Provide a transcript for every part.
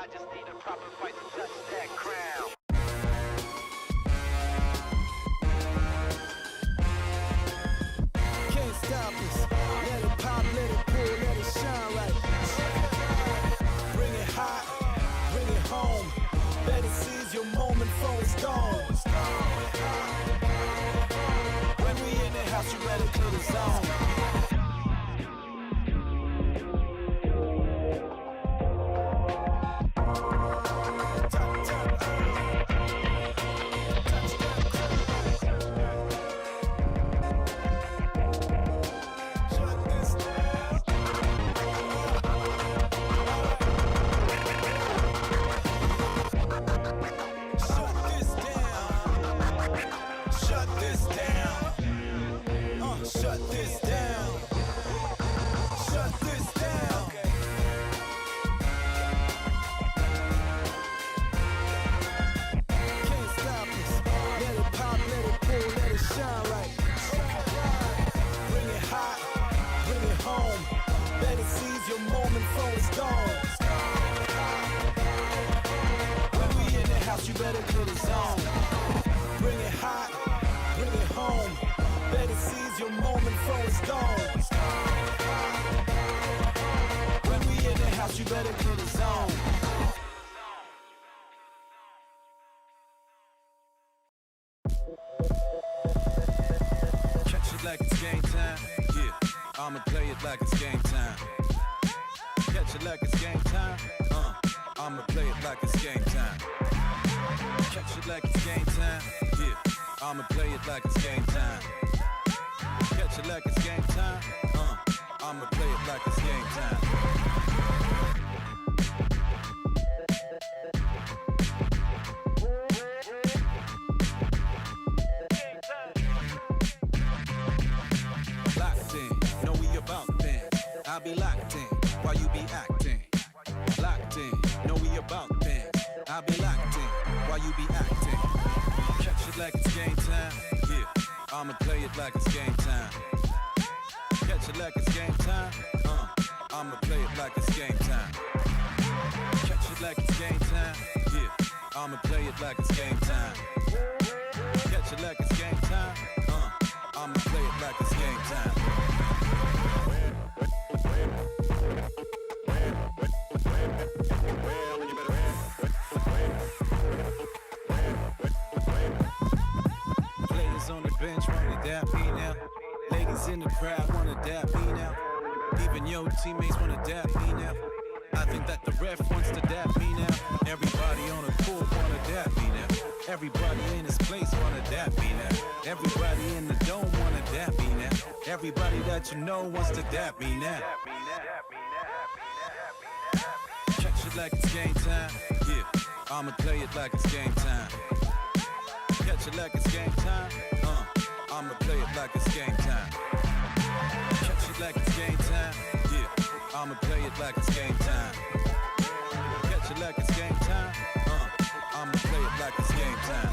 I just need a proper fight to touch that crown. Can't stop us. Let it pop, let it pull, let it shine right. Bring it hot, bring it home. Better seize your moment before it's gone. When we in the house, you better clear the zone. Shut this down. Shut this down. Can't stop us. Let it pop, let it pull, let it shine right. Bring it hot, bring it home. Better seize your moment before it's gone. When we in the house, you better clear the zone. Bring it hot, bring it home. Better seize your moment before it's gone. When we in the house, you better clear the zone. Catch it like it's game time, yeah. I'ma play it like it's game time. Catch it like it's game time, I'ma play it like it's game time. Catch it like it's game time, yeah. I'ma play it like it's game time. Catch it like it's game time, I'ma play it like it's game time. Locked in, know we about things. I'll be locked in while you be acting. Locked in, know we about things. I'll be locked in while you be acting. Catch it like it's game time, yeah. I'ma play it like it's game time. Catch it like it's game time, I'ma play it like it's game time. Catch it like it's game time, yeah. I'ma play it like it's game time. Catch it like it's game time, I'ma play it like it's game time. Players on the bench wanna dap me now. Ladies in the crowd wanna dap me now. Even your teammates wanna dap me now. I think that the ref wants to dap me now. Everybody on the court wanna dap me now. Everybody in this place wanna dap me now. Everybody in the dome wanna dap me now. Everybody that you know wants to dap me now. Catch it like it's game time, yeah. I'ma play it like it's game time. Catch it like it's game time, I'ma play it like it's game time. Catch it like it's game time, yeah. I'ma play it like it's game time. Catch it like it's game time, I'ma play it like it's game time.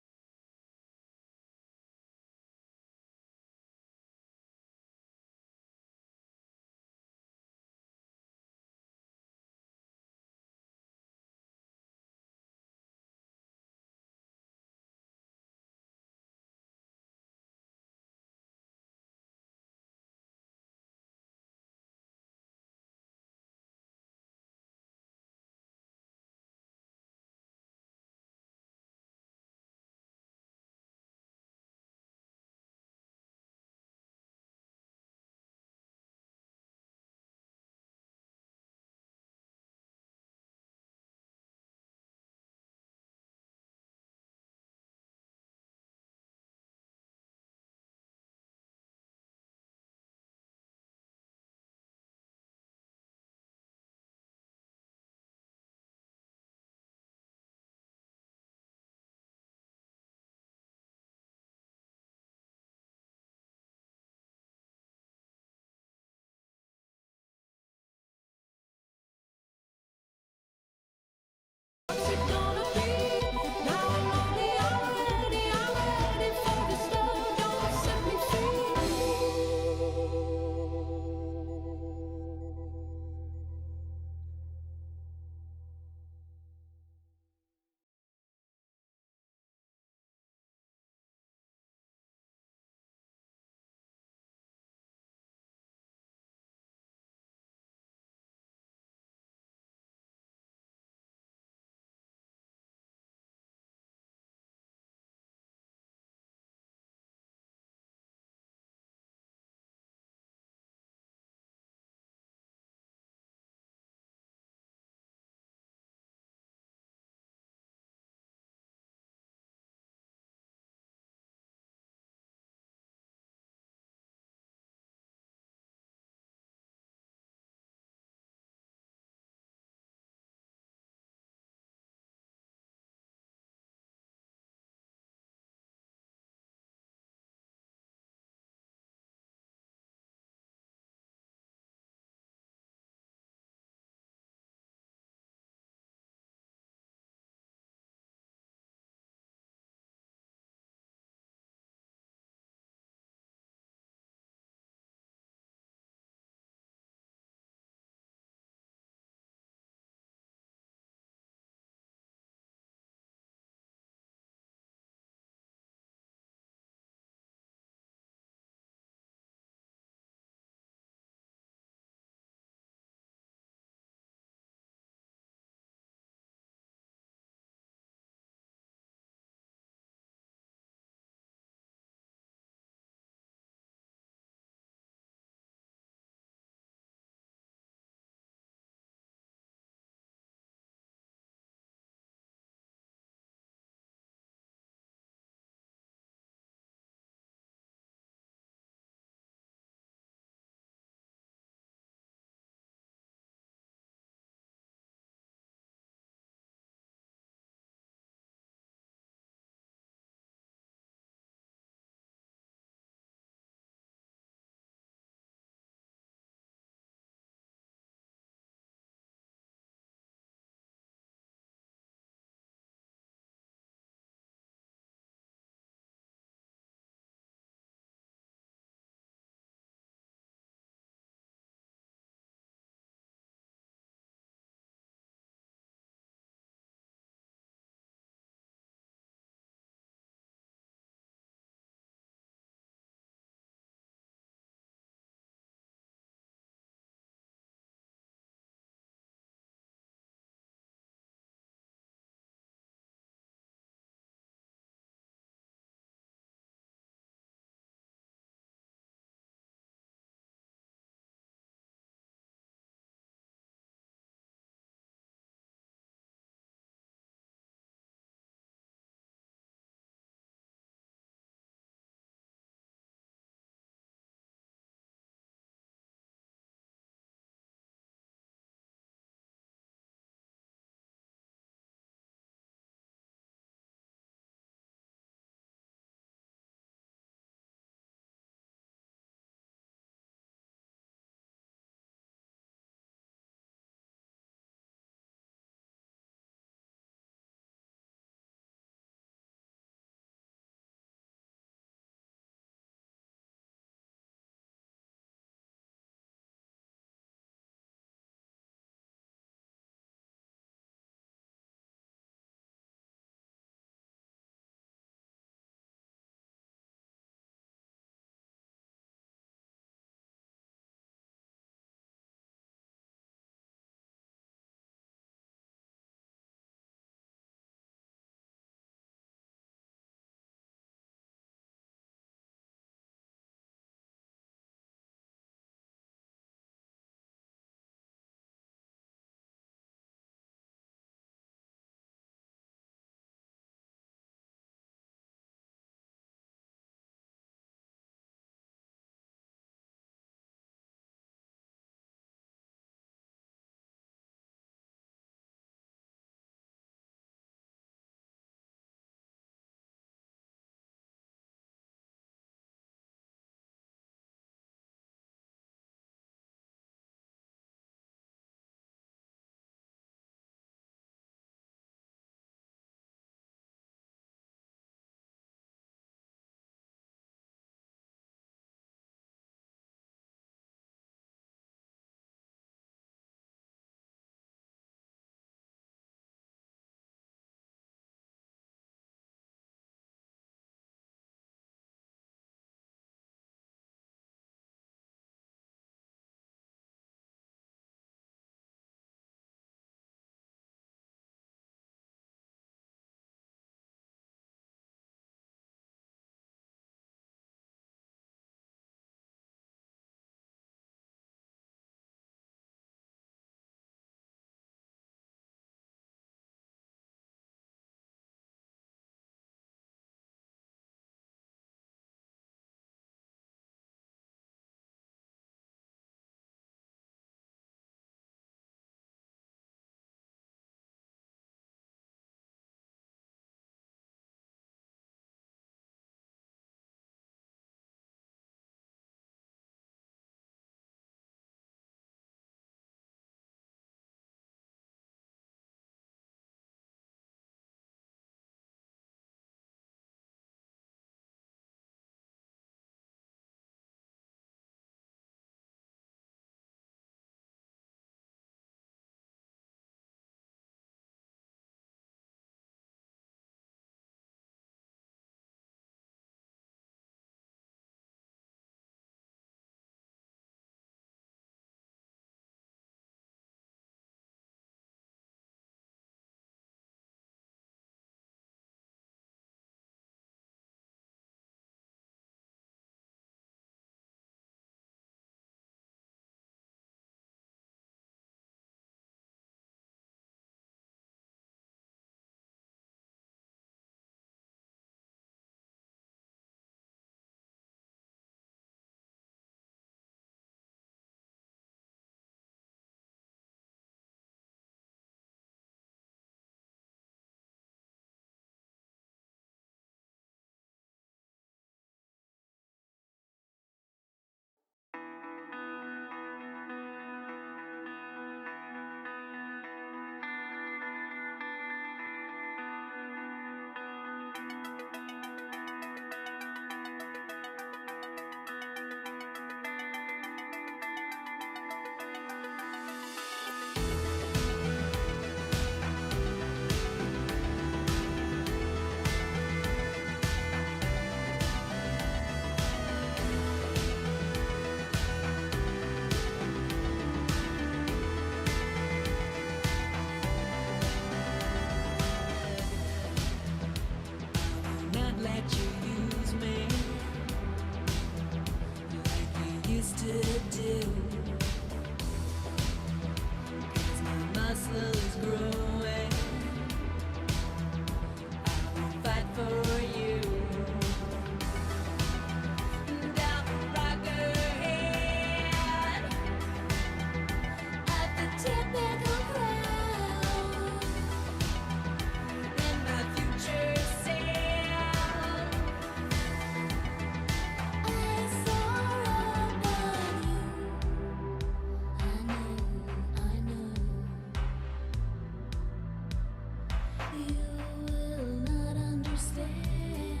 will not understand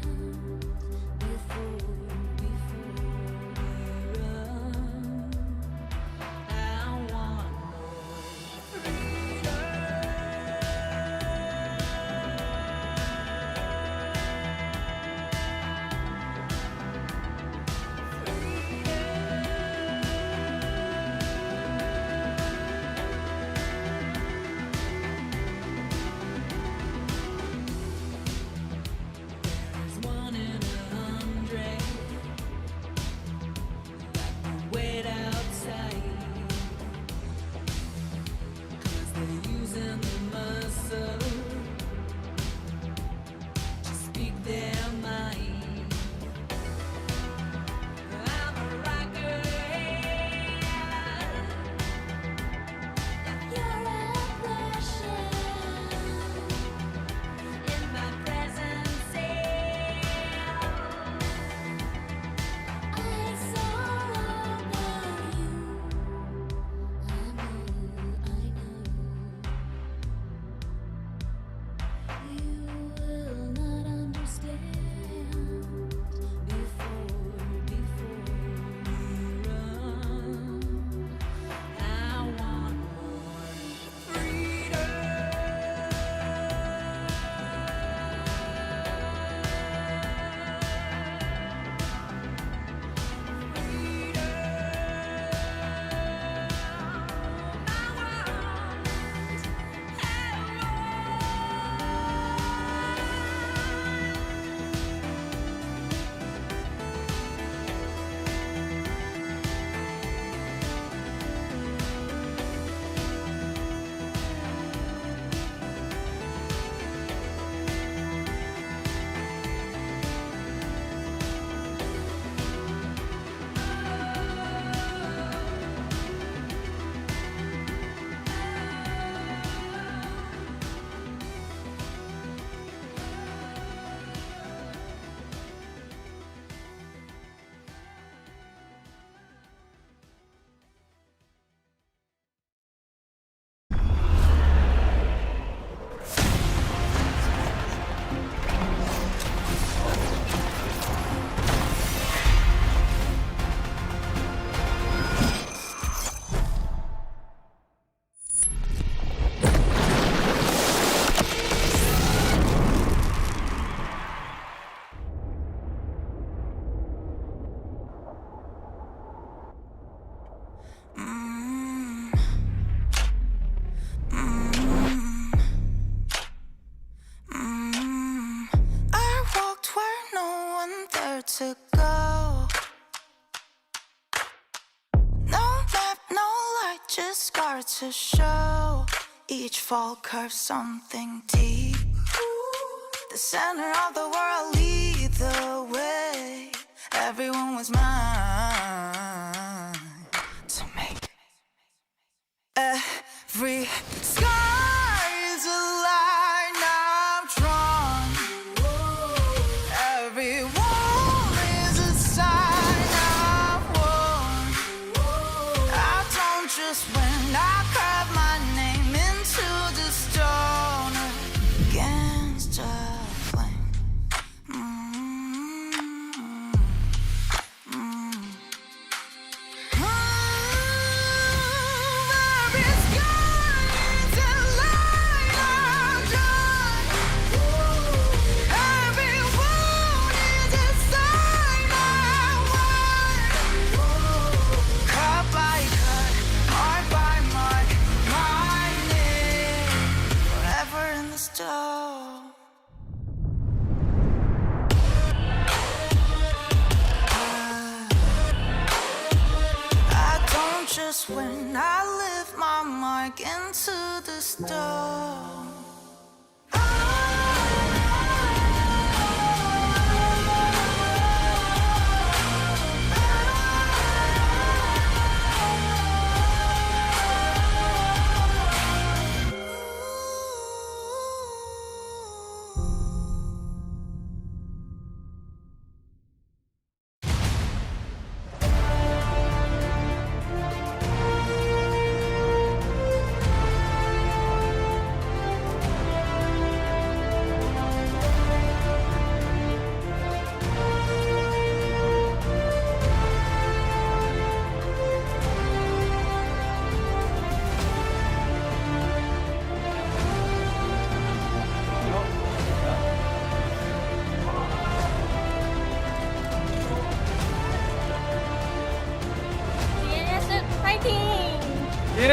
before we run. I want more freedom. There's 1 in 100 that wait outside, 'cause they're using the muscle to speak their mind. I'm a rocker, you're a passion in my presence. I saw about you. I know. You will not understand before we run. I want more freedom. I walked where no one dared to go. No map, no light, just scars to show. Each fall curves something deep. The center of the world lead the way. Everyone was mine to make. Every sky's a line I'm drawn. Every wall is a sign I've worn. I don't just win, I carve my name into the stone against a flame. Every sky is a line I'm drawn. Every wound is a sign I won. Cut by cut, mark by mark, my name forever in the stone. I don't just win, I live my mark into the stone.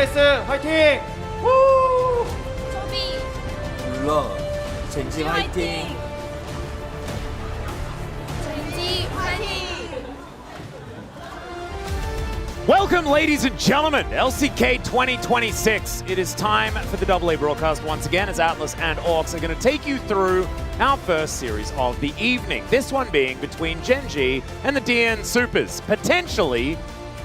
나이스 화이팅! 우! 소비 물러 젠지 화이팅! 젠지 화이팅! Welcome, ladies and gentlemen, LCK 2026. It is time for the AA broadcast once again, as Atlas and Orcs are going to take you through our first series of the evening. This one being between Gen.G and the DN Supers. Potentially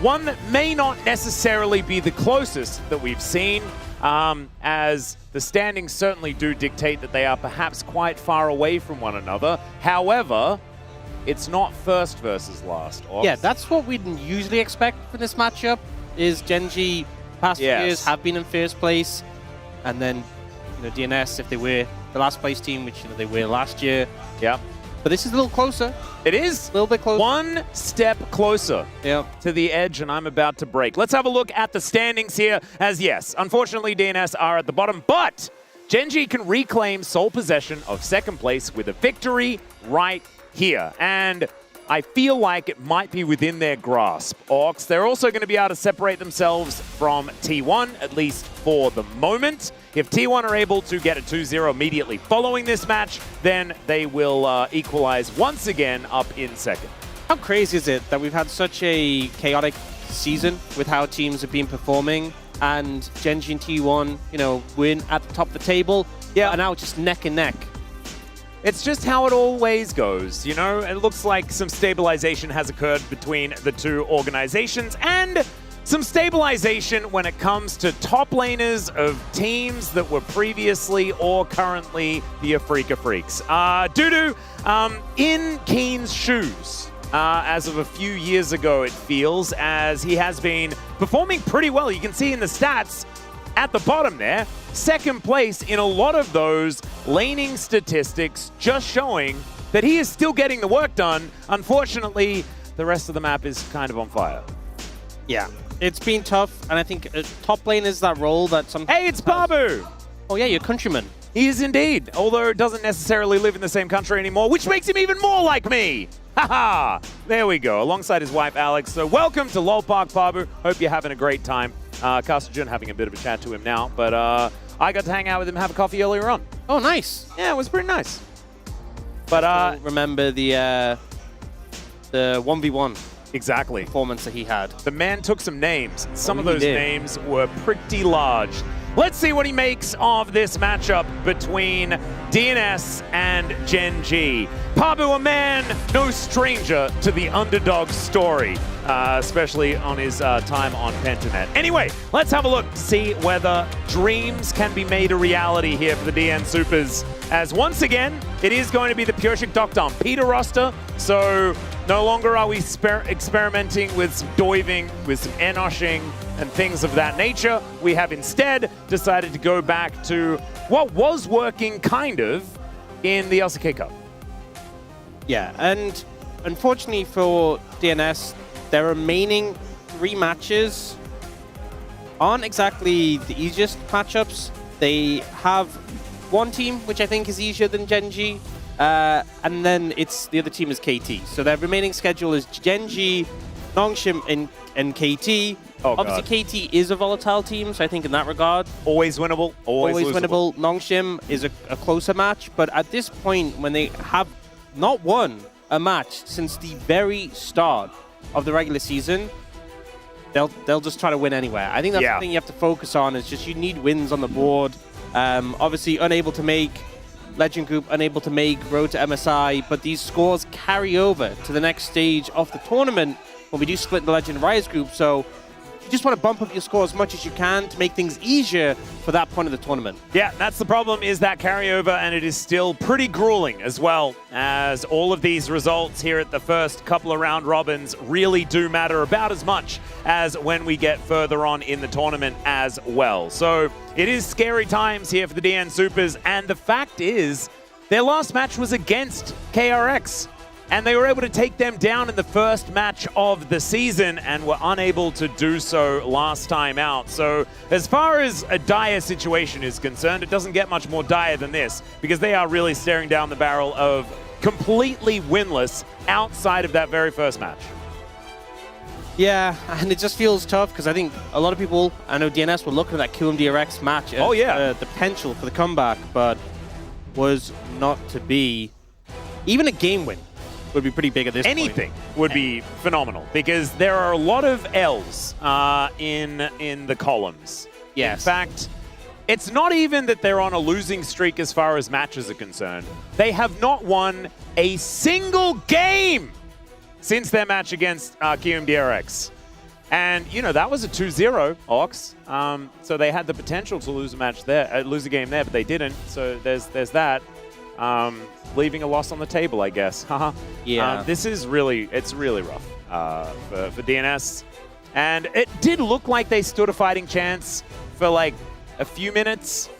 one that may not necessarily be the closest that we've seen, as the standings certainly do dictate that they are perhaps quite far away from one another. However, it's not first versus last. Orcs. Yeah, that's what we'd usually expect for this matchup, is Gen.G past years have been in first place, and then DNS, if they were the last place team, which they were last year. Yeah. But this is a little closer. It is. A little bit closer. One step closer to the edge, and I'm about to break. Let's have a look at the standings here, as yes, unfortunately DNS are at the bottom, but Gen.G can reclaim sole possession of second place with a victory right here, and I feel like it might be within their grasp. Orcs, they're also going to be able to separate themselves from T1, at least for the moment. If T1 are able to get a 2-0 immediately following this match, then they will equalize once again up in second. How crazy is it that we've had such a chaotic season with how teams have been performing, and Gen.G and T1, win at the top of the table, and now it's just neck and neck. It's just how it always goes, It looks like some stabilization has occurred between the two organizations, and some stabilization when it comes to top laners of teams that were previously or currently the Afrika Freaks. Dudu, in Keen's shoes, as of a few years ago, it feels, as he has been performing pretty well. You can see in the stats at the bottom there, second place in a lot of those laning statistics, just showing that he is still getting the work done. Unfortunately, the rest of the map is kind of on fire. Yeah, it's been tough, and I think top lane is that role that sometimes... Hey, it's Babu! Oh yeah, your countryman. He is indeed, although doesn't necessarily live in the same country anymore, which makes him even more like me! Haha! There we go, alongside his wife, Alex. So welcome to LOL Park, Babu. Hope you're having a great time. Castle Jun having a bit of a chat to him now, but I got to hang out with him, have a coffee earlier on. Oh, nice. Yeah, it was pretty nice. But remember the 1v1 exactly performance that he had. The man took some names. Some of those names were pretty large. Let's see what he makes of this matchup between DNS and Gen.G. Pabu, a man no stranger to the underdog story, especially on his time on Pentanet. Anyway, let's have a look to see whether dreams can be made a reality here for the DN Supers, as once again, it is going to be the Pureshik Doctor on Peter roster, so no longer are we experimenting with some diving, with some enoshing, and things of that nature. We have instead decided to go back to what was working kind of in the LCK Cup. Yeah, and unfortunately for DNS, their remaining 3 matches aren't exactly the easiest matchups. They have one team, which I think is easier than Gen.G, and then the other team is KT. So their remaining schedule is Gen.G, Nongshim, and KT. Oh, obviously, God. KT is a volatile team, so I think in that regard... Always winnable, always winnable. Nongshim is a closer match, but at this point, when they have not won a match since the very start of the regular season, they'll just try to win anywhere. I think that's the thing you have to focus on, is just you need wins on the board. Obviously, unable to make Legend Group, unable to make Road to MSI, but these scores carry over to the next stage of the tournament when we do split the Legend Rise group, so you just want to bump up your score as much as you can to make things easier for that point of the tournament. Yeah, that's the problem, is that carryover, and it is still pretty grueling as well, as all of these results here at the first couple of round robins really do matter about as much as when we get further on in the tournament as well. So it is scary times here for the DN Supers, and the fact is, their last match was against KRX. And they were able to take them down in the first match of the season and were unable to do so last time out. So as far as a dire situation is concerned, it doesn't get much more dire than this, because they are really staring down the barrel of completely winless outside of that very first match. Yeah, and it just feels tough because I think a lot of people, I know DNS were looking at that QMDRX match as the potential for the comeback, but was not to be. Even a game win would be pretty big at this point. Anything would be phenomenal because there are a lot of L's in the columns. Yes. In fact, it's not even that they're on a losing streak as far as matches are concerned. They have not won a single game since their match against QMDRX. And, you know, that was a 2-0, Ox. So they had the potential to lose a match there, lose a game there, but they didn't. So there's that. Leaving a loss on the table, I guess. Yeah. This is it's really rough for DNS. And it did look like they stood a fighting chance for like a few minutes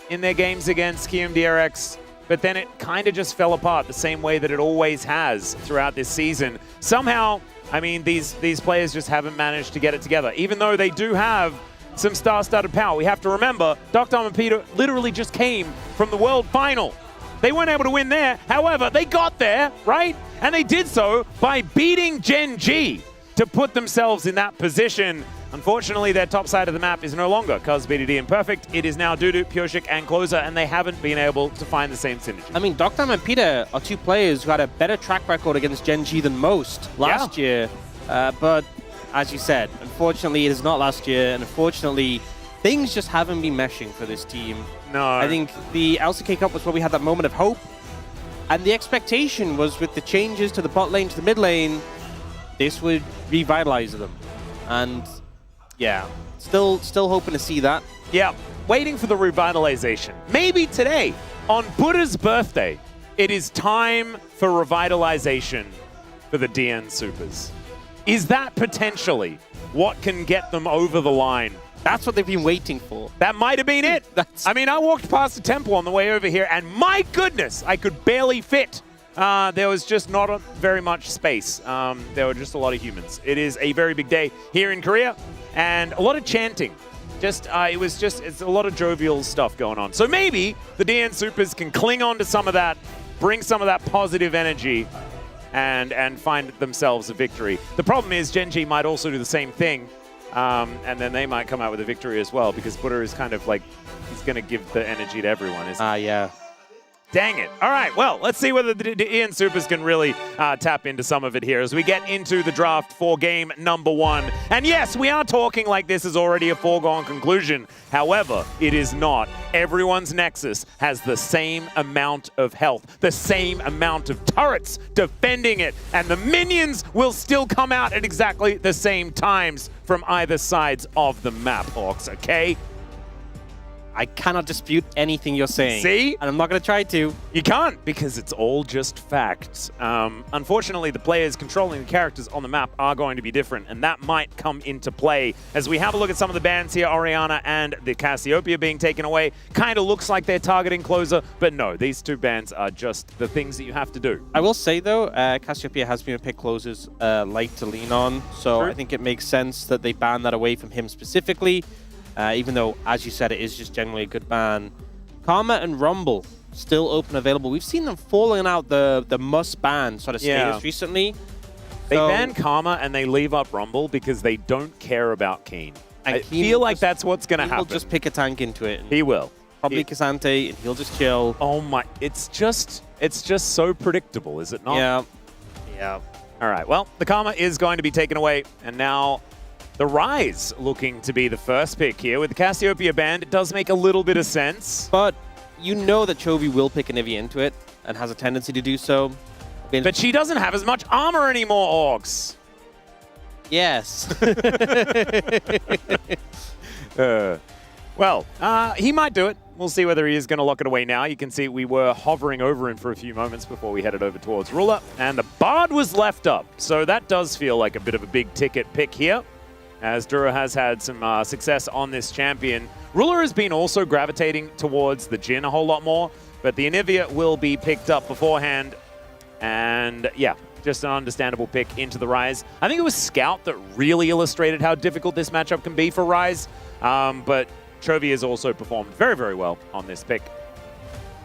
in their games against QMDRX. But then it kind of just fell apart the same way that it always has throughout this season. Somehow, I mean, these players just haven't managed to get it together. Even though they do have some star-studded power. We have to remember, Dr. and Peter literally just came from the World Final. They weren't able to win there. However, they got there, right? And they did so by beating Gen G to put themselves in that position. Unfortunately, their top side of the map is no longer Cuz, BDD, and Perfect. It is now Dudu, Pureshik, and Closer, and they haven't been able to find the same synergy. I mean, Dr. and Peter are two players who had a better track record against Gen G than most last year. But as you said, unfortunately, it is not last year, and unfortunately, things just haven't been meshing for this team. No. I think the LCK Cup was where we had that moment of hope, and the expectation was with the changes to the bot lane, to the mid lane, this would revitalize them. And yeah, still hoping to see that. Yeah, waiting for the revitalization. Maybe today, on Buddha's birthday, it is time for revitalization for the DN Supers. Is that potentially what can get them over the line? That's what they've been waiting for. That might have been it. I mean, I walked past the temple on the way over here, and my goodness, I could barely fit. There was just not very much space. There were just a lot of humans. It is a very big day here in Korea, and a lot of chanting. It's a lot of jovial stuff going on. So maybe the DN Supers can cling on to some of that, bring some of that positive energy, and find themselves a victory. The problem is Gen G might also do the same thing. And then they might come out with a victory as well, because Buddha is kind of like, he's going to give the energy to everyone, isn't he? Yeah. Dang it. All right, well, let's see whether the DN Supers can really tap into some of it here as we get into the draft for game number 1. And yes, we are talking like this is already a foregone conclusion. However, it is not. Everyone's Nexus has the same amount of health, the same amount of turrets defending it, and the minions will still come out at exactly the same times from either sides of the map, Hawks, okay? I cannot dispute anything you're saying. See? And I'm not going to try to. You can't, because it's all just facts. Unfortunately, the players controlling the characters on the map are going to be different, and that might come into play. As we have a look at some of the bans here, Orianna and the Cassiopeia being taken away, kind of looks like they're targeting Closer, but no, these two bans are just the things that you have to do. I will say, though, Cassiopeia has been a pick Closer's like to lean on, so True. I think it makes sense that they ban that away from him specifically. Even though, as you said, it is just generally a good ban. Karma and Rumble still open available. We've seen them falling out the must-ban sort of status recently. They ban Karma and they leave up Rumble because they don't care about Keen. And I feel like that's what's going to happen. He'll just pick a tank into it. He will. Probably Cassante, and he'll just chill. Oh my, it's just so predictable, is it not? Yeah. Yeah. All right, well, the Karma is going to be taken away, and now the Rise looking to be the first pick here. With the Cassiopeia banned, it does make a little bit of sense. But you know that Chovy will pick Anivia into it, and has a tendency to do so. But she doesn't have as much armor anymore, Orcs. Yes. Well, he might do it. We'll see whether he is going to lock it away now. You can see we were hovering over him for a few moments before we headed over towards Ruler, and the Bard was left up. So that does feel like a bit of a big ticket pick here, as Dura has had some success on this champion. Ruler has been also gravitating towards the Jhin a whole lot more, but the Anivia will be picked up beforehand. And yeah, just an understandable pick into the Rise. I think it was Scout that really illustrated how difficult this matchup can be for Rise, but Chovy has also performed very, very well on this pick.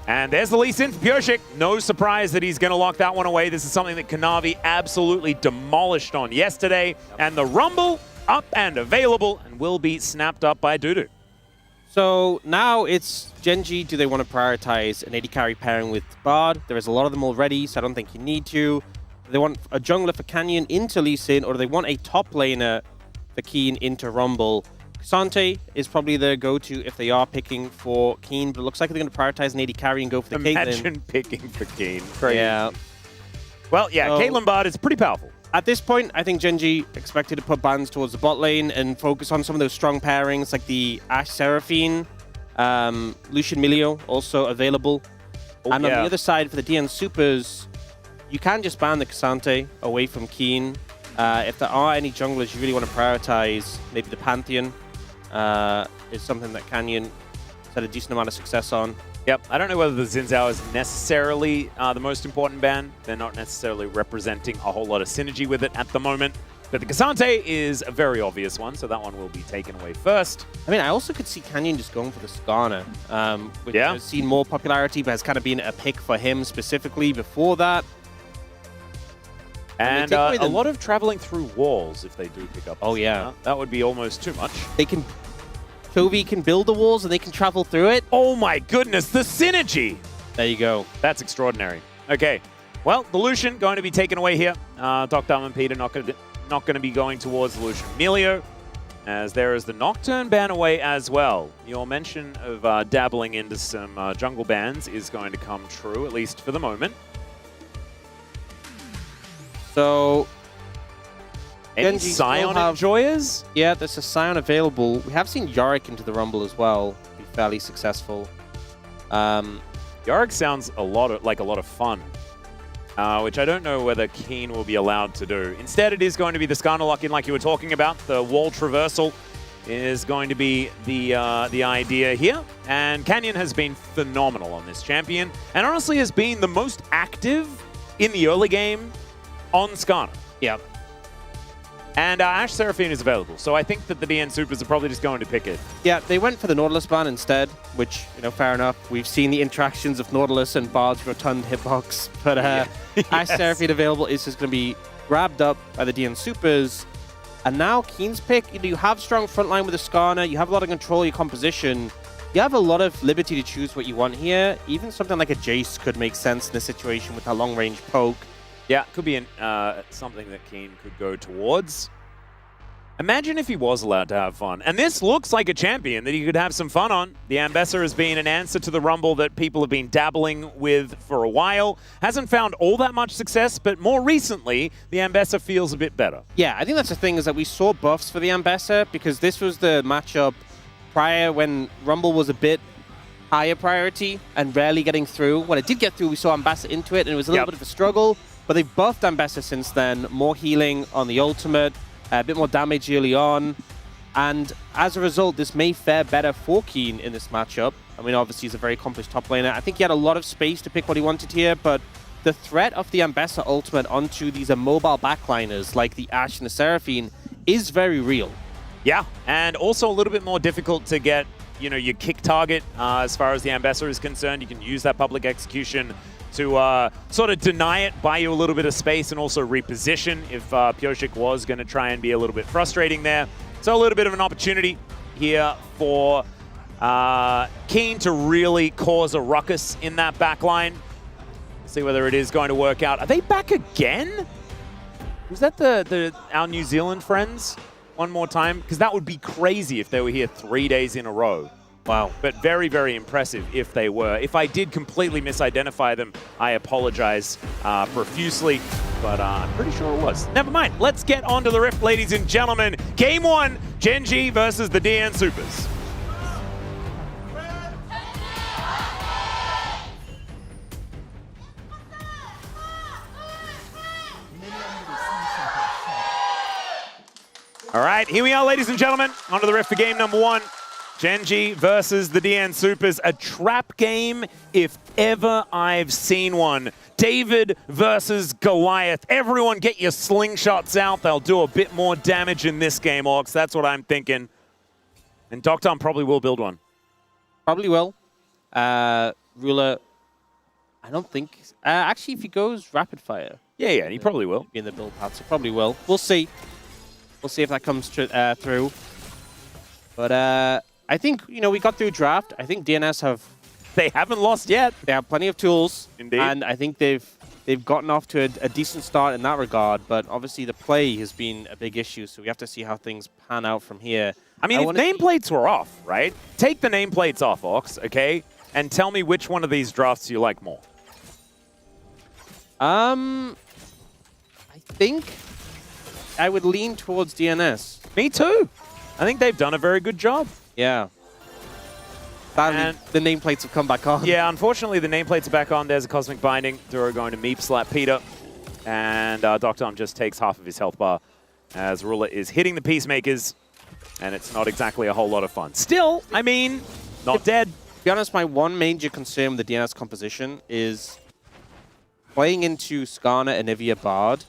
And there's the Lee Sin for Pyosik. No surprise that he's going to lock that one away. This is something that Kanavi absolutely demolished on yesterday. And the Rumble up and available and will be snapped up by Dudu. So now it's Gen.G. Do they want to prioritize an AD carry pairing with Bard? There is a lot of them already, so I don't think you need to. Do they want a jungler for Canyon into Lee Sin, or do they want a top laner for Keen into Rumble? Sante is probably the go-to if they are picking for Keen, but it looks like they're going to prioritize an AD carry and go for the Caitlyn. Imagine picking for Keen. Crazy. Yeah. Well, yeah, So, Caitlyn Bard is pretty powerful. At this point, I think Gen.G expected to put bans towards the bot lane and focus on some of those strong pairings like the Ashe Seraphine, Lucian Milio also available. Oh, and on the other side for the DN Supers, you can just ban the Cassante away from Keen. If there are any junglers you really want to prioritize, maybe the Pantheon is something that Canyon has had a decent amount of success on. Yep, I don't know whether the Xin Zhao is necessarily the most important ban. They're not necessarily representing a whole lot of synergy with it at the moment. But the Cassante is a very obvious one, so that one will be taken away first. I mean, I also could see Canyon just going for the Skarner, which has seen more popularity, but has kind of been a pick for him specifically before that. And a lot of traveling through walls if they do pick up. Oh, yeah. That would be almost too much. They can... Chovy can build the walls and they can travel through it. Oh my goodness, the synergy! There you go. That's extraordinary. Okay, well, the Lucian going to be taken away here. Dr. and Peter not going to be going towards the Lucian Milio, as there is the Nocturne ban away as well. Your mention of dabbling into some jungle bans is going to come true, at least for the moment. So... Any Scion enjoyers? Yeah, there's a Scion available. We have seen Yorick into the Rumble as well, be fairly successful. Yorick sounds like a lot of fun, which I don't know whether Keen will be allowed to do. Instead, it is going to be the Skarner lock-in like you were talking about. The wall traversal is going to be the idea here. And Canyon has been phenomenal on this champion, and honestly has been the most active in the early game on Skarner. Yeah. And Ashe Seraphine is available, so I think that the DN Supers are probably just going to pick it. Yeah, they went for the Nautilus ban instead, which, you know, fair enough. We've seen the interactions of Nautilus and Bard's rotund hitbox, but Ashe Seraphine available is just going to be grabbed up by the DN Supers. And now Keen's pick, you have strong frontline with the Skarner, you have a lot of control of your composition, you have a lot of liberty to choose what you want here. Even something like a Jace could make sense in this situation with that long-range poke. Yeah, could be something that Keen could go towards. Imagine if he was allowed to have fun. And this looks like a champion that he could have some fun on. The Ambessa has been an answer to the Rumble that people have been dabbling with for a while. Hasn't found all that much success, but more recently, the Ambessa feels a bit better. Yeah, I think that's the thing, is that we saw buffs for the Ambessa because this was the matchup prior when Rumble was a bit higher priority and rarely getting through. When it did get through, we saw Ambessa into it, and it was a little bit of a struggle. But they've buffed Ambessa since then, more healing on the ultimate, a bit more damage early on. And as a result, this may fare better for Keen in this matchup. I mean, obviously, he's a very accomplished top laner. I think he had a lot of space to pick what he wanted here, but the threat of the Ambessa ultimate onto these immobile backliners like the Ashe and the Seraphine is very real. Yeah, and also a little bit more difficult to get, you know, your kick target as far as the Ambessa is concerned. You can use that public execution to sort of deny it, buy you a little bit of space, and also reposition if Pyosik was going to try and be a little bit frustrating there. So a little bit of an opportunity here for Keen to really cause a ruckus in that backline. See whether it is going to work out. Are they back again? Was that our New Zealand friends one more time? Because that would be crazy if they were here 3 days in a row. Wow. But very, very impressive if they were. If I did completely misidentify them, I apologize profusely, but I'm pretty sure it was. Never mind. Let's get on to the Rift, ladies and gentlemen. Game 1, Gen.G versus the DN Supers. All right, here we are, ladies and gentlemen. On to the Rift for game number 1. Gen.G versus the DN Supers, a trap game if ever I've seen one. David versus Goliath. Everyone get your slingshots out. They'll do a bit more damage in this game, Orcs. That's what I'm thinking. And Doctor probably will build one. Probably will. Ruler I don't think. Actually, if he goes rapid fire, Yeah, he probably will. be in the build path, so probably will. We'll see. We'll see if that comes through. But I think, you know, we got through draft. I think DNS They haven't lost yet. they have plenty of tools. Indeed. And I think they've gotten off to a decent start in that regard. But obviously the play has been a big issue, so we have to see how things pan out from here. I mean, if nameplates were off, right? Take the nameplates off, Ox, okay? And tell me which one of these drafts you like more. I think I would lean towards DNS. Me too. I think they've done a very good job. Yeah. Sadly, And- the nameplates have come back on. Yeah, unfortunately, the nameplates are back on. There's a Cosmic Binding. Duro going to Meep Slap Peter. And Dr. just takes half of his health bar as Ruler is hitting the Peacemakers. And it's not exactly a whole lot of fun. Still, I mean, not dead. To be honest, my one major concern with the DNS composition is playing into Skarner and Anivia Bard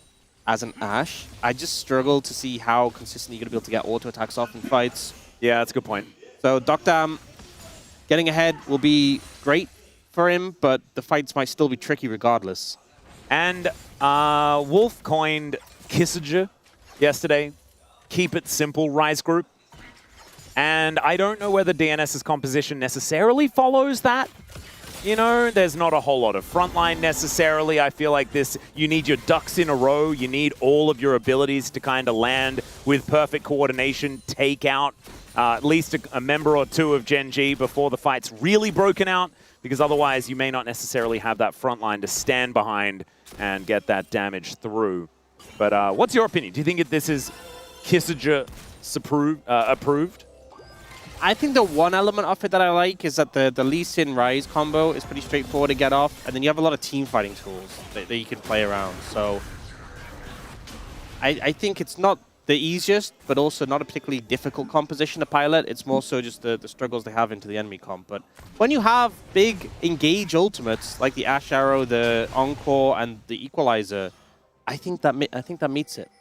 as an Ashe. I just struggle to see how consistently you're going to be able to get auto attacks off in fights. Yeah, that's a good point. So Dr. getting ahead will be great for him, but the fights might still be tricky regardless. And Wolf coined Kissinger yesterday. Keep it simple, Rise Group. And I don't know whether DNS's composition necessarily follows that. You know, there's not a whole lot of frontline necessarily. I feel like you need your ducks in a row. You need all of your abilities to kind of land with perfect coordination, take out at least a member or two of Gen G before the fight's really broken out, because otherwise you may not necessarily have that frontline to stand behind and get that damage through. But what's your opinion? Do you think this is Kissinger approved? I think the one element of it that I like is that the Lee Sin Rise combo is pretty straightforward to get off, and then you have a lot of team fighting tools that you can play around. So I think it's not the easiest, but also not a particularly difficult composition to pilot. It's more so just the struggles they have into the enemy comp. But when you have big engage ultimates like the Ash Arrow, the Encore, and the Equalizer, I think that meets it.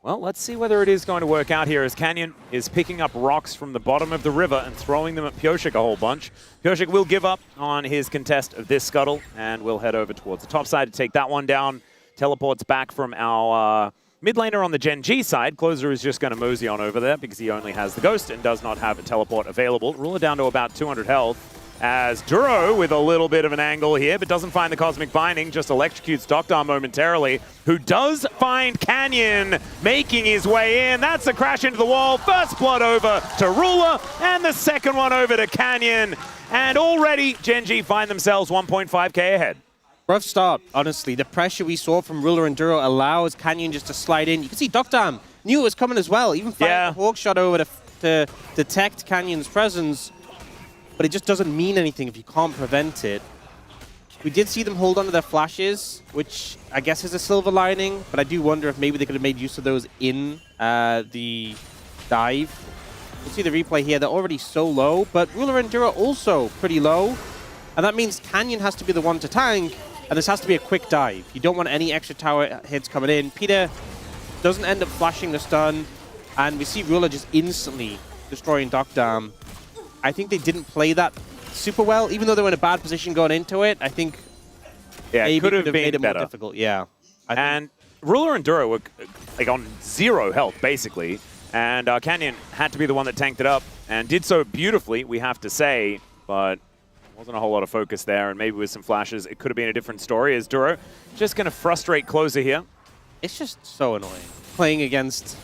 Well, let's see whether it is going to work out here as Canyon is picking up rocks from the bottom of the river and throwing them at Pioshik a whole bunch. Pioshik will give up on his contest of this scuttle and will head over towards the top side to take that one down. Teleports back from our mid laner on the Gen G side. Closer is just going to mosey on over there because he only has the Ghost and does not have a teleport available. Ruler down to about 200 health. As Duro with a little bit of an angle here, but doesn't find the Cosmic Binding, just electrocutes Doctor momentarily, who does find Canyon making his way in. That's a crash into the wall. First blood over to Ruler, and the second one over to Canyon. And already Gen G find themselves 1.5k ahead. Rough start, honestly. The pressure we saw from Ruler and Duro allows Canyon just to slide in. You can see Doctor knew it was coming as well, even firing the Hawk Shot over to detect Canyon's presence. But it just doesn't mean anything if you can't prevent it. We did see them hold onto their flashes, which I guess is a silver lining, but I do wonder if maybe they could have made use of those in the dive. We'll see the replay here. They're already so low, but Ruler and Duro also pretty low. And that means Canyon has to be the one to tank, and this has to be a quick dive. You don't want any extra tower hits coming in. Peter doesn't end up flashing the stun, and we see Ruler just instantly destroying Doctor. I think they didn't play that super well, even though they were in a bad position going into it. I think it could have made been it better. more difficult. Yeah. And Ruler and Duro were like on 0 health, basically. And Canyon had to be the one that tanked it up and did so beautifully, we have to say. But wasn't a whole lot of focus there. And maybe with some flashes, it could have been a different story as Duro just going to frustrate Closer here. It's just so annoying playing against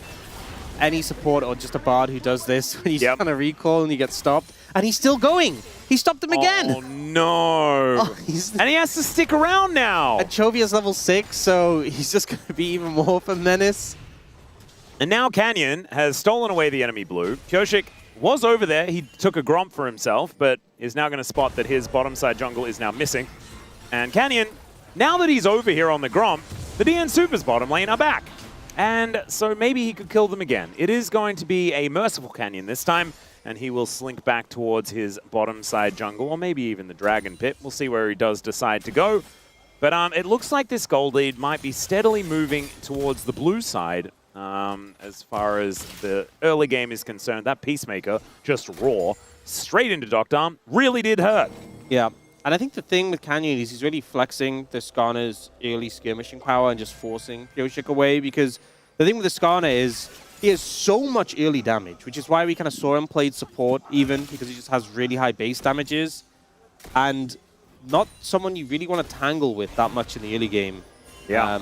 any support or just a Bard who does this when he's trying to recall and he gets stopped. And he's still going. He stopped him again. Oh, no. And he has to stick around now. And Chovia's level 6, so he's just going to be even more of a menace. And now Canyon has stolen away the enemy blue. Pioshik was over there. He took a Gromp for himself, but is now going to spot that his bottom side jungle is now missing. And Canyon, now that he's over here on the Gromp, the DN Super's bottom lane are back. And so maybe he could kill them again. It is going to be a merciful Canyon this time, and he will slink back towards his bottom side jungle, or maybe even the Dragon Pit. We'll see where he does decide to go. But it looks like this gold lead might be steadily moving towards the blue side as far as the early game is concerned. That Peacemaker, just raw, straight into Doctor, really did hurt. Yeah. And I think the thing with Canyon is he's really flexing the Skarner's early skirmishing power and just forcing Pyoshik away, because the thing with the Skarner is he has so much early damage, which is why we kind of saw him played support even, because he just has really high base damages. And not someone you really want to tangle with that much in the early game. Yeah.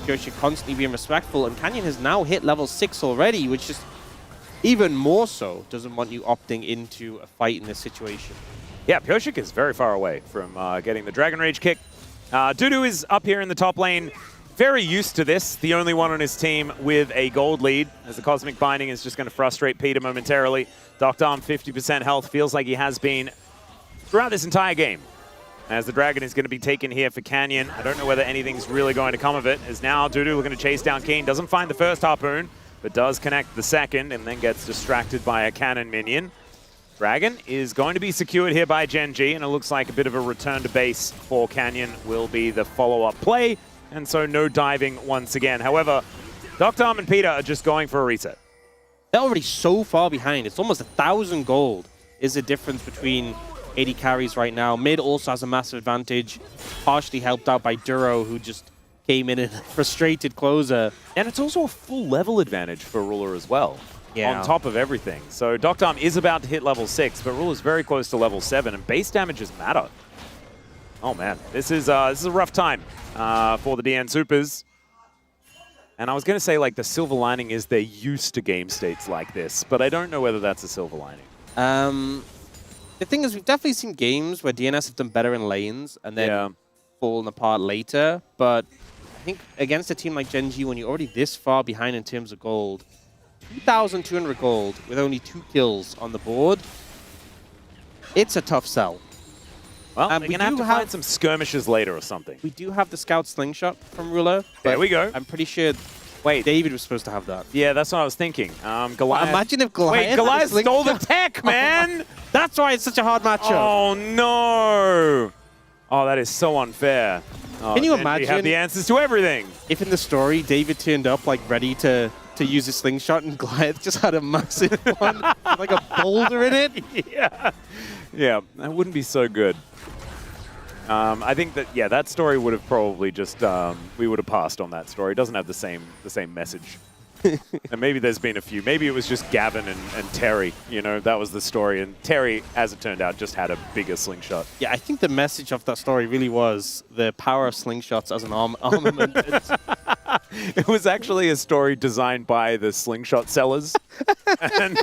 Pyoshik constantly being respectful, and Canyon has now hit level 6 already, which just even more so doesn't want you opting into a fight in this situation. Yeah, Pyoshik is very far away from getting the Dragon Rage kick. Dudu is up here in the top lane, very used to this, the only one on his team with a gold lead, as the Cosmic Binding is just going to frustrate Peter momentarily. Dr. Arm 50% health, feels like he has been throughout this entire game. As the Dragon is going to be taken here for Canyon. I don't know whether anything's really going to come of it, as now Dudu looking to chase down Keen. Doesn't find the first Harpoon, but does connect the second, and then gets distracted by a cannon minion. Dragon is going to be secured here by Gen G, and it looks like a bit of a return to base for Canyon will be the follow-up play, and so no diving once again. However, Dr. Arm and Peter are just going for a reset. They're already so far behind. It's almost 1,000 gold is the difference between 80 carries right now. Mid also has a massive advantage, partially helped out by Duro, who just came in a frustrated closer. And it's also a full level advantage for Ruler as well. Yeah. On top of everything. So Dr. Arm is about to hit level 6, but Ruler's very close to level 7, and base damages matter. Oh man, this is a rough time for the DN Supers. And I was going to say, like, the silver lining is they're used to game states like this, but I don't know whether that's a silver lining. The thing is, we've definitely seen games where DNS have done better in lanes and then fallen apart later, but I think against a team like Gen G, when you're already this far behind in terms of gold, 2,200 gold with only 2 kills on the board, it's a tough sell. Well, we're going to have to find some skirmishes later or something. We do have the Scout Slingshot from Ruler. There we go. I'm pretty sure David was supposed to have that. Yeah, that's what I was thinking. Goliath. Imagine if Goliath... Wait, Goliath stole the tech, man! That's why it's such a hard matchup. Oh, no! Oh, that is so unfair. Oh, can you imagine... We have the answers to everything. If in the story, David turned up, like, ready to use a slingshot, and Goliath just had a massive one, like a boulder in it. Yeah, that wouldn't be so good. I think that, yeah, that story would have probably just, we would have passed on that story. It doesn't have the same message. And maybe there's been a few. Maybe it was just Gavin and Terry, you know, that was the story. And Terry, as it turned out, just had a bigger slingshot. Yeah, I think the message of that story really was the power of slingshots as an armament. It was actually a story designed by the slingshot sellers. and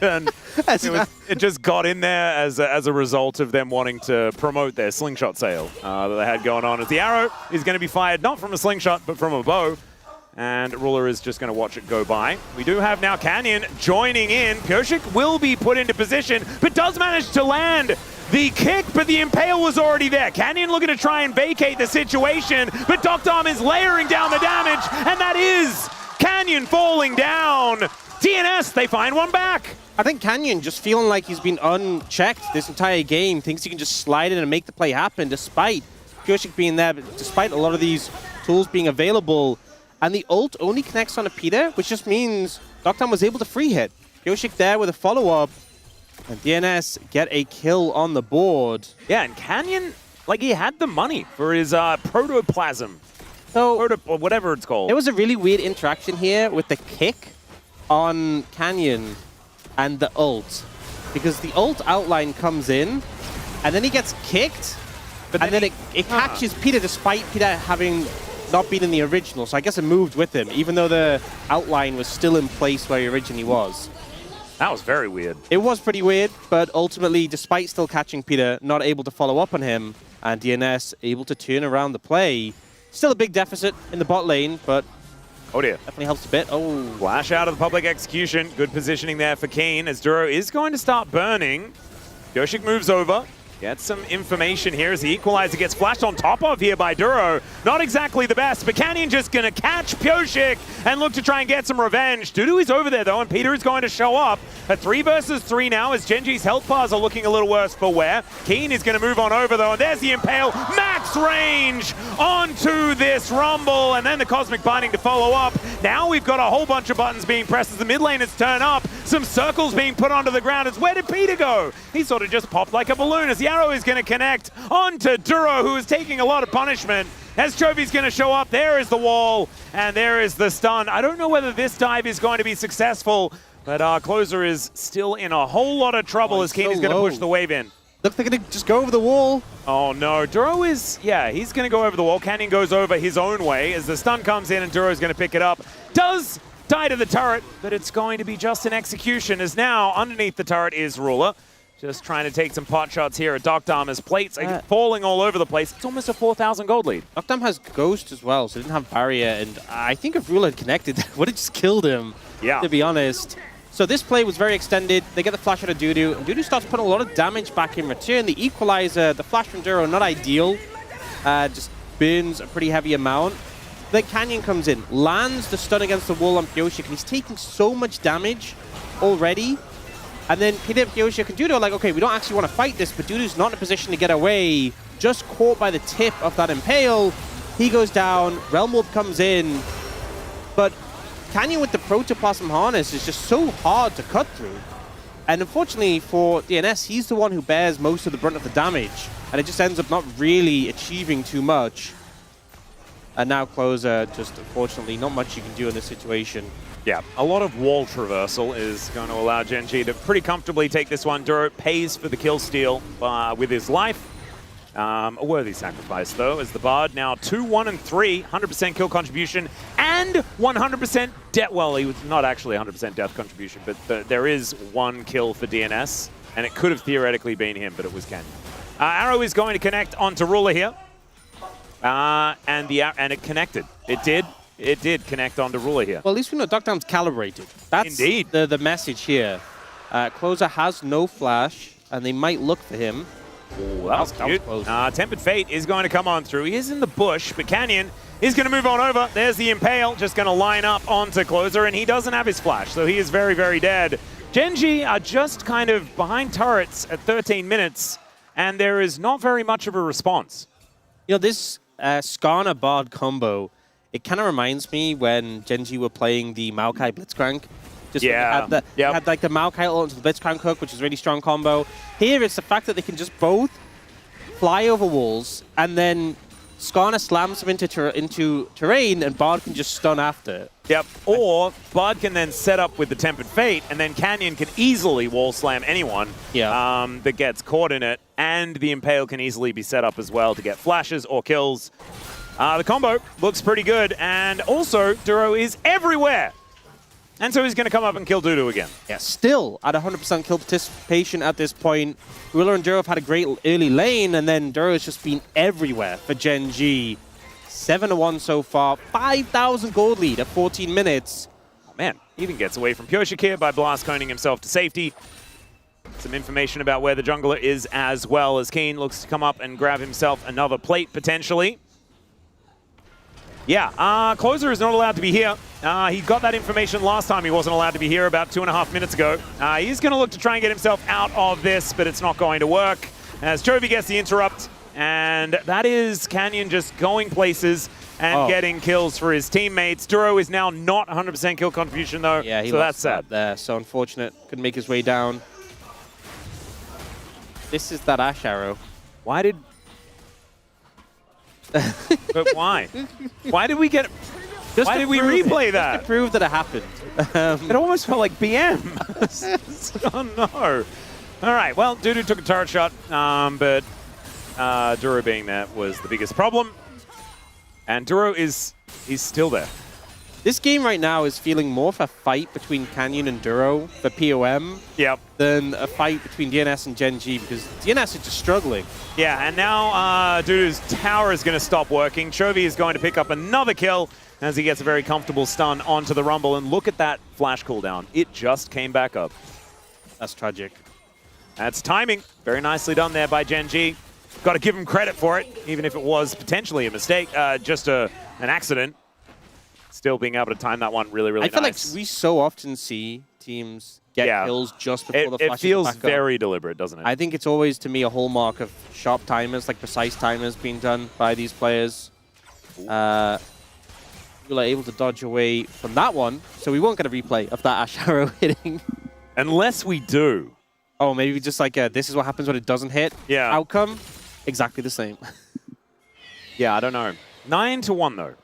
it just got in there as a result of them wanting to promote their slingshot sale that they had going on. As the arrow is going to be fired not from a slingshot, but from a bow. And Ruler is just going to watch it go by. We do have now Canyon joining in. Pyoshik will be put into position, but does manage to land the kick, but the Impale was already there. Canyon looking to try and vacate the situation, but Dr. Arm is layering down the damage, and that is Canyon falling down. DNS, they find one back. I think Canyon just feeling like he's been unchecked this entire game, thinks he can just slide in and make the play happen despite Pyoshik being there, but despite a lot of these tools being available. And the ult only connects on a Peter, which just means Dr. Arm was able to free hit. Pyoshik there with a follow-up. And DNS get a kill on the board. Yeah, and Canyon, like, he had the money for his protoplasm. So, or whatever it's called. It was a really weird interaction here with the kick on Canyon and the ult. Because the ult outline comes in, and then he gets kicked, and then it catches Peter despite Peter having not been in the original. So I guess it moved with him, even though the outline was still in place where he originally was. That was very weird. It was pretty weird, but ultimately, despite still catching Peter, not able to follow up on him, and DNS able to turn around the play. Still a big deficit in the bot lane, but oh dear, definitely helps a bit. Oh, flash out of the public execution. Good positioning there for Keen, as Duro is going to start burning. Pyoshik moves over. Gets some information here as the equalizer gets flashed on top of here by Duro. Not exactly the best, but Canyon just going to catch Pyoshik and look to try and get some revenge. Dudu is over there, though, and Peter is going to show up. A 3 versus 3 now as Gen G's health bars are looking a little worse for wear. Keen is going to move on over, though, and there's the Impale. Max range onto this Rumble, and then the Cosmic Binding to follow up. Now we've got a whole bunch of buttons being pressed as the mid laners turn up. Some circles being put onto the ground. It's where did Peter go? He sort of just popped like a balloon as the arrow is going to connect onto Duro, who is taking a lot of punishment. As Chovy's going to show up, there is the wall, and there is the stun. I don't know whether this dive is going to be successful, but our Closer is still in a whole lot of trouble as Keeney's going to push the wave in. Look, they're going to just go over the wall. Oh no, Duro is, yeah, he's going to go over the wall. Canyon goes over his own way as the stun comes in and Duro's going to pick it up. Does die to the turret, but it's going to be just an execution as now underneath the turret is Ruler. Just trying to take some pot shots here at Doctarm's plates are falling all over the place. It's almost a 4,000 gold lead. Doctarm has Ghost as well, so he didn't have Barrier, and I think if Ruler had connected, that would have just killed him, to be honest. So this play was very extended. They get the flash out of Dudu, and Dudu starts putting a lot of damage back in return. The equalizer, the flash from Duro, not ideal. Just burns a pretty heavy amount. Then Canyon comes in, lands the stun against the wall on Pioshik, and he's taking so much damage already. And then Peter, Pioshik, and Dudu are like, okay, we don't actually want to fight this, but Dudu's not in a position to get away. Just caught by the tip of that Impale. He goes down, Realm Orb comes in, but Canyon with the Protoplasm Harness is just so hard to cut through. And unfortunately for DNS, he's the one who bears most of the brunt of the damage. And it just ends up not really achieving too much. And now Closer, just unfortunately, not much you can do in this situation. Yeah, a lot of wall traversal is going to allow Gen G to pretty comfortably take this one. Duro pays for the kill steal with his life. A worthy sacrifice, though, as the Bard now 2-1-3, 100% kill contribution, and 100% death. Well, he was not actually 100% death contribution, but there is one kill for DNS, and it could have theoretically been him, but it was Canyon. Arrow is going to connect onto Ruler here, and it connected. It did connect onto Ruler here. Well, at least we know Doctarm's calibrated. That's indeed the message here. Closer has no flash, and they might look for him. Ooh, that was cute. Tempered Fate is going to come on through. He is in the bush, but Canyon is going to move on over. There's the Impale, just going to line up onto Closer, and he doesn't have his flash, so he is very, very dead. Gen G are just kind of behind turrets at 13 minutes, and there is not very much of a response. You know, this Skarner Bard combo, it kind of reminds me when Gen G were playing the Maokai Blitzcrank. Just had like the Maokai ult into the Blitzcrank hook, which is a really strong combo. Here it's the fact that they can just both fly over walls, and then Skarner slams them into terrain, and Bard can just stun after. Yep, or Bard can then set up with the Tempered Fate, and then Canyon can easily wall slam anyone that gets caught in it, and the Impale can easily be set up as well to get flashes or kills. The combo looks pretty good, and also Duro is everywhere. And so he's going to come up and kill Dudu again. Yeah, still at 100% kill participation at this point. Ruler and Duro have had a great early lane, and then Duro has just been everywhere for Gen G. 7-1 so far, 5,000 gold lead at 14 minutes. Oh man, he even gets away from Pioshik here by blast coning himself to safety. Some information about where the jungler is as well, as Keen looks to come up and grab himself another plate potentially. Yeah, Closer is not allowed to be here. He got that information last time he wasn't allowed to be here about 2.5 minutes ago. He's going to look to try and get himself out of this, but it's not going to work. As Chovy gets the interrupt, and that is Canyon just going places and getting kills for his teammates. Duro is now not 100% kill contribution though, yeah, so that's sad. There, so unfortunate. Couldn't make his way down. This is that Ash arrow. Why did... But why? Why did we get... Why did we replay that? Just to prove that it happened. It almost felt like BM. Oh no. All right, well, Dudu took a turret shot, but Duro being there was the biggest problem. And Duro he's still there. This game right now is feeling more of a fight between Canyon and Duro for POM than a fight between DNS and Gen G, because DNS is just struggling. Yeah, and now Dudu's tower is going to stop working. Chovy is going to pick up another kill as he gets a very comfortable stun onto the Rumble. And look at that flash cooldown. It just came back up. That's tragic. That's timing. Very nicely done there by Gen G. Got to give him credit for it, even if it was potentially a mistake, just an accident. Still being able to time that one really, really nice. I feel like we so often see teams get kills just before the flash. It feels very deliberate, doesn't it? I think it's always, to me, a hallmark of sharp timers, like precise timers being done by these players. You are able to dodge away from that one, so we won't get a replay of that Ash arrow hitting. Unless we do. Oh, maybe just like this is what happens when it doesn't hit. Yeah. Outcome, exactly the same. Yeah, I don't know. 9-1 though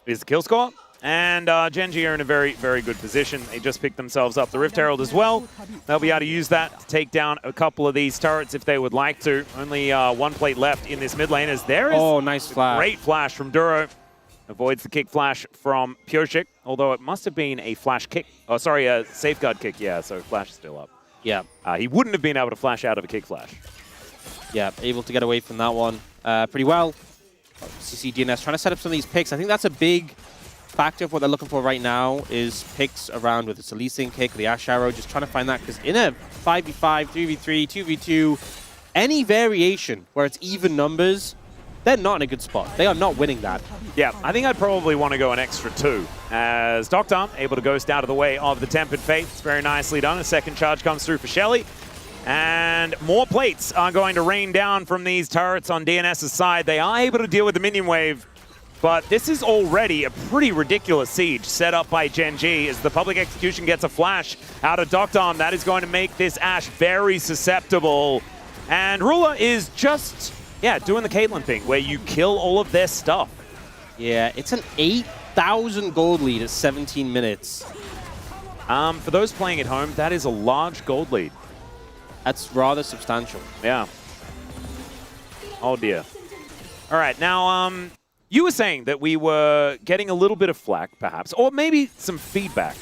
is the kill score. And Gen.G are in a very, very good position. They just picked themselves up the Rift Herald as well. They'll be able to use that to take down a couple of these turrets if they would like to. Only one plate left in this mid lane as there is nice flash. Great flash from Duro. Avoids the kick flash from Pioshik, although it must have been a flash kick. Oh, sorry, a safeguard kick. Yeah, so flash is still up. Yeah. He wouldn't have been able to flash out of a kick flash. Yeah, able to get away from that one pretty well. CC DNS trying to set up some of these picks. I think that's a big factor of what they're looking for right now is picks around with the Lee Sin kick, the Ash Arrow, just trying to find that, because in a 5v5, 3v3, 2v2, any variation where it's even numbers, they're not in a good spot. They are not winning that. Yeah, I think I'd probably want to go an extra 2. As Doctor able to ghost out of the way of the Tempered Fate. It's very nicely done. A second charge comes through for Shelly. And more plates are going to rain down from these turrets on DNS's side. They are able to deal with the minion wave. But this is already a pretty ridiculous siege set up by Gen.G as the public execution gets a flash out of Doctor. That is going to make this Ashe very susceptible. And Ruler is just, doing the Caitlyn thing where you kill all of their stuff. Yeah, it's an 8,000 gold lead at 17 minutes. For those playing at home, that is a large gold lead. That's rather substantial. Yeah. Oh, dear. All right, now, you were saying that we were getting a little bit of flack, perhaps, or maybe some feedback,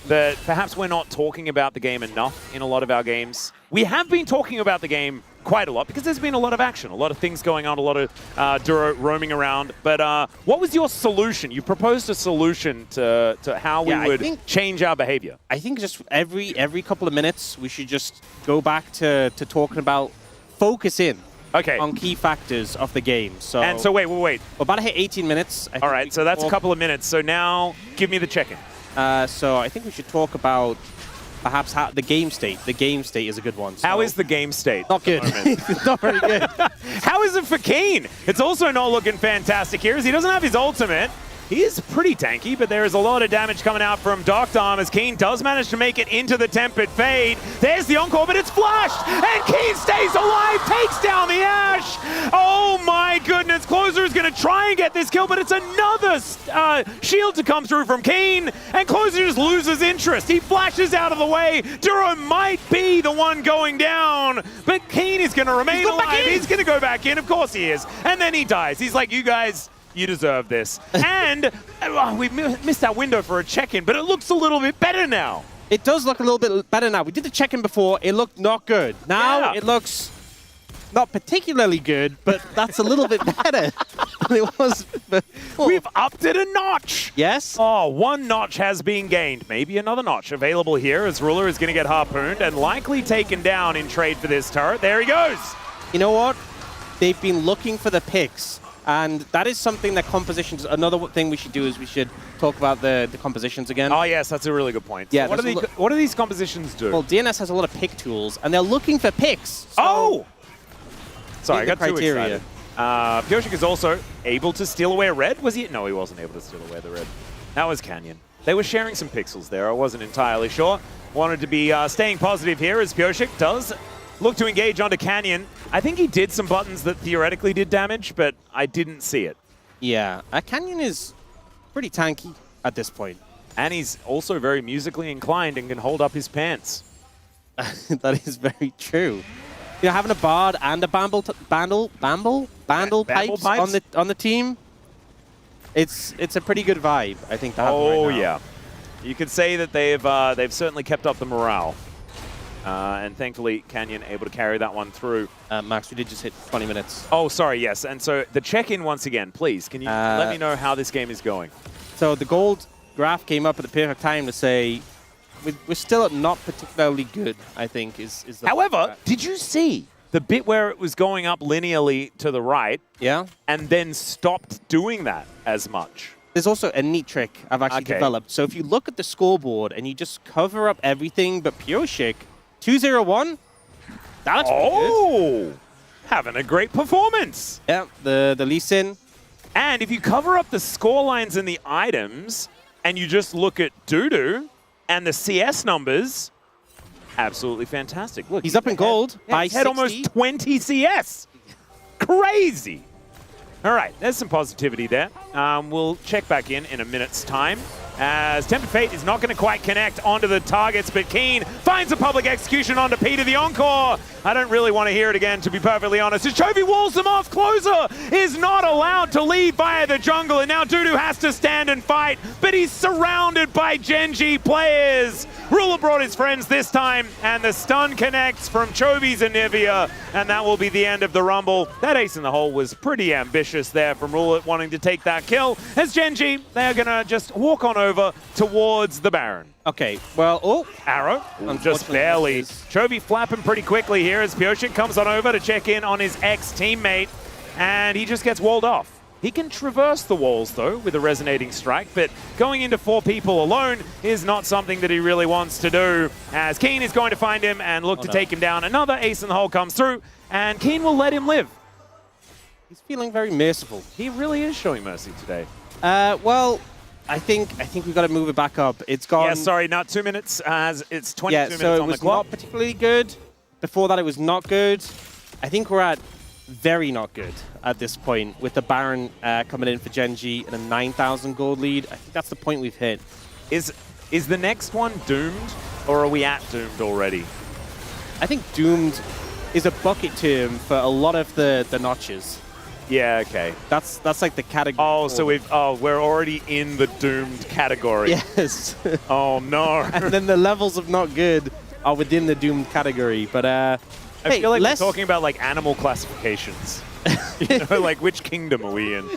that perhaps we're not talking about the game enough in a lot of our games. We have been talking about the game quite a lot because there's been a lot of action, a lot of things going on, a lot of Duro roaming around. But what was your solution? You proposed a solution to how we would change our behavior. I think just every couple of minutes we should just go back to talking about focus in on key factors of the game. So wait. We're about to hit 18 minutes. All right, so that's a couple of minutes. So now give me the check-in. So I think we should talk about perhaps how the game state. The game state is a good one. So how is the game state? Not good. Not very good. How is it for Keen? It's also not looking fantastic here as he doesn't have his ultimate. He is pretty tanky, but there is a lot of damage coming out from Doctor as Keen does manage to make it into the Tempered Fade. There's the encore, but it's flashed, and Keen stays alive, takes down the Ashe. Oh my goodness, Closer is going to try and get this kill, but it's another shield to come through from Keen, and Closer just loses interest. He flashes out of the way. Duro might be the one going down, but Keen is going to remain alive. He's going to go back in, of course he is, and then he dies. He's like, you guys, you deserve this. And we missed our window for a check-in, but it looks a little bit better now. It does look a little bit better now. We did the check-in before. It looked not good. Now it looks not particularly good, but that's a little bit better than it was before. We've upped it a notch. Yes. Oh, one notch has been gained. Maybe another notch available here as Ruler is going to get harpooned and likely taken down in trade for this turret. There he goes. You know what? They've been looking for the picks. And that is something that compositions, another thing we should do is we should talk about the compositions again. Oh, yes, that's a really good point. Yeah, so what do these compositions do? Well, DNS has a lot of pick tools, and they're looking for picks. So sorry, I got too excited. Pioshik is also able to steal away a red. Was he? No, he wasn't able to steal away the red. That was Canyon. They were sharing some pixels there. I wasn't entirely sure. Wanted to be staying positive here as Pioshik does look to engage onto Canyon. I think he did some buttons that theoretically did damage, but I didn't see it. Yeah, Canyon is pretty tanky at this point. And he's also very musically inclined and can hold up his pants. That is very true. You know, having a Bard and a Bandle pipes on the team, it's a pretty good vibe, I think. To have right now. Yeah, you could say that they've certainly kept up the morale. And thankfully, Canyon able to carry that one through. Max, we did just hit 20 minutes. Oh, sorry, yes. And so the check-in once again, please. Can you let me know how this game is going? So the gold graph came up at the perfect time to say we're still not particularly good, I think, is the However, did you see the bit where it was going up linearly to the right? Yeah. And then stopped doing that as much? There's also a neat trick I've actually developed. So if you look at the scoreboard and you just cover up everything but Pioshik, 2-0-1. That's good. Having a great performance. Yeah, the Lee Sin. And if you cover up the score lines and the items, and you just look at Dudu and the CS numbers, Absolutely fantastic. Look, He's up in gold by he's had 60. almost 20 CS. Crazy. All right, there's some positivity there. We'll check back in a minute's time, as Tempered Fate is not going to quite connect onto the targets, but Keen finds a public execution onto Peter the Encore. I don't really want to hear it again, to be perfectly honest. As Chovy walls them off, Closer is not allowed to lead via the jungle, and now Dudu has to stand and fight, but he's surrounded by Gen G players. Ruler brought his friends this time, and the stun connects from Chovy's Anivia, and that will be the end of the Rumble. That ace in the hole was pretty ambitious there from Ruler, wanting to take that kill. As Gen G, they're going to just walk on over towards the Baron. Okay, well, Arrow, just barely. Chovy flapping pretty quickly here as Pyosik comes on over to check in on his ex-teammate, and he just gets walled off. He can traverse the walls, though, with a resonating strike, but going into 4 people alone is not something that he really wants to do, as Keen is going to find him and look to take him down. Another ace in the hole comes through, and Keen will let him live. he's feeling very merciful. He really is showing mercy today. Well, I think we've got to move it back up. It's gone. Yeah, sorry, not 2 minutes, as it's 22 minutes so it on the was clock. not particularly good. Before that, it was not good. I think we're at very not good at this point, with the Baron coming in for Gen G and a 9,000 gold lead. I think that's the point we've hit. Is the next one doomed, or are we at doomed already? I think doomed is a bucket term for a lot of the notches. Yeah, okay. That's like the category. Oh, so we're already in the doomed category. Yes. Oh no. And then the levels of not good are within the doomed category. But I feel like we're talking about like animal classifications. You know, like which kingdom are we in?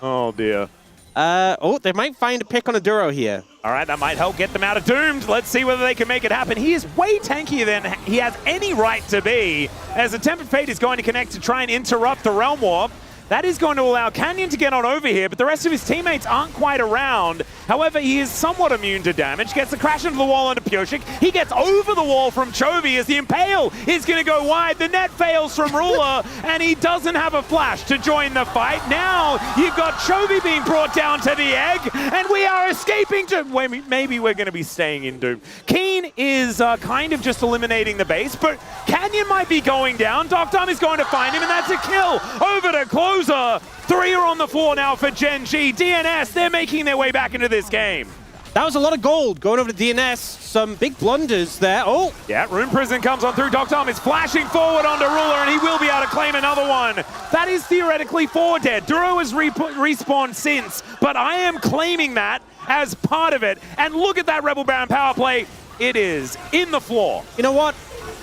Oh dear. They might find a pick on a Duro here. All right, that might help get them out of doomed. Let's see whether they can make it happen. He is way tankier than he has any right to be, as the Tempered Fate is going to connect to try and interrupt the Realm Warp. That is going to allow Canyon to get on over here, but the rest of his teammates aren't quite around. However, he is somewhat immune to damage. Gets the crash into the wall onto Pyosik. He gets over the wall from Chovy as the Impale is going to go wide. The net fails from Ruler, and he doesn't have a flash to join the fight. Now you've got Chovy being brought down to the egg, and we are escaping to... Maybe we're going to be staying in Doom. Keen is kind of just eliminating the base, but Canyon might be going down. Doctom is going to find him, and that's a kill. Over to Closer. 3 are on the floor now for Gen G. DNS, they're making their way back into this game. That was a lot of gold going over to DNS. Some big blunders there. Oh! Yeah, Rune Prison comes on through. Doctom is flashing forward onto Ruler, and he will be able to claim another one. That is theoretically 4 dead. Duro has respawned since, but I am claiming that as part of it. And look at that Rebel Baron power play. It is in the floor. You know what?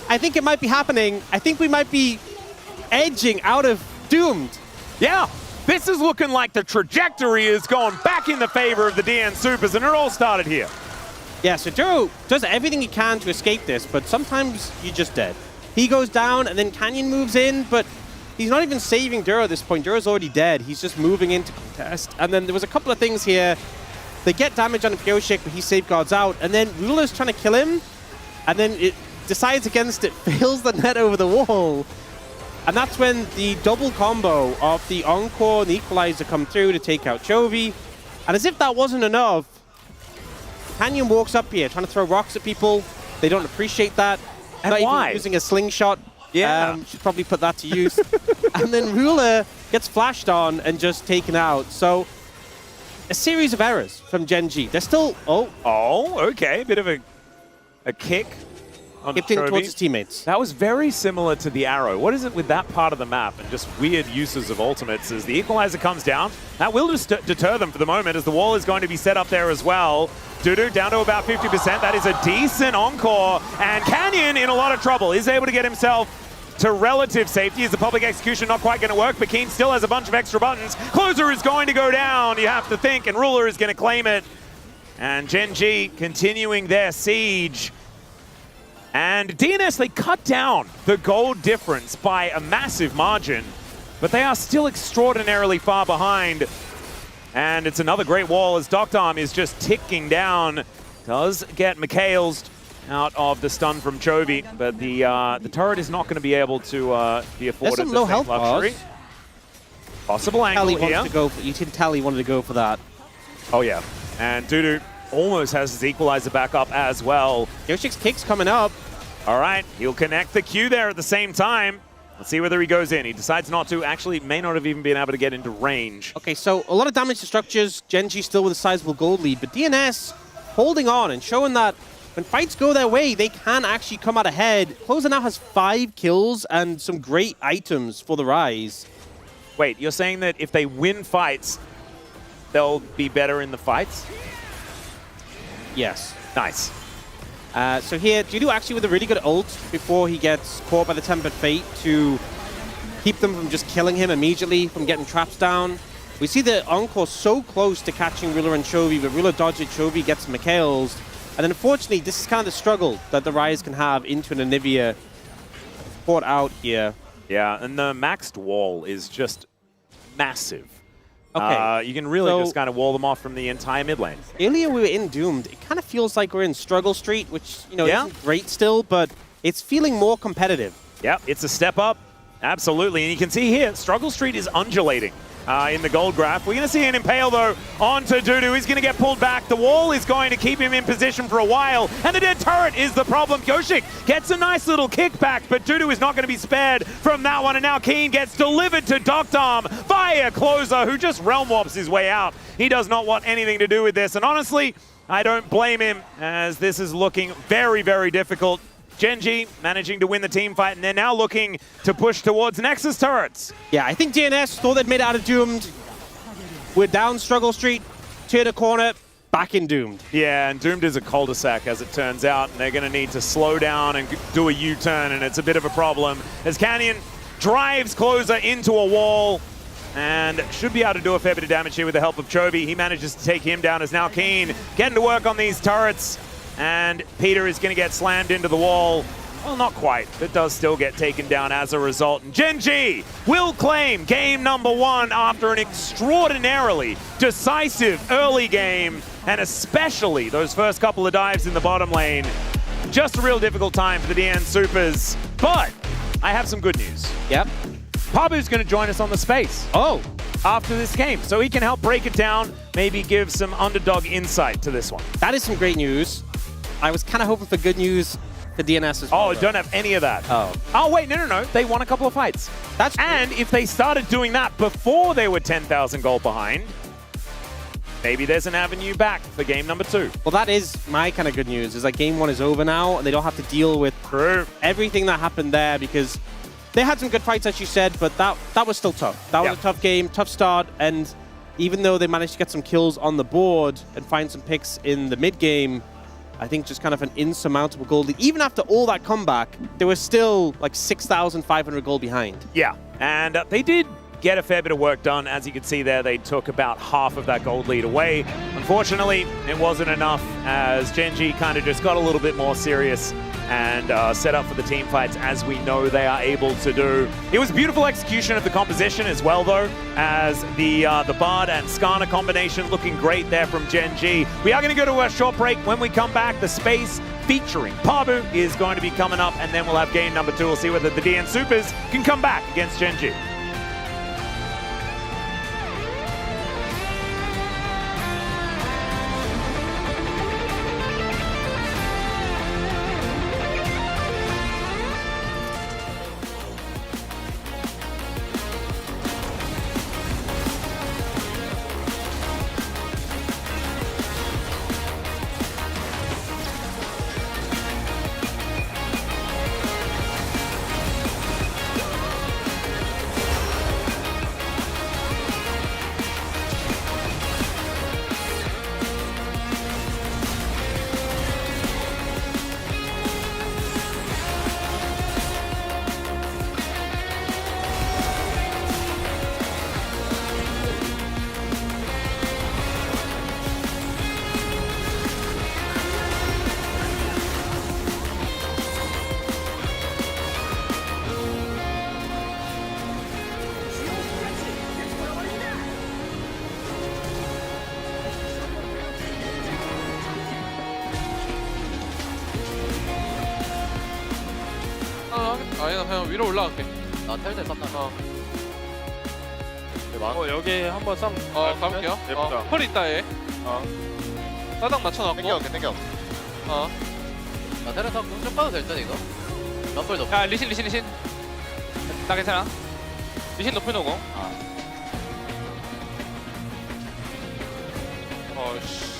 I think it might be happening. I think we might be edging out of Doomed. Yeah, this is looking like the trajectory is going back in the favor of the DN Supers, and it all started here. Yeah, so Duro does everything he can to escape this, but sometimes you're just dead. He goes down, and then Canyon moves in, but he's not even saving Duro at this point. Duro's already dead. He's just moving into contest. And then there was a couple of things here. They get damage on Pyosik, but he safeguards out, and then Ruler's trying to kill him, and then it decides against it, fails the net over the wall. And that's when the double combo of the Encore and the Equalizer come through to take out Chovy. And as if that wasn't enough, Canyon walks up here trying to throw rocks at people. They don't appreciate that. And not why? even using a slingshot. Yeah. Should probably put that to use. And then Ruler gets flashed on and just taken out. So a series of errors from Gen G. They're still... Oh, okay. A bit of a kick. Tipped in towards his teammates. That was very similar to the Arrow. What is it with that part of the map and just weird uses of ultimates? As the Equalizer comes down, that will just deter them for the moment, as the wall is going to be set up there as well. Dudu down to about 50%. That is a decent Encore. And Canyon in a lot of trouble. Is able to get himself to relative safety. Is the public execution not quite going to work? But Keen still has a bunch of extra buttons. Closer is going to go down, you have to think, and Ruler is going to claim it. And Gen G continuing their siege. And DNS, they cut down the gold difference by a massive margin, but they are still extraordinarily far behind. And it's another great wall as Doctom is just ticking down. Does get McHale's out of the stun from Chovy, but the turret is not going to be able to be afforded some the low same health luxury. bars. Possible angle here. You can tell he wanted to go for that. Oh yeah, and Dudu almost has his Equalizer back up as well. Yoshik's kick's coming up. All right, he'll connect the Q there at the same time. Let's see whether he goes in. He decides not to. Actually, may not have even been able to get into range. Okay, so a lot of damage to structures. Genji still with a sizable gold lead, but DNS holding on and showing that when fights go their way, they can actually come out ahead. Closer now has 5 kills and some great items for the Rise. Wait, you're saying that if they win fights, they'll be better in the fights? Yes. Nice. So here, Judo actually with a really good ult before he gets caught by the Tempered Fate to keep them from just killing him immediately, from getting traps down. We see the Encore so close to catching Ruler and Chovy, but Ruler dodges Chovy, gets Mikhail's. And then unfortunately, this is kind of the struggle that the Rise can have into an Anivia caught out here. Yeah, and the maxed wall is just massive. Okay. You can really just kind of wall them off from the entire mid lane. Earlier we were in Doomed. It kind of feels like we're in Struggle Street, which, you know, Yeah. isn't great still, but it's feeling more competitive. Yeah, it's a step up. Absolutely. And you can see here, Struggle Street is undulating in the gold graph. We're going to see an Impale, though, onto Dudu. He's going to get pulled back. The wall is going to keep him in position for a while. And the dead turret is the problem. Yoshik gets a nice little kickback, but Dudu is not going to be spared from that one. And now Keen gets delivered to Doctarm via Closer, who just realm warps his way out. He does not want anything to do with this. And honestly, I don't blame him, as this is looking very, very difficult. Genji managing to win the team fight, and they're now looking to push towards Nexus turrets. Yeah, I think DNS thought they'd made it out of Doomed. We're down Struggle Street, turn a corner, back in Doomed. Yeah, and Doomed is a cul-de-sac, as it turns out, and they're going to need to slow down and do a U-turn, and it's a bit of a problem as Canyon drives Closer into a wall and should be able to do a fair bit of damage here with the help of Chovy. He manages to take him down as now Keen getting to work on these turrets. And Peter is going to get slammed into the wall. Well, not quite, but does still get taken down as a result. And Genji will claim game number 1 after an extraordinarily decisive early game, and especially those first couple of dives in the bottom lane. Just a real difficult time for the DN Supers. But I have some good news. Yep. Pabu's going to join us on the space. Oh. After this game, so he can help break it down, maybe give some underdog insight to this one. That is some great news. I was kind of hoping for good news for DNS as well. Oh, don't have any of that. Oh. Oh, wait, no. They won a couple of fights. That's true. And if they started doing that before they were 10,000 gold behind, maybe there's an avenue back for game number 2. Well, that is my kind of good news, is that game 1 is over now, and they don't have to deal with everything that happened there, because they had some good fights, as you said, but that was still tough. That was a tough game, tough start, and even though they managed to get some kills on the board and find some picks in the mid game, I think just kind of an insurmountable gold lead. Even after all that comeback, they were still like 6,500 gold behind. Yeah, and they did get a fair bit of work done. As you can see there, they took about half of that gold lead away. Unfortunately, it wasn't enough, as Genji kind of just got a little bit more serious and set up for the team fights, as we know they are able to do. It was beautiful execution of the composition as well, though, as the Bard and Skarner combination looking great there from Genji. We are going to go to a short break. When we come back, the space featuring Pabu is going to be coming up, and then we'll have game number 2. We'll see whether the DN Supers can come back against Genji. 아니야 그냥 위로 올라갈게. 나 텔대 썸나. 여기 한번 쌈. 가볼게요. 펄 있다 얘. 따닥 맞춰놨고. 땡겨. 어. 나 테라서 공좀 봐도 될 듯 이거. 럼블 높. 야 리신. 나 괜찮아. 리신 높이 놓고. 어씨.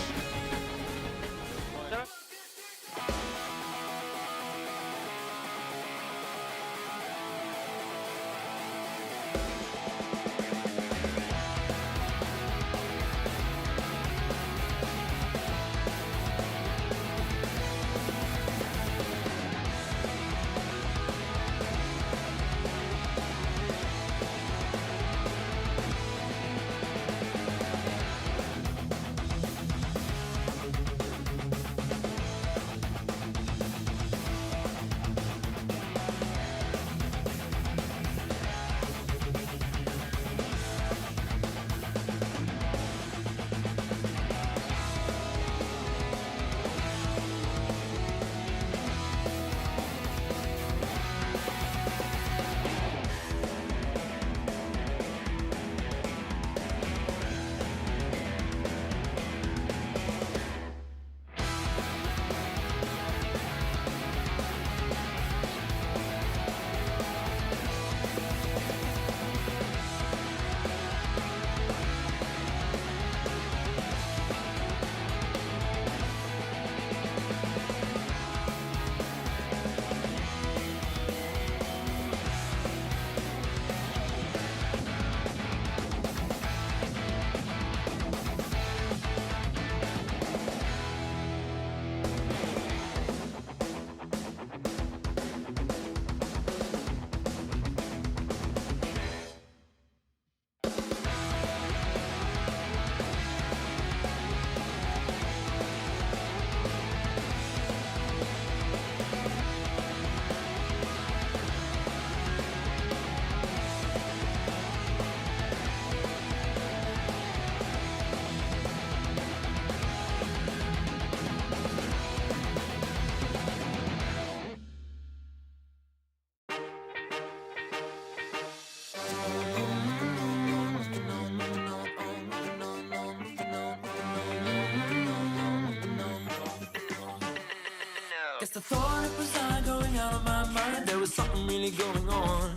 Guess the thought it was not going out of my mind. There was something really going on.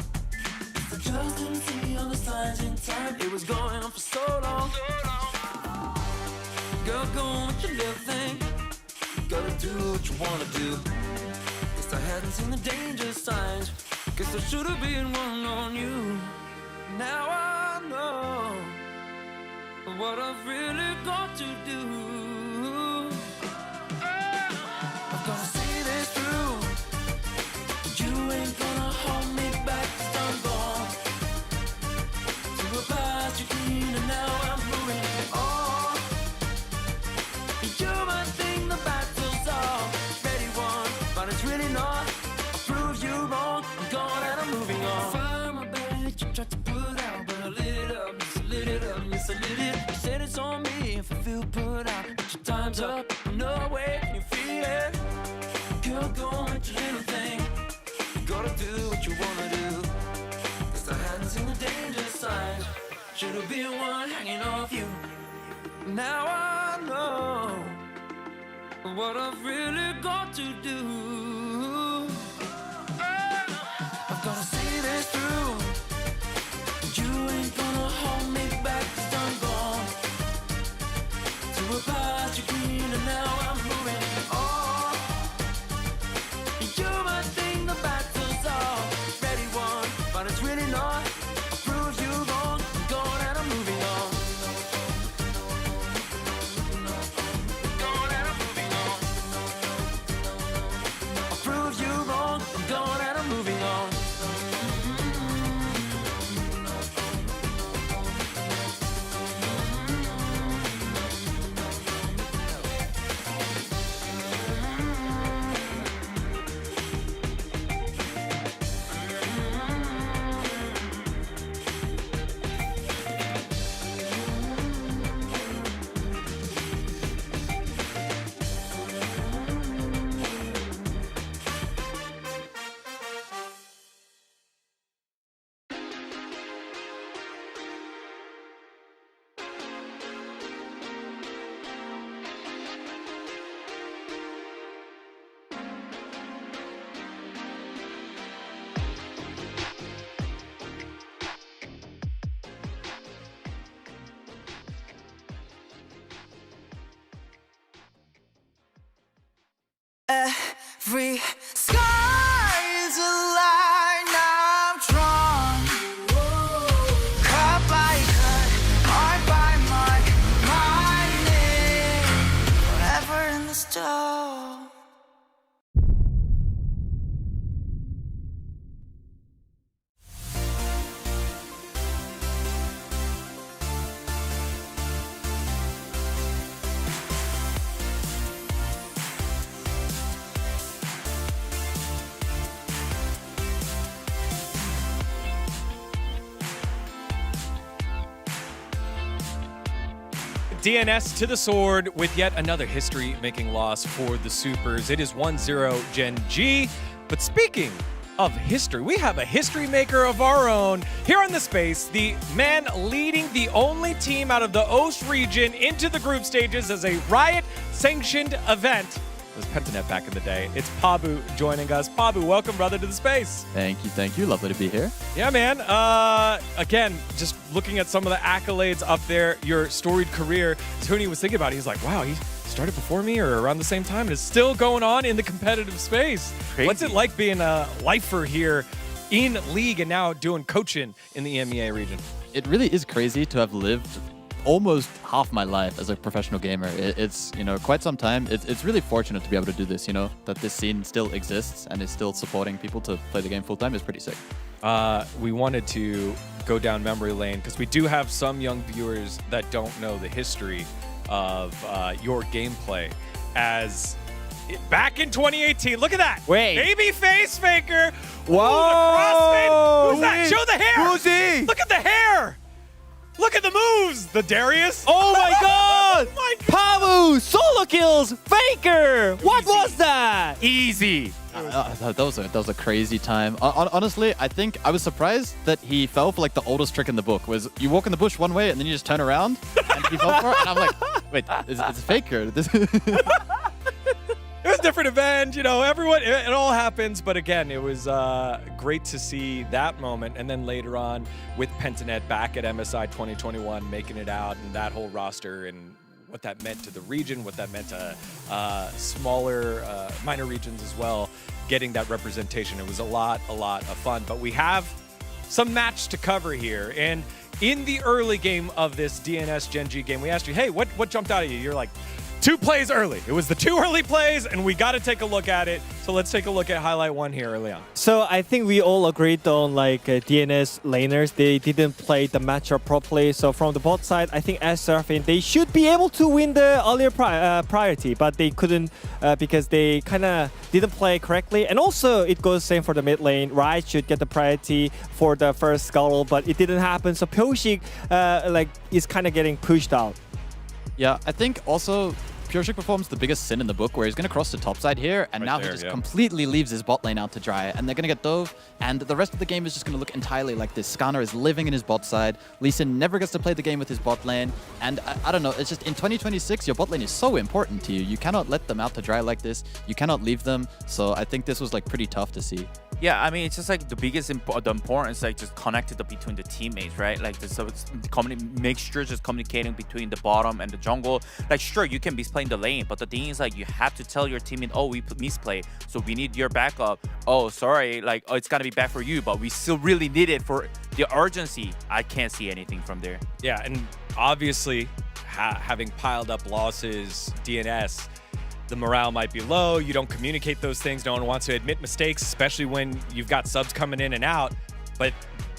I just didn't see all the signs in time. It was going on for so long. Girl, go on with your little thing. Gotta do what you wanna do. Guess I hadn't seen the danger signs. Guess there should have been one on you. Now I know what I've really got to do. I'm gonna see this through. You ain't gonna hold me back, 'cause I'm gone to a past you clean, and now I'm moving on. You might think the battle's already won, but it's really not. I'll prove you wrong. I'm gone and I'm moving on. Fire my bed, you tried to put out, but I lit it up, yes I lit it up, yes I lit it. You said it's on me if I feel put out, but your time's up. No way, can you feel it? Girl, go on with your little thing. You gotta do what you wanna do. Guess I hadn't seen the danger signs. Should've been one hanging off you. Now I know what I've really got to do. I've gotta see this through. You ain't gonna hold me back, 'cause I'm gone to a past you clean, and now I'm moving on. You might think the battle's already won, but it's really not. I'll prove you wrong. I'm gone and I'm moving on. Gone and I'm moving on. I'll prove you wrong. I'm gone and I'm moving on. Every sky is a line I'm drawn. Cut by cut, mark by mark, my name forever in the stone. DNS to the sword with yet another history-making loss for the Supers. It is 1-0 Gen G. But speaking of history, we have a history maker of our own here on the space, the man leading the only team out of the Ost region into the group stages as a Riot-sanctioned event. It was Pentanet back in the day. It's Pabu joining us. Pabu, welcome, brother, to the space. Thank you. Lovely to be here. Yeah, man. Again, just looking at some of the accolades up there, your storied career. Tony was thinking about it. He's like, wow, he started before me or around the same time and is still going on in the competitive space. Crazy. What's it like being a lifer here in League and now doing coaching in the EMEA region? It really is crazy to have lived almost half my life as a professional gamer. It's quite some time. It's really fortunate to be able to do this, that this scene still exists and is still supporting people to play the game full time is pretty sick. We wanted to go down memory lane because we do have some young viewers that don't know the history of your gameplay. As back in 2018, look at that. Wait. Baby face faker. Whoa. Ooh, the crossfade. Who's that? Show the hair. Who's he? Look at the hair. Look at the moves. The Darius. Oh my god. Oh my god. Pabu, solo kills, Faker. What was that? Easy. That was a crazy time. Honestly, I think I was surprised that he fell for like the oldest trick in the book. Was you walk in the bush one way and then you just turn around and he fell for it. And I'm like, wait, it's Faker. It was a different event, everyone, it all happens. But again, it was great to see that moment. And then later on with Pentanet back at MSI 2021, making it out and that whole roster and what that meant to the region, what that meant to smaller, minor regions as well, getting that representation. It was a lot of fun. But we have some match to cover here. And in the early game of this DNS Gen G game, we asked you, hey, what jumped out at you? You're like, 2 plays early. It was the 2 early plays, and we got to take a look at it. So let's take a look at highlight 1 here early on. So I think we all agreed on DNS laners. They didn't play the matchup properly. So from the bot side, I think as Seraphine, they should be able to win the earlier priority, but they couldn't because they kind of didn't play correctly. And also it goes same for the mid lane. Riot should get the priority for the first scuttle, but it didn't happen. So Pyoshik is kind of getting pushed out. Yeah, I think also Pyoshik performs the biggest sin in the book where he's going to cross the top side here, and now he just completely leaves his bot lane out to dry, and they're going to get dove, and the rest of the game is just going to look entirely like this. Skarner is living in his bot side. Lee Sin never gets to play the game with his bot lane, and I don't know, it's just in 2026, your bot lane is so important to you. You cannot let them out to dry like this. You cannot leave them, so I think this was pretty tough to see. Yeah, I mean, it's just the biggest the importance just connected between the teammates, right? Make sure just communicating between the bottom and the jungle. Sure, you can be playing the lane, but the thing is you have to tell your teammate, oh, we misplay, so we need your backup. Oh, sorry, oh, it's gonna be bad for you, but we still really need it for the urgency. I can't see anything from there. Yeah, and obviously having piled up losses, DNS, the morale might be low. You don't communicate those things. No one wants to admit mistakes, especially when you've got subs coming in and out. But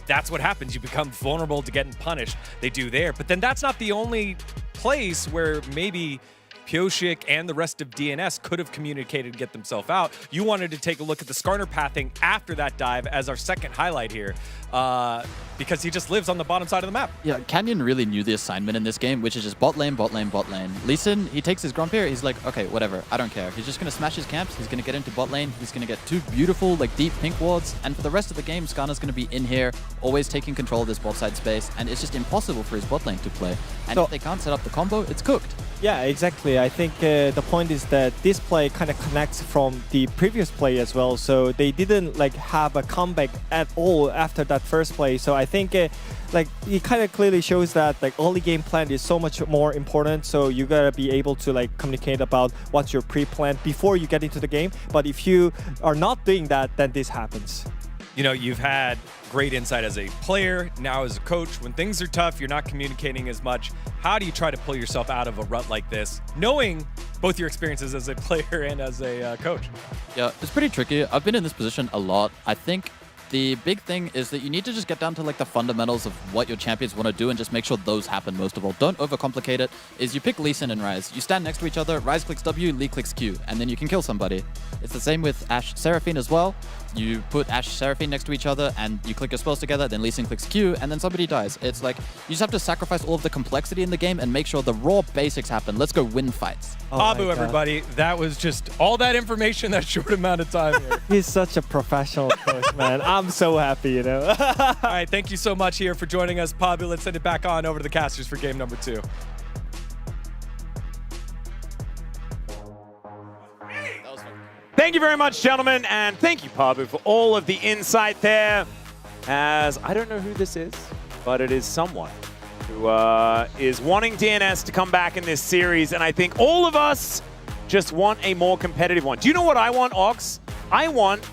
that's what happens. You become vulnerable to getting punished. They do there. But then that's not the only place where maybe Pyoshik and the rest of DNS could have communicated to get themselves out. You wanted to take a look at the Skarner pathing after that dive as our second highlight here, because he just lives on the bottom side of the map. Yeah, Canyon really knew the assignment in this game, which is just bot lane, bot lane, bot lane. Lee Sin, he takes his Grump here, he's like, okay, whatever, I don't care. He's just going to smash his camps, he's going to get into bot lane, he's going to get 2 beautiful, deep pink wards, and for the rest of the game, Skarner's going to be in here, always taking control of this bot side space, and it's just impossible for his bot lane to play. And if they can't set up the combo, it's cooked. Yeah, exactly. I think the point is that this play kind of connects from the previous play as well. So they didn't like have a comeback at all after that first play. So I think like it kind of clearly shows that like early game plan is so much more important. So you gotta be able to like communicate about what's your pre-plan before you get into the game. But if you are not doing that, then this happens. You know, you've had great insight as a player, now as a coach. When things are tough, you're not communicating as much. How do you try to pull yourself out of a rut like this, knowing both your experiences as a player and as a coach? Yeah, it's pretty tricky. I've been in this position a lot. I think the big thing is that you need to just get down to like the fundamentals of what your champions want to do and just make sure those happen most of all. Don't overcomplicate it. Is you pick Lee Sin and Ryze. You stand next to each other, Ryze clicks W, Lee clicks Q, and then you can kill somebody. It's the same with Ashe Seraphine as well. You put Ashe Seraphine next to each other and you click your spells together, then Lee Sin clicks Q, and then somebody dies. It's like, you just have to sacrifice all of the complexity in the game and make sure the raw basics happen. Let's go win fights. Pabu, everybody, that was just all that information that short amount of time here. He's such a professional coach, man. I'm so happy, you know. All right, thank you so much here for joining us, Pabu. Let's send it back on over to the casters for game number 2. Thank you very much, gentlemen, and thank you, Pabu, for all of the insight there. As I don't know who this is, but it is someone who is wanting DNS to come back in this series, and I think all of us just want a more competitive one. Do you know what I want, Ox? I want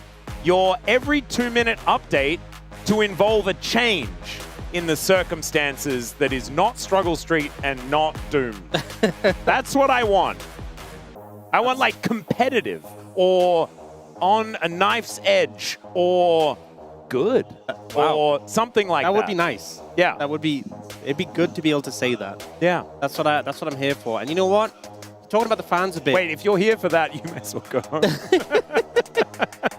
your every 2-minute update to involve a change in the circumstances that is not Struggle Street and not Doom. That's what I want. I want like competitive or on a knife's edge or good or something like that. That would be nice. Yeah. It'd be good to be able to say that. Yeah. That's what I'm here for. And you know what? Talking about the fans a bit. Wait, if you're here for that, you may as well go home.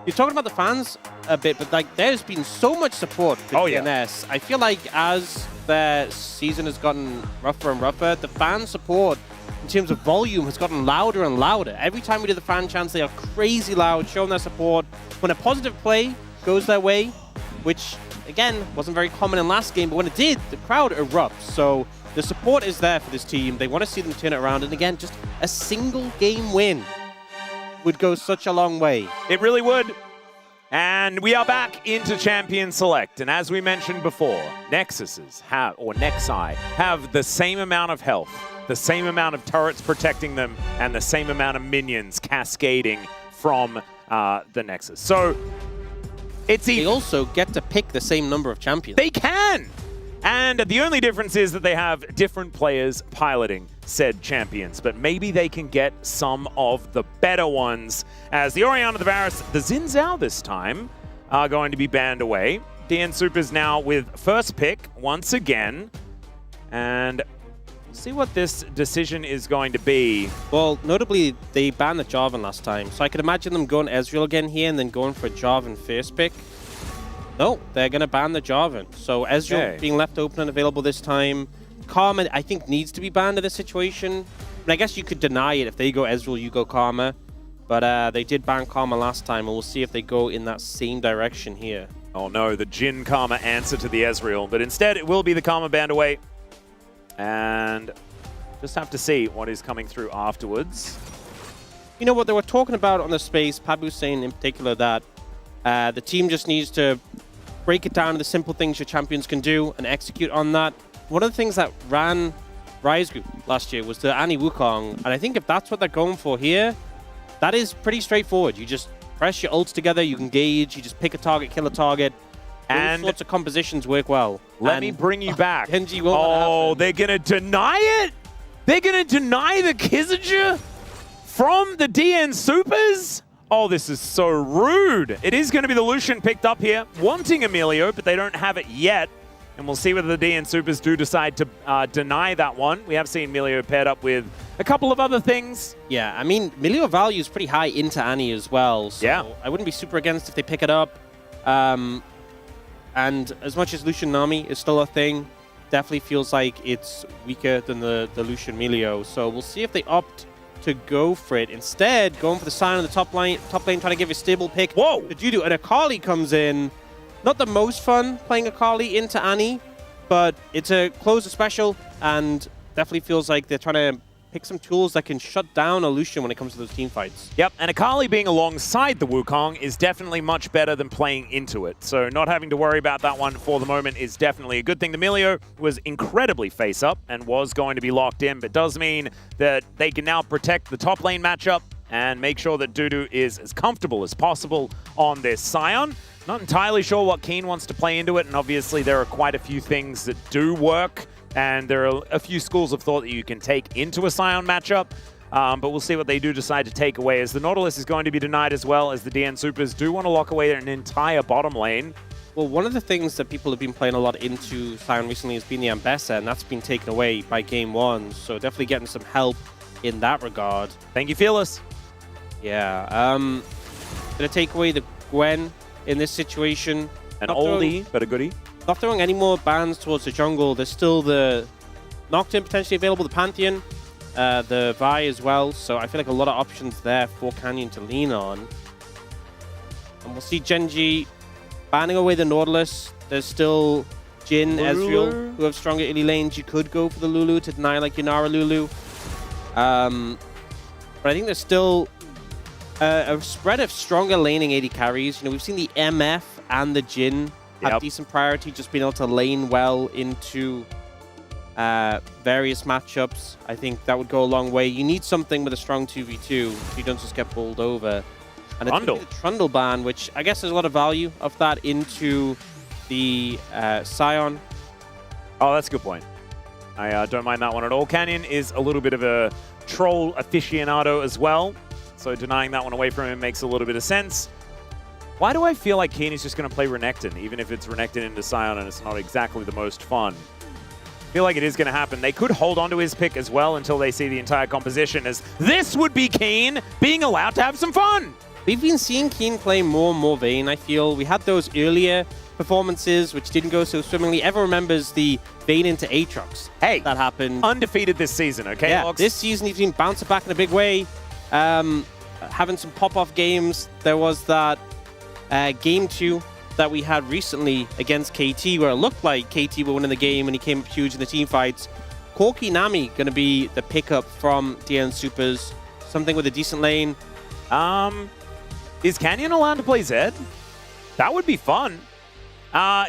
You're talking about the fans a bit, but like there's been so much support for DNS. I feel like as the season has gotten rougher and rougher, the fan support in terms of volume has gotten louder and louder. Every time we do the fan chants, they are crazy loud, showing their support. When a positive play goes their way, which again wasn't very common in last game, but when it did, the crowd erupts. So the support is there for this team. They want to see them turn it around, and again, just a single game win would go such a long way. It really would. And we are back into Champion Select. And as we mentioned before, Nexuses have, or Nexi, have the same amount of health, the same amount of turrets protecting them, and the same amount of minions cascading from the Nexus. So it's They also get to pick the same number of champions. They can! And the only difference is that they have different players piloting said champions, but maybe they can get some of the better ones, as the Orianna, the Varus, the Xin Zhao this time are going to be banned away. DN Super's now with first pick once again, and we'll see what this decision is going to be. Well, notably, they banned the Jarvan last time, so I could imagine them going Ezreal again here and then going for a Jarvan first pick. No, they're going to ban the Jarvan. So Ezreal being left open and available this time. Karma, I think, needs to be banned in this situation. But I guess you could deny it if they go Ezreal, you go Karma. But they did ban Karma last time, and we'll see if they go in that same direction here. Oh no, the Jhin Karma answer to the Ezreal. But instead, it will be the Karma banned away. And just have to see what is coming through afterwards. You know what they were talking about on the space, Pabu saying in particular that the team just needs to break it down to the simple things your champions can do and execute on that. One of the things that ran Rise Group last year was the Annie Wukong, and I think if that's what they're going for here, that is pretty straightforward. You just press your ults together, you engage, you just pick a target, kill a target. And all sorts of compositions work well. Let me bring you back. Genji won't they're going to deny it? They're going to deny the Kizaja from the DN Supers? Oh, this is so rude. It is going to be the Lucian picked up here, wanting Emilio, but they don't have it yet. And we'll see whether the DN Supers do decide to deny that one. We have seen Emilio paired up with a couple of other things. Yeah, I mean, Emilio value is pretty high into Annie as well. So yeah. I wouldn't be super against if they pick it up. And as much as Lucian Nami is still a thing, definitely feels like it's weaker than the Lucian Emilio. So we'll see if they opt to go for it. Instead, going for the sign on the top lane, trying to give a stable pick. Whoa! To Judo, and Akali comes in. Not the most fun playing Akali into Annie, but it's a closer special, and definitely feels like they're trying to pick some tools that can shut down a Lucian when it comes to those team fights. Yep, and Akali being alongside the Wukong is definitely much better than playing into it. So not having to worry about that one for the moment is definitely a good thing. The Milio was incredibly face-up and was going to be locked in, but does mean that they can now protect the top lane matchup and make sure that Dudu is as comfortable as possible on this Scion. Not entirely sure what Keen wants to play into it, and obviously there are quite a few things that do work, and there are a few schools of thought that you can take into a Scion matchup, but we'll see what they do decide to take away, as the Nautilus is going to be denied as well, as the DN Supers do want to lock away an entire bottom lane. Well, one of the things that people have been playing a lot into Scion recently has been the Ambessa, and that's been taken away by Game 1, so definitely getting some help in that regard. Thank you, Fearless. Yeah, gonna take away the Gwen in this situation. An oldie, but a goodie. Not throwing any more bans towards the jungle. There's still the Nocturne potentially available, the Pantheon, the Vi as well. So I feel like a lot of options there for Canyon to lean on. And we'll see Genji banning away the Nautilus. There's still Jhin, Ezreal, who have stronger early lanes. You could go for the Lulu to deny like Yunara Lulu. But I think there's still a spread of stronger laning AD carries. You know, we've seen the MF and the Jhin have decent priority, just being able to lane well into various matchups. I think that would go a long way. You need something with a strong 2v2 so you don't just get bowled over. And it's the Trundle ban, which I guess there's a lot of value of that into the Scion. Oh, that's a good point. I don't mind that one at all. Canyon is a little bit of a troll aficionado as well, so denying that one away from him makes a little bit of sense. Why do I feel like Keen is just going to play Renekton, even if it's Renekton into Scion and it's not exactly the most fun? I feel like it is going to happen. They could hold on to his pick as well until they see the entire composition, as this would be Keen being allowed to have some fun. We've been seeing Keen play more and more Vayne, I feel. We had those earlier performances which didn't go so swimmingly. Everyone remembers the Vayne into Aatrox. Hey, that happened. Undefeated this season, okay? Yeah, Logs? this season he's been bouncing back in a big way. Having some pop-off games. There was that game 2 that we had recently against KT where it looked like KT were winning the game and he came up huge in the team fights. Corki Nami going to be the pickup from DN Supers. Something with a decent lane. Is Canyon allowed to play Zed? That would be fun. No,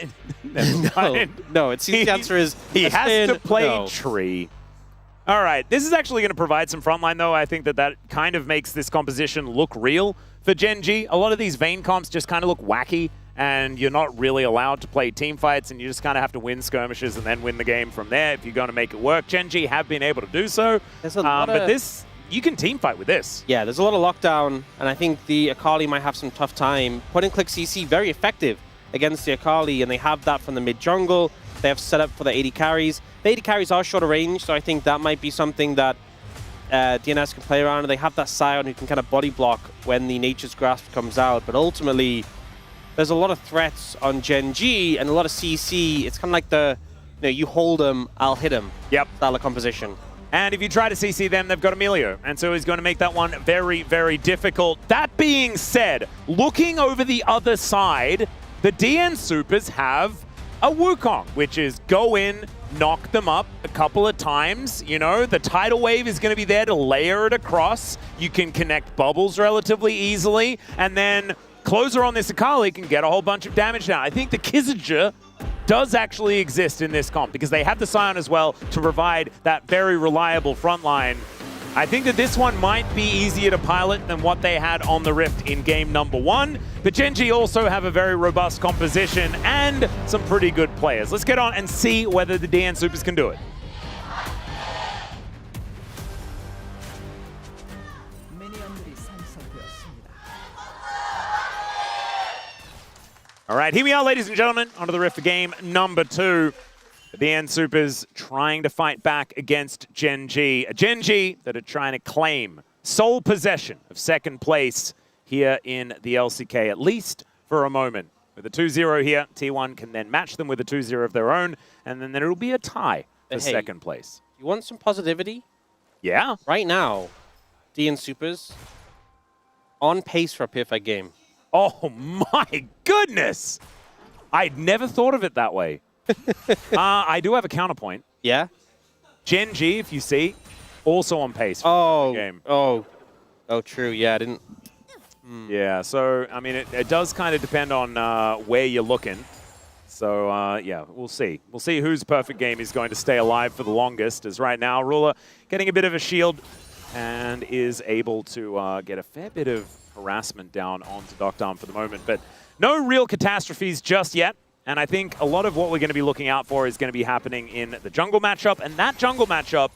it seems the answer is he has to play Tree. All right, this is actually going to provide some frontline, though. I think that kind of makes this composition look real for Genji. A lot of these Vayne comps just kind of look wacky, and you're not really allowed to play team fights, and you just kind of have to win skirmishes and then win the game from there if you're going to make it work. Genji have been able to do so, but this, you can team fight with this. Yeah, there's a lot of lockdown, and I think the Akali might have some tough time. Point-and-click CC, very effective against the Akali, and they have that from the mid-jungle. They have set up for the AD carries. The AD carries are shorter range, so I think that might be something that DNS can play around. And they have that Scion who can kind of body block when the Nature's Grasp comes out. But ultimately, there's a lot of threats on Genji and a lot of CC. It's kind of like the, you hold them, I'll hit them. Yep. Style of composition. And if you try to CC them, they've got Emilio. And so he's going to make that one very, very difficult. That being said, looking over the other side, the DN Supers have a Wukong, which is go in, knock them up a couple of times. You know, the tidal wave is going to be there to layer it across. You can connect bubbles relatively easily. And then Closer on this Akali can get a whole bunch of damage down. I think the Kizaja does actually exist in this comp because they have the Scion as well to provide that very reliable front line. I think that this one might be easier to pilot than what they had on the Rift in game number 1. But Genji also have a very robust composition and some pretty good players. Let's get on and see whether the DN Supers can do it. All right, here we are, ladies and gentlemen, onto the Rift for game number 2. The DN Supers trying to fight back against Genji. A Genji that are trying to claim sole possession of second place here in the LCK, at least for a moment. With a 2-0 here, T1 can then match them with a 2-0 of their own, and then it'll be a tie for second place. You want some positivity? Yeah. Right now, DN Supers on pace for a perfect game. Oh my goodness! I'd never thought of it that way. I do have a counterpoint. Yeah? Genji, if you see, also on pace for the game. Oh, true. Yeah, I didn't. Yeah, so, I mean, it does kind of depend on where you're looking. So, yeah, we'll see. We'll see whose perfect game is going to stay alive for the longest, as right now, Ruler getting a bit of a shield and is able to get a fair bit of harassment down onto Doctarm for the moment. But no real catastrophes just yet. And I think a lot of what we're going to be looking out for is going to be happening in the jungle matchup. And that jungle matchup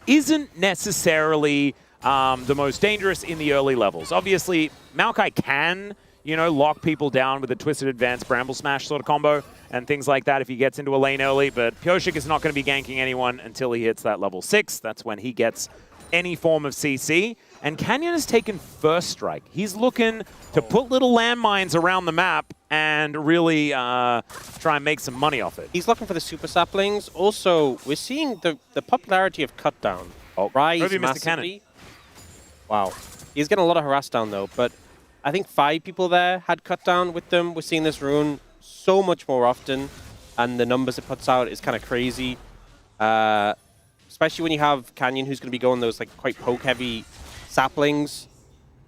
isn't necessarily the most dangerous in the early levels. Obviously, Maokai can, lock people down with a Twisted Advance Bramble Smash sort of combo and things like that if he gets into a lane early. But Pyosik is not going to be ganking anyone until he hits that level 6. That's when he gets any form of CC. And Canyon has taken first strike. He's looking to put little landmines around the map and really try and make some money off it. He's looking for the super saplings. Also, we're seeing the popularity of cut down rise massively. Wow. He's getting a lot of harass down though, but I think 5 people there had cut down with them. We're seeing this rune so much more often, and the numbers it puts out is kind of crazy. Especially when you have Canyon, who's going to be going those like quite poke-heavy saplings.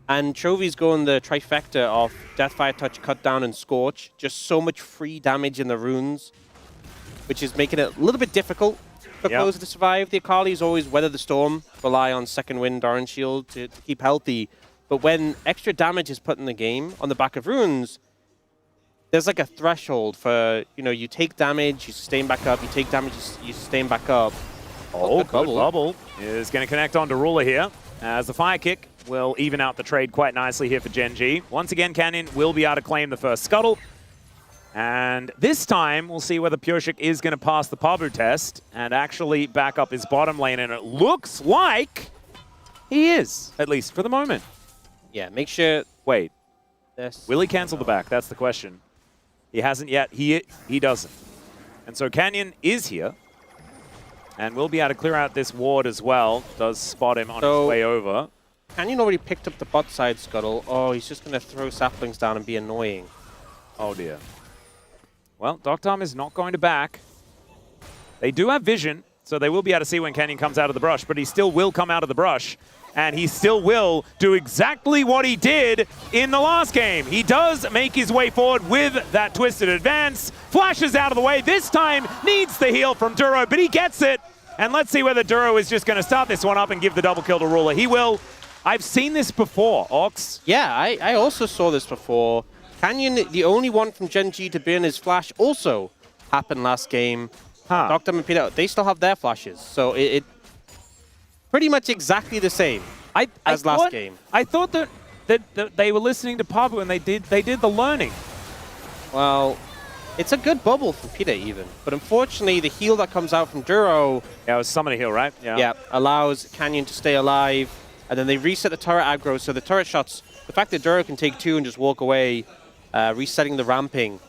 And Chovy's going the trifecta of Deathfire Touch, Cut Down, and Scorch. Just so much free damage in the runes, which is making it a little bit difficult for Closer to survive. The Akali's always weather the storm, rely on Second Wind, Orange Shield to keep healthy. But when extra damage is put in the game on the back of runes, there's like a threshold for, you take damage, you sustain back up, you take damage, you sustain back up. Oh, good bubble is going to connect onto Ruler here, as the Fire Kick will even out the trade quite nicely here for Gen G. Once again, Canyon will be able to claim the first scuttle. And this time, we'll see whether Pyosik is going to pass the Pabu test and actually back up his bottom lane. And it looks like he is, at least for the moment. Yeah, make sure... Wait. Will he cancel the back? That's the question. He hasn't yet. He doesn't. And so Canyon is here. And we'll be able to clear out this ward as well. Does spot him on his way over. Canyon already picked up the bot side scuttle. Oh, he's just going to throw saplings down and be annoying. Oh, dear. Well, Doctarm is not going to back. They do have vision, so they will be able to see when Canyon comes out of the brush, but he still will come out of the brush. And he still will do exactly what he did in the last game. He does make his way forward with that Twisted Advance. Flashes out of the way. This time needs the heal from Duro, but he gets it. And let's see whether Duro is just going to start this one up and give the double kill to Ruler. He will. I've seen this before, Ox. Yeah, I also saw this before. Canyon, the only one from Gen G to burn his flash, also happened last game. Doctarm and Peter, they still have their flashes. So it pretty much exactly the same as last game. I thought that they were listening to Pabu and they did the learning. Well, it's a good bubble for Peter even. But unfortunately, the heal that comes out from Duro... Yeah, it was summoner heal, right? Yeah, allows Canyon to stay alive. And then they reset the turret aggro, so the turret shots... The fact that Duro can take 2 and just walk away, resetting the ramping.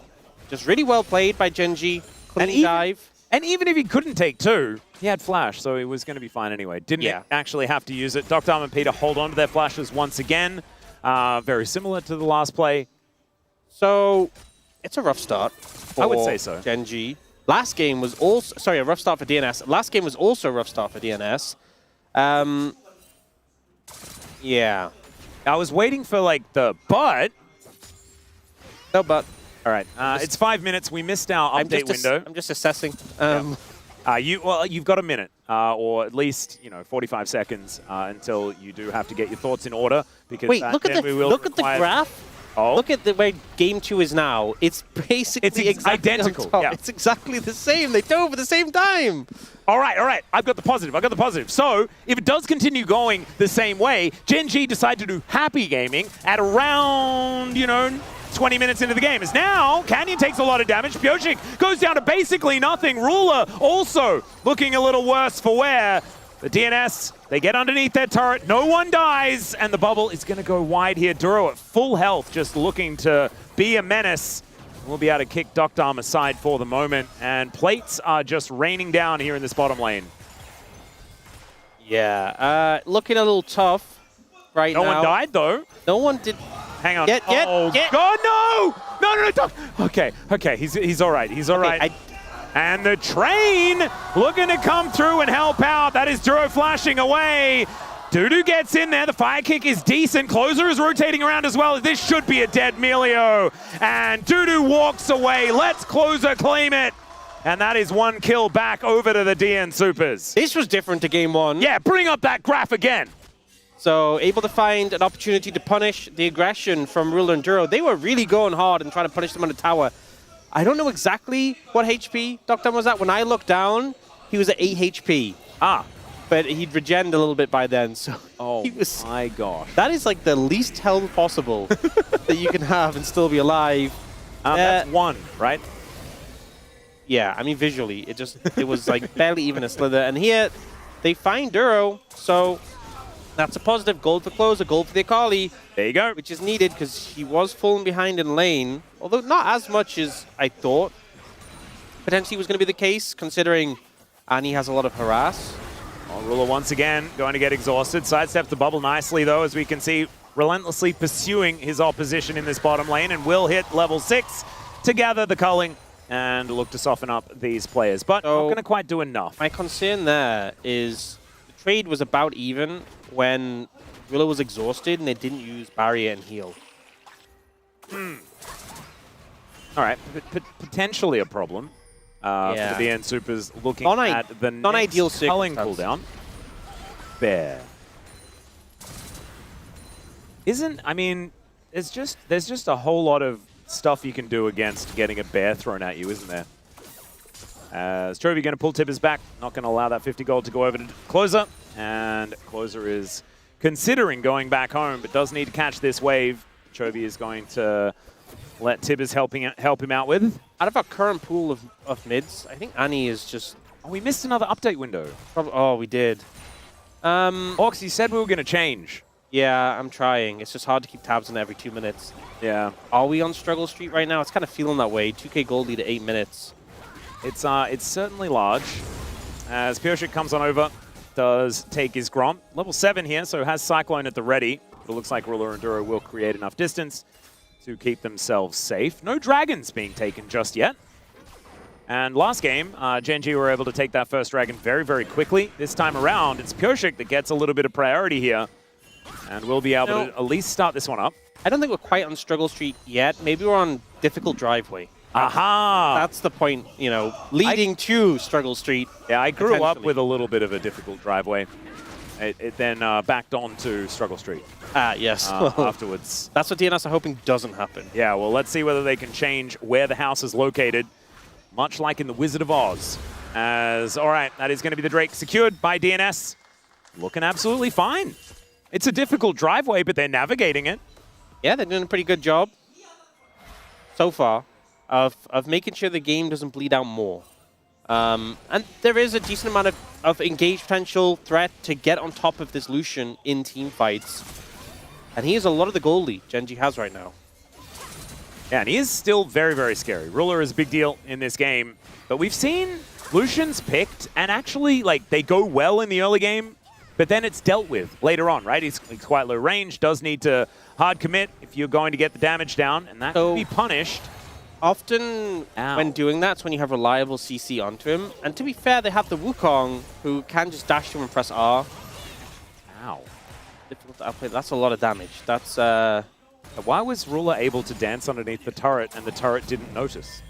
Just really well played by Gen G. Clean dive. And even if he couldn't take 2, he had flash, so it was going to be fine anyway. Didn't actually have to use it. Doctarm and Peter hold on to their flashes once again. Very similar to the last play. So, it's a rough start for I would say so. Gen G. Last game was also... Sorry, a rough start for DNS. Last game was also a rough start for DNS. Yeah. I was waiting for, like, the but. No but. All right. It's 5 minutes. We missed our update window. I'm just assessing. You've got a minute, or at least 45 seconds until you do have to get your thoughts in order. Because wait, look at the graph. Oh. Look at the way Game 2 is now. It's basically exactly identical. On top. Yeah. It's exactly the same. They dove at the same time. All right. I've got the positive. So if it does continue going the same way, Gen G decide to do happy gaming at around 20 minutes into the game. As now, Canyon takes a lot of damage. Pyosik goes down to basically nothing. Ruler also looking a little worse for wear. The DNS, they get underneath their turret. No one dies, and the bubble is going to go wide here. Duro at full health, just looking to be a menace. We'll be able to kick Doctarm aside for the moment, and plates are just raining down here in this bottom lane. Yeah, looking a little tough right now. No one died, though. No one did... Hang on. Get. God, no! No, Doc. Okay, he's all right. He's all right. And the train looking to come through and help out. That is Duro flashing away. Dudu gets in there. The fire kick is decent. Closer is rotating around as well. This should be a dead Melio. And Dudu walks away. Let's Closer claim it. And that is one kill back over to the DN Supers. This was different to game one. Yeah, bring up that graph again. So able to find an opportunity to punish the aggression from Ruler and Duro. They were really going hard and trying to punish them on the tower. I don't know exactly what HP Dr. was at. When I looked down, he was at 8 HP. But he'd regened a little bit by then, so he was, my gosh. That is like the least health possible that you can have and still be alive. That's 1, right? Yeah, I mean visually, it was like barely even a slither. And here they find Duro, so that's a positive. Gold for Closer, gold for the Akali. There you go. Which is needed because he was falling behind in lane, although not as much as I thought potentially was going to be the case, considering Annie has a lot of harass. Ruler once again going to get exhausted. Sidesteps the bubble nicely, though, as we can see, relentlessly pursuing his opposition in this bottom lane, and will hit level 6 to gather the culling and look to soften up these players. But not going to quite do enough. My concern there is the trade was about even when Ruler was exhausted and they didn't use barrier and heal. All right, potentially a problem. For the DN Supers looking at the non-ideal culling cooldown. Bear. I mean, there's just a whole lot of stuff you can do against getting a bear thrown at you, isn't there? As Chovy going to pull Tibbers back, not going to allow that 50 gold to go over to Closer. And Closer is considering going back home, but does need to catch this wave. Chovy is going to let Tibbers help him out with. Out of our current pool of mids, I think Annie is just... Oh, we missed another update window. Oh, we did. Ox, you said we were going to change. Yeah, I'm trying. It's just hard to keep tabs on every 2 minutes. Yeah. Are we on struggle street right now? It's kind of feeling that way. 2k gold lead at 8 minutes. It's certainly large. As Pyosik comes on over, does take his Grom. Level 7 here, so has Cyclone at the ready. But it looks like Ruler and Duro will create enough distance to keep themselves safe. No dragons being taken just yet. And last game, Gen.G were able to take that first dragon very, very quickly. This time around, it's Pyosik that gets a little bit of priority here. And we'll be able to at least start this one up. I don't think we're quite on struggle street yet. Maybe we're on difficult driveway. Aha! That's the point, leading to struggle street. Yeah, I grew up with a little bit of a difficult driveway. It then backed on to struggle street. Yes. Afterwards. That's what DNS are hoping doesn't happen. Yeah, well, let's see whether they can change where the house is located, much like in the Wizard of Oz. All right, that is going to be the Drake secured by DNS. Looking absolutely fine. It's a difficult driveway, but they're navigating it. Yeah, they're doing a pretty good job so far of making sure the game doesn't bleed out more. And there is a decent amount of engaged potential threat to get on top of this Lucian in team fights. And he has a lot of the gold lead Gen.G has right now. Yeah, and he is still very, very scary. Ruler is a big deal in this game. But we've seen Lucians picked, and actually, they go well in the early game, but then it's dealt with later on, right? He's quite low range, does need to hard commit if you're going to get the damage down, and that can be punished. Often when doing that, it's when you have reliable CC onto him. And to be fair, they have the Wukong, who can just dash to him and press R. Ow. Difficult to outplay. That's a lot of damage. That's... Why was Ruler able to dance underneath the turret and the turret didn't notice?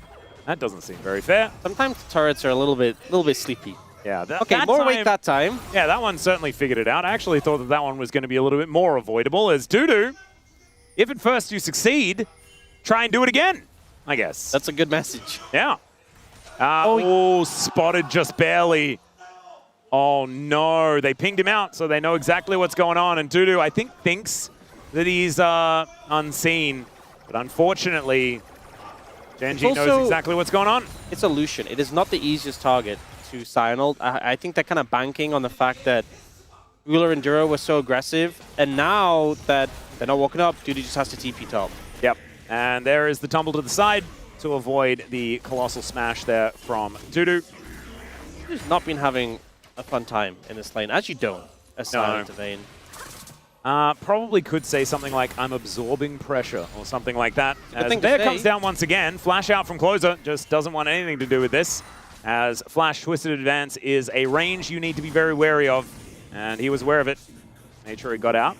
That doesn't seem very fair. Sometimes the turrets are a little bit sleepy. Yeah. Okay, more weight that time. Yeah, that one certainly figured it out. I actually thought that one was going to be a little bit more avoidable as Dudu, if at first you succeed, try and do it again, I guess. That's a good message. Yeah. Spotted just barely. Oh, no. They pinged him out, so they know exactly what's going on. And Dudu, I think, thinks that he's unseen. But unfortunately, Gen.G knows exactly what's going on. It's a Lucian. It is not the easiest target to Cyanol. I think they're kind of banking on the fact that Ruler and Duro were so aggressive. And now that they're not walking up, Dudu just has to TP top. Yep. And there is the tumble to the side to avoid the colossal smash there from Dudu. Dudu's not been having a fun time in this lane, as you don't, as Silent Vayne. Probably could say something like, I'm absorbing pressure, or something like that. As thing Bear to comes say. down once again. Flash out from Closer. Just doesn't want anything to do with this. as Flash Twisted Advance is a range you need to be very wary of, and he was aware of it. Made sure he got out.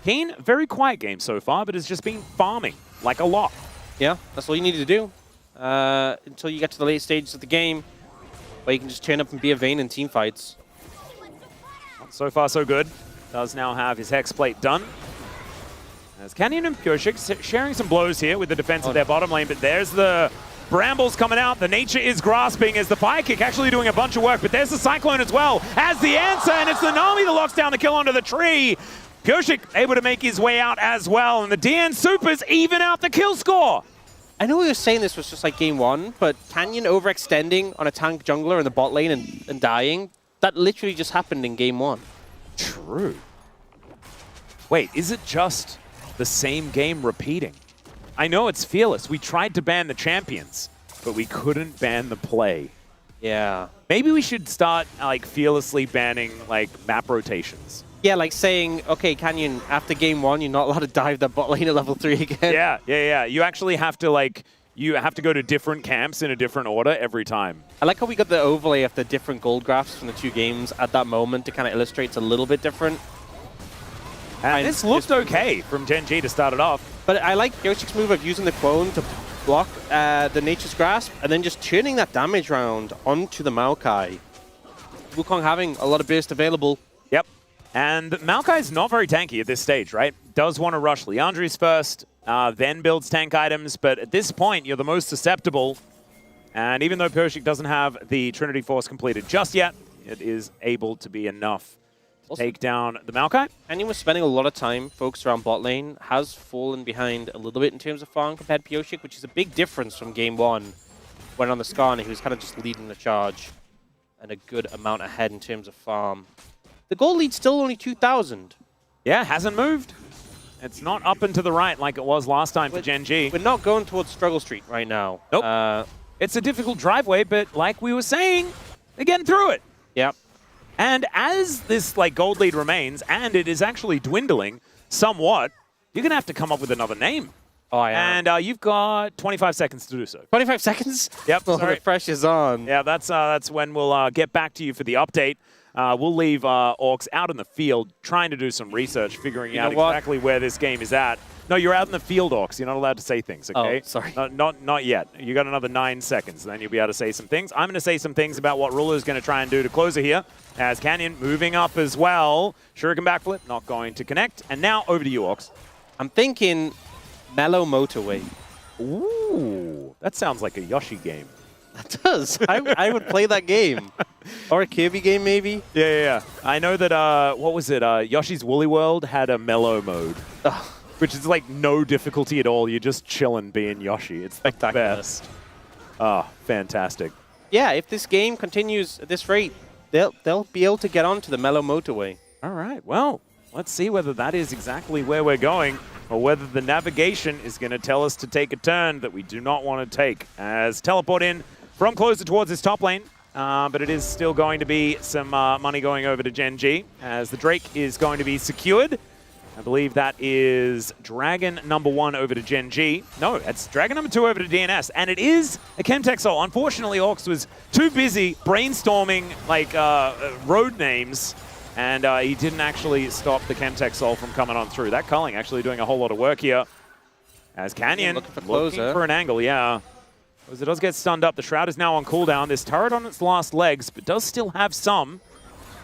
Keen, very quiet game so far, but has just been farming like a lot. Yeah, that's all you need to do until you get to the late stages of the game, where you can just turn up and be a Vayne in team fights. So far, so good. Does now have his Hex Plate done. As Canyon and Pureshik sharing some blows here with the defense of their bottom lane, but there's the Brambles coming out. The Nature is grasping as the Fire Kick actually doing a bunch of work, but there's the Cyclone as well as the answer, and it's the Nami that locks down the kill onto the tree. Pureshik able to make his way out as well, and the DN Supers even out the kill score. I know we were saying this was just like game one, but Canyon overextending on a tank jungler in the bot lane and dying, that literally just happened in game one. True. Wait, is it just the same game repeating? I know it's Fearless. We tried to ban the champions, but we couldn't ban the play. Yeah. Maybe we should start like fearlessly banning like map rotations. Yeah, like saying, okay, Canyon, after game one, you're not allowed to dive that bot lane at level 3 again. Yeah. You actually have to like, you have to go to different camps in a different order every time. I like how we got the overlay of the different gold graphs from the two games at that moment to kind of illustrate it's a little bit different. And this looked okay from Gen G to start it off. But I like Yoshik's move of using the clone to block the Nature's Grasp and then just turning that damage round onto the Maokai. Wukong having a lot of burst available. Yep. And Maokai's not very tanky at this stage, right? Does want to rush Liandry's first, then builds tank items, but at this point, you're the most susceptible. And even though Pureshik doesn't have the Trinity Force completed just yet, it is able to be enough to take down the Maokai. And he was spending a lot of time focused around bot lane, has fallen behind a little bit in terms of farm compared to Pureshik, which is a big difference from game one, when on the Skarner, he was kind of just leading the charge and a good amount ahead in terms of farm. The gold lead's still only 2,000. Yeah, hasn't moved. It's not up and to the right like it was last time for Gen G. We're not going towards Struggle Street right now. Nope. It's a difficult driveway, but like we were saying, they're getting through it. Yep. And as this like gold lead remains, and it is actually dwindling somewhat, you're going to have to come up with another name. Oh, yeah. And you've got 25 seconds to do so. 25 seconds? Yep. Oh, the pressure's on. Yeah, that's when we'll get back to you for the update. We'll leave Orcs out in the field trying to do some research, figuring out exactly where this game is at. No, you're out in the field, Orcs. You're not allowed to say things, okay? Oh, sorry. Not yet. You got another 9 seconds, and then you'll be able to say some things. I'm going to say some things about what Ruler's going to try and do to close it here. As Canyon moving up as well. Shuriken backflip, not going to connect. And now over to you, Orcs. I'm thinking Mellow Motorway. Ooh, that sounds like a Yoshi game. That does. I would play that game. Or a Kirby game, maybe? Yeah. I know that, what was it? Yoshi's Woolly World had a mellow mode. Which is like no difficulty at all. You're just chilling being Yoshi. It's the best. Oh, fantastic. Yeah, if this game continues at this rate, they'll be able to get onto the Mellow Motorway. All right, well, let's see whether that is exactly where we're going or whether the navigation is going to tell us to take a turn that we do not want to take. As teleport in from closer towards this top lane. But it is still going to be some money going over to Gen G as the Drake is going to be secured. I believe that is Dragon number 1 over to Gen G. No, it's Dragon number 2 over to DNS. And it is a Chemtech Soul. Unfortunately, Orcs was too busy brainstorming like road names. And he didn't actually stop the Chemtech Soul from coming on through. That culling actually doing a whole lot of work here. As Canyon looking for an angle, yeah. As it does get stunned up, the Shroud is now on cooldown. This turret on its last legs, but does still have some,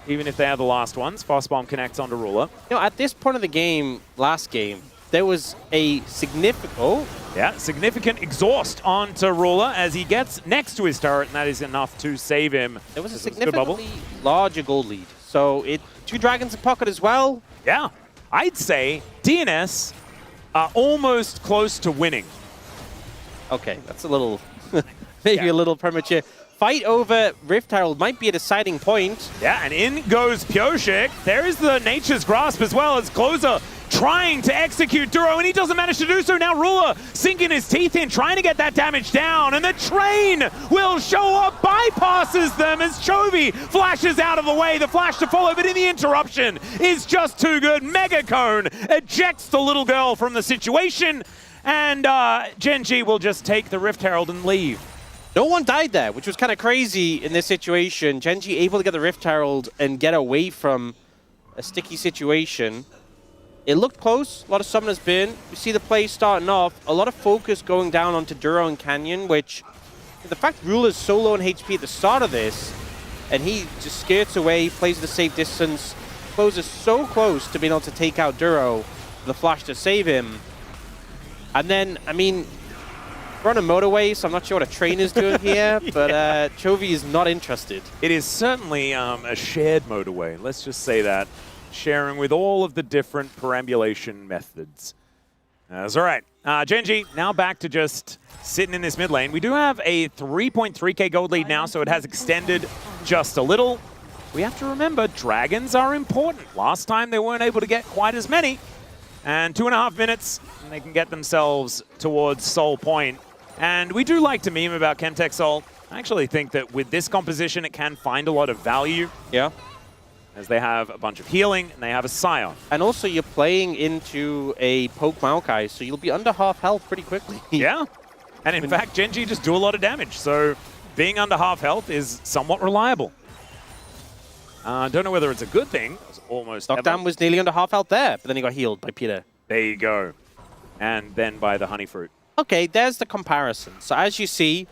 even if they are the last ones. Fast Bomb connects onto Ruler. You know, at this point of the game, last game, there was a significant exhaust onto Ruler as he gets next to his turret, and that is enough to save him. There was a significantly larger gold lead. So 2 dragons in pocket as well. Yeah, I'd say DNS are almost close to winning. Okay, that's a little, maybe a little premature. Fight over Rift Herald might be a deciding point. Yeah, and in goes Pureshik. There is the Nature's Grasp as well as Closer trying to execute Duro, and he doesn't manage to do so. Now Ruler sinking his teeth in, trying to get that damage down, and the train will show up, bypasses them as Chovy flashes out of the way. The flash to follow, but in the interruption is just too good. Mega Cone ejects the little girl from the situation. And Gen G will just take the Rift Herald and leave. No one died there, which was kind of crazy in this situation. Genji able to get the Rift Herald and get away from a sticky situation. It looked close. A lot of summoners bin. We see the play starting off. A lot of focus going down onto Duro and Canyon, which the fact Ruler's so low in HP at the start of this, and he just skirts away, plays at a safe distance, closes so close to being able to take out Duro, the flash to save him. And then, I mean, we're on a motorway, so I'm not sure what a train is doing here, but Chovy is not interested. It is certainly a shared motorway, let's just say that. Sharing with all of the different perambulation methods. That's all right. Genji now back to just sitting in this mid lane. We do have a 3.3k gold lead now, so it has extended just a little. We have to remember, dragons are important. Last time they weren't able to get quite as many. And 2.5 minutes, and they can get themselves towards Soul Point. And we do like to meme about Chemtech Soul. I actually think that with this composition, it can find a lot of value. Yeah. As they have a bunch of healing, and they have a Scion. And also, you're playing into a poke Maokai, so you'll be under half health pretty quickly. Yeah. And in fact, Genji just do a lot of damage, so being under half health is somewhat reliable. Don't know whether it's a good thing. It's almost Knockdown was nearly under half health there, but then he got healed by Peter. There you go. And then by the Honey Fruit. Okay, there's the comparison. So as you see,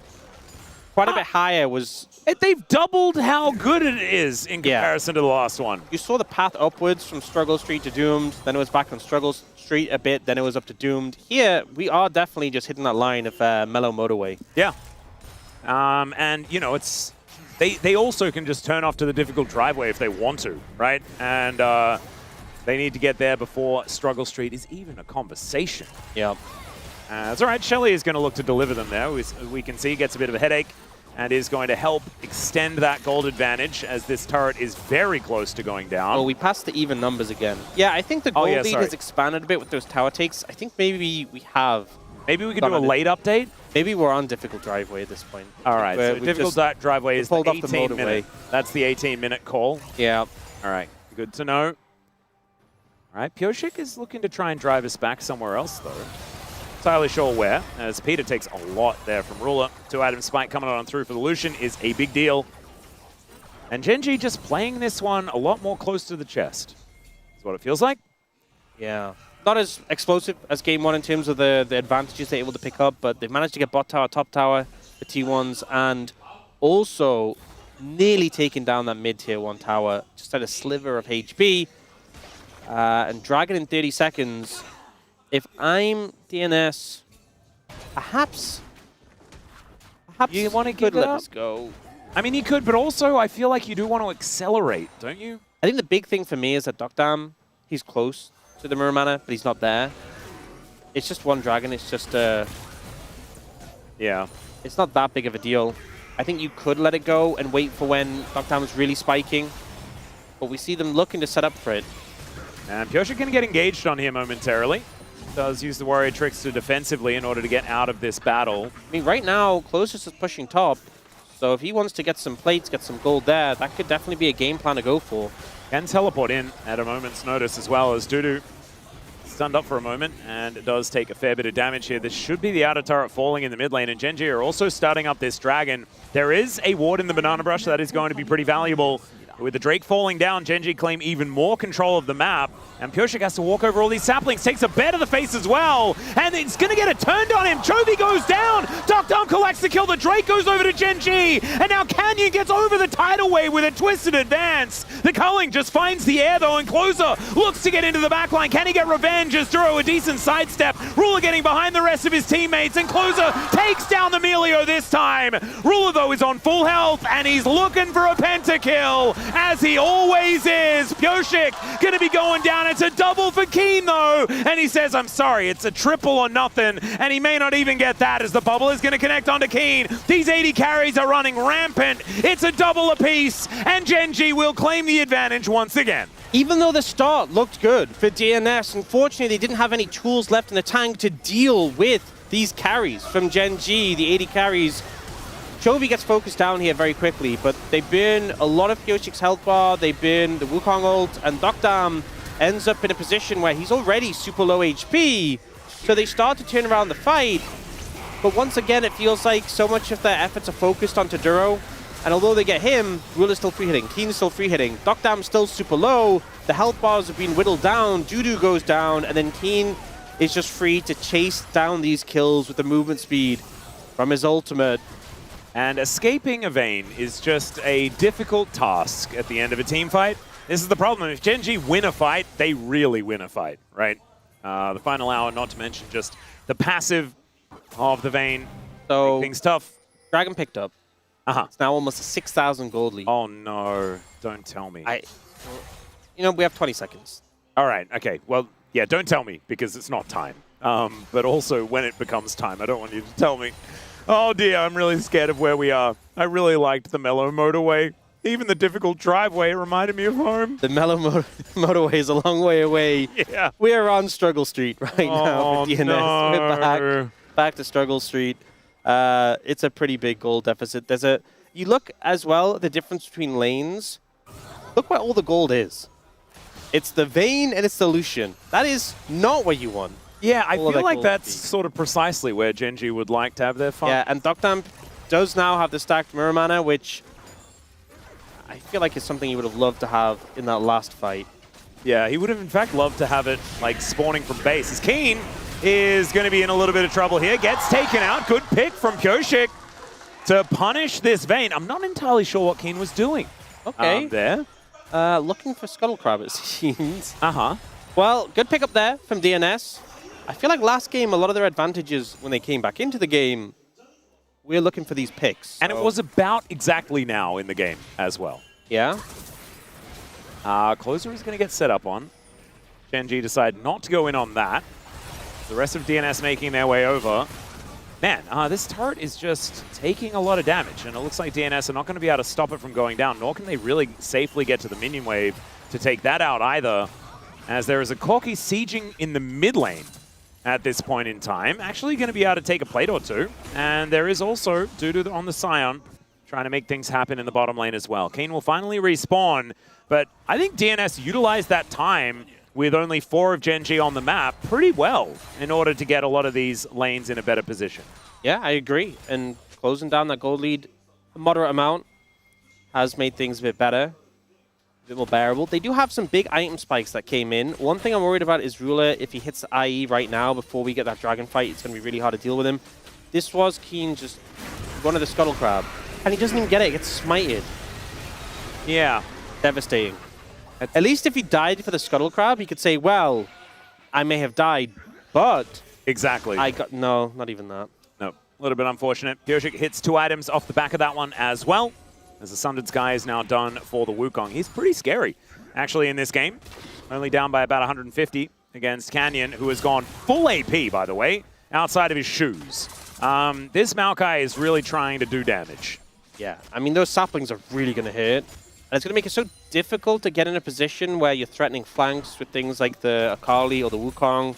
quite a bit higher was... They've doubled how good it is in comparison to the last one. You saw the path upwards from Struggle Street to Doomed, then it was back on Struggle Street a bit, then it was up to Doomed. Here, we are definitely just hitting that line of mellow motorway. Yeah. And, you know, it's... They also can just turn off to the difficult driveway if they want to, right? And they need to get there before Struggle Street is even a conversation. Yep. That's all right. Shelly is going to look to deliver them there. We can see gets a bit of a headache and is going to help extend that gold advantage as this turret is very close to going down. Oh, we passed the even numbers again. Yeah, I think the gold lead has expanded a bit with those tower takes. I think maybe we have. Maybe we could do a late update? Maybe we're on difficult driveway at this point. All right, so difficult driveway is the 18-minute. That's the 18-minute call. Yeah. All right, good to know. All right, Pioshik is looking to try and drive us back somewhere else, though. Entirely sure where, as Peter takes a lot there from Ruler. 2-item spike coming on through for the Lucian is a big deal. And Genji just playing this one a lot more close to the chest. Is what it feels like. Yeah. Not as explosive as Game 1 in terms of the advantages they're able to pick up, but they've managed to get bot tower, top tower, the T1s, and also nearly taking down that mid-tier 1 tower. Just had a sliver of HP. And Dragon in 30 seconds. If I'm DNS, perhaps you want to could let this go. I mean, you could, but also I feel like you do want to accelerate, don't you? I think the big thing for me is that Dokdam, he's close to the Mirror Mana, but he's not there. It's just one dragon. It's just yeah. It's not that big of a deal. I think you could let it go and wait for when Dokdam is really spiking, but we see them looking to set up for it. And Pioshik can get engaged on here momentarily. Does use the warrior tricks to defensively in order to get out of this battle. I mean, right now, Closest is pushing top, so if he wants to get some plates, get some gold there, that could definitely be a game plan to go for. Can teleport in at a moment's notice as well as Dudu stunned up for a moment, and it does take a fair bit of damage here. This should be the outer turret falling in the mid lane, and Genji are also starting up this dragon. There is a ward in the Banana Brush that is going to be pretty valuable. With the Drake falling down, Genji claim even more control of the map, and Pioshik has to walk over all these saplings, takes a bear to the face as well, and it's going to get it turned on him. Chovy goes down, Dokdam collects the kill, the Drake goes over to Genji, and now Canyon gets over the tidal wave with a twisted advance. The culling just finds the air though, and Closer looks to get into the backline. Can he get revenge as Duro a decent sidestep? Ruler getting behind the rest of his teammates, and Closer takes down the Melio this time. Ruler though is on full health, and he's looking for a pentakill, as he always is. Pioshik going to be going down. It's a double for Keen though, and he says, I'm sorry, it's a triple or nothing, and he may not even get that as the bubble is going to connect onto Keen. These 80 carries are running rampant. It's a double apiece, and Genji will claim the advantage once again. Even though the start looked good for DNS, unfortunately they didn't have any tools left in the tank to deal with these carries from Genji, the 80 carries. Chovy gets focused down here very quickly, but they burn a lot of Pioshik's health bar, they burn the Wukong ult, and Dokdam ends up in a position where he's already super low HP, so they start to turn around the fight. But once again, it feels like so much of their efforts are focused on Taduro. And although they get him, Rula's still free hitting, Keen's still free hitting, Dokdam's still super low, the health bars have been whittled down, Judu goes down, and then Keen is just free to chase down these kills with the movement speed from his ultimate. And escaping a Vayne is just a difficult task at the end of a team fight. This is the problem. If Gen G win a fight, they really win a fight, right? The final hour, not to mention just the passive of the Vayne. So make things tough. Dragon picked up. It's now almost a 6,000 gold lead. Oh no, don't tell me. You know, we have 20 seconds. All right, okay. Well, yeah, don't tell me because it's not time. But also when it becomes time, I don't want you to tell me. Oh dear, I'm really scared of where we are. I really liked the mellow motorway. Even the difficult driveway reminded me of home. The mellow motorway is a long way away. Yeah. We are on Struggle Street right now for DNS. No. We're back to Struggle Street. It's a pretty big gold deficit. You look as well at the difference between lanes. Look where all the gold is. It's the Vayne and it's the Lucian. That is not what you want. Yeah, I feel like that's sort of precisely where Gen G would like to have their fun. Yeah, and Dokdam does now have the stacked mirror mana, which I feel like is something he would have loved to have in that last fight. Yeah, he would have in fact loved to have it like spawning from base. His Keen is going to be in a little bit of trouble here. Gets taken out. Good pick from Pyoshik to punish this Vayne. I'm not entirely sure what Keen was doing. Okay. There. Looking for Scuttle Crab, it seems. Uh-huh. Well, good pick up there from DNS. I feel like last game, a lot of their advantages when they came back into the game, we're looking for these picks. And it was about exactly now in the game as well. Yeah. Closer is going to get set up on. Gen G decide not to go in on that. The rest of DNS making their way over. Man, this turret is just taking a lot of damage, and it looks like DNS are not going to be able to stop it from going down, nor can they really safely get to the minion wave to take that out either, as there is a Corki sieging in the mid lane at this point in time. Actually going to be able to take a plate or two, and there is also Dudu on the Scion trying to make things happen in the bottom lane as well. Kane will finally respawn, but I think DNS utilized that time with only 4 of Gen G on the map pretty well in order to get a lot of these lanes in a better position. Yeah, I agree. And closing down that gold lead a moderate amount has made things a bit better, a bit more bearable. They do have some big item spikes that came in. One thing I'm worried about is Rula. If he hits the IE right now before we get that dragon fight, it's going to be really hard to deal with him. This was Keen just one of the Scuttle Crab, and he doesn't even get it. He gets smited. Yeah. Devastating. At least if he died for the Scuttle Crab, he could say, well, I may have died, but... Exactly. No, not even that. No, a little bit unfortunate. Pyoshik hits 2 items off the back of that one as well, as the Sundered Sky is now done for the Wukong. He's pretty scary, actually, in this game. Only down by about 150 against Canyon, who has gone full AP, by the way, outside of his shoes. This Maokai is really trying to do damage. Yeah, I mean, those saplings are really going to hit. And it's going to make it so difficult to get in a position where you're threatening flanks with things like the Akali or the Wukong.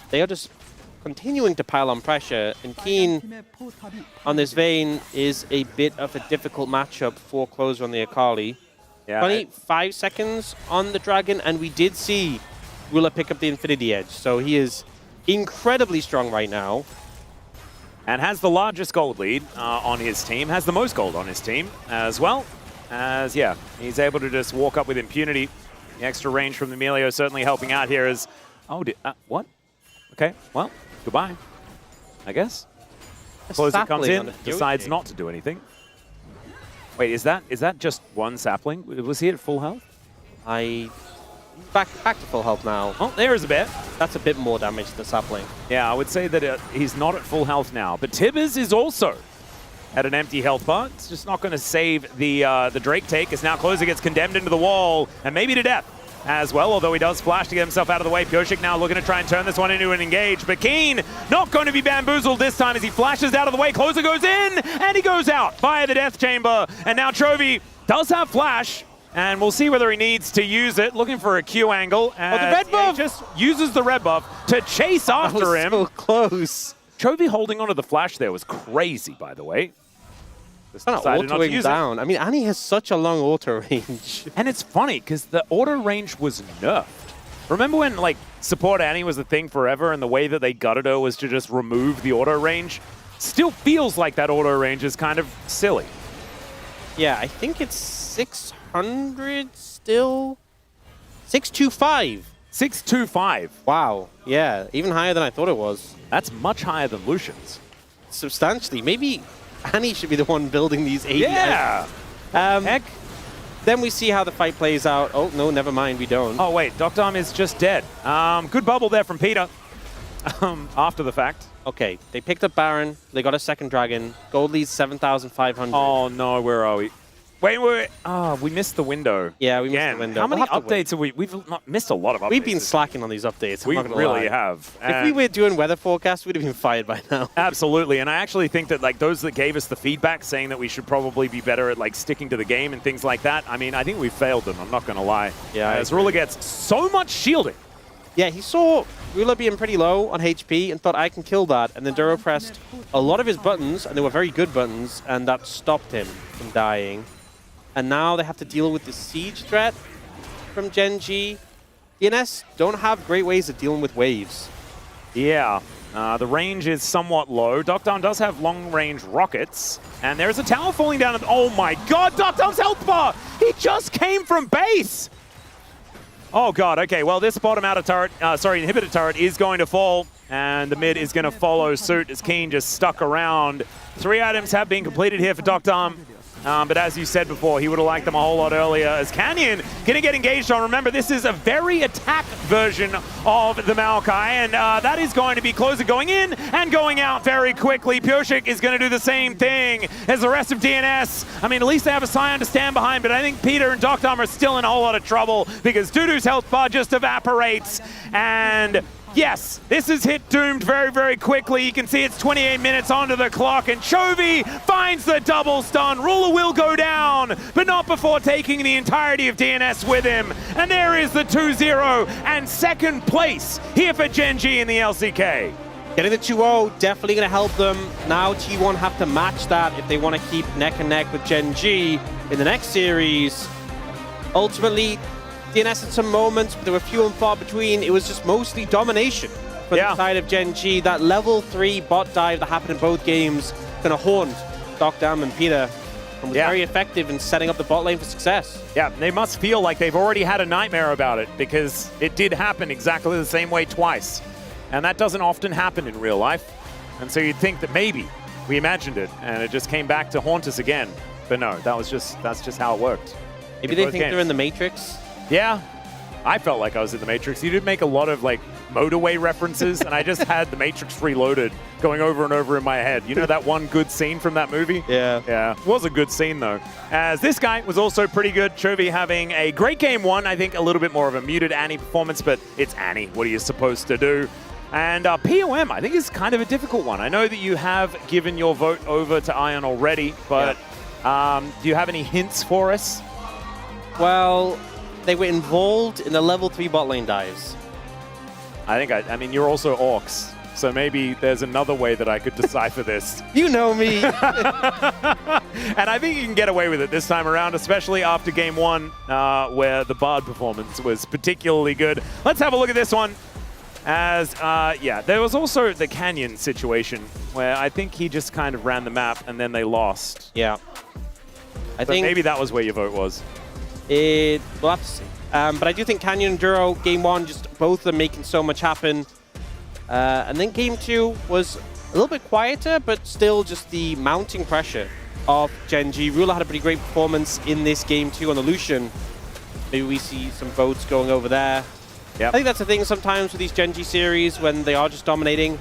They are just continuing to pile on pressure, and Keen on this Vayne is a bit of a difficult matchup for closer on the Akali. Yeah, 25 seconds on the Dragon, and we did see Rula pick up the Infinity Edge, so he is incredibly strong right now. And has the largest gold lead on his team, has the most gold on his team as well. As, yeah, he's able to just walk up with impunity. The extra range from the Emilio certainly helping out here as... Oh, what? Okay, well, goodbye, I guess. Closer comes in, decides not to do anything. Wait, is that just one sapling? Was he at full health? Back to full health now. Oh, there is a bit. That's a bit more damage to the sapling. Yeah, I would say that he's not at full health now. But Tibbers is also at an empty health bar. It's just not going to save the Drake take, as now Closer gets condemned into the wall, and maybe to death as well, although he does flash to get himself out of the way. Pyoshik now looking to try and turn this one into an engage, but Keen not going to be bamboozled this time as he flashes out of the way. Closer goes in, and he goes out via the Death Chamber, and now Chovy does have flash, and we'll see whether he needs to use it. Looking for a Q angle, and the red buff! He just uses the red buff to chase after him. So close. Chovy holding onto the flash there was crazy, by the way. It's not autoing down. I mean, Annie has such a long auto range. And it's funny, because the auto range was nerfed Remember when like support Annie was the thing forever and the way that they gutted her was to just remove the auto range? Still feels like that auto range is kind of silly. Yeah, I think it's 600 still. 625. 625. Wow. Yeah, even higher than I thought it was. That's much higher than Lucian's. Substantially. Maybe Annie should be the one building these 80. Yeah. Heck. Then we see how the fight plays out. Oh, no, never mind, we don't. Oh, wait, Doctom is just dead. Good bubble there from Peter after the fact. Okay, they picked up Baron. They got a second dragon. Gold leads 7,500. Oh, no, where are we? Wait. Oh, we missed the window. Yeah, we missed the window. How many updates have we? We've not missed a lot of updates. We've been slacking on these updates. We really have. If we were doing weather forecasts, we'd have been fired by now. Absolutely, and I actually think that like those that gave us the feedback saying that we should probably be better at like sticking to the game and things like that. I mean, I think we failed them. I'm not going to lie. Yeah. As Ruler gets so much shielding. Yeah, he saw Ruler being pretty low on HP and thought, I can kill that. And then Duro pressed a lot of his buttons, and they were very good buttons, and that stopped him from dying. And now they have to deal with the siege threat from Gen G. DNS don't have great ways of dealing with waves. Yeah, the range is somewhat low. Doctom does have long-range rockets, and there's a tower falling down. Oh my god, Doctom's health bar! He just came from base! Oh god, okay, well this bottom outer turret, inhibitor turret is going to fall, and the mid is going to follow suit as Keen just stuck around. 3 items have been completed here for Doctom. But as you said before, he would have liked them a whole lot earlier. As Canyon going to get engaged on. Remember, this is a very attack version of the Maokai, and that is going to be closer going in and going out very quickly. Pyoshik is going to do the same thing as the rest of DNS. I mean, at least they have a Scion to stand behind, but I think Peter and Doctom are still in a whole lot of trouble because Dudu's health bar just evaporates. And yes, this is hit doomed very, very quickly. You can see it's 28 minutes onto the clock, and Chovy finds the double stun. Ruler will go down, but not before taking the entirety of DNS with him. And there is the 2-0 and second place here for Gen G in the LCK. Getting the 2-0, definitely going to help them. Now T1 have to match that if they want to keep neck and neck with Gen G in the next series. Ultimately, DNS had some moments, but there were few and far between. It was just mostly domination for the side of Gen G. That level 3 bot dive that happened in both games kind of haunt Doctom and Peter and was very effective in setting up the bot lane for success. Yeah, they must feel like they've already had a nightmare about it because it did happen exactly the same way twice. And that doesn't often happen in real life. And so you'd think that maybe we imagined it and it just came back to haunt us again. But no, that's just how it worked. Maybe they think they're in the Matrix. Yeah, I felt like I was in the Matrix. You did make a lot of like motorway references, and I just had the Matrix Reloaded going over and over in my head. You know that one good scene from that movie? Yeah. Yeah, it was a good scene though. As this guy was also pretty good. Chovy having a great game one. I think a little bit more of a muted Annie performance, but it's Annie. What are you supposed to do? And POM, I think, is kind of a difficult one. I know that you have given your vote over to Ion already, but do you have any hints for us? Well, they were involved in the level 3 bot lane dives. I mean, you're also Orcs, so maybe there's another way that I could decipher this. You know me. And I think you can get away with it this time around, especially after game one, where the Bard performance was particularly good. Let's have a look at this one. As, there was also the Canyon situation, where I think he just kind of ran the map and then they lost. Yeah. I think maybe that was where your vote was. We'll have to see. But I do think Canyon and Duro, game one, just both of them making so much happen. And then game two was a little bit quieter, but still just the mounting pressure of Gen G. Ruler had a pretty great performance in this game too on the Lucian. Maybe we see some votes going over there. Yep. I think that's the thing sometimes with these Gen G series when they are just dominating.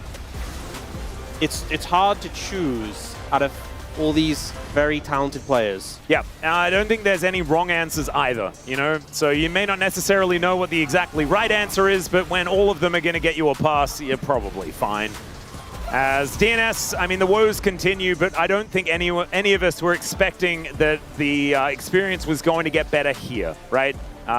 It's hard to choose out of all these very talented players. Yeah, I don't think there's any wrong answers either, you know? So you may not necessarily know what the exactly right answer is, but when all of them are going to get you a pass, you're probably fine. As DNS, I mean, the woes continue, but I don't think any of us were expecting that the experience was going to get better here, right?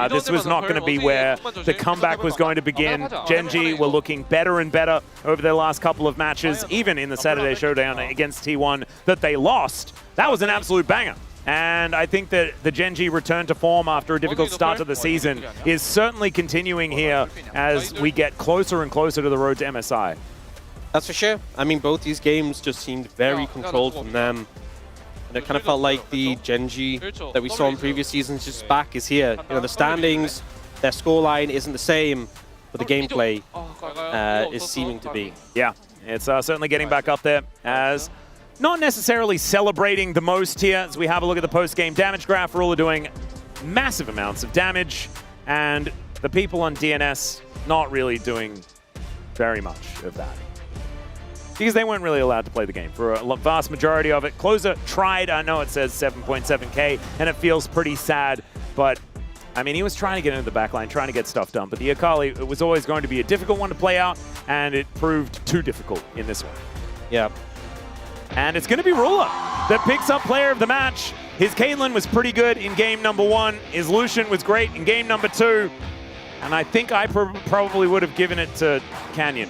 This was not going to be where the comeback was going to begin. Gen G were looking better and better over their last couple of matches, even in the Saturday Showdown against T1 that they lost. That was an absolute banger. And I think that the Gen G return to form after a difficult start to the season is certainly continuing here as we get closer and closer to the road to MSI. That's for sure. I mean, both these games just seemed very controlled from them. And it kind of felt like the Gen G that we saw in previous seasons just back is here. You know, the standings, their scoreline isn't the same, but the gameplay is seeming to be. Yeah, it's certainly getting back up there as not necessarily celebrating the most here as we have a look at the post-game damage graph. Ruler doing massive amounts of damage, and the people on DNS not really doing very much of that, because they weren't really allowed to play the game for a vast majority of it. Closer tried, I know it says 7.7K, and it feels pretty sad, but I mean, he was trying to get into the backline, trying to get stuff done, but the Akali, it was always going to be a difficult one to play out, and it proved too difficult in this one. Yeah. And it's going to be Ruler that picks up player of the match. His Caitlyn was pretty good in game number 1. His Lucian was great in game number 2. And I think I probably would have given it to Canyon.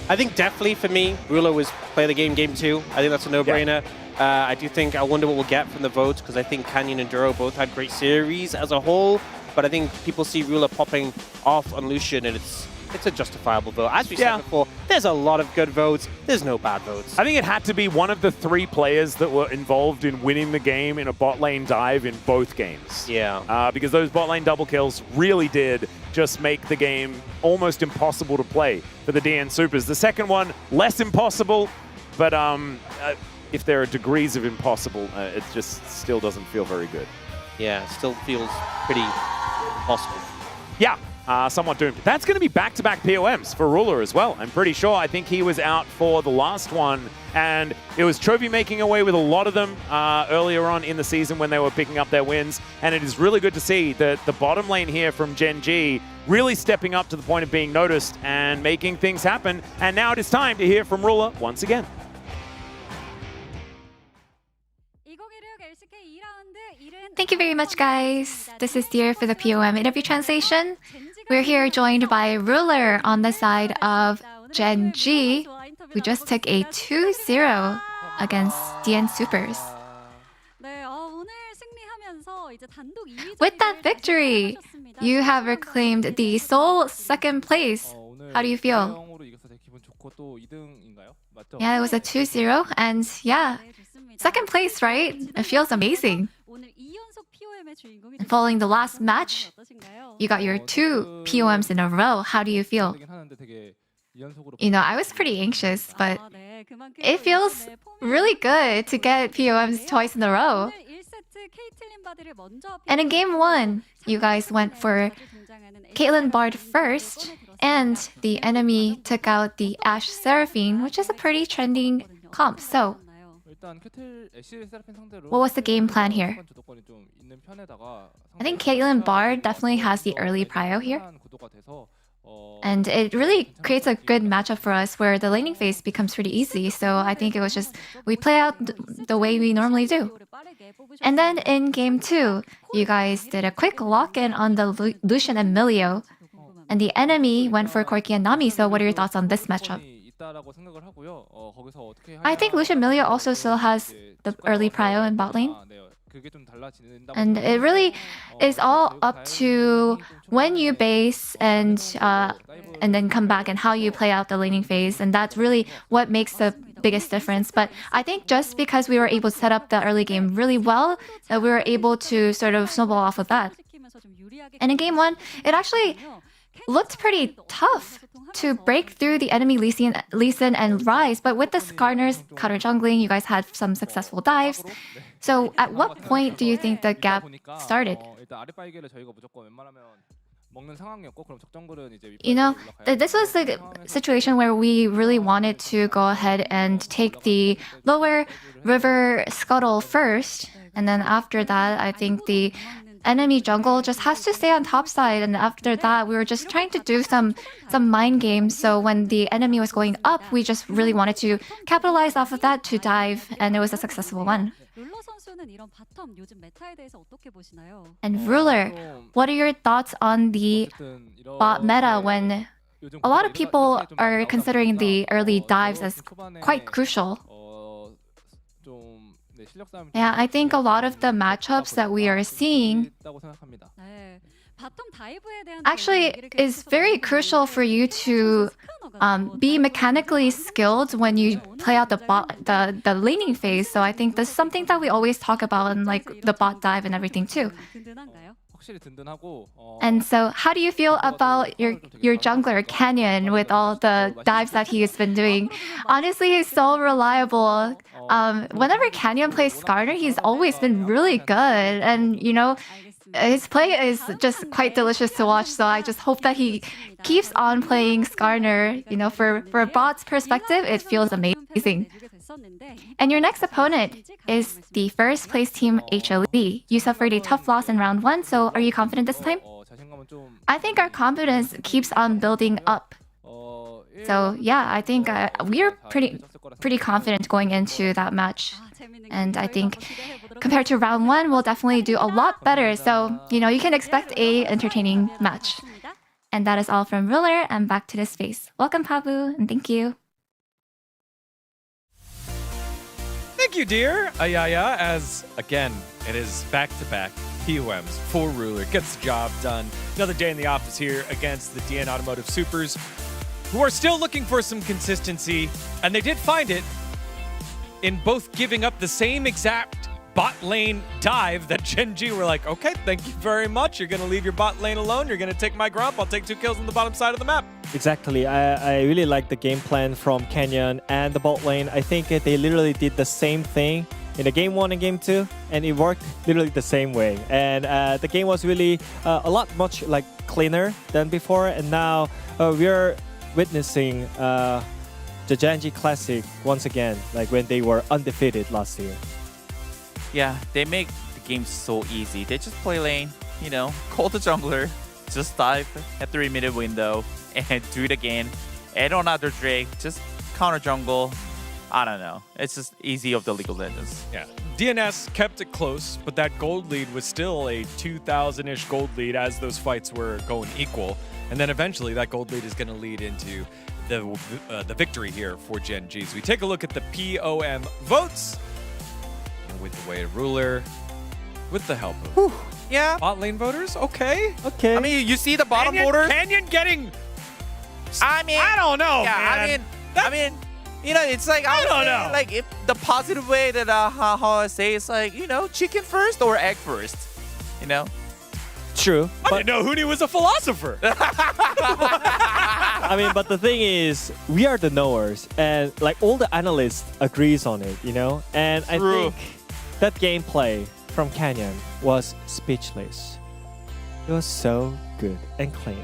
I think definitely for me, Ruler was play the game 2. I think that's a no-brainer. Yeah. I wonder what we'll get from the votes, because I think Canyon and Duro both had great series as a whole. But I think people see Ruler popping off on Lucian, and it's a justifiable vote. As we said before, there's a lot of good votes. There's no bad votes. I think it had to be one of the 3 players that were involved in winning the game in a bot lane dive in both games. Yeah. Because those bot lane double kills really did just make the game almost impossible to play for the DN Supers. The second one, less impossible, but if there are degrees of impossible, it just still doesn't feel very good. Yeah, it still feels pretty impossible. Yeah. Somewhat doomed. That's going to be back-to-back POMs for Ruler as well, I'm pretty sure. I think he was out for the last one, and it was Chovy making away with a lot of them earlier on in the season when they were picking up their wins, and it is really good to see the bottom lane here from Gen G really stepping up to the point of being noticed and making things happen, and now it is time to hear from Ruler once again. Thank you very much, guys. This is Dear for the POM interview translation. We're here joined by Ruler on the side of Gen G, who just took a 2-0 against DN Supers. With that victory, you have reclaimed the sole second place. How do you feel? Yeah, it was a 2-0, and yeah, second place, right? It feels amazing. And following the last match, you got your 2 POMs in a row. How do you feel? You know, I was pretty anxious, but it feels really good to get POMs twice in a row. And in game 1, you guys went for Caitlyn Bard first, and the enemy took out the Ashe Seraphine, which is a pretty trending comp. So what was the game plan here? I think Caitlyn Bard definitely has the early prio here. And it really creates a good matchup for us where the laning phase becomes pretty easy. So I think it was just, we play out the way we normally do. And then in game 2, you guys did a quick lock-in on the Lucian and Milio. And the enemy went for Corki and Nami. So what are your thoughts on this matchup? I think Lucian Milio also still has the early prio in bot lane. And it really is all up to when you base and then come back and how you play out the laning phase. And that's really what makes the biggest difference. But I think just because we were able to set up the early game really well, we were able to sort of snowball off of that. And in game 1, it actually looked pretty tough to break through the enemy Lee Sin and Ryze, but with the Skarner's counter jungling, you guys had some successful dives. So at what point do you think the gap started? You know, this was the situation where we really wanted to go ahead and take the lower river scuttle first, and then after that, I think the enemy jungle just has to stay on top side, and after that we were just trying to do some mind games. So when the enemy was going up, we just really wanted to capitalize off of that to dive, and it was a successful one. And Ruler, what are your thoughts on the bot meta when a lot of people are considering the early dives as quite crucial? Yeah, I think a lot of the matchups that we are seeing actually is very crucial for you to be mechanically skilled when you play out the laning phase. So I think that's something that we always talk about in like the bot dive and everything too. And so how do you feel about your jungler Canyon with all the dives that he has been doing? Honestly, he's so reliable. Whenever Canyon plays Skarner, he's always been really good, and you know, his play is just quite delicious to watch. So I just hope that he keeps on playing Skarner. You know, for a bot's perspective, it feels amazing. And your next opponent is the first place team HLE. You suffered a tough loss in round 1, so are you confident this time? I think our confidence keeps on building up. So yeah, I think we're pretty confident going into that match. And I think compared to round 1, we'll definitely do a lot better. So, you know, you can expect a entertaining match. And that is all from Ruler, and back to the space. Welcome, Pabu, and thank you. Thank you, dear Ayaya, as again, it is back-to-back POMs for Ruler. Gets the job done. Another day in the office here against the DN Automotive Supers, who are still looking for some consistency, and they did find it in both giving up the same exact bot lane dive that Gen G were like, okay, thank you very much. You're going to leave your bot lane alone. You're going to take my grump. I'll take 2 kills on the bottom side of the map. Exactly. I really like the game plan from Canyon and the bot lane. I think they literally did the same thing in the game 1 and game 2, and it worked literally the same way. And the game was really a lot much like cleaner than before. And now we're witnessing the Gen G Classic once again, like when they were undefeated last year. Yeah, they make the game so easy. They just play lane, you know, call the jungler, just dive at 3-minute window, and do it again. Add on another Drake, just counter jungle. I don't know. It's just easy of the League of Legends. Yeah. DNS kept it close, but that gold lead was still a 2,000-ish gold lead as those fights were going equal. And then eventually that gold lead is going to lead into the victory here for Gen G. So we take a look at the POM votes. With the way of Ruler, with the help of bot lane voters, okay. Okay. I mean, you see the bottom voters. Canyon getting. I mean, I don't know. Yeah, man. I mean, you know, it's like I don't know. Like if the positive way that how I say it's like, you know, chicken first or egg first, you know. True. I didn't know Huni was a philosopher. I mean, but the thing is, we are the knowers, and like all the analysts agrees on it, you know. And True. I think that gameplay from Canyon was speechless. It was so good and clean.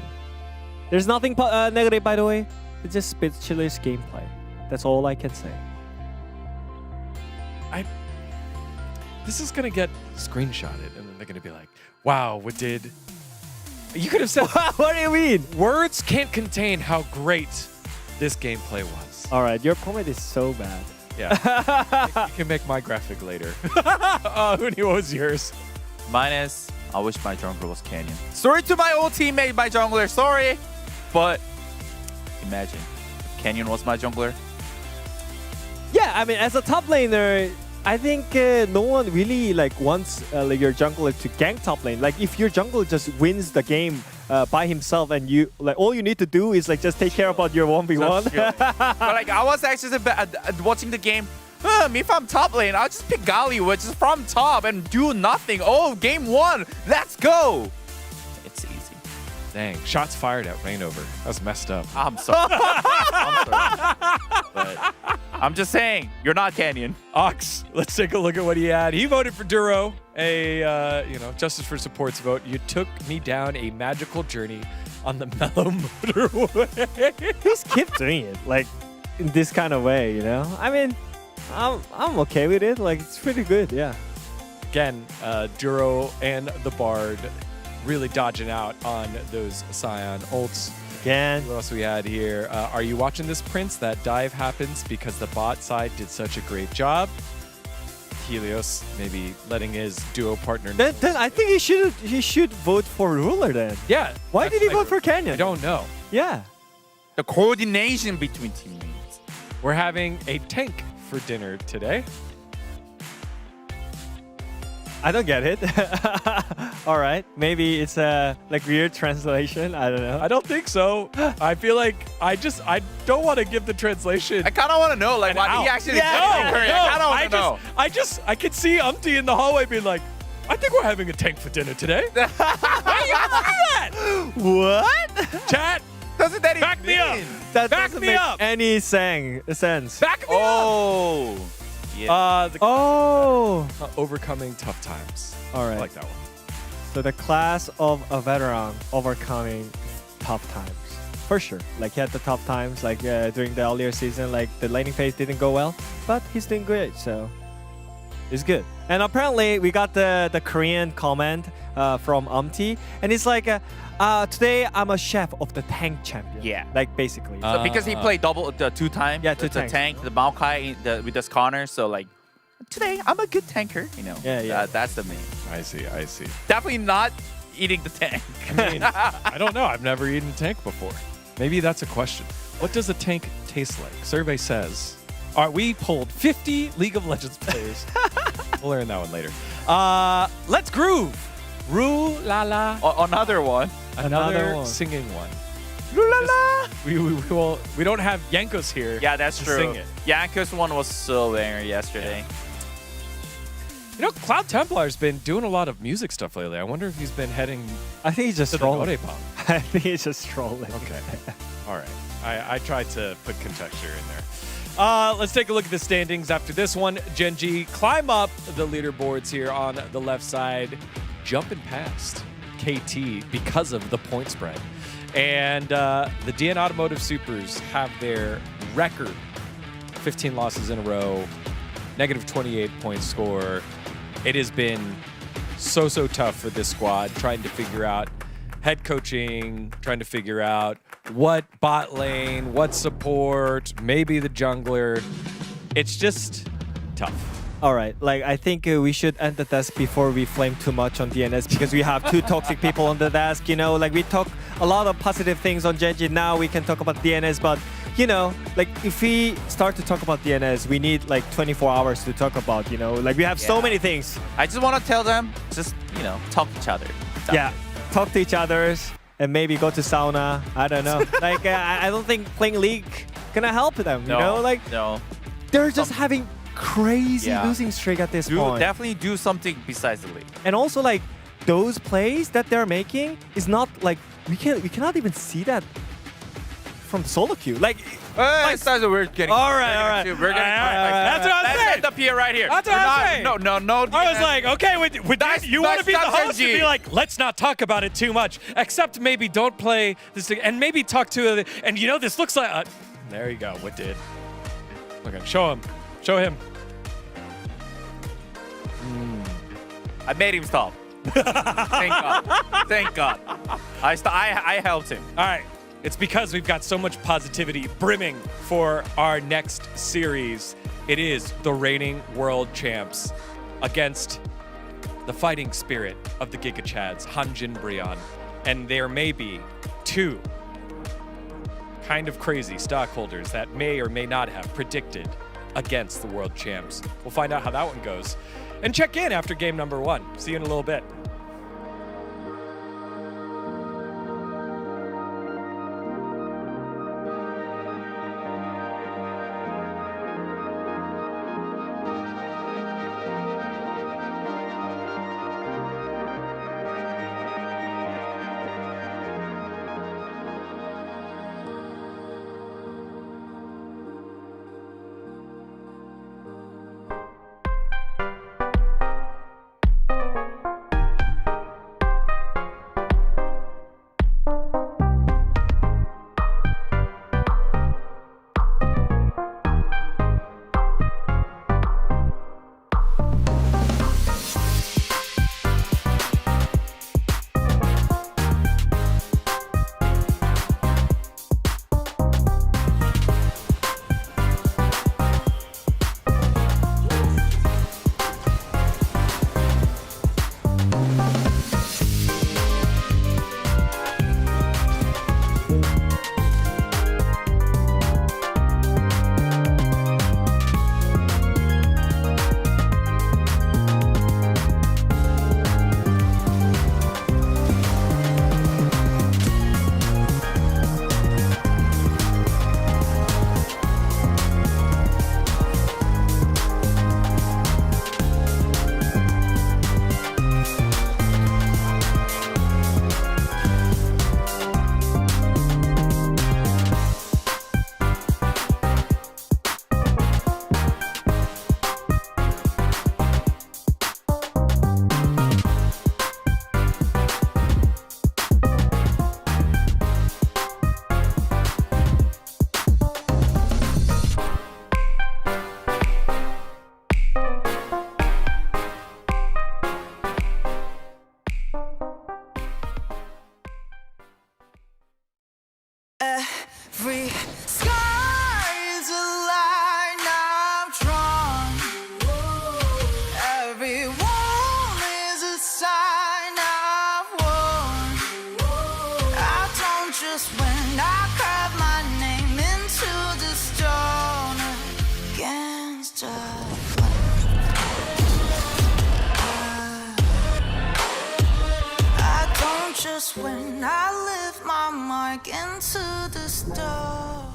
There's nothing negative, by the way. It's just speechless gameplay. That's all I can say. This is gonna get screenshotted, and then they're gonna be like, "Wow, what did?" You could have said, "What do you mean?" Words can't contain how great this gameplay was. All right, your comment is so bad. Yeah, you can make my graphic later. Huni, what was yours? Mine is, I wish my jungler was Canyon. Sorry to my old teammate, my jungler. Sorry, but imagine if Canyon was my jungler. Yeah, I mean, as a top laner, I think no one really like wants like your jungler to gank top lane. Like if your jungler just wins the game by himself, and you like all you need to do is like just take care about your 1v1. But like I was actually watching the game. If I'm top lane, I'll just pick Galio, which is from top, and do nothing. Oh, game 1, let's go. It's easy. Dang, shots fired at Rainover. That was messed up. I'm sorry. I'm sorry. But I'm just saying, you're not Canyon. Ox, let's take a look at what he had. He voted for Duro, a Justice for Supports vote. You took me down a magical journey on the mellow motorway. He's kept doing it like in this kind of way, you know. I mean, I'm okay with it. Like it's pretty good, yeah. Again, Duro and the Bard really dodging out on those Scion ults. Again. What else we had here? Are you watching this, Prince? That dive happens because the bot side did such a great job. Helios maybe letting his duo partner. Then I think he should vote for Ruler then. Yeah. Why did he vote for Canyon? I don't know. Yeah. The coordination between teammates. We're having a tank for dinner today. I don't get it. All right, maybe it's a like weird translation. I don't know. I don't think so. I feel like I don't want to give the translation. I kind of want to know like why he actually. I don't know. I could see Umpty in the hallway being like, I think we're having a tank for dinner today. Why do you say that? What? Chat. Doesn't that back me up? That back doesn't me make up. any sense. Back me up. Yeah. Overcoming tough times. All right. I like that one. So the class of a veteran overcoming tough times. For sure. Like he had the tough times like during the earlier season, like the laning phase didn't go well, but he's doing great, so it's good. And apparently we got the Korean comment from Umpty, and it's like today I'm a chef of the tank champion. Yeah. Like basically. So because he played the 2 times. Yeah, 2 the tanks. tank, the Maokai with the Sconner, so like today I'm a good tanker, you know. Yeah. That's the main. I see. Definitely not eating the tank. I mean, I don't know. I've never eaten tank before. Maybe that's a question. What does a tank taste like? Survey says. All right, we pulled 50 League of Legends players. We'll learn that one later. Let's groove. Roo la la. Another one. Another one. singing one. Roo la la. We don't have Yankos here. Yeah, that's to true. Sing it. Yanko's one was so banger yesterday. Yeah. You know, Cloud Templar's been doing a lot of music stuff lately. I wonder if he's been heading. I think he's just to trolling. the Ode Pump. I think he's just trolling. Okay. All right. I tried to put contexture in there. Let's take a look at the standings after this one. Gen.G climb up the leaderboards here on the left side, jumping past KT because of the point spread. And the DN Automotive Supers have their record 15 losses in a row, negative 28 point score. It has been so tough for this squad, trying to figure out head coaching, trying to figure out what bot lane, what support, maybe the jungler. It's just tough. All right, like I think we should end the desk before we flame too much on DNS because we have 2 toxic people on the desk. You know, like we talk a lot of positive things on Gen.G. Now we can talk about DNS, but you know, like if we start to talk about DNS, we need like 24 hours to talk about. You know, like we have so many things. I just want to tell them, just talk to each other. Yeah, talk to each other and maybe go to sauna. I don't know. Like I don't think playing League gonna help them. You know, like they're just having crazy losing streak at this point. Definitely do something besides the league. And also like those plays that they're making is not like we cannot even see that from solo queue. Like we're getting. All right. We're getting. That's what I'm saying. Let's end up here right here. That's what I'm saying. No. I was like, okay, with you want to be the host and be like, let's not talk about it too much, except maybe don't play this thing, and maybe talk to and you know this looks like. There you go. What did? Okay, show him. I made him stop. Thank God. I helped him. All right. It's because we've got so much positivity brimming for our next series. It is the reigning world champs against the fighting spirit of the Giga Chads, Hanjin Brion. And there may be 2 kind of crazy stockholders that may or may not have predicted against the world champs. We'll find out how that one goes. And check in after game number 1. See you in a little bit. just when I leave my mark into the stone.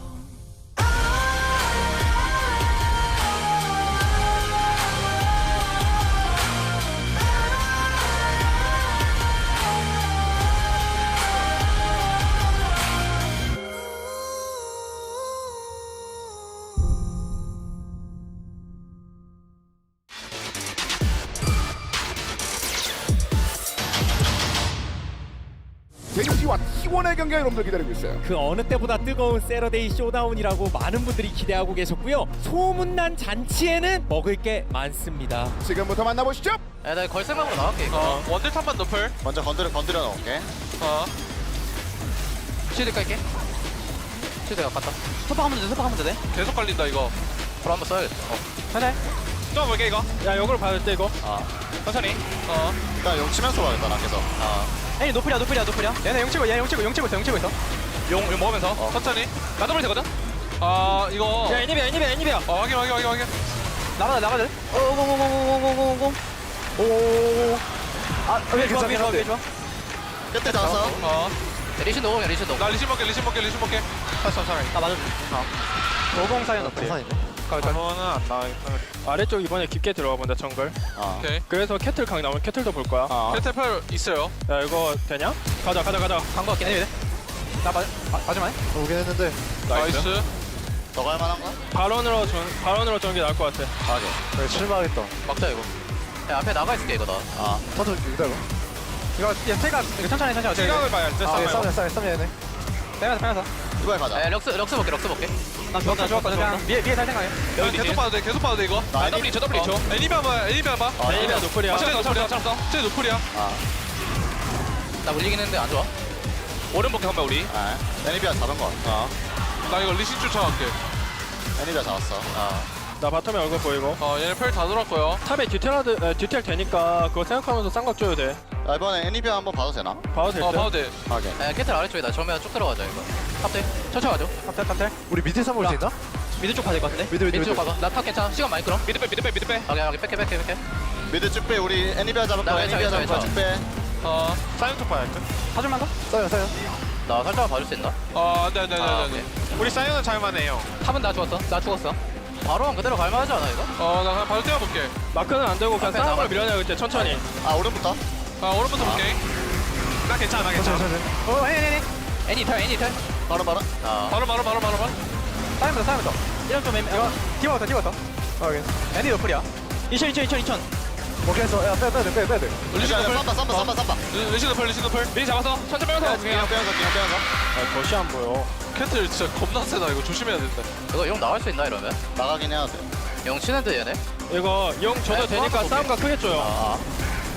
젠지와 T1의 경기가 여러분들 기다리고 있어요. 그 어느 때보다 뜨거운 세러데이 쇼다운이라고 많은 분들이 기대하고 계셨고요. 소문난 잔치에는 먹을 게 많습니다. 지금부터 만나보시죠. 야, 나 걸쇠막으로 나갈게 이거. 원딜 탑만 노플. 먼저 건드려 놓을게. 쉴드 깔게. 쉴드가 갔다. 소파하면 돼, 소파하면 돼. 계속 걸린다 이거. 바로 한번 써야겠다. 하나. 좀 볼게 이거. 야, 역으로 봐야 돼 이거. 천천히. 일단 용 치면서 봐야겠다 나 계속. 에이 노플이야. 얘네 용 치고 있어. 용 먹으면서 천천히. 나 더블 되거든. 이거. 야, 애니비야. 확인. 나가자. 오공공공공공공공. 오. 왜 좋아. 끝에 나왔어. 리신 넣어. 나 리신 먹게. 나 맞아. 50 사이언 없지. 저거는 안 나가겠다. 아래쪽 이번에 깊게 들어가 본다 정글. 오케이. 그래서 캐틀 강 나오면 캐틀도 볼 거야. 캐틀 있어요. 야, 이거 되냐? 가자. 간거 같긴 해. 나 마지막에? 오긴 했는데. 나이스. 더 갈만한가? 발언으로 전개 나올 것 같아. 그래 실망하겠다. 막자 이거. 야 앞에 나가 있을게 이거 나. 터져 기다려. 이거 태가 이거 천천히. 시각을 봐야 돼. 싸움 얘네. 빼면서. 이번에 가자. 야 럭스 볼게. 나 좋았다. 그냥 위에 살 생각해. 여기 계속 봐도 돼 이거. 나 W 쳐. 애니비아 봐. 애니비아 노플이야. 쟤 노플이야. 나 물리긴 했는데 안 좋아. 오른 볼게 한번 우리. 애니비아 잡은 거. 나 이거 리신 쫓아갈게. 애니비아 잡았어. 나 바텀에 얼굴 보이고. 얘네 펠 다 돌았고요. 탑에 뒤텔 되니까 그거 생각하면서 쌍각 줘야 돼. 야, 이번에 애니비아 한번 봐도 되나? 봐도 될 듯. 봐도 돼. 하게. 야 캐틀 아래쪽이다. 처음에 쭉 들어가자 이거. 탑대. 천천히 가죠. 탑텔. 우리 밑에 삼볼 수 있나? 미드 쪽 가야 될 것 같은데. 미드. 쪽 가봐. 나탑 괜찮아. 시간 많이 끌어. 미드 빼. 여기 뺄게. 미드 쭉 빼. 우리 애니비아 잡을 거야. 나 애니비아 잡을 거야. 괜찮아. 쭉 빼. 사이언 쪽 봐야 할 듯. 사줄만 더? 싸요. 나 살짝 봐줄 수 있나? 네. 우리 사이언은 잘만 해요. 탑은 나 죽었어. 바로 그대로 갈만하지 않아 이거? 나 그냥 바로 떼어볼게. 마크는 안 되고 그냥 앞에 싸움으로 나가. 밀어내야 그때 천천히. 오른부터. 오른부터 볼게. 나 괜찮아. 애니 털. 바로. 바로. 싸우면서. 이런 좀 애매. 이거 뒤부터. 애니 너플이야. 2000. 오케이 해서 야 빼야 돼. 리신 노플. 쌈바. 리신 노플. 미리 잡아서 천천히 빼면서. 그냥 빼면서. 덫이 안 보여. 캐틀 진짜 겁나 세다. 이거 조심해야 된다. 이거 용 나갈 수 있나 이러면? 나가긴 해야 돼. 용 치는데 얘네? 이거 용 줘도 야, 되니까 도와줘 싸움가 크게 줘요.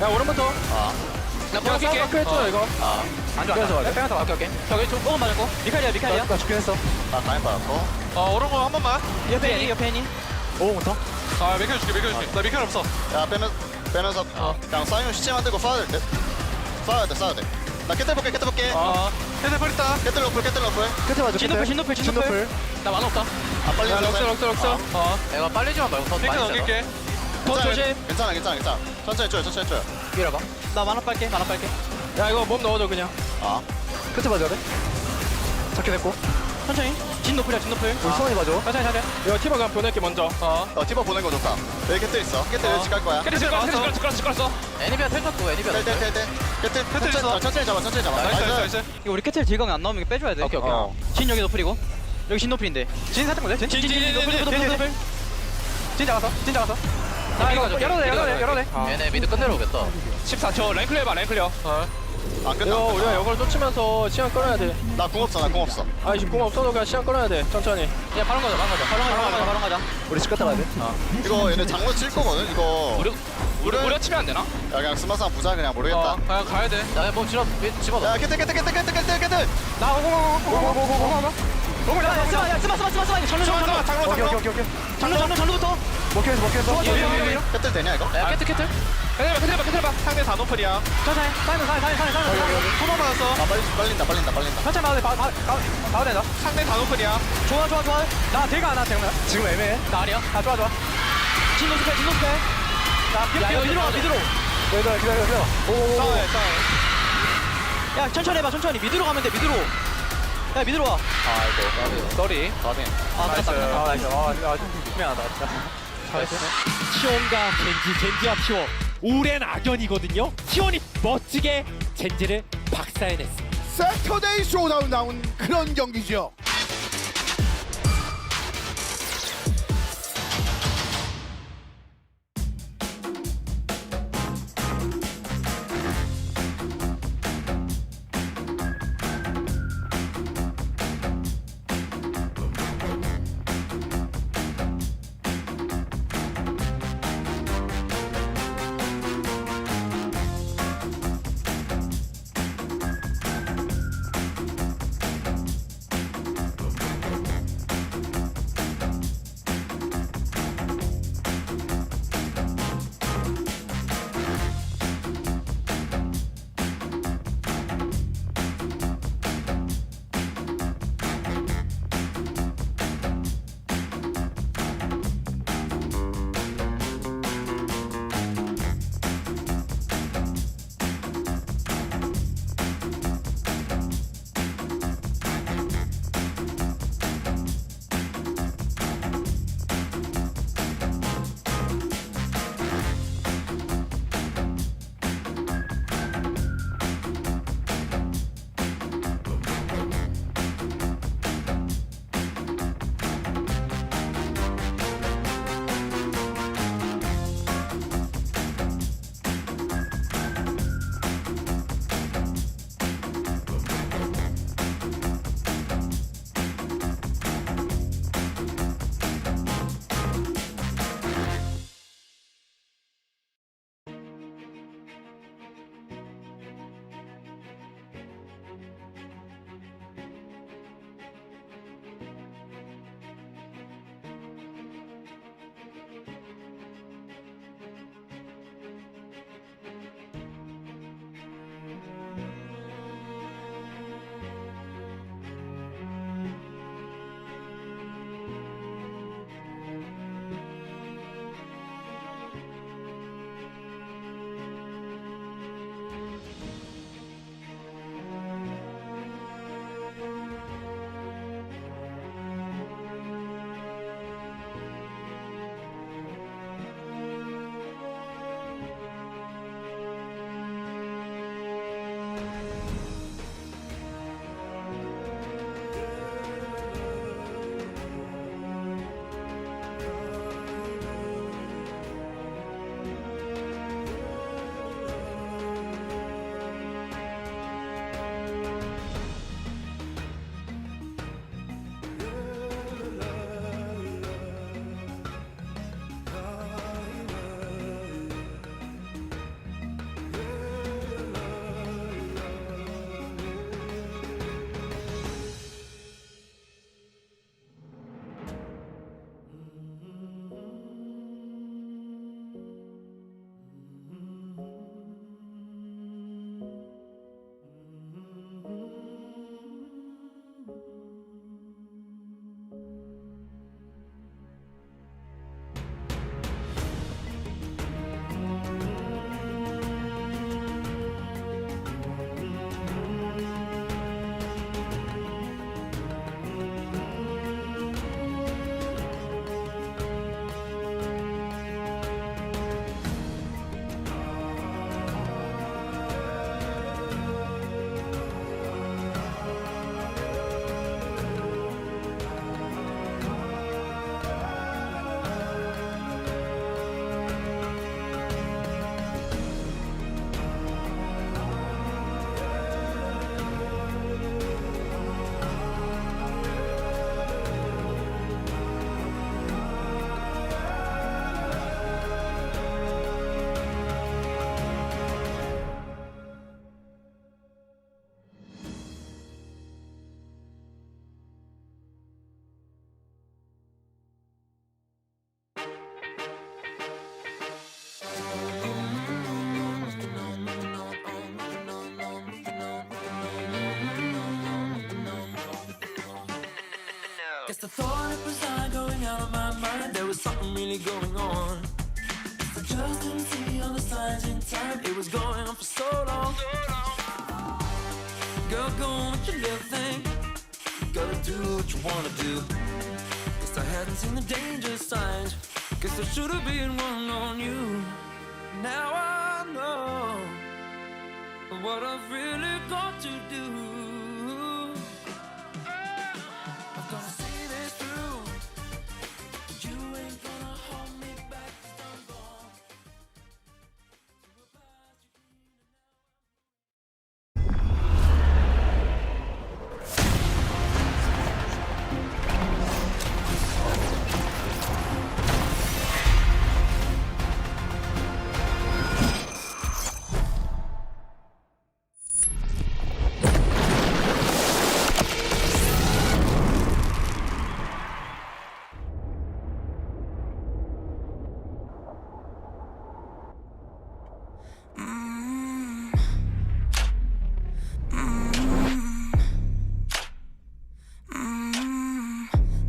야, 오른부터. 나 그냥 낄게. 싸움가 크게 줘요 이거. 안 좋아. 빼면서 오케이. 저기 조금 맞았고. 미칼이야. 나 죽긴 했어. 나 가인 받았고. 오른 거 한 번만. 옆에 애니. 오부터. 맥혀줄게. 나 맥혀 없어. 야 빼면서 그냥 사이언 시체 만들고 싸워야 돼. 싸워야 돼. 나 캐틀 볼게. 캐틀 펄 있다. 캐틀 로플. 캐틀 맞아. 진노플. 나 만화 없다. 빨리 야, 럭스. 내가 빨리지만 말고 더 핑크 많이 넘길게. 더 조심. 괜찮아. 천천히 줘요. 밀어봐. 나 만화 빨게. 야, 이거 몸 넣어줘 그냥. 캐틀 맞아야 돼. 잡긴 했고. 천천히. 진노플. 우리 수원이 맞아. 천천히. 이거 티버 그냥 보낼게 먼저. 티버 보낸 거 좋다. 여기 캐틀 있어. 캐틀 일찍 갈 거야. 캐틀 찍었어. 애니비아 텔 애니비아. 캐틀 있어. 천천히 잡아. 나이스. 이거 우리 캐틀 딜강 안 나오면 빼줘야 돼. 오케이. 진 여기 노플이고. 여기 진 노플인데. 진 살짝 보자. 진 노플. 진 잡았어. 나 이거 열어내. 얘네 미드 끝내러 오겠다. 14초. 랭 클리어. 안 끝나. 이거 우리가 이걸 쫓으면서 시간 끌어야 돼. 나 궁 없어. 아니 지금 공 없어도 그냥 시간 끌어야 돼. 천천히. 야 바로 가자. 우리 집 갔다 가야 돼. 이거 얘네 장로 칠 거거든. 이거. 우리 치면 안 되나? 야 그냥 스마상 부자 그냥 모르겠다. 그냥 가야 돼. 야뭐 집어넣어. 야 캐틀. 나 오고. 야 장로부터. 먹혔어. 캐틀 되냐 이거? 야 캐틀. 캐틀 봐. 상대 다 노플이야. 천천히. 한번 받았어. 빨린다. 천천히 봐도 된다. 상대 다 노플이야. 좋아. 나 대가 안 와, 대가. 지금 애매해. 나 아니야. 좋아. 진노스페. 자, 미드로. 기다려. 싸워해. 야 천천히 해봐 천천히 미드로 가면 돼 미드로. 야 미드로 와. 아이고 쏘리 나이스. 좀 분명하다 진짜. 잘했어. 티원과 젠지와 티원 오랜 악연이거든요. 티원이 멋지게 젠지를 박살냈습니다. 세터데이 쇼다운 나온 그런 경기죠. Guess the thought it was not going out of my mind. There was something really going on. I just didn't see all the signs in time. It was going on for so long. gotta do what you wanna do. Guess I hadn't seen the danger signs. Guess I should have been one on you. Now I know what I've really got to do. I've gotta see this through. You ain't gonna hold me back, 'cause I'm gone.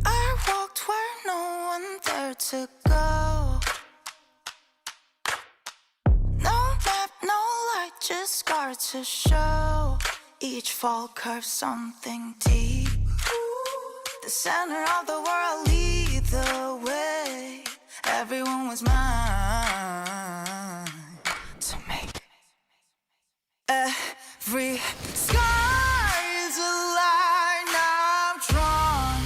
I walked where no one dared to go. No map, no light, just scars to show. Each fall curves something deep. The center of the world lead the way. Everyone was mine to make. Every sky is a line I'm drawn.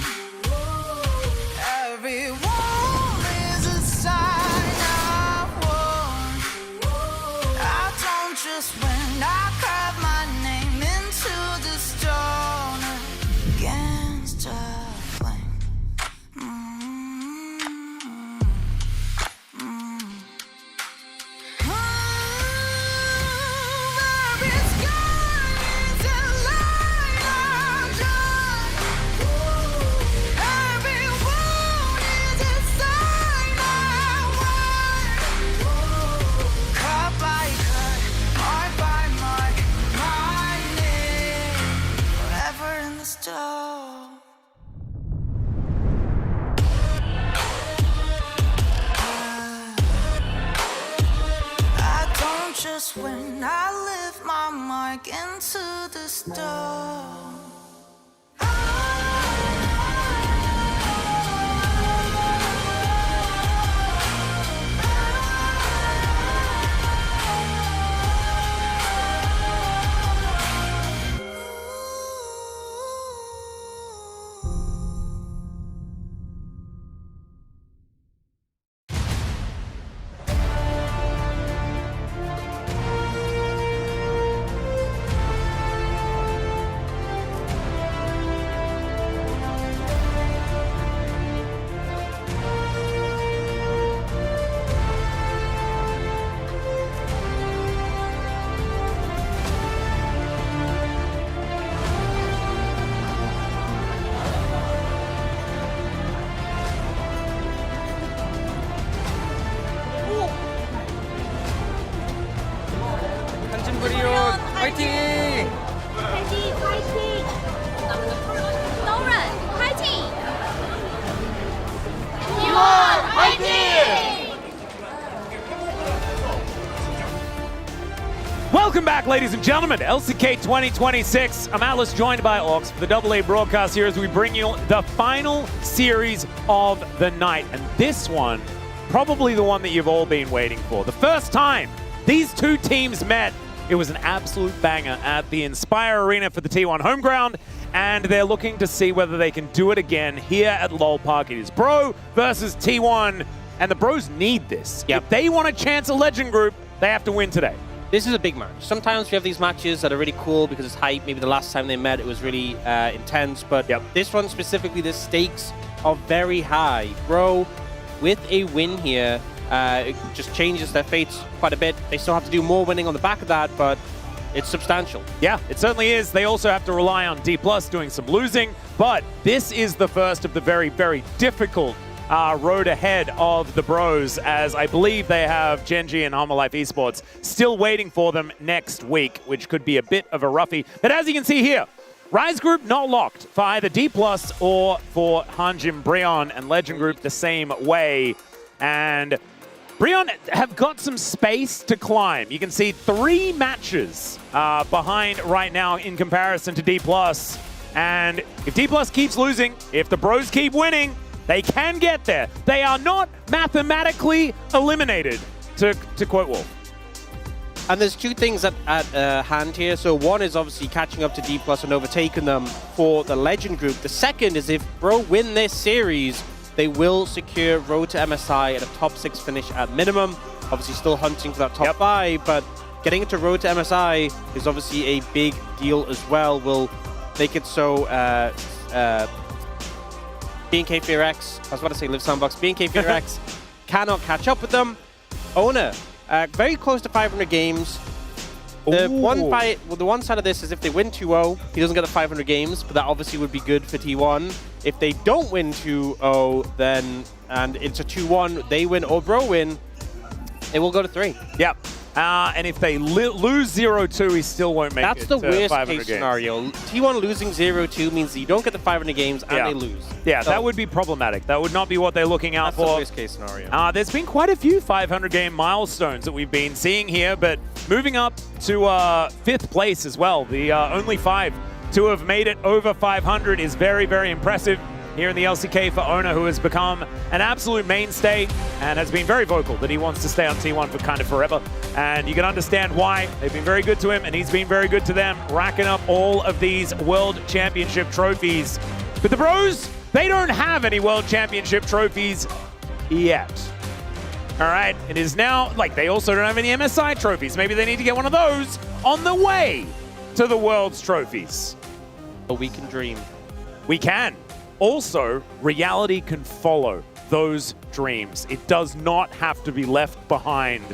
Every wall is a sign I've worn. I don't just win, I carve my name into the stone against a flame. Every sky is a line I'm drawn. Every wound is a sign I've worn. Cut by cut, mark by mark, my name forever in the stone. I don't just win, I live my mark into the stone. Welcome back, ladies and gentlemen, to LCK 2026. I'm Alice, joined by Ox for the AA broadcast here as we bring you the final series of the night. And this one, probably the one that you've all been waiting for. The first time these two teams met, it was an absolute banger at the Inspire Arena for the T1 home ground. And they're looking to see whether they can do it again here at LOL Park. It is Bro versus T1, and the Bros need this. If they want a chance at Legend Group, they have to win today. This is a big match. Sometimes we have these matches that are really cool because it's hype. Maybe the last time they met, it was really intense. But this one specifically, the stakes are very high. Bro, with a win here, it just changes their fates quite a bit. They still have to do more winning on the back of that, but it's substantial. Yeah, it certainly is. They also have to rely on D+, doing some losing. But this is the first of the very, very difficult road ahead of the Bros, as I believe they have Genji and Life Esports still waiting for them next week, which could be a bit of a roughie. But as you can see here, Rise Group not locked for either D+ or for Hanjin Brion, and Legend Group the same way. And Brion have got some space to climb. You can see 3 matches behind right now in comparison to D+. And if D Plus keeps losing, if the Bros keep winning, they can get there. They are not mathematically eliminated, to quote Wolf. And there's two things at hand here. So one is obviously catching up to D Plus and overtaking them for the Legend group. The second is if Bro win this series, they will secure road to MSI at a top 6 finish at minimum. Obviously still hunting for that top 5, but getting into road to MSI is obviously a big deal as well. Will make it so BNK FearX, I was about to say Live Sandbox, BNK FearX cannot catch up with them. Owner, very close to 500 games. The one side of this is if they win 2-0, he doesn't get the 500 games, but that obviously would be good for T1. If they don't win 2-0, then, and it's a 2-1, they win or Bro win, they will go to 3. Yep. And if they lose 0-2, he still won't make That's it the to worst 500 case games. scenario. T1 losing 0-2 means that you don't get the 500 games and they lose. Yeah, So that would be problematic. That would not be what they're looking out that's for. the worst case scenario. There's been quite a few 500-game milestones that we've been seeing here, but moving up to 5th place as well. The only 5 to have made it over 500 is very, very impressive here in the LCK for Owner, who has become an absolute mainstay and has been very vocal that he wants to stay on T1 for kind of forever. And you can understand why. They've been very good to him and he's been very good to them, racking up all of these World Championship trophies. But the Bros, they don't have any World Championship trophies yet. All right, it is now, like, they also don't have any MSI trophies. Maybe they need to get one of those on the way to the World's trophies. But we can dream. We can. Also, reality can follow those dreams. It does not have to be left behind.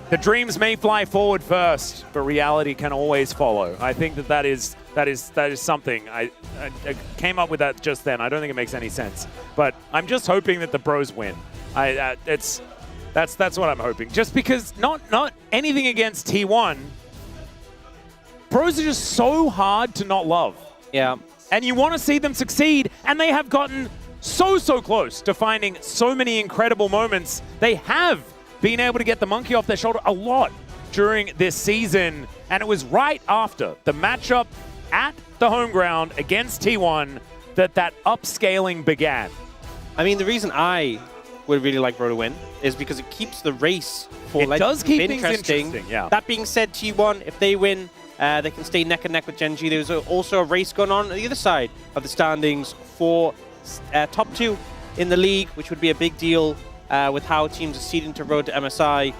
The dreams may fly forward first, but reality can always follow. I think that is something. I came up with that just then. I don't think it makes any sense, but I'm just hoping that the Bros win. That's what I'm hoping. Just because not anything against T1. Bros are just so hard to not love. Yeah. And you want to see them succeed, and they have gotten so close to finding so many incredible moments. They have been able to get the monkey off their shoulder a lot during this season, and it was right after the matchup at the home ground against T1 that upscaling began. I mean, the reason I would really like Bro to win is because it keeps the race for It does keep things interesting, yeah. That being said, T1, if they win, they can stay neck and neck with Gen G. There's also a race going on the other side of the standings for top 2 in the league, which would be a big deal with how teams are seeding to road to MSI.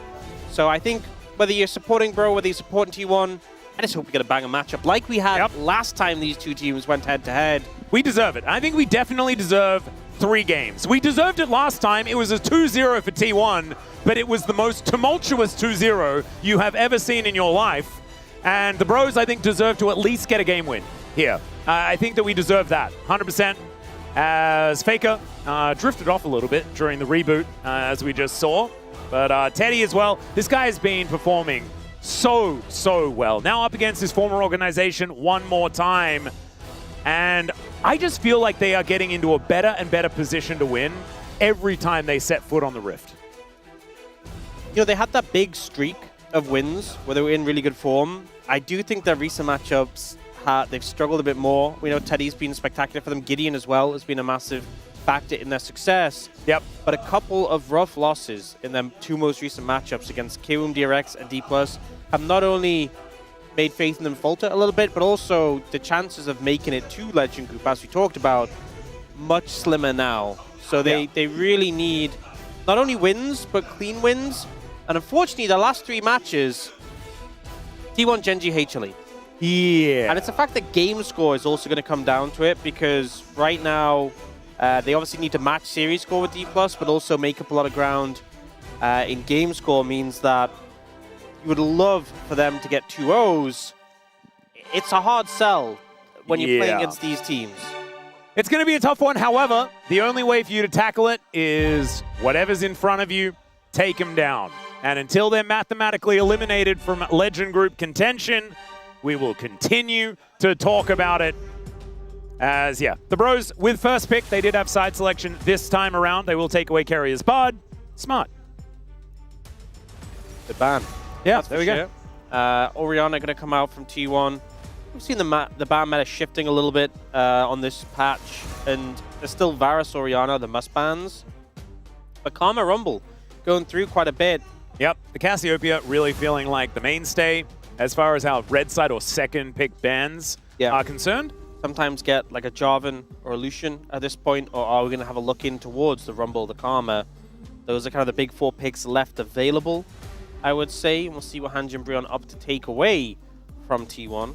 So I think whether you're supporting Bro, whether you're supporting T1, I just hope we get a banger matchup like we had last time these two teams went head-to-head. We deserve it. I think we definitely deserve 3 games. We deserved it last time. It was a 2-0 for T1, but it was the most tumultuous 2-0 you have ever seen in your life. And the Bros, I think, deserve to at least get a game win here. I think that we deserve that, 100%. As Faker drifted off a little bit during the reboot, as we just saw. But Teddy as well. This guy has been performing so well. Now up against his former organization one more time. And I just feel like they are getting into a better and better position to win every time they set foot on the Rift. You know, they had that big streak of wins where they were in really good form. I do think their recent matchups, they've struggled a bit more. We know Teddy's been spectacular for them. Gideon as well has been a massive factor in their success. Yep. But a couple of rough losses in their 2 most recent matchups against KWOOM DRX and D+ have not only made faith in them falter a little bit, but also the chances of making it to Legend Group, as we talked about, much slimmer now. So they really need not only wins, but clean wins. And unfortunately, the last 3 matches, T1, Gen G, HLE. Yeah. And it's the fact that game score is also going to come down to it, because right now, they obviously need to match series score with D+, but also make up a lot of ground in game score means that you would love for them to get 2-0s. It's a hard sell when you're playing against these teams. It's going to be a tough one. However, the only way for you to tackle it is whatever's in front of you, take them down. And until they're mathematically eliminated from Legend Group contention, we will continue to talk about it. As, the Bros with first pick, they did have side selection this time around. They will take away Carrier's Bard. Smart. Good ban. Yeah, there we go. Orianna going to come out from T1. we've seen the ban meta shifting a little bit on this patch, and there's still Varus, Orianna, the must bans. But Karma Rumble going through quite a bit. Yep, the Cassiopeia really feeling like the mainstay as far as how red side or second pick bans are concerned. Sometimes get like a Jarvan or a Lucian at this point, or are we going to have a look in towards the Rumble, the Karma? Those are kind of the big 4 picks left available, I would say. We'll see what Hanjin Brionne up to take away from T1.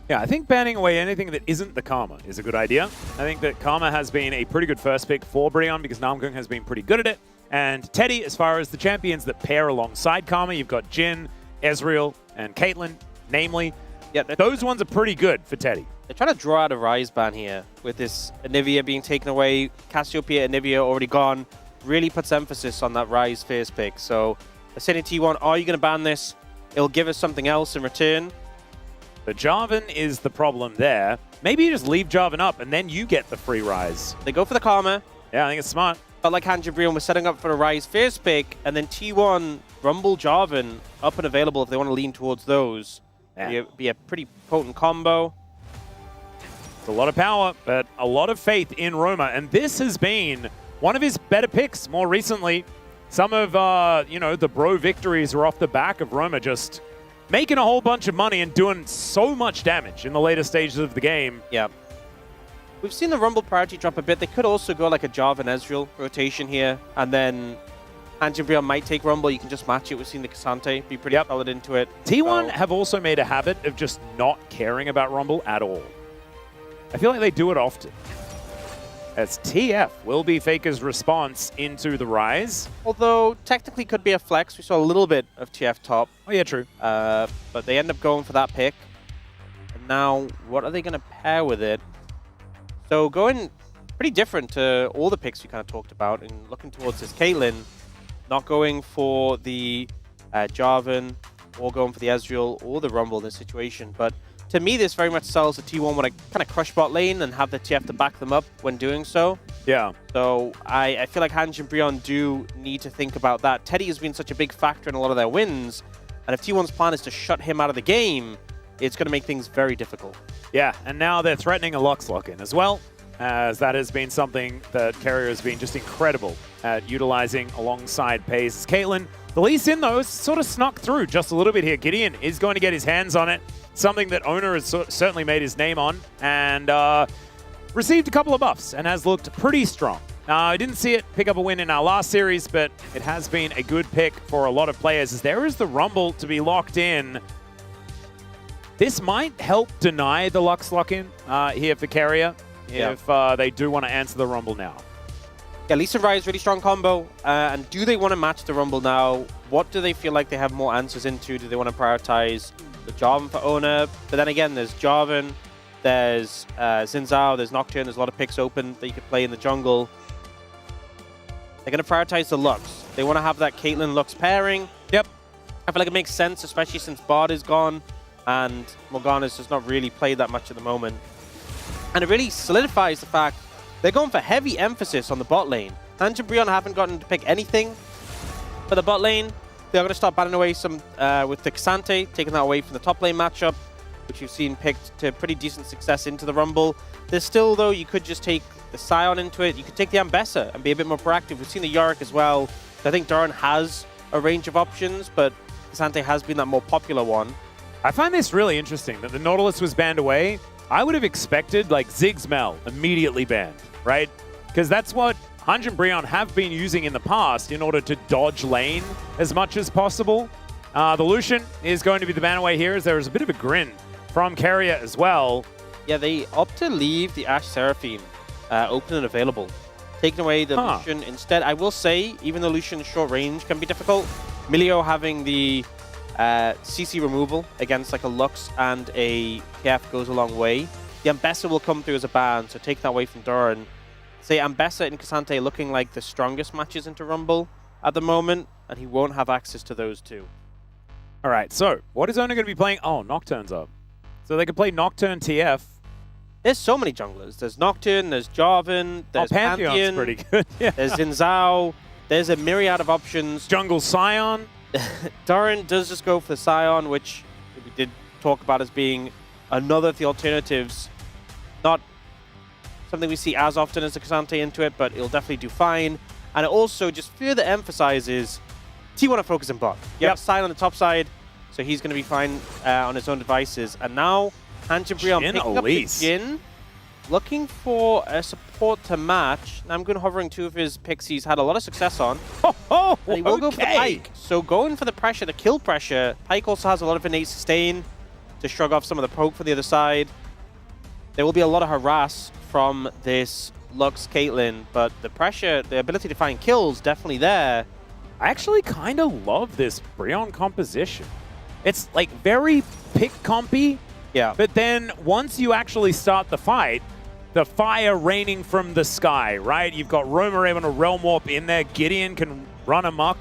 Yeah, I think banning away anything that isn't the Karma is a good idea. I think that Karma has been a pretty good first pick for Brionne because Namgung has been pretty good at it. And Teddy, as far as the champions that pair alongside Karma, you've got Jhin, Ezreal, and Caitlyn, namely. Yeah, those ones are pretty good for Teddy. They're trying to draw out a Ryze ban here with this Anivia being taken away. Cassiopeia, Anivia already gone. Really puts emphasis on that Ryze first pick. So, Ascending T1, are you going to ban this? It'll give us something else in return. The Jarvan is the problem there. Maybe you just leave Jarvan up and then you get the free Ryze. They go for the Karma. Yeah, I think it's smart. But like Hanjin Brionne was setting up for a Ryze first pick, and then T1, Rumble, Jarvan up and available if they want to lean towards those. Yeah. Be a pretty potent combo. It's a lot of power, but a lot of faith in Roma. And this has been one of his better picks more recently. Some of, the bro victories are off the back of Roma just making a whole bunch of money and doing so much damage in the later stages of the game. Yeah. We've seen the Rumble priority drop a bit. They could also go like a Jarvan Ezreal rotation here, and then Hanjin Brionne might take Rumble. You can just match it. We've seen the Cassante be pretty solid into it. T1 have also made a habit of just not caring about Rumble at all. I feel like they do it often. As TF will be Faker's response into the Ryze. Although, technically could be a flex. We saw a little bit of TF top. Oh, yeah, true. But they end up going for that pick. And now, what are they going to pair with it? So, going pretty different to all the picks you kind of talked about and looking towards this Caitlyn. Not going for the Jarvan, or going for the Ezreal, or the Rumble in this situation. But to me, this very much sells the T1 when I kind of crush bot lane and have the TF to back them up when doing so. Yeah. So I feel like Hanjin Brionne do need to think about that. Teddy has been such a big factor in a lot of their wins. And if T1's plan is to shut him out of the game, it's going to make things very difficult. Yeah, and now they're threatening a Lux lock-in as well, as that has been something that Carrier has been just incredible at utilizing alongside Pace. Caitlyn, the Lee Sin, though, has sort of snuck through just a little bit here. Gideon is going to get his hands on it, something that Owner has certainly made his name on, and received a couple of buffs and has looked pretty strong. I didn't see it pick up a win in our last series, but it has been a good pick for a lot of players, as there is the Rumble to be locked in. This might help deny the Lux lock-in here for Carrier, if they do want to answer the Rumble now. Yeah, Lee Sin Ryze, really strong combo. And do they want to match the Rumble now? What do they feel like they have more answers into? Do they want to prioritize the Jarvan for Owner? But then again, there's Jarvan, there's Xin Zhao, there's Nocturne, there's a lot of picks open that you could play in the jungle. They're going to prioritize the Lux. They want to have that Caitlyn-Lux pairing. Yep. I feel like it makes sense, especially since Bard is gone and Morgana's just not really played that much at the moment. And it really solidifies the fact they're going for heavy emphasis on the bot lane. Hanjin Brionne haven't gotten to pick anything for the bot lane. They're going to start banning away some with the Cassante, taking that away from the top lane matchup, which you've seen picked to pretty decent success into the Rumble. There's still, though, you could just take the Sion into it. You could take the Ambessa and be a bit more proactive. We've seen the Yorick as well. I think Doran has a range of options, but Cassante has been that more popular one. I find this really interesting that the Nautilus was banned away. I would have expected like Ziggs Mel immediately banned, right? Because that's what Hanjin Brionne have been using in the past in order to dodge lane as much as possible. The Lucian is going to be the ban away here, as there is a bit of a grin from Carrier as well. Yeah, they opt to leave the Ashe Seraphine open and available, taking away the Lucian instead. I will say, even though Lucian's short range can be difficult, Milio having the CC removal against like a Lux and a KF goes a long way. The Ambessa will come through as a ban, so take that away from Doran. Say Ambessa and Cassante looking like the strongest matches into Rumble at the moment, and he won't have access to those two. All right, so what is Owner going to be playing? Oh, Nocturne's up. So they could play Nocturne TF. There's so many junglers. There's Nocturne, there's Jarvan, there's Pantheon's pretty good. Yeah. There's Xin Zhao. There's a myriad of options. Jungle Sion. Doran does just go for the Sion, which we did talk about as being another of the alternatives. Not something we see as often as the K'Sante into it, but it'll definitely do fine. And it also just further emphasizes T1 are focusing bot. You have Sign on the top side, so he's going to be fine on his own devices. And now, Hanjin Brion picking up the Jin, looking for a support to match. Now I'm going hovering two of his picks he's had a lot of success on. And he will go for the Pyke. So going for the pressure, the kill pressure. Pyke also has a lot of innate sustain to shrug off some of the poke for the other side. There will be a lot of harass from this Lux Caitlyn, but the pressure, the ability to find kills, definitely there. I actually kind of love this Brion composition. It's like very pick compy, but then once you actually start the fight, the fire raining from the sky, right? You've got Romer able to realm warp in there. Gideon can run amok,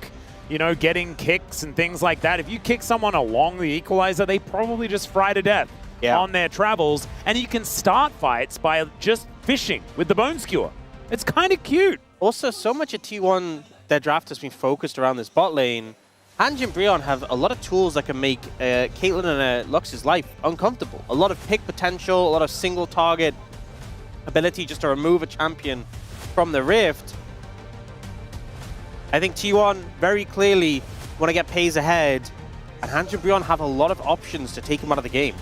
you know, getting kicks and things like that. If you kick someone along the equalizer, they probably just fry to death on their travels. And you can start fights by just fishing with the Bone Skewer. It's kind of cute. Also, so much of T1, their draft has been focused around this bot lane. Hanjin Brion have a lot of tools that can make Caitlyn and Lux's life uncomfortable. A lot of pick potential, a lot of single target ability just to remove a champion from the Rift. I think T1 very clearly want to get Pays ahead, and Hanjin Brion have a lot of options to take him out of the game.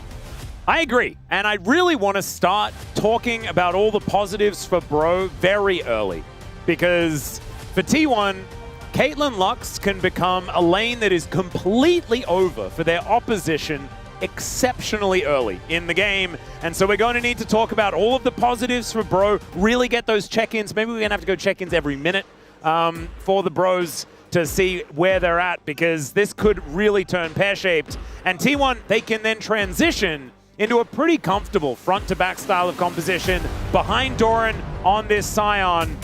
I agree, and I really want to start talking about all the positives for Bro very early, because for T1, Caitlyn Lux can become a lane that is completely over for their opposition exceptionally early in the game. And so we're going to need to talk about all of the positives for Bro, really get those check-ins. Maybe we're going to have to go check-ins every minute for the Bros to see where they're at, because this could really turn pear-shaped. And T1, they can then transition into a pretty comfortable front-to-back style of composition behind Doran on this Scion.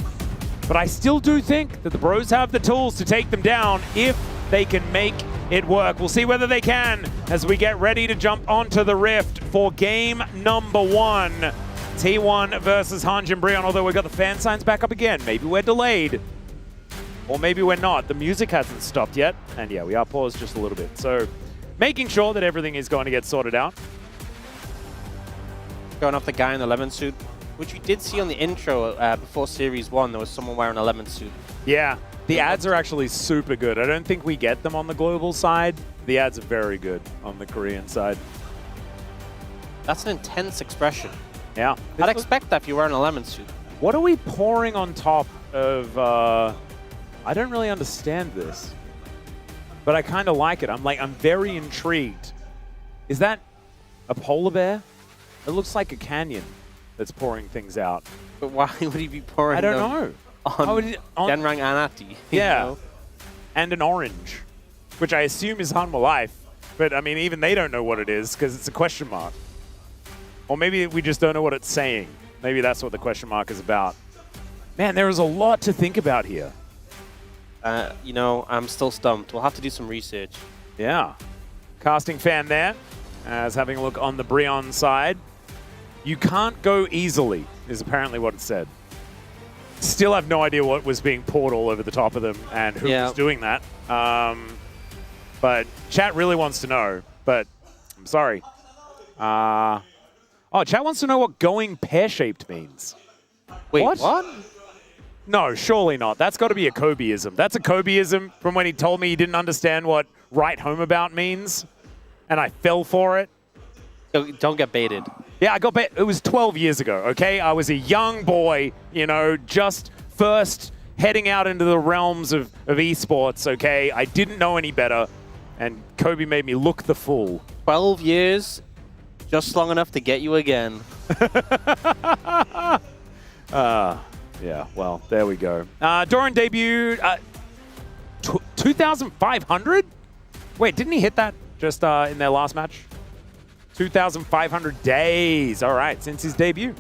But I still do think that the Bros have the tools to take them down if they can make it work. We'll see whether they can as we get ready to jump onto the Rift for game number 1. T1 versus Hanjin Brion, although we've got the fan signs back up again. Maybe we're delayed. Or maybe we're not. The music hasn't stopped yet. And yeah, we are paused just a little bit. So making sure that everything is going to get sorted out. Going off the guy in the lemon suit, which we did see on the intro before Series 1. There was someone wearing a lemon suit. Yeah, the ads are actually super good. I don't think we get them on the global side. The ads are very good on the Korean side. That's an intense expression. Yeah. I'd expect that if you're wearing a lemon suit. What are we pouring on top of... I don't really understand this, but I kind of like it. I'm very intrigued. Is that a polar bear? It looks like a canyon that's pouring things out. But why would he be pouring I don't know. On Genrang Anati? Yeah. You know? And an orange, which I assume is Hanwha Life. But, I mean, even they don't know what it is because it's a question mark. Or maybe we just don't know what it's saying. Maybe that's what the question mark is about. Man, there is a lot to think about here. You know, I'm still stumped. We'll have to do some research. Yeah. Casting fan there, as having a look on the Brion side. You can't go easily, is apparently what it said. Still have no idea what was being poured all over the top of them and who was doing that. But chat really wants to know, but I'm sorry. Oh, chat wants to know what going pear-shaped means. Wait, what? No, surely not. That's got to be a Kobeism. That's a Kobeism from when he told me he didn't understand what right home about means, and I fell for it. Don't get baited. Yeah, I got baited. It was 12 years ago, okay? I was a young boy, you know, just first heading out into the realms of esports, okay? I didn't know any better, and Kobe made me look the fool. 12 years, just long enough to get you again. Yeah, well, there we go. Doran debuted 2,500? Wait, didn't he hit that just in their last match? 2,500 days. All right, since his debut.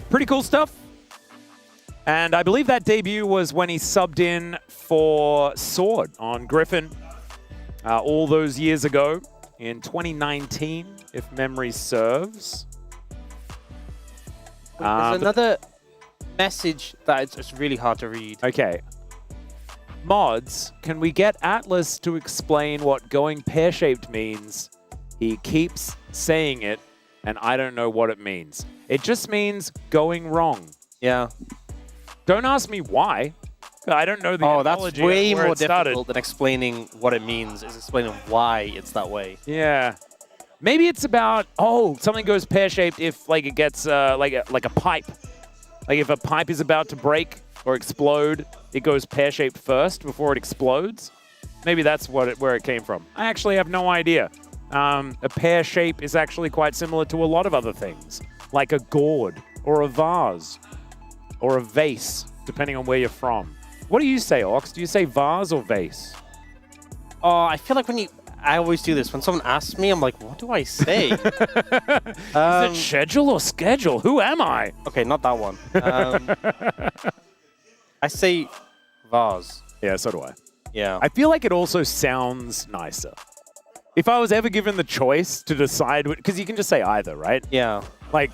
Pretty cool stuff. And I believe that debut was when he subbed in for Sword on Griffin all those years ago in 2019, if memory serves. There's another message that it's really hard to read. Okay. Mods, can we get Atlas to explain what going pear-shaped means? He keeps saying it and I don't know what it means. It just means going wrong. Yeah. Don't ask me why. I don't know the etymology. That's way of where more it started. difficult than explaining what it means. Is explaining why it's that way. Yeah. Maybe it's about, something goes pear-shaped if like it gets like a pipe. Like if a pipe is about to break or explode, it goes pear-shaped first before it explodes. Maybe that's where it came from. I actually have no idea. A pear shape is actually quite similar to a lot of other things, like a gourd or a vase or a vase, depending on where you're from. What do you say, Ox? Do you say vase or vase? Oh, I feel like I always do this. When someone asks me, I'm like, what do I say? Is it schedule or schedule? Who am I? Okay, not that one. I say vase. Yeah, so do I. Yeah. I feel like it also sounds nicer. If I was ever given the choice to decide, because you can just say either, right? Yeah. Like,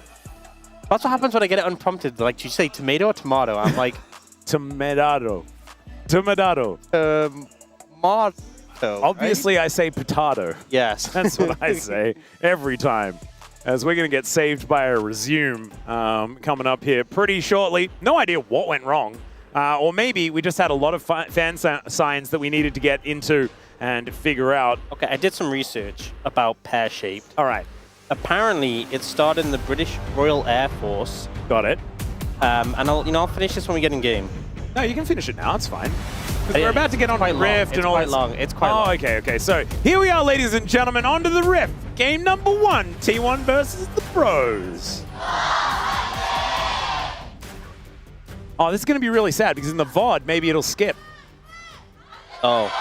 that's what happens when I get it unprompted. Like, do you say tomato or tomato? I'm like, tomato. Tomato. Tomato. Obviously, right? I say potato. Yes. That's what I say every time. As we're going to get saved by a resume coming up here pretty shortly. No idea what went wrong. Or maybe we just had a lot of fan signs that we needed to get into and figure out. Okay, I did some research about pear-shaped. All right. Apparently, it started in the British Royal Air Force. Got it. And I'll finish this when we get in game. No, you can finish it now. It's fine. We're about to get on the Rift and all this. It's quite long. Okay. So here we are, ladies and gentlemen, onto the Rift. Game number 1, T1 versus the Bros. Oh, this is going to be really sad because in the VOD, maybe it'll skip. Oh.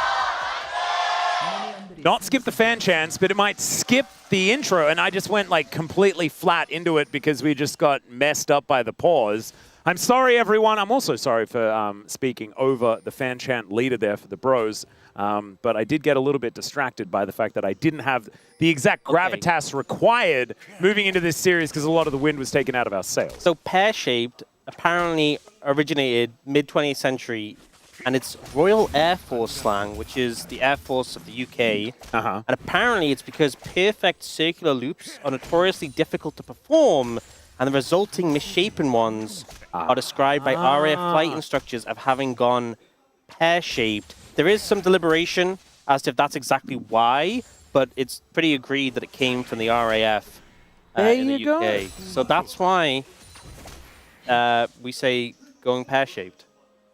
Not skip the fan chants, but it might skip the intro, and I just went like completely flat into it because we just got messed up by the pause. I'm sorry, everyone. I'm also sorry for speaking over the fan chant leader there for the Bros, but I did get a little bit distracted by the fact that I didn't have the exact gravitas required moving into this series because a lot of the wind was taken out of our sails. So pear-shaped apparently originated mid-20th century, and it's Royal Air Force slang, which is the Air Force of the UK. And apparently it's because perfect circular loops are notoriously difficult to perform, and the resulting misshapen ones are described by RAF flight instructors of having gone pear-shaped. There is some deliberation as to if that's exactly why, but it's pretty agreed that it came from the RAF in the UK. So that's why we say going pear-shaped.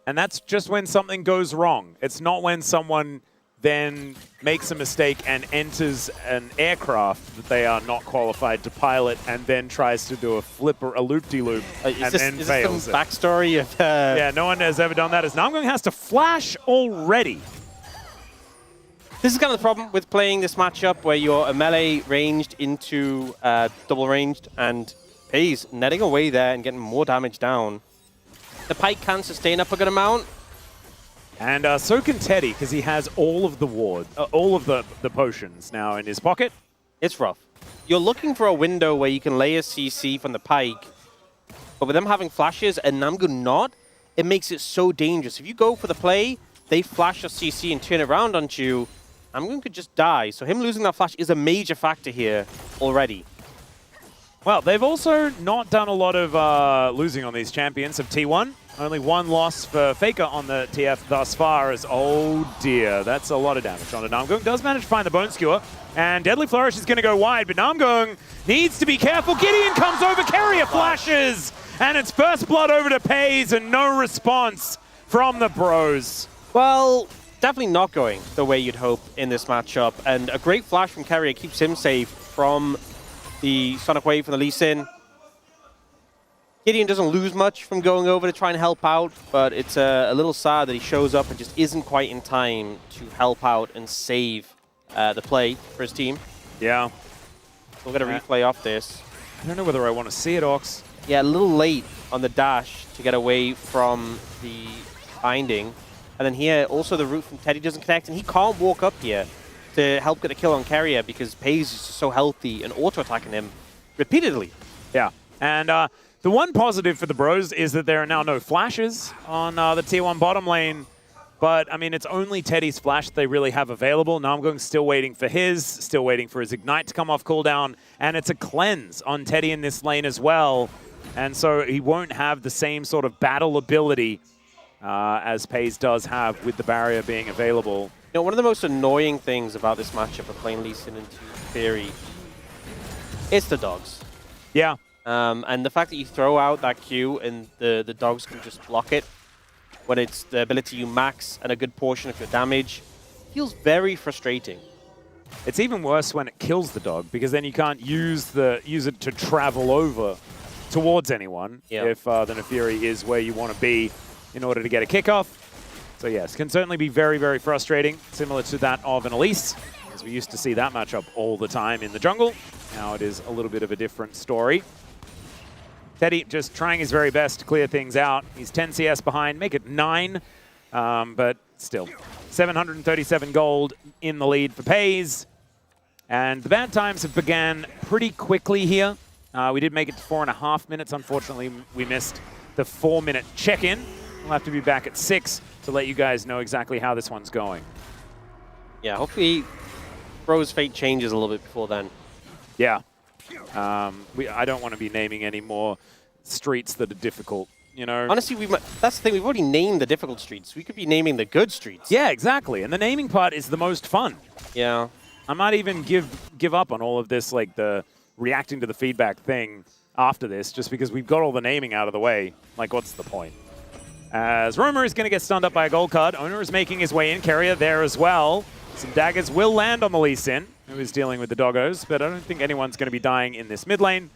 And that's just when something goes wrong. It's not when someone then makes a mistake and enters an aircraft that they are not qualified to pilot and then tries to do a flip or a loop-de-loop and then fails. Is this some backstory of... Yeah, no one has ever done that. As Namgung has to flash already. This is kind of the problem with playing this matchup where you're a melee ranged into double ranged, and FaZe netting away there and getting more damage down. The Pike can sustain up a good amount. And so can Teddy, because he has all of the all of the potions now in his pocket. It's rough. You're looking for a window where you can lay a CC from the Pike, but with them having flashes and Namgung not, it makes it so dangerous. If you go for the play, they flash a CC and turn it around on you, Namgung could just die. So him losing that flash is a major factor here already. Well, they've also not done a lot of losing on these champions of T1. Only one loss for Faker on the TF thus far as, oh dear, that's a lot of damage on Namgung. Does manage to find the Bone Skewer, and Deadly Flourish is going to go wide, but Namgung needs to be careful. Gideon comes over, Carrier flashes, and it's first blood over to FaZe, and no response from the Bros. Well, definitely not going the way you'd hope in this matchup, and a great flash from Carrier keeps him safe from the Sonic Wave from the Lee Sin. Gideon doesn't lose much from going over to try and help out, but it's a little sad that he shows up and just isn't quite in time to help out and save the play for his team. Yeah. We'll get a replay off this. I don't know whether I want to see it, Ox. Yeah, a little late on the dash to get away from the binding. And then here, also the root from Teddy doesn't connect, and he can't walk up here to help get a kill on Carrier because FaZe is so healthy and auto-attacking him repeatedly. Yeah, and the one positive for the Bros is that there are now no flashes on the T1 bottom lane. But, I mean, it's only Teddy's flash they really have available. Namgung's still waiting for his, still waiting for his Ignite to come off cooldown. And it's a cleanse on Teddy in this lane as well. And so he won't have the same sort of battle ability as Paze does have with the barrier being available. You know, one of the most annoying things about this matchup of playing Lee Sin into Theory is the dogs. Yeah. And the fact that you throw out that Q and the dogs can just block it when it's the ability you max and a good portion of your damage feels very frustrating. It's even worse when it kills the dog, because then you can't use it to travel over towards anyone if the Nefiri is where you want to be in order to get a kickoff. So yes, can certainly be very, very frustrating, similar to that of an Elise, as we used to see that matchup all the time in the jungle. Now it is a little bit of a different story. Teddy just trying his very best to clear things out. He's 10 CS behind, make it 9, but still. 737 gold in the lead for Paze. And the bad times have began pretty quickly here. We did make it to 4.5 minutes. Unfortunately, we missed the 4-minute check-in. We'll have to be back at 6 to let you guys know exactly how this one's going. Yeah, hopefully Bro's fate changes a little bit before then. Yeah. I don't want to be naming any more streets that are difficult, you know. Honestly, that's the thing. We've already named the difficult streets. We could be naming the good streets. Yeah, exactly. And the naming part is the most fun. Yeah. I might even give up on all of this, like the reacting to the feedback thing after this, just because we've got all the naming out of the way. Like, what's the point? As Romer is going to get stunned up by a gold card. Owner is making his way in. Carrier there as well. Some daggers will land on the Lee Sin, who is dealing with the doggos, but I don't think anyone's going to be dying in this mid lane.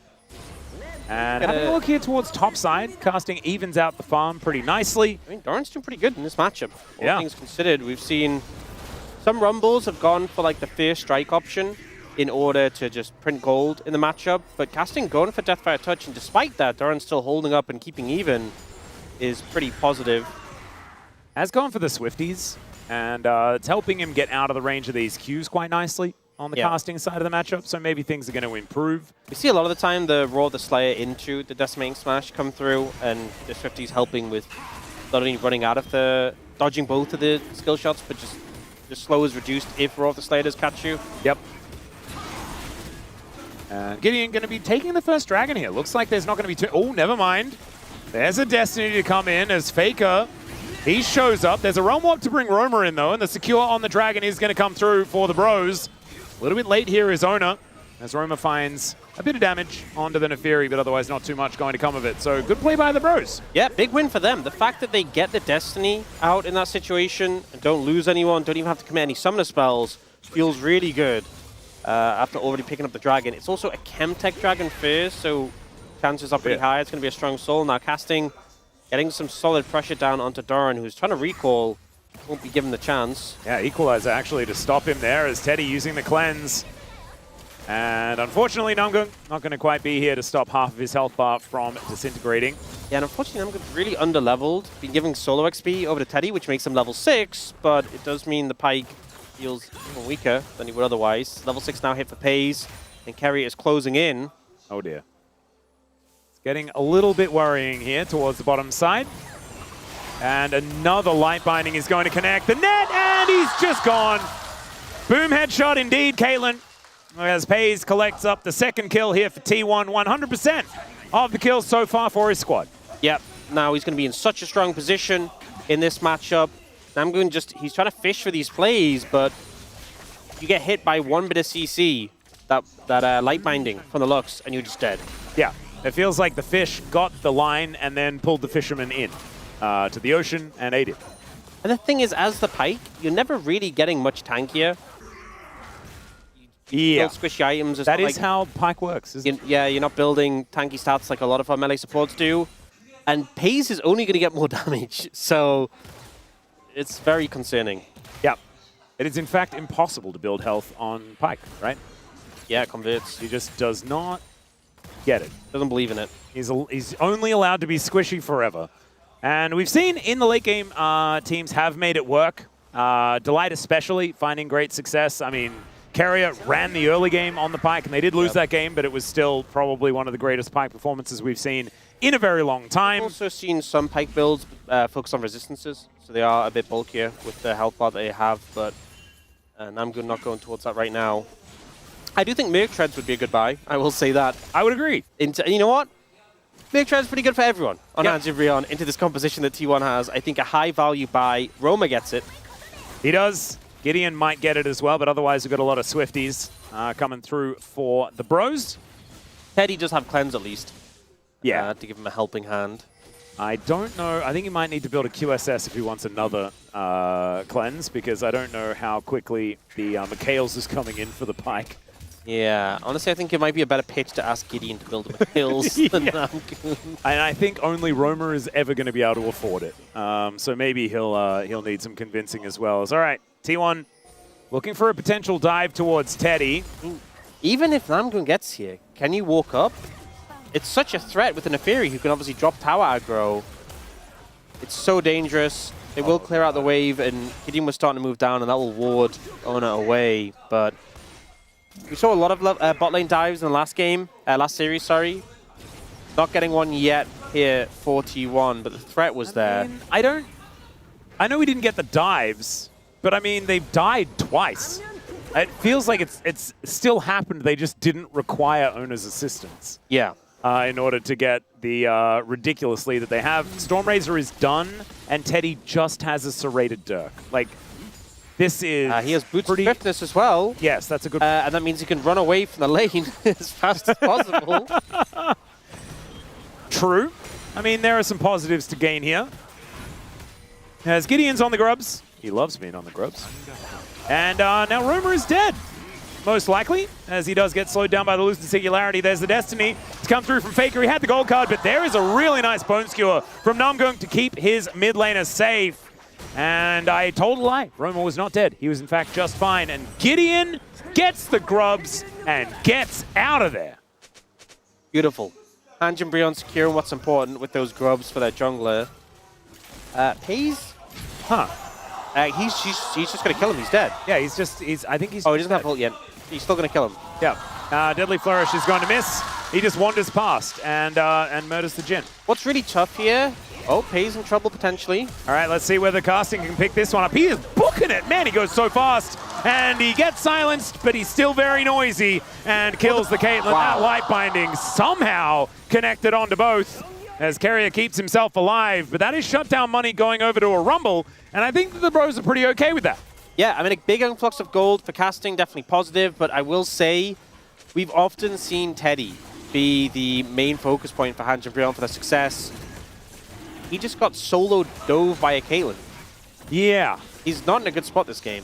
And having a look here towards top side, casting evens out the farm pretty nicely. I mean, Doran's doing pretty good in this matchup. All Yeah. things considered, we've seen some Rumbles have gone for like the Fierce Strike option in order to just print gold in the matchup, but casting going for Deathfire Touch, and despite that, Doran's still holding up and keeping even is pretty positive. Has gone for the Swifties, and it's helping him get out of the range of these Qs quite nicely on the casting side of the matchup, so maybe things are going to improve. We see a lot of the time the Roar the Slayer into the Decimating Smash come through, and the Swifties helping with not only running out of the, dodging both of the skill shots, but just the slow is reduced if Roar of the Slayer does catch you. Yep. Gideon going to be taking the first dragon here. Looks like there's not going to be oh, never mind. There's a Destiny to come in as Faker. He shows up. There's a Realm Warp to bring Romer in, though, and the secure on the dragon is going to come through for the Bros. A little bit late here is Owner, as Romer finds a bit of damage onto the Nefiri, but otherwise not too much going to come of it. So good play by the Bros. Yeah, big win for them. The fact that they get the Destiny out in that situation and don't lose anyone, don't even have to commit any summoner spells, feels really good after already picking up the dragon. It's also a Chemtech dragon first, so chances are pretty high. It's going to be a strong soul. Now casting, getting some solid pressure down onto Doran, who's trying to recall, won't be given the chance. Yeah, Equalizer actually to stop him there as Teddy using the cleanse. And unfortunately, Namgung not going to quite be here to stop half of his health bar from disintegrating. Yeah, and unfortunately, Namgung's really under-leveled. Been giving solo XP over to Teddy, which makes him level 6, but it does mean the Pyke feels even weaker than he would otherwise. Level 6 now hit for Paze, and Kerry is closing in. Oh dear. It's getting a little bit worrying here towards the bottom side. And another light binding is going to connect the net, and he's just gone. Boom headshot indeed, Caitlyn. As Paze collects up the second kill here for T1, 100% of the kills so far for his squad. Yep, now he's going to be in such a strong position in this matchup. Namgung he's trying to fish for these plays, but you get hit by one bit of CC, that light binding from the Lux, and you're just dead. Yeah, it feels like the fish got the line and then pulled the fisherman in to the ocean and ate it. And the thing is, as the Pyke, you're never really getting much tankier. Yeah, build squishy items. That is how Pyke works, isn't it? Yeah, you're not building tanky stats like a lot of our melee supports do. And Paze is only going to get more damage, so it's very concerning. Yeah, it is in fact impossible to build health on Pyke, right? Yeah, it converts. He just does not get it. Doesn't believe in it. He's only allowed to be squishy forever. And we've seen in the late game, teams have made it work. Delight especially, finding great success. I mean, Carrier ran the early game on the Pyke, and they did lose that game, but it was still probably one of the greatest Pyke performances we've seen in a very long time. I've also seen some Pyke builds focus on resistances, so they are a bit bulkier with the health bar that they have, but I'm not going towards that right now. I do think Merc Treads would be a good buy. I will say that. I would agree. You know what? Merc Treads pretty good for everyone on Hands of Rion into this composition that T1 has. I think a high value buy. Roma gets it. He does. Gideon might get it as well, but otherwise we've got a lot of Swifties coming through for the Bros. Teddy does have cleanse at least. Yeah. To give him a helping hand. I don't know. I think he might need to build a QSS if he wants another cleanse, because I don't know how quickly the Mikhails is coming in for the Pyke. Yeah, honestly, I think it might be a better pitch to ask Gideon to build a Hills than Namgoon. And I think only Roma is ever going to be able to afford it. So maybe he'll need some convincing as well. All right, T1 looking for a potential dive towards Teddy. Even if Namgoon gets here, can you walk up? It's such a threat with an Neferi who can obviously drop tower aggro. It's so dangerous. They will clear out the wave, and Gideon was starting to move down, and that will ward Ona away. But we saw a lot of bot lane dives in the last game, last series, sorry. Not getting one yet here for T1, but the threat was there. I know we didn't get the dives, but I mean, they've died twice. It feels like it's still happened. They just didn't require Ona's assistance. Yeah. In order to get the ridiculous lead that they have. Stormrazor is done, and Teddy just has a serrated Dirk. Like, this is he has boots of swiftness as well. Yes, that's a good and that means he can run away from the lane as fast as possible. True. I mean, there are some positives to gain here. As Gideon's on the grubs. He loves being on the grubs. And now Roma is dead. Most likely, as he does get slowed down by the Lucid Singularity. There's the Destiny to come through from Faker. He had the gold card, but there is a really nice Bone Skewer from Namgoon to keep his mid laner safe. And I told a lie. Roma was not dead. He was, in fact, just fine. And Gideon gets the grubs and gets out of there. Beautiful. Hanj and Brion securing what's important with those grubs for their jungler. Pays? Huh. He's just going to kill him. He's dead. Yeah, I think he's... Oh, he doesn't have ult yet. He's still going to kill him. Yeah. Deadly Flourish is going to miss. He just wanders past and murders the Jhin. What's really tough here... Oh, Pay's in trouble potentially. All right, let's see whether Casting can pick this one up. He is booking it. Man, he goes so fast. And he gets silenced, but he's still very noisy and kills the Caitlyn. Wow. That light binding somehow connected onto both as Carrier keeps himself alive. But that is shutdown money going over to a Rumble. And I think that the Bros are pretty okay with that. Yeah, I mean, a big influx of gold for Casting, definitely positive. But I will say, we've often seen Teddy be the main focus point for Hanj and Brion for their success. He just got solo dove by a Caitlyn. Yeah. He's not in a good spot this game.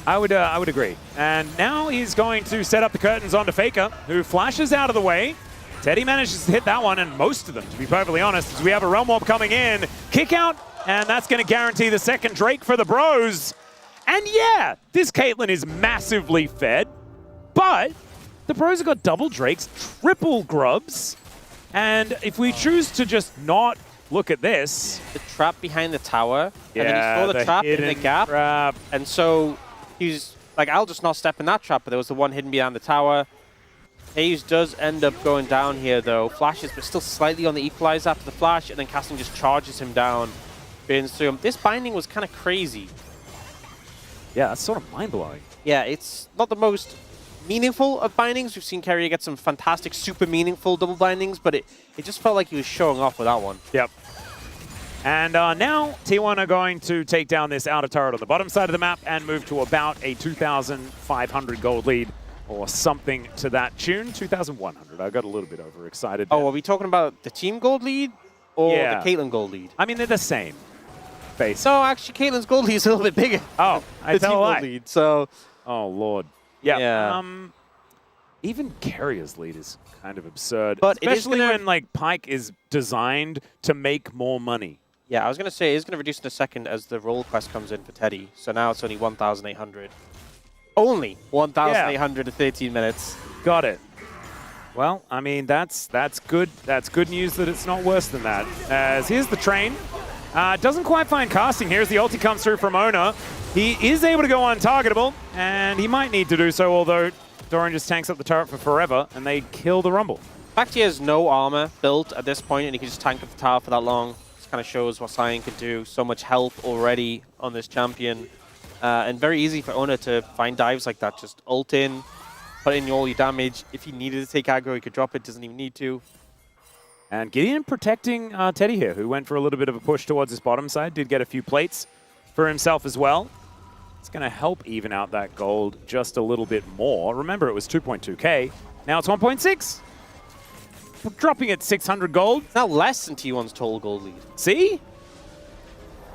I would agree. And now he's going to set up the curtains onto Faker, who flashes out of the way. Teddy manages to hit that one, and most of them, to be perfectly honest, as we have a Realm Warp coming in. Kick out, and that's going to guarantee the second Drake for the Bros. And yeah, this Caitlyn is massively fed, but the Bros have got double Drakes, triple grubs, and if we choose to just not look at this. The trap behind the tower. Yeah, and then he saw the trap in the gap. Trap. And so he's like, I'll just not step in that trap, but there was the one hidden behind the tower. Hayes does end up going down here though. Flashes, but still slightly on the equalize after the flash, and then Casting just charges him down, burns through him. This binding was kind of crazy. Yeah, that's sort of mind-blowing. Yeah, it's not the most meaningful of bindings. We've seen Carrier get some fantastic, super meaningful double bindings, but it just felt like he was showing off with that one. Yep. And now T1 are going to take down this outer turret on the bottom side of the map and move to about a 2,500 gold lead or something to that tune. 2,100. I got a little bit overexcited. Oh, are we talking about the team gold lead or the Caitlyn gold lead? I mean, they're the same. Base. So actually, Caitlyn's gold lead is a little bit bigger. Oh, I tell a lie. Lead, so. Oh, Lord. Yeah. Even Carrier's lead is kind of absurd, but especially when like Pyke is designed to make more money. Yeah, I was going to say it's going to reduce in a second as the roll quest comes in for Teddy. So now it's only 1,800. Only 1,800 to 13 minutes. Got it. Well, I mean that's good. That's good news that it's not worse than that. As here's the train. Doesn't quite find Casting. Here's the ulti comes through from Ona. He is able to go untargetable, and he might need to do so, although Doran just tanks up the turret for forever, and they kill the Rumble. The fact he has no armor built at this point, and he can just tank up the tower for that long, just kind of shows what Sion can do. So much health already on this champion, and very easy for Ona to find dives like that. Just ult in, put in all your damage. If he needed to take aggro, he could drop it, doesn't even need to. And Gideon protecting Teddy here, who went for a little bit of a push towards his bottom side, did get a few plates for himself as well. It's going to help even out that gold just a little bit more. Remember, it was 2.2k. Now it's 1.6. We're dropping at 600 gold. It's now less than T1's total gold lead. See?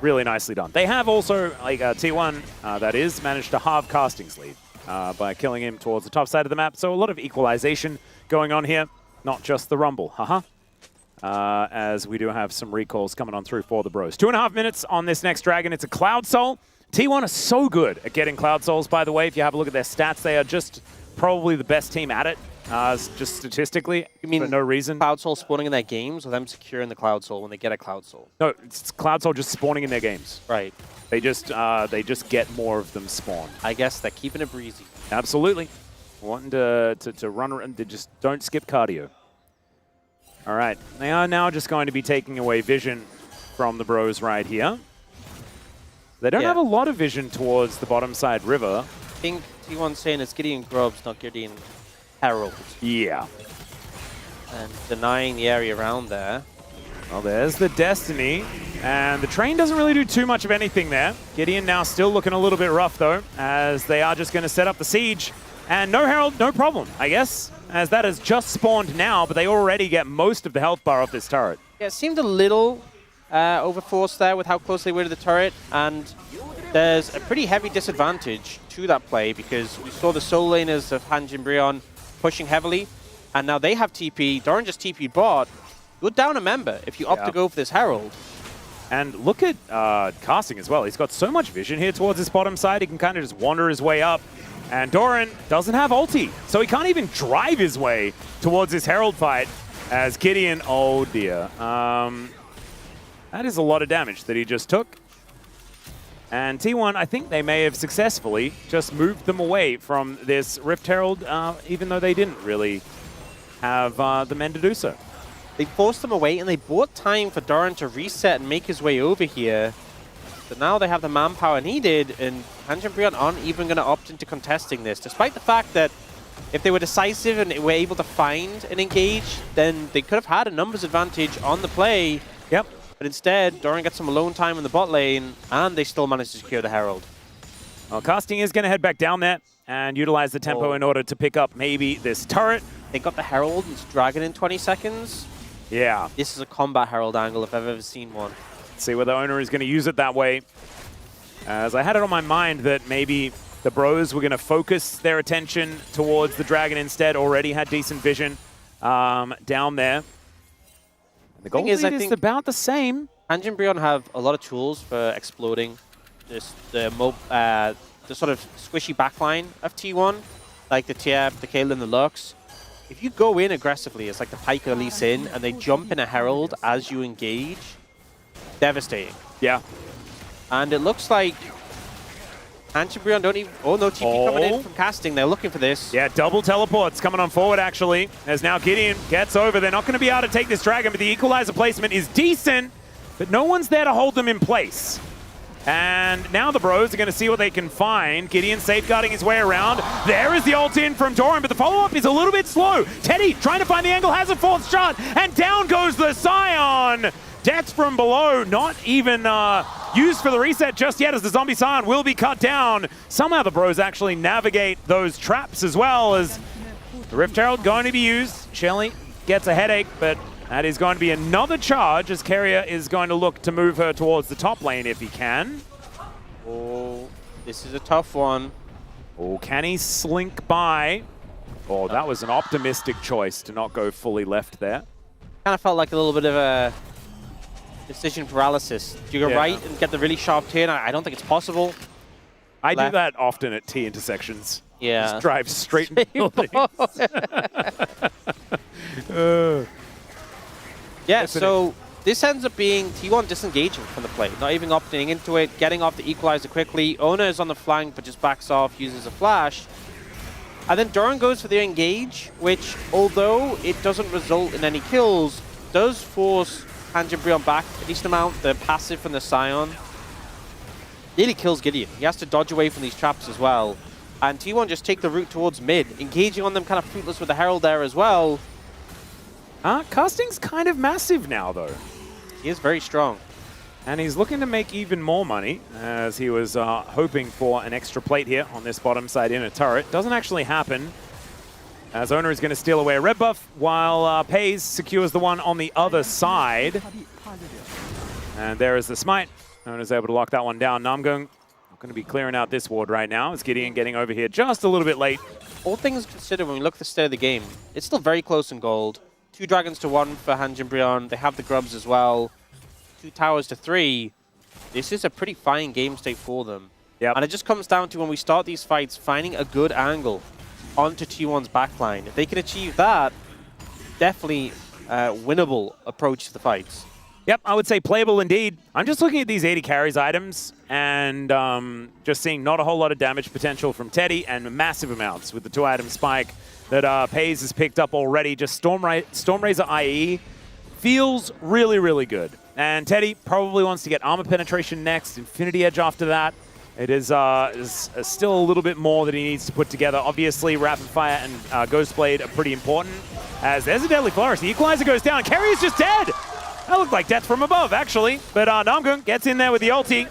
Really nicely done. They have also, like T1, that is, managed to halve Casting's lead by killing him towards the top side of the map. So a lot of equalization going on here, not just the Rumble. As we do have some recalls coming on through for the bros. 2.5 minutes on this next Dragon. It's a Cloud Soul. T1 is so good at getting Cloud Souls, by the way. If you have a look at their stats, they are just probably the best team at it, just statistically, you mean for no reason. Cloud Soul spawning in their games, or them securing the Cloud Soul when they get a Cloud Soul? No, it's Cloud Soul just spawning in their games. Right. They just get more of them spawn. I guess they're keeping it breezy. Absolutely. Wanting to run around, they just don't skip cardio. All right, they are now just going to be taking away vision from the bros right here. They don't have a lot of vision towards the bottom side river. I think T1's saying it's Gideon Grubs, not Gideon Herald. Yeah. And denying the area around there. Well, there's the Destiny. And the train doesn't really do too much of anything there. Gideon now still looking a little bit rough, though, as they are just going to set up the siege. And no Herald, no problem, I guess, as that has just spawned now, but they already get most of the health bar off this turret. Yeah, it seemed a little overforced there with how close they were to the turret, and there's a pretty heavy disadvantage to that play because we saw the solo laners of Hanjin Brion pushing heavily, and now they have TP. Doran just TP bot. You're down a member if you opt to go for this Herald. And look at Casting as well. He's got so much vision here towards his bottom side. He can kind of just wander his way up. And Doran doesn't have ulti, so he can't even drive his way towards this Herald fight as Gideon, oh dear. That is a lot of damage that he just took. And T1, I think they may have successfully just moved them away from this Rift Herald, even though they didn't really have the men to do so. They forced them away, and they bought time for Doran to reset and make his way over here. So now they have the manpower needed, and Hanjin Brion aren't even going to opt into contesting this, despite the fact that if they were decisive and were able to find and engage, then they could have had a numbers advantage on the play. Yep. But instead, Doran gets some alone time in the bot lane, and they still manage to secure the Herald. Well, Casting is going to head back down there and utilize the tempo in order to pick up maybe this turret. They got the Herald, and it's Dragon in 20 seconds. Yeah. This is a combat Herald angle if I've ever seen one. Let's see whether the owner is going to use it that way. As I had it on my mind that maybe the bros were going to focus their attention towards the Dragon instead. Already had decent vision down there. The gold lead is about the same. Hanjin Brion have a lot of tools for exploding the sort of squishy backline of T1, like the TF, the Kayle, and the Lux. If you go in aggressively, it's like the Pike release in, and they jump in a Herald as you engage, devastating. Yeah. And it looks like Hanjin Brion don't even... Oh, no TP coming in from Casting. They're looking for this. Yeah, double teleports coming on forward, actually. As now Gideon gets over. They're not going to be able to take this Dragon, but the Equalizer placement is decent, but no one's there to hold them in place. And now the bros are going to see what they can find. Gideon safeguarding his way around. There is the ult in from Doran, but the follow-up is a little bit slow. Teddy trying to find the angle, has a fourth shot, and down goes the Scion. Death from below, not even used for the reset just yet as the zombie Scion will be cut down. Somehow the bros actually navigate those traps as well as the Rift Herald going to be used. Shelly gets a headache, but that is going to be another charge as Keria is going to look to move her towards the top lane if he can. Oh, this is a tough one. Oh, can he slink by? Oh, that was an optimistic choice to not go fully left there. Kind of felt like a little bit of a decision paralysis. Do you go right and get the really sharp turn? I don't think it's possible. I do that often at T intersections. Yeah. Just drive straight into buildings. Yeah, so this ends up being T1 disengaging from the play, not even opting into it, getting off the equalizer quickly. Ona is on the flank, but just backs off, uses a flash. And then Doran goes for the engage, which, although it doesn't result in any kills, does force Hanjin back a decent amount. The passive from the Scion nearly kills Gideon. He has to dodge away from these traps as well. And T1 just take the route towards mid, engaging on them kind of fruitless with the Herald there as well. Casting's kind of massive now, though. He is very strong. And he's looking to make even more money, as he was hoping for an extra plate here on this bottom side inner turret. Doesn't actually happen, as Owner is going to steal away a red buff, while Pays secures the one on the other side. And there is the smite. Owner's able to lock that one down. Namgung going to be clearing out this ward right now. It's Gideon getting over here just a little bit late. All things considered, when we look at the state of the game, it's still very close in gold. 2 dragons to 1 for Hanjin. They have the grubs as well. 2 towers to 3. This is a pretty fine game state for them. Yep. And it just comes down to, when we start these fights, finding a good angle onto T1's backline. If they can achieve that, definitely winnable approach to the fights. Yep, I would say playable indeed. I'm just looking at these 80 carries items and just seeing not a whole lot of damage potential from Teddy and massive amounts with the 2-item spike that Pays has picked up already. Just Stormrazor IE feels really, really good. And Teddy probably wants to get armor penetration next, Infinity Edge after that. It is still a little bit more that he needs to put together. Obviously, Rapid Fire and Ghostblade are pretty important, as there's a Deadly Flourish. The Equalizer goes down. Kerry is just dead. That looked like death from above, actually. But Namgung gets in there with the ulti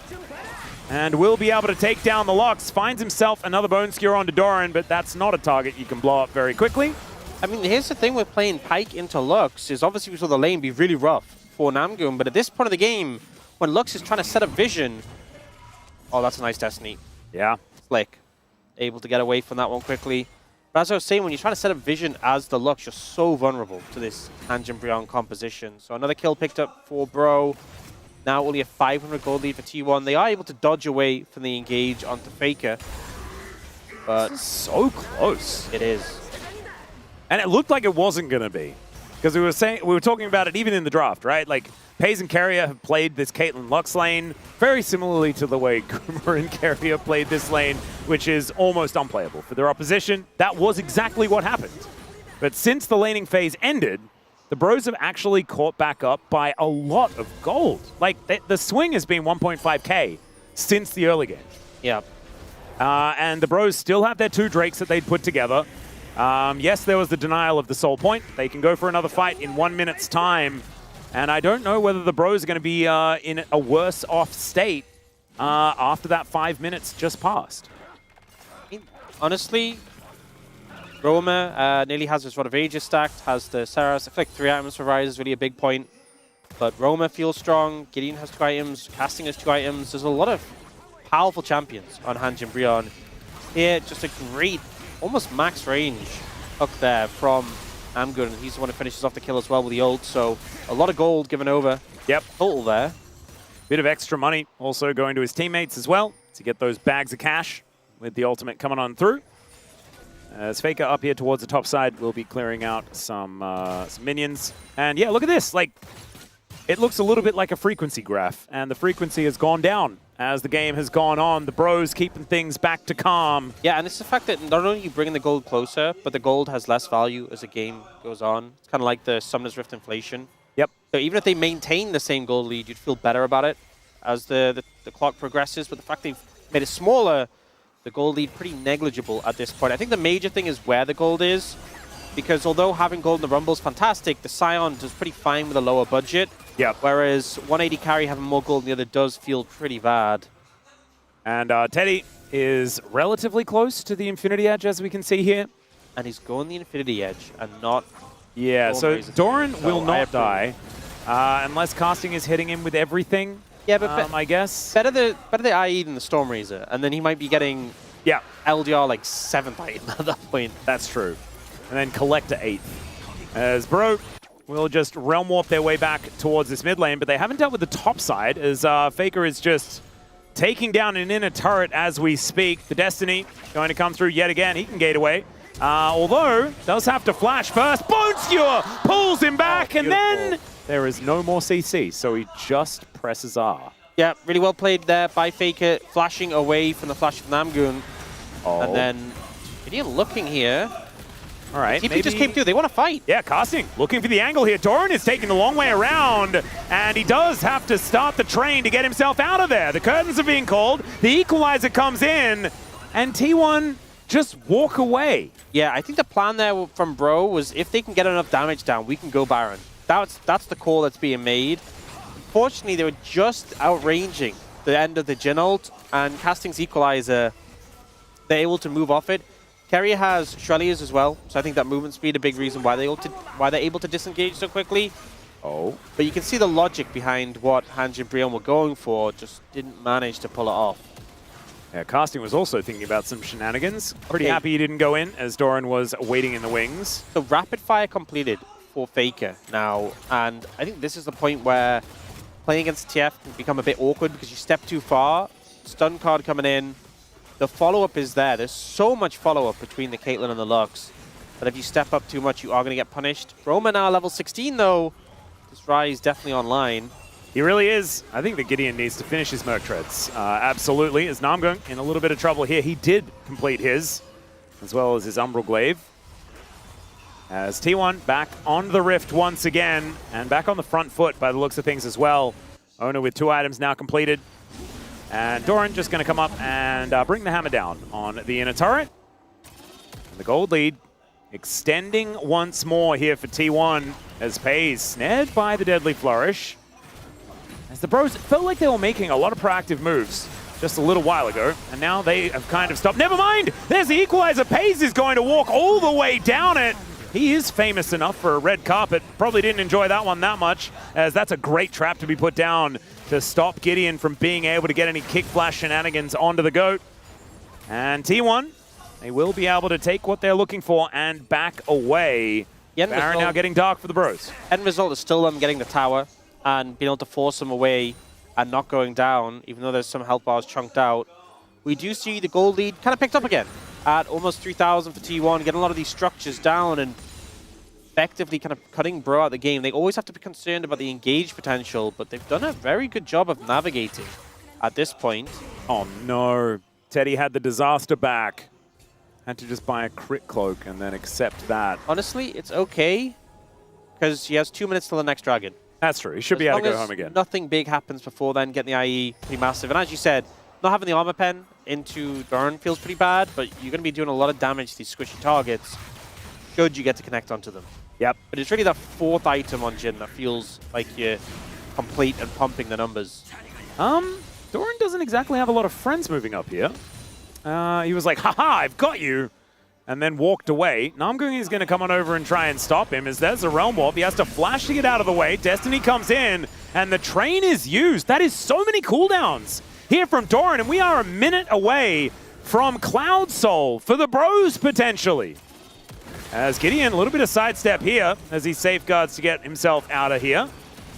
and will be able to take down the Lux. Finds himself another Bone Skewer onto Doran, but that's not a target you can blow up very quickly. I mean, here's the thing with playing Pyke into Lux, is obviously we saw the lane be really rough for Namgung, but at this point of the game, when Lux is trying to set up vision... Oh, that's a nice Destiny. Yeah. Flick. Able to get away from that one quickly. But as I was saying, when you're trying to set up vision as the Lux, you're so vulnerable to this Hanjin composition. So another kill picked up for Bro. Now only a 500 gold lead for T1. They are able to dodge away from the engage onto Faker. But this is so close. It is. And it looked like it wasn't going to be. Because we were talking about it even in the draft, right? Like, Pays and Carrier have played this Caitlyn Lux lane very similarly to the way Groomer and Carrier played this lane, which is almost unplayable for their opposition. That was exactly what happened. But since the laning phase ended, the Bros have actually caught back up by a lot of gold. Like, the swing has been 1.5k since the early game. Yeah. And the Bros still have their 2 Drakes that they'd put together. Yes, there was the denial of the soul point. They can go for another fight in 1 minute's time. And I don't know whether the Bros are going to be in a worse off state after that 5 minutes just passed. Honestly, Roma nearly has his Rod of Ages stacked, has the Saras. I feel like 3 items for Ryze is really a big point. But Roma feels strong, Gideon has 2 items, Casting has 2 items. There's a lot of powerful champions on Hanjin. Here, just a great, almost max range hook there from Amgun, and he's the one who finishes off the kill as well with the ult, so a lot of gold given over. Yep. Total there. Bit of extra money also going to his teammates as well to get those bags of cash with the ultimate coming on through. As Faker up here towards the top side will be clearing out some minions. And yeah, look at this. Like, it looks a little bit like a frequency graph, and the frequency has gone down as the game has gone on. The Bros keeping things back to calm. Yeah, and it's the fact that not only are you bringing the gold closer, but the gold has less value as the game goes on. It's kind of like the Summoner's Rift inflation. Yep. So even if they maintain the same gold lead, you'd feel better about it as the clock progresses. But the fact they've made it smaller, the gold lead pretty negligible at this point. I think the major thing is where the gold is, because although having gold in the Rumble is fantastic, the Scion does pretty fine with a lower budget. Yep. Whereas 180 carry having more gold than the other does feel pretty bad. And Teddy is relatively close to the Infinity Edge, as we can see here. And he's going the Infinity Edge and not... Yeah, so Doran will not die unless Casting is hitting him with everything. Yeah, but I guess better the IE than the Stormrazor, and then he might be getting LDR like 7th item at that point. That's true. And then Collector 8th. As Bro will just Realm Warp their way back towards this mid lane, but they haven't dealt with the top side as Faker is just taking down an inner turret as we speak. The Destiny going to come through yet again. He can gate away. Although, does have to flash first. Bone Skewer pulls him back, and then there is no more CC, so he just presses R. Yeah, really well played there by Faker, flashing away from the flash of Namgoon. Oh. And then Gideon looking here. All right, TP just came through. They want to fight. Yeah, Casting looking for the angle here. Doran is taking the long way around, and he does have to start the train to get himself out of there. The curtains are being called. The equalizer comes in, and T1 just walk away. Yeah, I think the plan there from Bro was if they can get enough damage down, we can go Baron. That's the call that's being made. Fortunately, they were just outranging the end of the Jhin ult, and Casting's equalizer, they're able to move off it. Kerry has Shrelliers as well, so I think that movement speed a big reason why they're able to disengage so quickly. Oh. But you can see the logic behind what Hanji and Brion were going for, just didn't manage to pull it off. Yeah, Casting was also thinking about some shenanigans. Pretty happy he didn't go in, as Doran was waiting in the wings. So rapid fire completed for Faker now, and I think this is the point where playing against TF can become a bit awkward because you step too far, stun card coming in, the follow-up is there. There's so much follow-up between the Caitlyn and the Lux that if you step up too much, you are going to get punished. Roma now level 16 though. This Rai is definitely online. He really is. I think that Gideon needs to finish his Merc Treads. Absolutely. As Namgung in a little bit of trouble here. He did complete his, as well as his Umbral Glaive. As T1 back on the Rift once again, and back on the front foot by the looks of things as well. Owner with 2 items now completed. And Doran just going to come up and bring the hammer down on the inner turret. And the gold lead extending once more here for T1 as Pays snared by the Deadly Flourish. As the Bros felt like they were making a lot of proactive moves just a little while ago, and now they have kind of stopped. Never mind! There's the equalizer. Pays is going to walk all the way down it. He is famous enough for a red carpet. Probably didn't enjoy that one that much, as that's a great trap to be put down to stop Gideon from being able to get any kick flash shenanigans onto the GOAT. And T1, they will be able to take what they're looking for and back away. Baron now getting dark for the Bros. End result is still them getting the tower and being able to force them away and not going down, even though there's some health bars chunked out. We do see the gold lead kind of picked up again at almost 3,000 for T1, getting a lot of these structures down and effectively kind of cutting Bro out of the game. They always have to be concerned about the engage potential, but they've done a very good job of navigating at this point. Oh no, Teddy had the disaster back. Had to just buy a crit cloak and then accept that. Honestly, it's okay, because he has 2 minutes till the next dragon. That's true, he should be able to go home again. Nothing big happens before then, getting the IE pretty massive. And as you said, not having the armor pen into Doran feels pretty bad, but you're going to be doing a lot of damage to these squishy targets should you get to connect onto them. Yep. But it's really that 4th item on Jhin that feels like you're complete and pumping the numbers. Doran doesn't exactly have a lot of friends moving up here. He was like, haha, I've got you, and then walked away. Namgung is going to come on over and try and stop him, as there's a Realm Warp. He has to flash to get out of the way. Destiny comes in, and the train is used. That is so many cooldowns here from Doran, and we are a minute away from Cloud Soul for the Bros, potentially. As Gideon, a little bit of sidestep here as he safeguards to get himself out of here.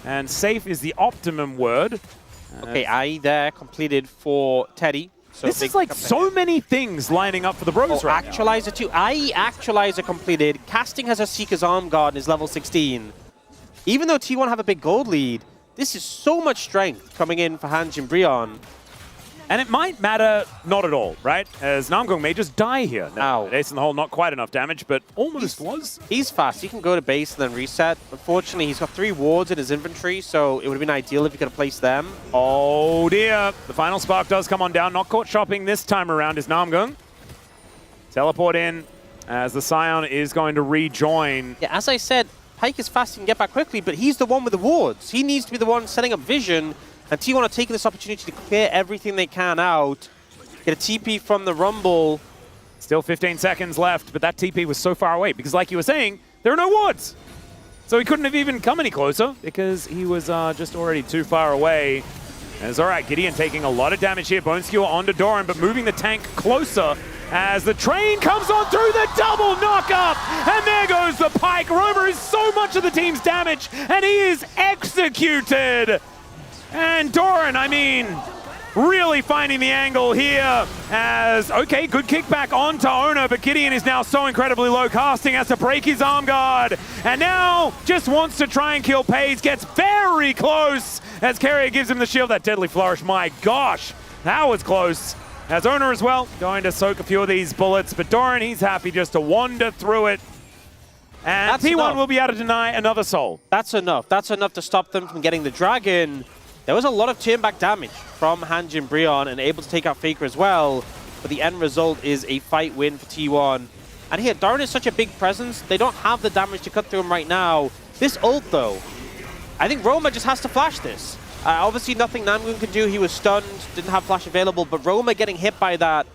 And safe is the optimum word. Okay, IE there completed for Teddy. So this is like so many things lining up for the Bros right now. Actualizer too. IE Actualizer completed. Casting has a Seeker's Arm Guard and is level 16. Even though T1 have a big gold lead, this is so much strength coming in for Hanji and Brion. And it might matter not at all, right? As Namgung may just die here. Now, Ace in the hole, not quite enough damage, but almost was. He's fast. He can go to base and then reset. Unfortunately, he's got 3 wards in his inventory, so it would have been ideal if he could have placed them. Oh dear. The final spark does come on down. Not caught shopping this time around is Namgung. Teleport in as the Scion is going to rejoin. Yeah, as I said, Pyke is fast, he can get back quickly, but he's the one with the wards. He needs to be the one setting up vision. And T1 are taking this opportunity to clear everything they can out. Get a TP from the Rumble. Still 15 seconds left, but that TP was so far away because, like you were saying, there are no wards. So he couldn't have even come any closer because he was just already too far away. And it's all right, Gideon taking a lot of damage here. Bone Skewer onto Doran, but moving the tank closer as the train comes on through the double knock-up. And there goes the Pyke. Romer is so much of the team's damage, and he is executed. And Doran, I mean, really finding the angle here as, okay, good kickback onto Owner, but Gideon is now so incredibly low casting, has to break his arm guard, and now just wants to try and kill Paze, gets very close as Carrier gives him the shield. That deadly flourish, my gosh, that was close. As Owner as well, going to soak a few of these bullets, but Doran, he's happy just to wander through it. And That's T1 enough. will be able to deny another soul. That's enough. That's enough to stop them from getting the Dragon. There was a lot of turn-back damage from Hanjin Brion and able to take out Faker as well. But the end result is a fight win for T1. And here, Doran is such a big presence. They don't have the damage to cut through him right now. This ult, though, I think Roma just has to flash this. Obviously, nothing Namgoon can do. He was stunned, didn't have flash available. But Roma getting hit by that,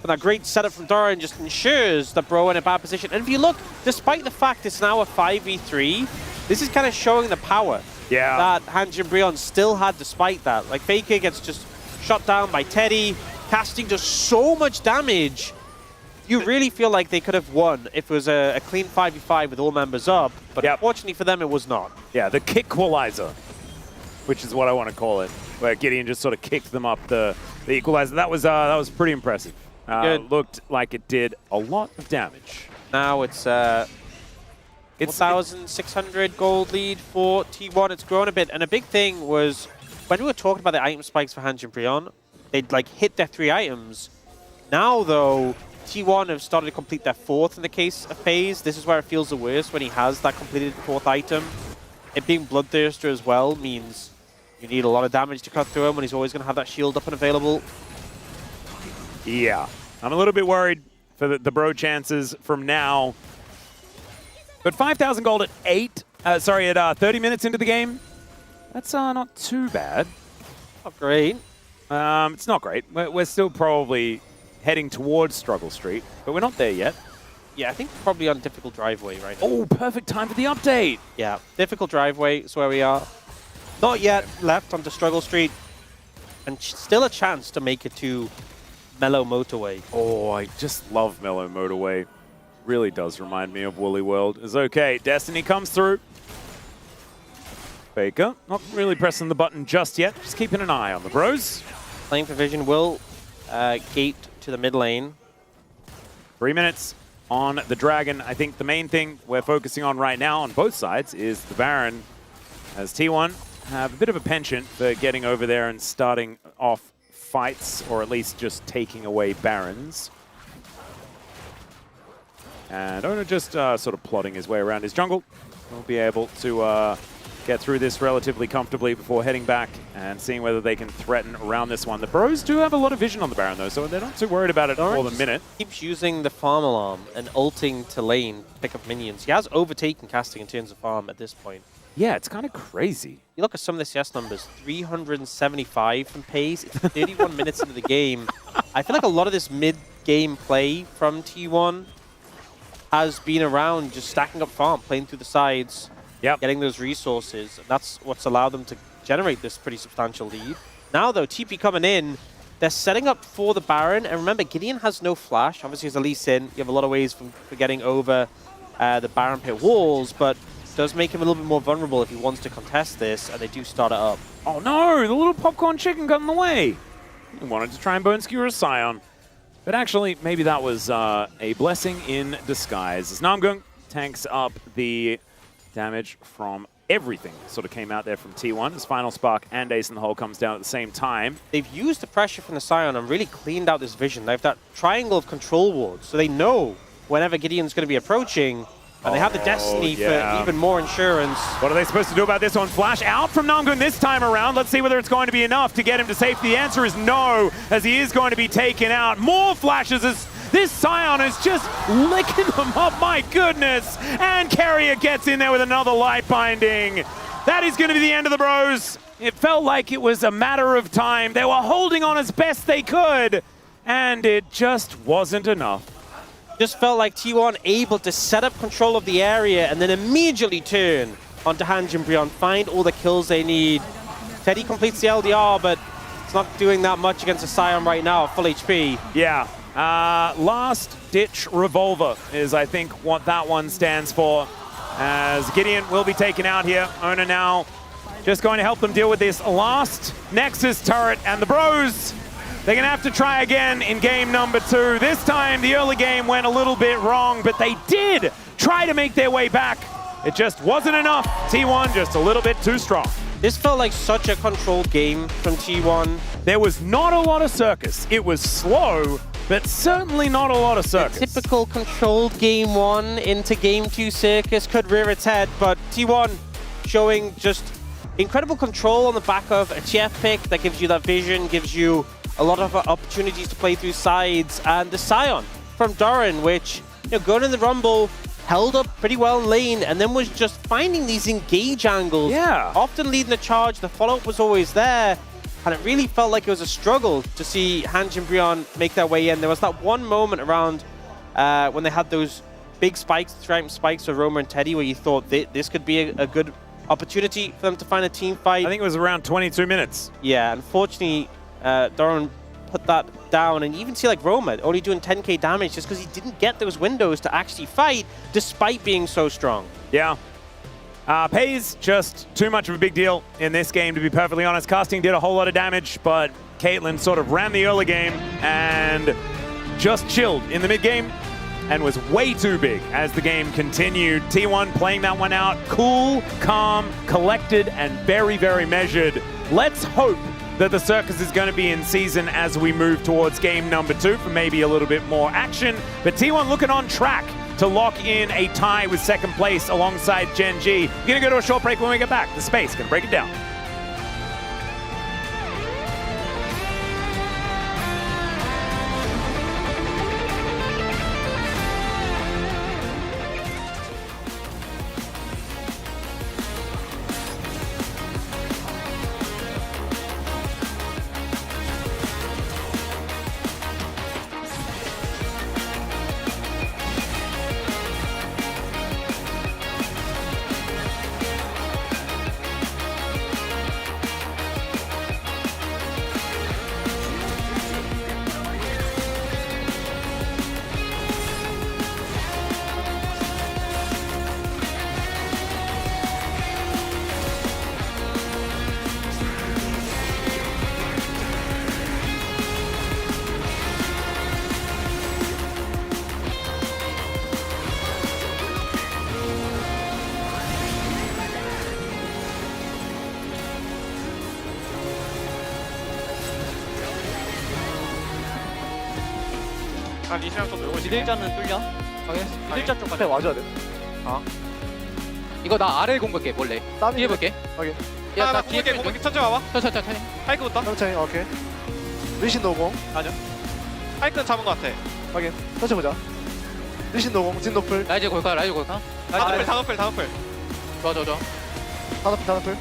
and a great setup from Doran just ensures that Bro in a bad position. And if you look, despite the fact it's now a 5v3, this is kind of showing the power that Hanjin Brion still had despite that. Like, Faker gets just shot down by Teddy, casting just so much damage. You really feel like they could have won if it was a clean 5v5 with all members up, but unfortunately for them, it was not. Yeah, the kick-qualizer, which is what I want to call it, where Gideon just sort of kicked them up the equalizer. That was pretty impressive. Looked like it did a lot of damage. Now it's 1,600 gold lead for T1. It's grown a bit, and a big thing was when we were talking about the item spikes for Hanjin Brion, they'd like hit their 3 items. Now though, T1 have started to complete their 4th in the case of FaZe. This is where it feels the worst, when he has that completed 4th item. It being Bloodthirster as well means you need a lot of damage to cut through him when he's always going to have that shield up and available. Yeah, I'm a little bit worried for the Bro chances from now. But 5,000 gold at 30 minutes into the game, that's not too bad. Not great. It's not great. We're still probably heading towards Struggle Street, but we're not there yet. Yeah, I think probably on difficult driveway right now. Oh, perfect time for the update. Yeah, difficult driveway is where we are. Not yet left onto Struggle Street, and still a chance to make it to Mellow Motorway. Oh, I just love Mellow Motorway. Really does remind me of Woolly World. It's okay. Destiny comes through. Faker, not really pressing the button just yet. Just keeping an eye on the Bros. Playing for Vision will gate to the mid lane. 3 minutes on the Dragon. I think the main thing we're focusing on right now on both sides is the Baron, as T1 have a bit of a penchant for getting over there and starting off fights, or at least just taking away Barons. And Owner just sort of plodding his way around his jungle. We'll be able to get through this relatively comfortably before heading back and seeing whether they can threaten around this one. The Bros do have a lot of vision on the Baron, though, so they're not too worried about it for the minute. Keeps using the farm alarm and ulting to lane to pick up minions. He has overtaken casting in terms of farm at this point. Yeah, it's kind of crazy. You look at some of the CS numbers, 375 from Pace. It's 31 minutes into the game. I feel like a lot of this mid-game play from T1 has been around just stacking up farm, playing through the sides, getting those resources. And that's what's allowed them to generate this pretty substantial lead. Now, though, TP coming in, they're setting up for the Baron. And remember, Gideon has no flash. Obviously, as a Lee Sin, you have a lot of ways for getting over the Baron pit walls, but does make him a little bit more vulnerable if he wants to contest this, and they do start it up. Oh no, the little popcorn chicken got in the way. He wanted to try and bone skewer a Scion. But actually, maybe that was a blessing in disguise, as Namgung tanks up the damage from everything sort of came out there from T1, as Final Spark and Ace in the Hole comes down at the same time. They've used the pressure from the Scion and really cleaned out this vision. They have that triangle of control wards, so they know whenever Gideon's going to be approaching, and they have the Destiny for even more insurance. What are they supposed to do about this one? Flash out from Namgun this time around. Let's see whether it's going to be enough to get him to safety. The answer is no, as he is going to be taken out. More flashes as this Scion is just licking them up, my goodness. And Carrier gets in there with another light binding. That is going to be the end of the Bros. It felt like it was a matter of time. They were holding on as best they could, and it just wasn't enough. Just felt like T1 able to set up control of the area and then immediately turn onto Hanjin Brion, find all the kills they need. Teddy completes the LDR, but it's not doing that much against a Scion right now, full HP. Yeah, last ditch revolver is, I think, what that one stands for. As Gideon will be taken out here. Owner now just going to help them deal with this last Nexus turret, and the Bros, they're going to have to try again in game number 2. This time, the early game went a little bit wrong, but they did try to make their way back. It just wasn't enough. T1 just a little bit too strong. This felt like such a controlled game from T1. There was not a lot of circus. It was slow, but certainly not a lot of circus. The typical controlled game 1 into game 2 circus could rear its head, but T1 showing just incredible control on the back of a TF pick that gives you that vision, gives you a lot of opportunities to play through sides, and the Scion from Doran, which, going in the Rumble, held up pretty well in lane, and then was just finding these engage angles. Yeah. Often leading the charge, the follow-up was always there, and it really felt like it was a struggle to see Hanj and Brion make their way in. There was that one moment around when they had those big spikes, triumph spikes for Roma and Teddy, where you thought this could be a good opportunity for them to find a team fight. I think it was around 22 minutes. Yeah, unfortunately, Doran put that down, and you even see like Roma only doing 10k damage just because he didn't get those windows to actually fight despite being so strong. Yeah. Pays just too much of a big deal in this game, to be perfectly honest. Casting did a whole lot of damage, but Caitlyn sort of ran the early game and just chilled in the mid game and was way too big as the game continued. T1 playing that one out cool, calm, collected, and very, very measured. Let's hope that the circus is going to be in season as we move towards game number 2 for maybe a little bit more action. But T1 looking on track to lock in a tie with second place alongside Gen G. We're going to go to a short break. When we get back, the Space going to break it down. 리시랑 좀 놀고 싶어. 미들자는 뚫려? 미들자 쪽 가자. 와줘야 돼. 이거 나 아래 공 볼게 몰래. 뒤에 볼게. 오케이. 야, 나 뒤에 볼게. 천천히 와봐. 천천히. 파이크부터. 천천히. 오케이. 리신 노공. 아니야. 파이크는 잡은 것 같아. 확인. 천천히 보자. 리신 노공. 진 노플. 라이즈 골카. 다음플. 좋아. 다음플.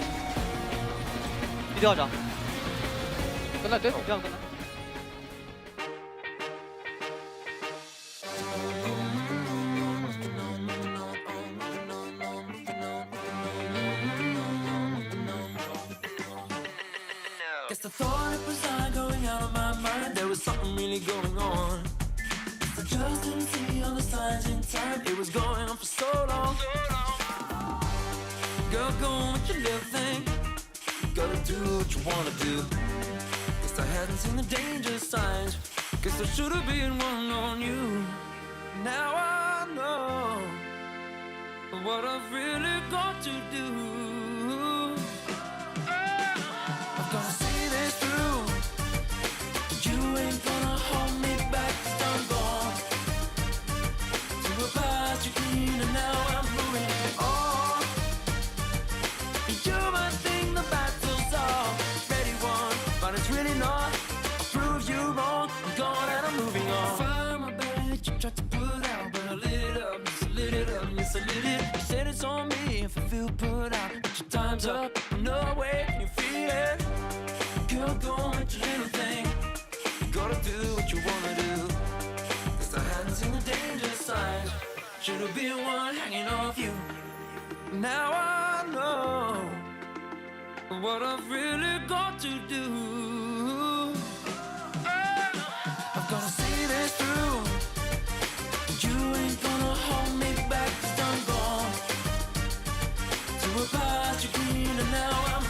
미드 하자. 끝날 듯? 그냥 끝나. Guess the thought it was not going out of my mind. There was something really going on. I just didn't see all the signs in time. It was going on for so long. Girl, go on with your little thing. Gotta do what you wanna do. Guess I hadn't seen the danger signs. Guess I should have been one on you. Now I know what I've really got to do. I've gotta see this through. You ain't gonna hold me back, 'cause I'm gone to a past you clean, and now I'm moving on. You might think the battle's already won, but it's really not. I'll prove you wrong. I'm gone and I'm moving on. Fire my bed, you tried to put out, but I lit it up, yes I lit it up, yes I lit it. You said it's on me if I feel put out, but your time's up. No way can you feel it. Girl, go on with your little thing. You gotta do what you wanna do. Guess I hadn't seen the danger signs. Should've been one hanging off you. Now I know what I've really got to do. I've gotta see this through. You ain't gonna hold me back, 'cause I'm gone to a past you clean, and now I'm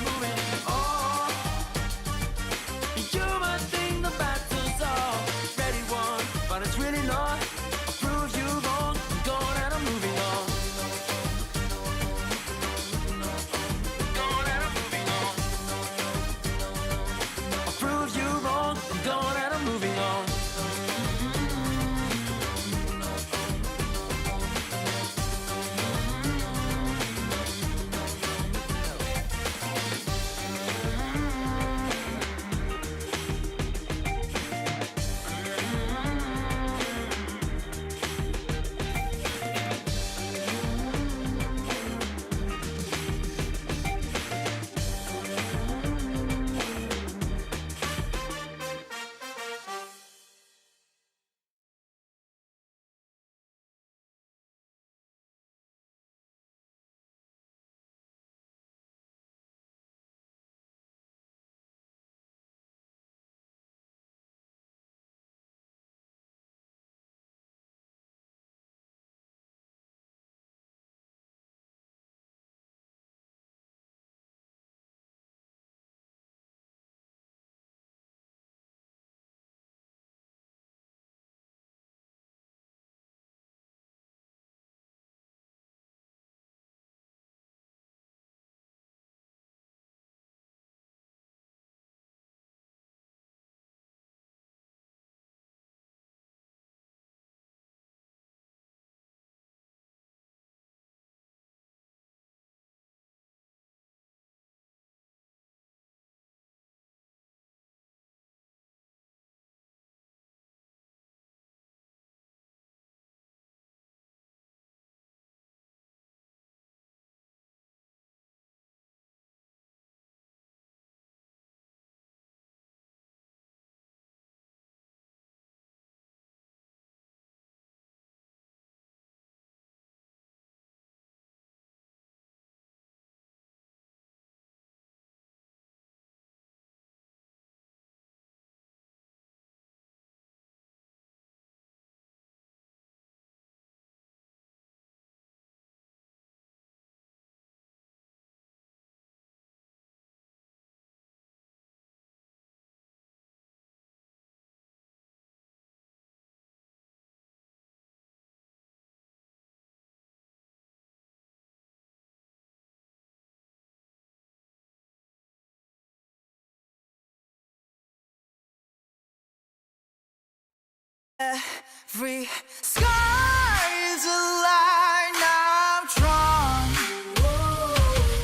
Every sky is a line I'm drawn.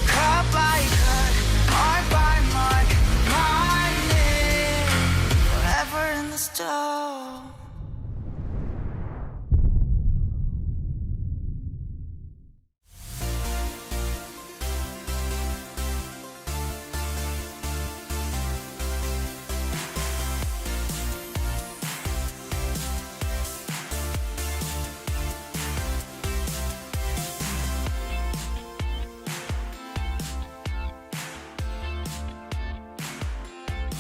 Cut by cut, mark by mark, my name forever in the stone.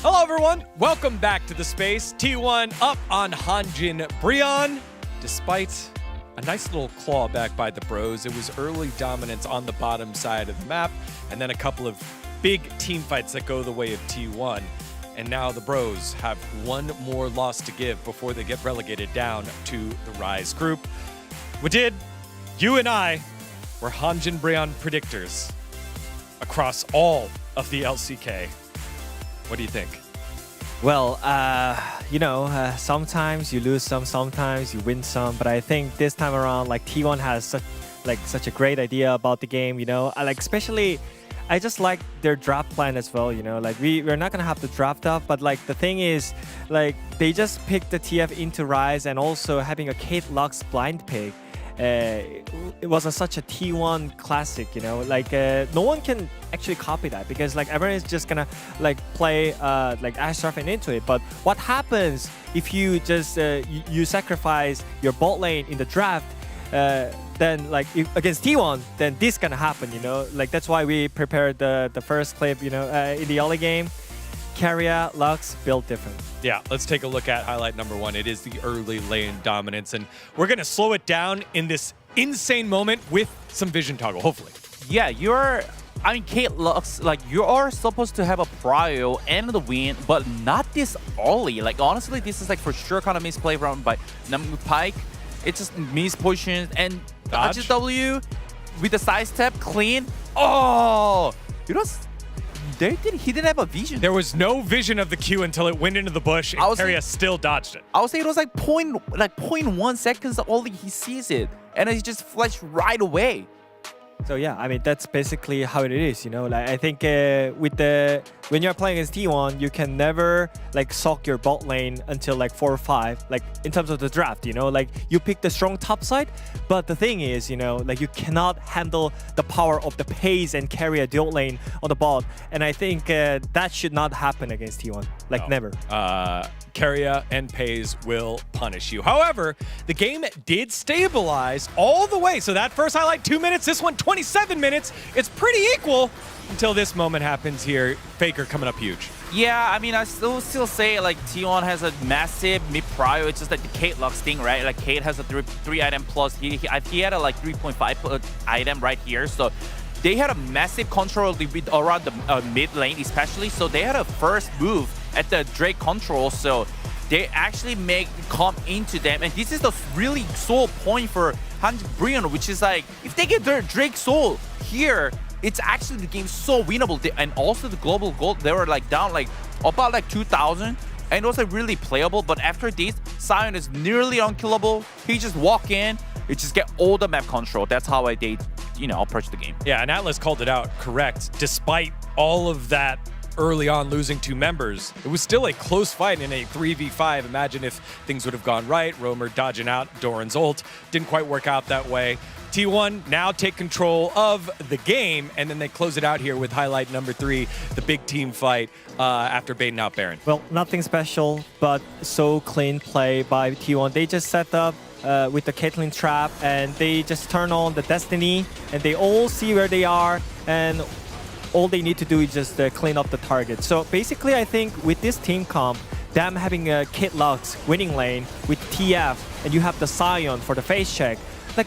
Hello, everyone. Welcome back to the space. T1 up on Hanjin Brion. Despite a nice little claw back by the Bros, it was early dominance on the bottom side of the map, and then a couple of big team fights that go the way of T1. And now the Bros have one more loss to give before they get relegated down to the Rise group. Wadid, you and I were Hanjin Brion predictors across all of the LCK. What do you think? Well, sometimes you lose some, sometimes you win some. But I think this time around, like T1 has such a great idea about the game. Especially, I just like their draft plan as well. We're not gonna have the draft up, but the thing is, they just picked the TF into Rise and also having a Kate Lux blind pick. It was such a T1 classic, no one can actually copy that because everyone is just gonna play Ash surfing into it. But what happens if you just you sacrifice your bot lane in the draft? Then against T1, then this gonna happen, that's why we prepared the first clip, in the early game. Keria, Lux, built different. Yeah, let's take a look at highlight number 1. It is the early lane dominance, and we're going to slow it down in this insane moment with some vision toggle, hopefully. Yeah, Kate Lux, you are supposed to have a prio and the win, but not this early. Honestly, this is for sure kind of misplay round by Namgu Pike. It's just mispositioned, and Dodge. W with the side step, clean. Oh! He didn't have a vision. There was no vision of the Q until it went into the bush, and Keria still dodged it. I would say it was 0.1 seconds only he sees it, and he just flashed right away. So yeah, that's basically how it is, I think when you're playing as T1, you can never sock your bot lane until 4 or 5, in terms of the draft, you pick the strong top side, but the thing is, you cannot handle the power of the pace and carry a dual lane on the bot, and I think that should not happen against T1, never. Keria and Paze will punish you. However, the game did stabilize all the way. So that first highlight, 2 minutes, this one 27 minutes. It's pretty equal until this moment happens here. Faker coming up huge. Yeah, I still say T1 has a massive mid prio. It's just the Kate Lux thing, right? Kate has a 3 item plus. He had a 3.5 item right here. So they had a massive control around the mid lane, especially. So they had a first move at the Drake control, so they actually come into them, and this is the really sole point for Hanjin Brion, which is if they get their Drake soul here, it's actually the game so winnable. And also the global gold, they were down about 2,000, and it was really playable. But after this, Sion is nearly unkillable. He just walk in, he just get all the map control. That's how they approach the game. Yeah, and Atlas called it out correct. Despite all of that early on losing 2 members, it was still a close fight in a 3v5. Imagine if things would have gone right. Roamer dodging out Doran's ult. Didn't quite work out that way. T1 now take control of the game, and then they close it out here with highlight number 3, the big team fight after baiting out Baron. Well, nothing special, but so clean play by T1. They just set up with the Caitlyn trap, and they just turn on the Destiny, and they all see where they are, and all they need to do is just clean up the target. So basically, I think with this team comp, them having a Kate Lux winning lane with TF, and you have the Sion for the face check,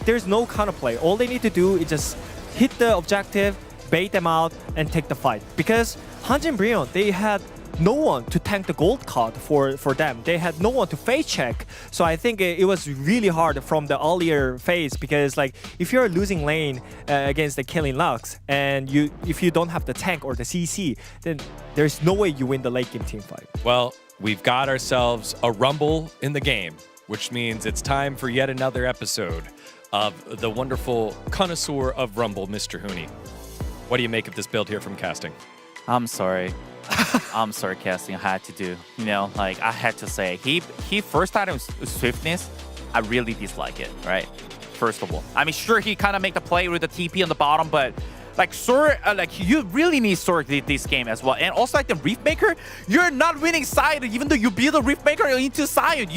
there's no counterplay. All they need to do is just hit the objective, bait them out, and take the fight. Because Hanjin Brion, they had no one to tank the gold card for them. They had no one to face check. So I think it was really hard from the earlier phase, because if you're losing lane against the killing Lux, and if you don't have the tank or the CC, then there's no way you win the late game team fight. Well, we've got ourselves a rumble in the game which means it's time for yet another episode of the wonderful connoisseur of Rumble, Mr. Hooney. What do you make of this build here from casting? I'm sorry. I'm sorry, casting. I had to do. You know, like I had to say, he first item swiftness. I really dislike it. Right. First of all, I mean, sure, he kind of make the play with the TP on the bottom, but like Sword, like you really need Sword this game as well. And also like the Reef Maker, you're not winning Sion even though you build a Reef Maker into Sion.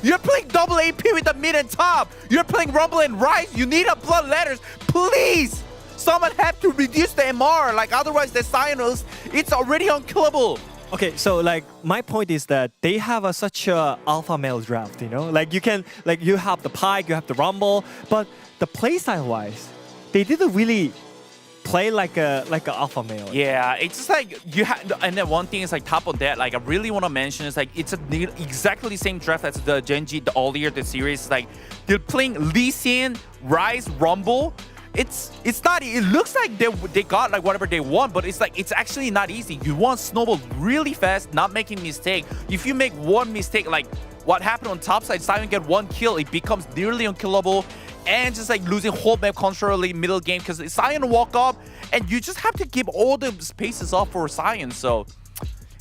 You're playing double AP with the mid and top. You're playing Rumble and Rise. You need a Blood Letters. Please, someone have to reduce the MR. Like otherwise the Sion it's already unkillable. Okay, so like my point is that they have such a alpha male draft, you know? Like you can, like you have the Pyke, you have the Rumble, but the playstyle wise, they didn't really play like a alpha male. Yeah, it's just like you have, and then one thing is like top of that, like I really want to mention is like it's exactly the same draft as the Genji the earlier the series. It's like they're playing Lee Sin, Rise, Rumble. It's not. It looks like they got like whatever they want, but it's like it's actually not easy. You want Snowball really fast, not making mistake. If you make one mistake, like what happened on top side, Sion get one kill, it becomes nearly unkillable, and just like losing whole map control in middle game because Sion walk up, and you just have to give all the spaces off for Sion. So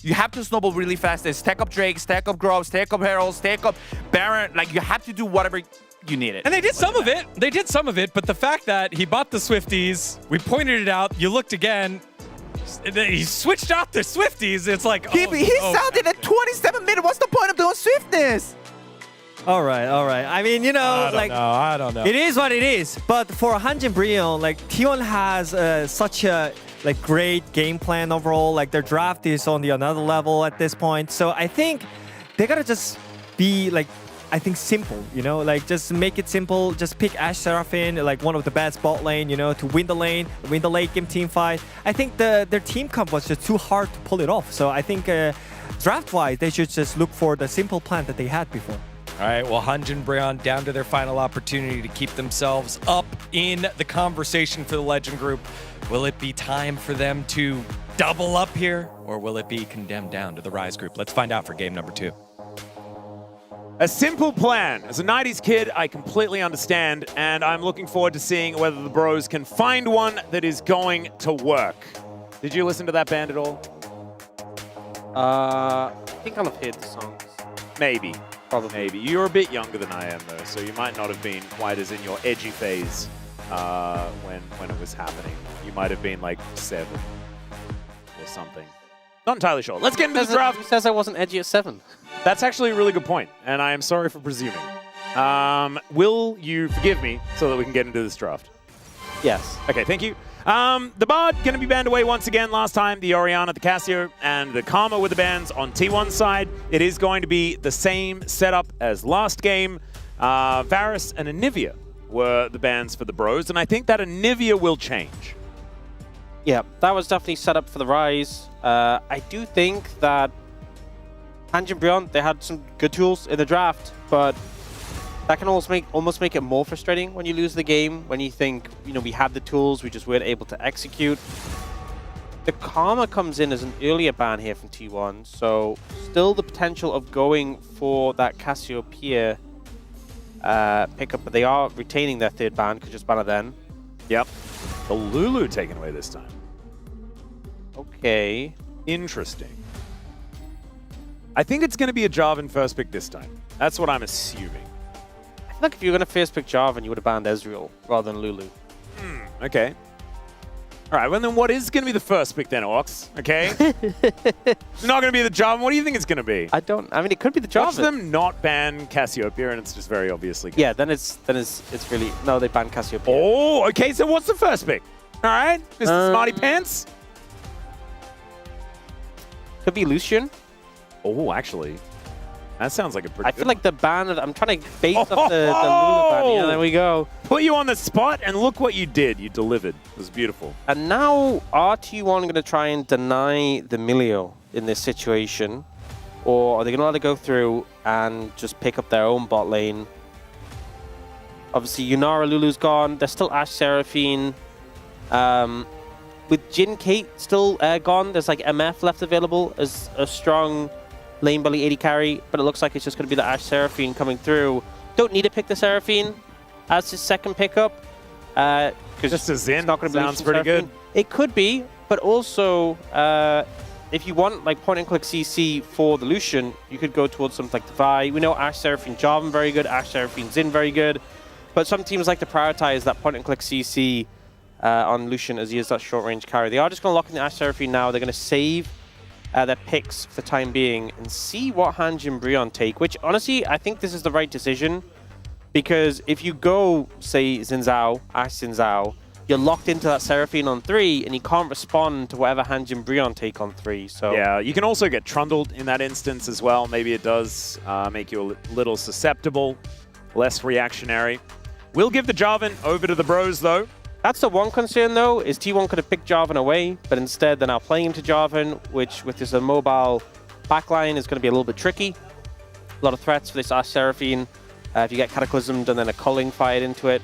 you have to snowball really fast. They stack up Drake, stack up Grove, stack up Herald, stack up Baron. Like you have to do whatever you need it. And they did some of it. They did some of it, but the fact that he bought the Swifties, we pointed it out, you looked again, he switched out the Swifties. It's like, he sounded at 27 minutes. What's the point of doing swiftness? All right. I mean, you know, I don't know. It is what it is. But for Hanjin Brion, like T1 has such a like great game plan overall. Like their draft is on the another level at this point. So I think they gotta just be like, I think simple, you know, like just make it simple. Just pick Ashe Seraphine, like one of the best bot lane, you know, to win the lane, win the late game team fight. I think their team comp was just too hard to pull it off. So I think draft-wise, they should just look for the simple plan that they had before. All right, well, Hanjin Brion down to their final opportunity to keep themselves up in the conversation for the Legend Group. Will it be time for them to double up here, or will it be condemned down to the Rise Group? Let's find out for game number 2. A simple plan. As a 90s kid, I completely understand, and I'm looking forward to seeing whether the bros can find one that is going to work. Did you listen to that band at all? I think I'll have heard the songs. Maybe. Probably. Maybe. You're a bit younger than I am, though, so you might not have been quite as in your edgy phase when it was happening. You might have been like 7 or something. Not entirely sure. Let's get into the draft. Who says I wasn't edgy at 7? That's actually a really good point, and I am sorry for presuming. Will you forgive me so that we can get into this draft? Yes. Okay, thank you. The Bard going to be banned away once again. Last time, the Orianna, the Cassio, and the Karma were the bans on T1's side. It is going to be the same setup as last game. Varus and Anivia were the bans for the bros, and I think that Anivia will change. Yeah, that was definitely set up for the Rise. I do think that Hanjin Brion, they had some good tools in the draft, but that can almost make it more frustrating when you lose the game, when you think, you know, we had the tools, we just weren't able to execute. The Karma comes in as an earlier ban here from T1, so still the potential of going for that Cassiopeia pickup, but they are retaining their third ban, because just ban it then. Yep. The Lulu taken away this time. Okay. Interesting. I think it's going to be a Jarvan first pick this time. That's what I'm assuming. I feel like if you were going to first pick Jarvan, you would have banned Ezreal rather than Lulu. Okay. All right, well then what is going to be the first pick then, Orcs? Okay? It's not going to be the Jarvan. What do you think it's going to be? I mean, it could be the Jarvan. Watch them not ban Cassiopeia, and it's just very obviously. Yeah, then it's really no. They banned Cassiopeia. Oh, okay. So what's the first pick? All right, Mr. Smarty Pants. Could be Lucian. Oh, actually, that sounds like a pretty. I feel like the ban. I'm trying to base up the Lulu ban. Yeah, there we go. Put you on the spot, and look what you did. You delivered. It was beautiful. And now RT1 going to try and deny the Milio in this situation, or are they going to let it go through and just pick up their own bot lane? Obviously, Yunara Lulu's gone. There's still Ashe Seraphine. With Jin Kate still gone, there's like MF left available as a strong lane bully 80 carry, but it looks like it's just going to be the Ashe Seraphine coming through. Don't need to pick the Seraphine as his second pickup. Just a Xin not going to be sounds pretty good. It could be, but also if you want like point and click CC for the Lucian, you could go towards something like the Vi. We know Ashe Seraphine Jarvan very good, Ashe Seraphine Xin very good, but some teams like to prioritize that point and click CC on Lucian as he is that short range carry. They are just going to lock in the Ashe Seraphine now. They're going to save their picks for the time being and see what Han Jin Brionne take, which honestly, I think this is the right decision, because if you go, say, Xin Zhao, Ashe Xin Zhao, you're locked into that Seraphine on 3, and you can't respond to whatever Han Jin Brionne take on 3. So yeah, you can also get trundled in that instance as well. Maybe it does make you a little susceptible, less reactionary. We'll give the Jarvan over to the bros, though. That's the one concern, though, is T1 could have picked Jarvan away, but instead they're now playing him to Jarvan, which with this mobile backline is going to be a little bit tricky. A lot of threats for this Ashe Seraphine. If you get Cataclysmed and then a culling fired into it.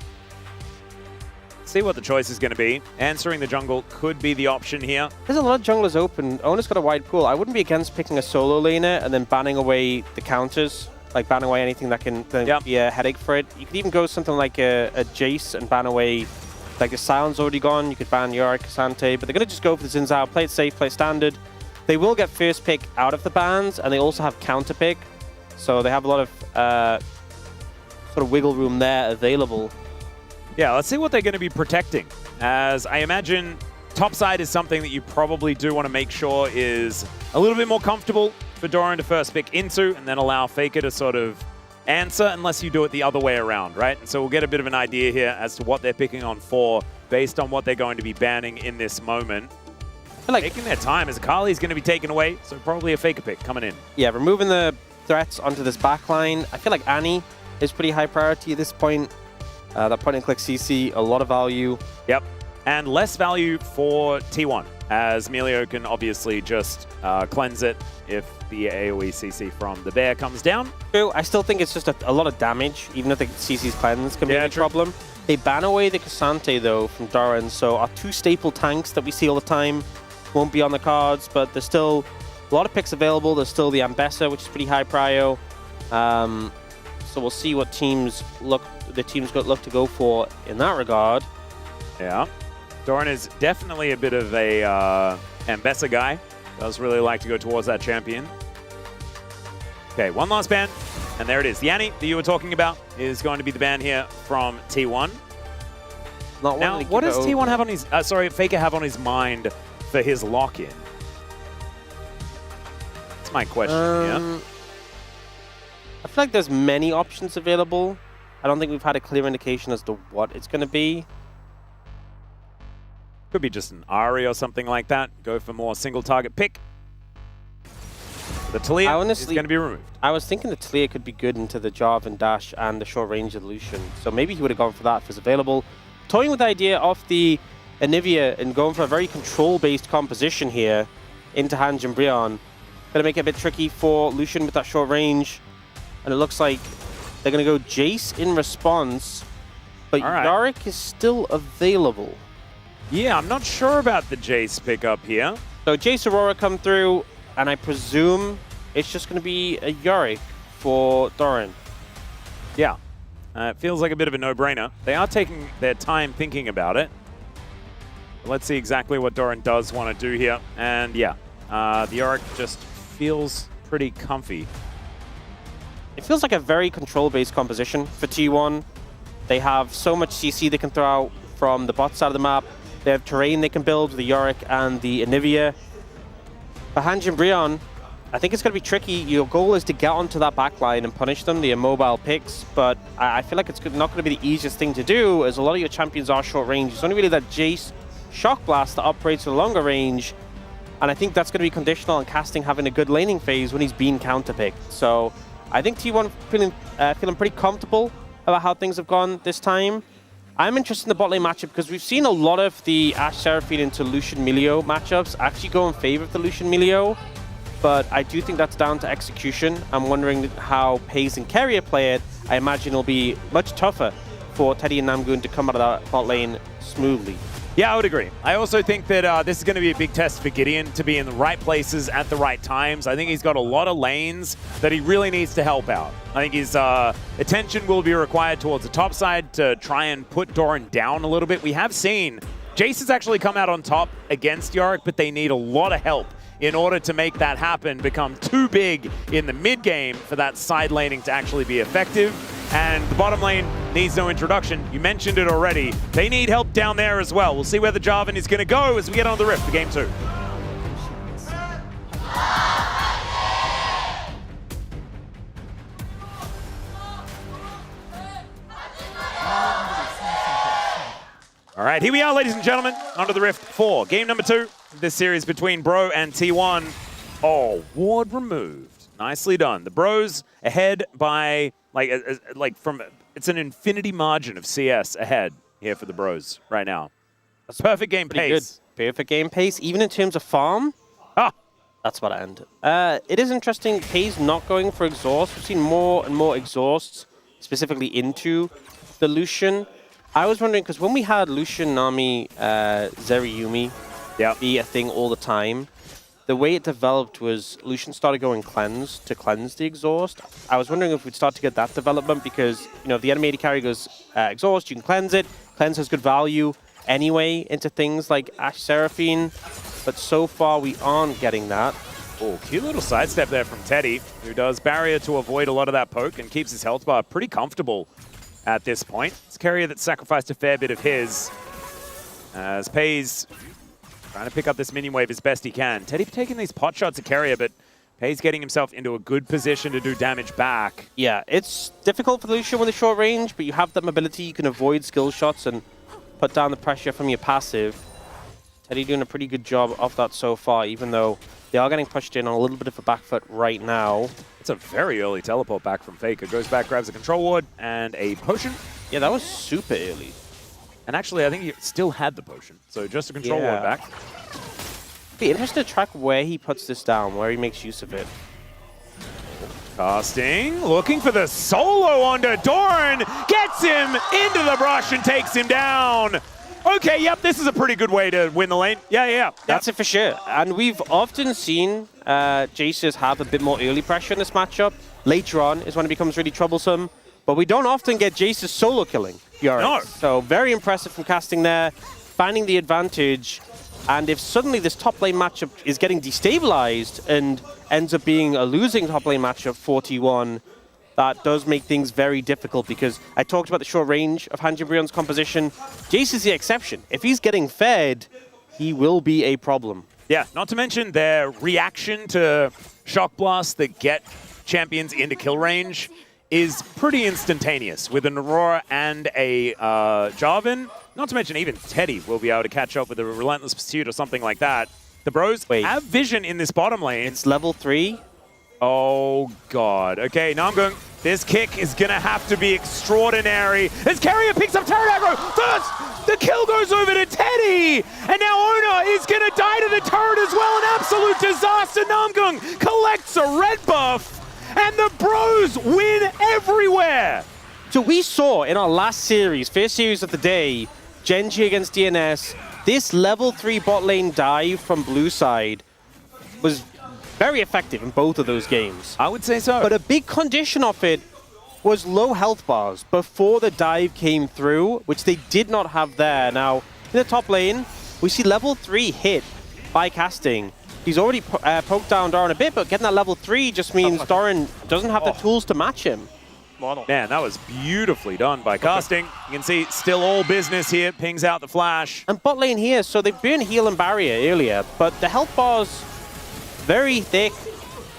See what the choice is going to be. Answering the jungle could be the option here. There's a lot of junglers open. Ona's got a wide pool. I wouldn't be against picking a solo laner and then banning away the counters. Like banning away anything that can be a headache for it. You could even go something like a Jace and ban away. Like the Silence already gone, you could ban Yorick, Sante, but they're going to just go for the Xin Zhao, play it safe, play standard. They will get first pick out of the bans, and they also have counter pick. So they have a lot of sort of wiggle room there available. Yeah, let's see what they're going to be protecting. As I imagine, topside is something that you probably do want to make sure is a little bit more comfortable for Doran to first pick into, and then allow Faker to sort of answer unless you do it the other way around, right? And so we'll get a bit of an idea here as to what they're picking on for based on what they're going to be banning in this moment. Like taking their time as Akali's going to be taken away, so probably a Faker pick coming in. Yeah, removing the threats onto this backline. I feel like Annie is pretty high priority at this point. That point and click CC, a lot of value. Yep, and less value for T1, as Melio can obviously just cleanse it if the AoE CC from the bear comes down. True, I still think it's just a lot of damage, even if the CC's cleanse can be a problem. They ban away the Cassante, though, from Doran, so our two staple tanks that we see all the time won't be on the cards, but there's still a lot of picks available. There's still the Ambessa, which is pretty high prio. So we'll see what teams look to go for in that regard. Yeah, Doran is definitely a bit of a Ambessa guy. Does really like to go towards that champion. Okay, one last ban, and there it is. Yanni, that you were talking about, is going to be the ban here from T1. Now, what does T1 have on his... Faker have on his mind for his lock-in? That's my question, yeah. I feel like there's many options available. I don't think we've had a clear indication as to what it's going to be. Could be just an Ahri or something like that. Go for more single target pick. The Talia is going to be removed. I was thinking the Talia could be good into the Jarvan dash and the short range Lucian. So maybe he would have gone for that if it's available. Toying with the idea of the Anivia and going for a very control-based composition here into Han Jin Brionne. Going to make it a bit tricky for Lucian with that short range. And it looks like they're going to go Jace in response. But Yorick is still available. Yeah, I'm not sure about the Jace pickup here. So Jace Aurora come through, and I presume it's just going to be a Yorick for Doran. Yeah, it feels like a bit of a no-brainer. They are taking their time thinking about it. But let's see exactly what Doran does want to do here. And yeah, the Yorick just feels pretty comfy. It feels like a very control-based composition for T1. They have so much CC they can throw out from the bot side of the map. They have terrain they can build with the Yorick and the Anivia. For Han Jin Brionne, I think it's going to be tricky. Your goal is to get onto that backline and punish them, the immobile picks, but I feel like it's not going to be the easiest thing to do, as a lot of your champions are short range. It's only really that Jace Shock Blast that operates at a longer range, and I think that's going to be conditional on casting having a good laning phase when he's been counterpicked. So I think T1 feeling pretty comfortable about how things have gone this time. I'm interested in the bot lane matchup because we've seen a lot of the Ashe Seraphine into Lucian Melio matchups actually go in favor of the Lucian Melio, but I do think that's down to execution. I'm wondering how Paze and Keria play it. I imagine it'll be much tougher for Teddy and Namgoon to come out of that bot lane smoothly. Yeah, I would agree. I also think that this is going to be a big test for Gideon to be in the right places at the right times. I think he's got a lot of lanes that he really needs to help out. I think his attention will be required towards the top side to try and put Doran down a little bit. We have seen Jace has actually come out on top against Yorick, but they need a lot of help in order to make that happen, become too big in the mid game for that side laning to actually be effective. And the bottom lane needs no introduction. You mentioned it already. They need help down there as well. We'll see where the Jarvan is going to go as we get on the Rift for Game 2. All right, here we are, ladies and gentlemen, onto the Rift 4. Game number 2 of this series between Bro and T1. Oh, ward removed. Nicely done. The Bros ahead by, it's an infinity margin of CS ahead here for the Bros right now. That's perfect game pace. Good. Perfect game pace, even in terms of farm. That's what I ended. It is interesting, K's not going for exhaust. We've seen more and more exhausts, specifically into the Lucian. I was wondering, because when we had Lucian, Nami, Zeri be a thing all the time, the way it developed was Lucian started going cleanse to cleanse the exhaust. I was wondering if we'd start to get that development because, you know, if the enemy AD carry goes exhaust, you can cleanse it. Cleanse has good value anyway into things like Ashe Seraphine, but so far we aren't getting that. Oh, cute little sidestep there from Teddy, who does barrier to avoid a lot of that poke and keeps his health bar pretty comfortable at this point. It's a carrier that sacrificed a fair bit of his as Pays trying to pick up this minion wave as best he can. Teddy taking these pot shots at carrier, but Pays getting himself into a good position to do damage back. Yeah, it's difficult for Lucian with a short range, but you have that mobility. You can avoid skill shots and put down the pressure from your passive. Teddy doing a pretty good job of that so far, even though they are getting pushed in on a little bit of a back foot right now. It's a very early teleport back from Faker. Goes back, grabs a control ward and a potion. Yeah, that was super early. And actually, I think he still had the potion. So just a control ward back. Be interesting to track where he puts this down, where he makes use of it. Casting, looking for the solo onto Doran. Gets him into the brush and takes him down. Okay, yep, this is a pretty good way to win the lane. Yeah. That's it for sure. And we've often seen Jaces have a bit more early pressure in this matchup. Later on is when it becomes really troublesome. But we don't often get Jaces solo killing Yorick. No. So very impressive from casting there, finding the advantage. And if suddenly this top lane matchup is getting destabilized and ends up being a losing top lane matchup 41, that does make things very difficult because I talked about the short range of Han Jin-Brion's composition. Jace is the exception. If he's getting fed, he will be a problem. Yeah, not to mention their reaction to shock blasts that get champions into kill range is pretty instantaneous with an Aurora and a Jarvan. Not to mention even Teddy will be able to catch up with a Relentless Pursuit or something like that. The Bros have vision in this bottom lane. It's level 3. Oh, God. Okay, now I'm going. This kick is going to have to be extraordinary. As Carrier picks up turret aggro. First, the kill goes over to Teddy. And now Ona is going to die to the turret as well. An absolute disaster. Namgung collects a red buff. And the Bros win everywhere. So we saw in our last series, first series of the day, Gen.G against DNS, this level 3 bot lane dive from blue side was very effective in both of those games. I would say so. But a big condition of it was low health bars before the dive came through, which they did not have there. Now, in the top lane, we see level 3 hit by casting. He's already poked down Doran a bit, but getting that level 3 just means Doran doesn't have the tools to match him. Man, that was beautifully done by casting. You can see still all business here. Pings out the flash. And bot lane here, so they've been heal and barrier earlier, but the health bars very thick.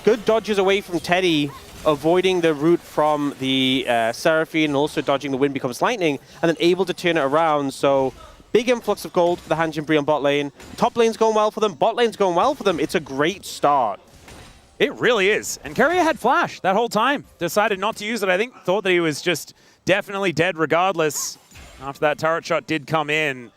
Good dodges away from Teddy, avoiding the route from the Seraphine and also dodging the wind becomes lightning, and then able to turn it around. So big influx of gold for the Han Jin-Brion's bot lane. Top lane's going well for them, bot lane's going well for them. It's a great start. It really is. And Carrier had flash that whole time. Decided not to use it, I think. Thought that he was just definitely dead regardless after that turret shot did come in.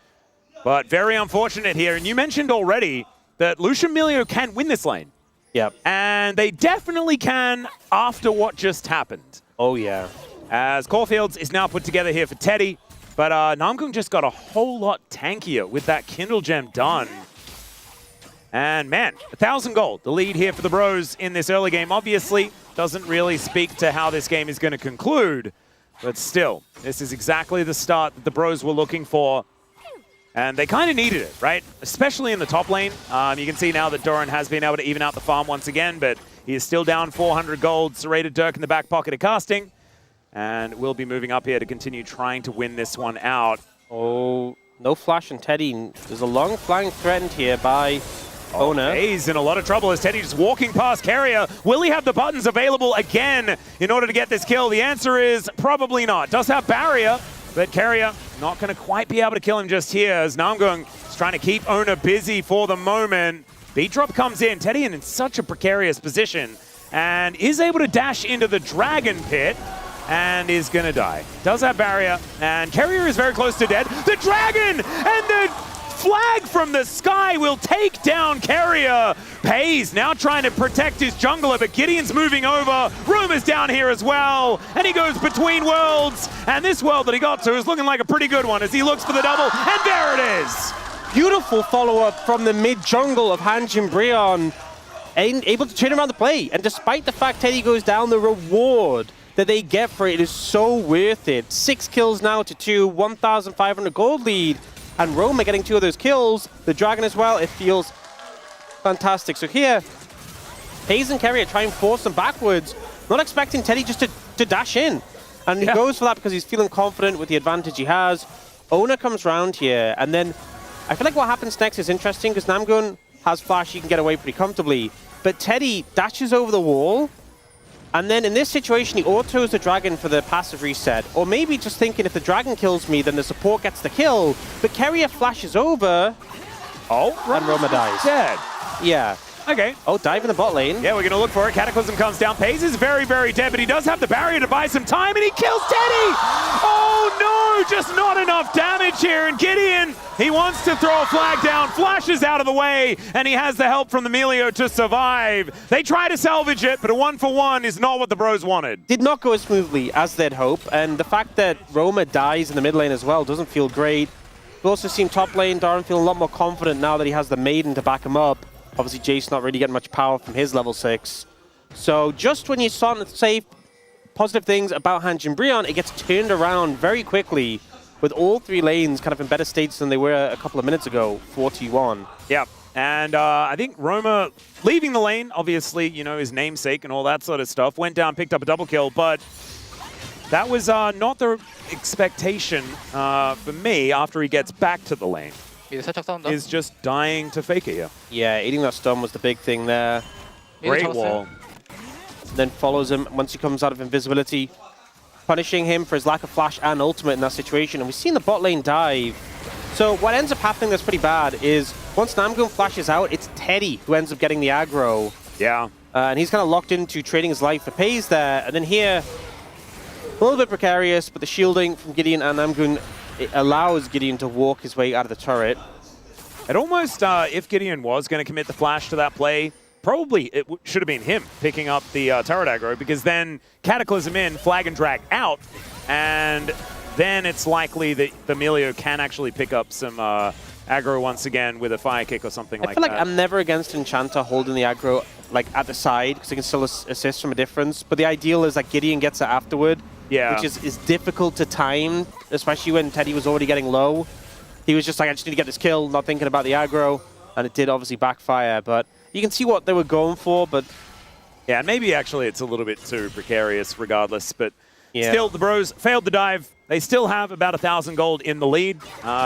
But very unfortunate here. And you mentioned already that Lucian Milio can win this lane. Yep. And they definitely can after what just happened. Oh, yeah. As Caulfields is now put together here for Teddy. But Namgung just got a whole lot tankier with that Kindle Gem done. And man, 1,000 gold, the lead here for the Bros in this early game. Obviously, doesn't really speak to how this game is going to conclude. But still, this is exactly the start that the Bros were looking for. And they kind of needed it, right? Especially in the top lane. You can see now that Doran has been able to even out the farm once again, but he is still down 400 gold. Serrated Dirk in the back pocket of casting. And we'll be moving up here to continue trying to win this one out. Oh, no flash on Teddy. There's a long flank threatened here by Ona. He's in a lot of trouble as Teddy just walking past Carrier. Will he have the buttons available again in order to get this kill? The answer is probably not. Does have barrier, but Carrier not going to quite be able to kill him just here as Namgung is trying to keep Ona busy for the moment. Beat drop comes in. Teddy in such a precarious position and is able to dash into the Dragon Pit and is going to die. Does have barrier, and Carrier is very close to dead. The Dragon and the flag from the sky will take down Carrier. Pays now trying to protect his jungler, but Gideon's moving over. Room is down here as well, and he goes between worlds. And this world that he got to is looking like a pretty good one as he looks for the double, and there it is. Beautiful follow-up from the mid-jungle of Hanjin Brion, able to turn around the play. And despite the fact Teddy goes down, the reward that they get for it is so worth it. 6 kills now to 2, 1,500 gold lead. And Roma getting 2 of those kills. The Dragon as well, it feels fantastic. So here, Hayes and Carrier try and force them backwards. Not expecting Teddy just to dash in. And he goes for that because he's feeling confident with the advantage he has. Ona comes round here, and then I feel like what happens next is interesting because Namgun has flash, he can get away pretty comfortably. But Teddy dashes over the wall, and then in this situation, he autos the Dragon for the passive reset. Or maybe just thinking if the Dragon kills me, then the support gets the kill. But Carrier flashes over. And Roma dies. Dead. Yeah. Okay. Oh, dive in the bot lane. Yeah, we're going to look for it. Cataclysm comes down. Pays is very, very dead, but he does have the barrier to buy some time, and he kills Teddy! Oh, no! Just not enough damage here, and Gideon, he wants to throw a flag down, flashes out of the way, and he has the help from the Melio to survive. They try to salvage it, but a 1-for-1 is not what the Bros wanted. Did not go as smoothly as they'd hope, and the fact that Roma dies in the mid lane as well doesn't feel great. We've also seen top lane, Darren feeling a lot more confident now that he has the Maiden to back him up. Obviously, Jace not really getting much power from his level 6. So just when you're starting to say positive things about Hanjin Brion, it gets turned around very quickly with all 3 lanes kind of in better states than they were a couple of minutes ago, 41. Yeah, and I think Roma leaving the lane, obviously, you know, his namesake and all that sort of stuff, went down, picked up a double kill, but that was not the expectation for me after he gets back to the lane. Is just dying to fake it here. Yeah, eating that stun was the big thing there. Great wall. Then follows him once he comes out of invisibility, punishing him for his lack of flash and ultimate in that situation. And we've seen the bot lane dive. So what ends up happening that's pretty bad is once Namgun flashes out, it's Teddy who ends up getting the aggro. Yeah. And he's kind of locked into trading his life for Pays there. And then here, a little bit precarious, but the shielding from Gideon and Namgun, it allows Gideon to walk his way out of the turret. It almost, if Gideon was going to commit the flash to that play, probably it should have been him picking up the turret aggro, because then Cataclysm in, flag and drag out, and then it's likely that the Melio can actually pick up some aggro once again with a fire kick or something like that. I feel like I'm never against Enchanter holding the aggro like at the side, because he can still assist from a difference, but the ideal is that Gideon gets it afterward. Yeah. Which is difficult to time, especially when Teddy was already getting low. He was just like, I just need to get this kill, not thinking about the aggro, and it did obviously backfire, but you can see what they were going for, but... Yeah, and maybe actually it's a little bit too precarious regardless, but still the Bros failed the dive. They still have about 1,000 gold in the lead.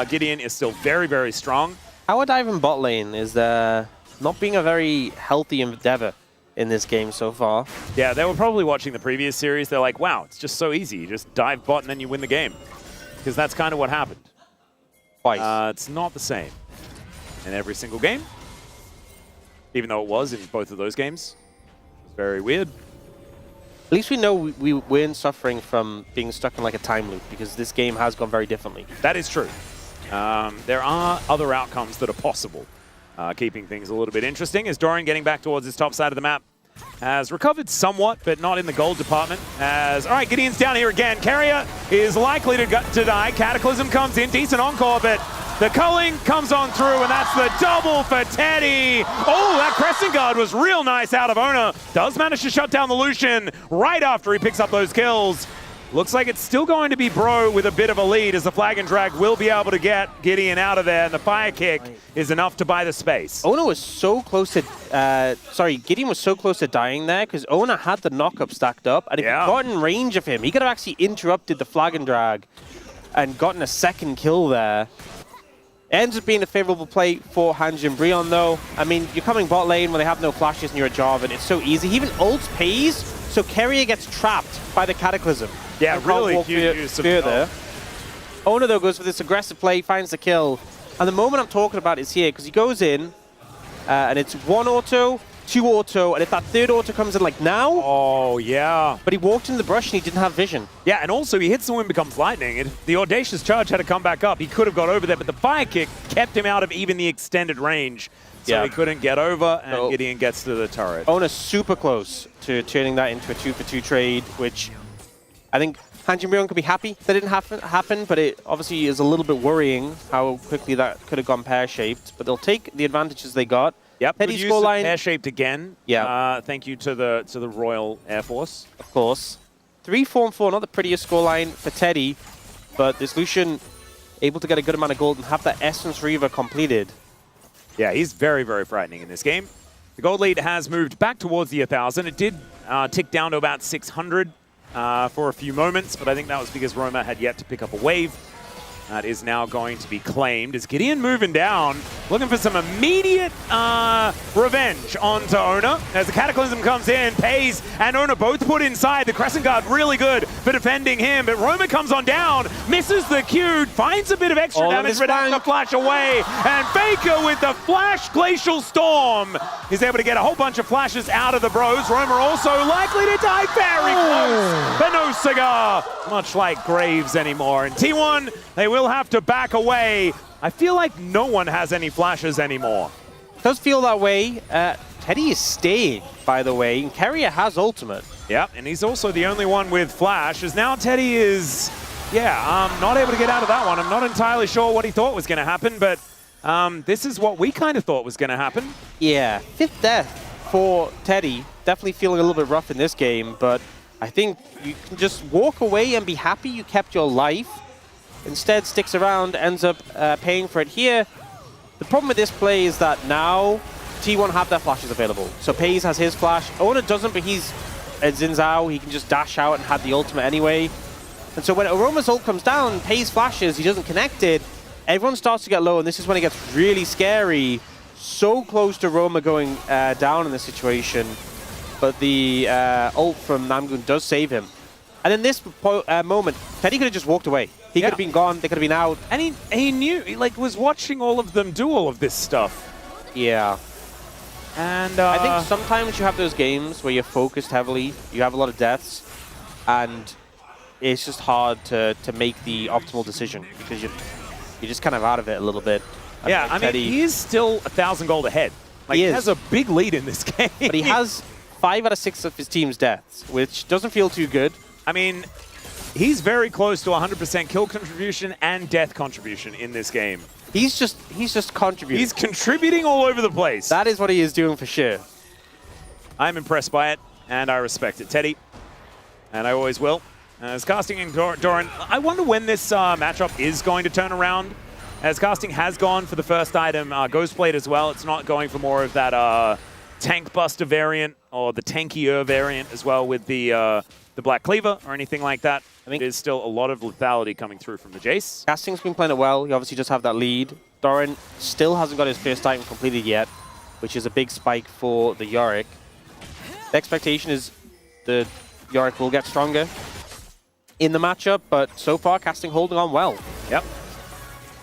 Gideon is still very, very strong. Our dive in bot lane is not being a very healthy endeavor in this game so far. Yeah, they were probably watching the previous series. They're like, wow, it's just so easy. You just dive bot and then you win the game. Because that's kind of what happened. Twice. It's not the same in every single game. Even though it was in both of those games. It's very weird. At least we know we weren't suffering from being stuck in like a time loop, because this game has gone very differently. That is true. There are other outcomes that are possible. Keeping things a little bit interesting as Dorian getting back towards his top side of the map. has recovered somewhat, but not in the gold department. All right, Gideon's down here again. Carrier is likely to die. Cataclysm comes in, decent encore, but the culling comes on through, and that's the double for Teddy. Oh, that Crescent Guard was real nice out of Ona. Does manage to shut down the Lucian right after he picks up those kills. Looks like it's still going to be Bro with a bit of a lead, as the Flag and Drag will be able to get Gideon out of there, and the fire kick is enough to buy the space. Ona was so close to, Gideon was so close to dying there because Ona had the knock-up stacked up, and if he got in range of him, he could have actually interrupted the Flag and Drag and gotten a second kill there. Ends up being a favorable play for Hanjin Brion, though. I mean, you're coming bot lane when they have no flashes and you're a Jarvan. It's so easy. He even ults Pays, so Carrier gets trapped by the Cataclysm. Yeah, really huge spear there. Ona, though, goes for this aggressive play, finds the kill. And the moment I'm talking about is here, because he goes in, and it's 1 auto, 2 auto, and if that 3rd auto comes in like now... Oh, yeah. But he walked in the brush and he didn't have vision. Yeah, and also he hits the wind becomes lightning. If the Audacious Charge had to come back up, he could have got over there, but the fire kick kept him out of even the extended range. So he couldn't get over, and Gideon gets to the turret. Ona's super close to turning that into a 2-for-2 trade, which I think Hanjin Brion could be happy that didn't happen, but it obviously is a little bit worrying how quickly that could have gone pear-shaped. But they'll take the advantages they got. Yep, Teddy's good use of scoreline pear-shaped again. Yeah. Thank you to the Royal Air Force. Of course. 3-4-4, not the prettiest scoreline for Teddy, but this Lucian able to get a good amount of gold and have that Essence Reaver completed. Yeah, he's very, very frightening in this game. The gold lead has moved back towards the 1,000. It did tick down to about 600 for a few moments, but I think that was because Roma had yet to pick up a wave. That is now going to be claimed. Is Gideon moving down, looking for some immediate revenge onto Ona. As the Cataclysm comes in, Pays and Ona both put inside. The Crescent Guard really good for defending him, but Roma comes on down, misses the Q, finds a bit of extra damage, but has to flash away. And Faker with the Flash Glacial Storm is able to get a whole bunch of flashes out of the Bros. Roma also likely to die very close, but no cigar, much like Graves anymore. And T1, they will have to back away. I feel like no one has any flashes anymore. Does feel that way. Teddy is staying, by the way, and Carrier has ultimate. Yep, and he's also the only one with flash, as now Teddy is, not able to get out of that one. I'm not entirely sure what he thought was going to happen, but this is what we kind of thought was going to happen. Yeah, 5th death for Teddy. Definitely feeling a little bit rough in this game, but I think you can just walk away and be happy you kept your life. Instead, sticks around, ends up paying for it here. The problem with this play is that now T1 have their flashes available. So Pays has his flash. Ona doesn't, but he's at Xin Zhao. He can just dash out and have the ultimate anyway. And so when Aroma's ult comes down, Pays flashes, he doesn't connect it. Everyone starts to get low, and this is when it gets really scary. So close to Roma going down in this situation. But the ult from Namgun does save him. And in this moment, Teddy could have just walked away. He could have been gone, they could have been out. And he knew, he was watching all of them do all of this stuff. Yeah. And I think sometimes you have those games where you're focused heavily, you have a lot of deaths, and it's just hard to make the optimal decision because you're just kind of out of it a little bit. Yeah, I mean, he is still 1,000 gold ahead. Like, he has a big lead in this game. But he has 5 out of 6 of his team's deaths, which doesn't feel too good. I mean, he's very close to 100% kill contribution and death contribution in this game. He's just contributing. He's contributing all over the place. That is what he is doing for sure. I'm impressed by it, and I respect it. Teddy, and I always will. As casting in Doran, I wonder when this matchup is going to turn around. As casting has gone for the first item, Ghostblade as well. It's not going for more of that tank buster variant or the tankier variant as well with the Black Cleaver or anything like that. I think there's still a lot of lethality coming through from the Jace. Casting's been playing it well. He obviously does have that lead. Doran still hasn't got his first item completed yet, which is a big spike for the Yorick. The expectation is the Yorick will get stronger in the matchup, but so far Casting holding on well. Yep.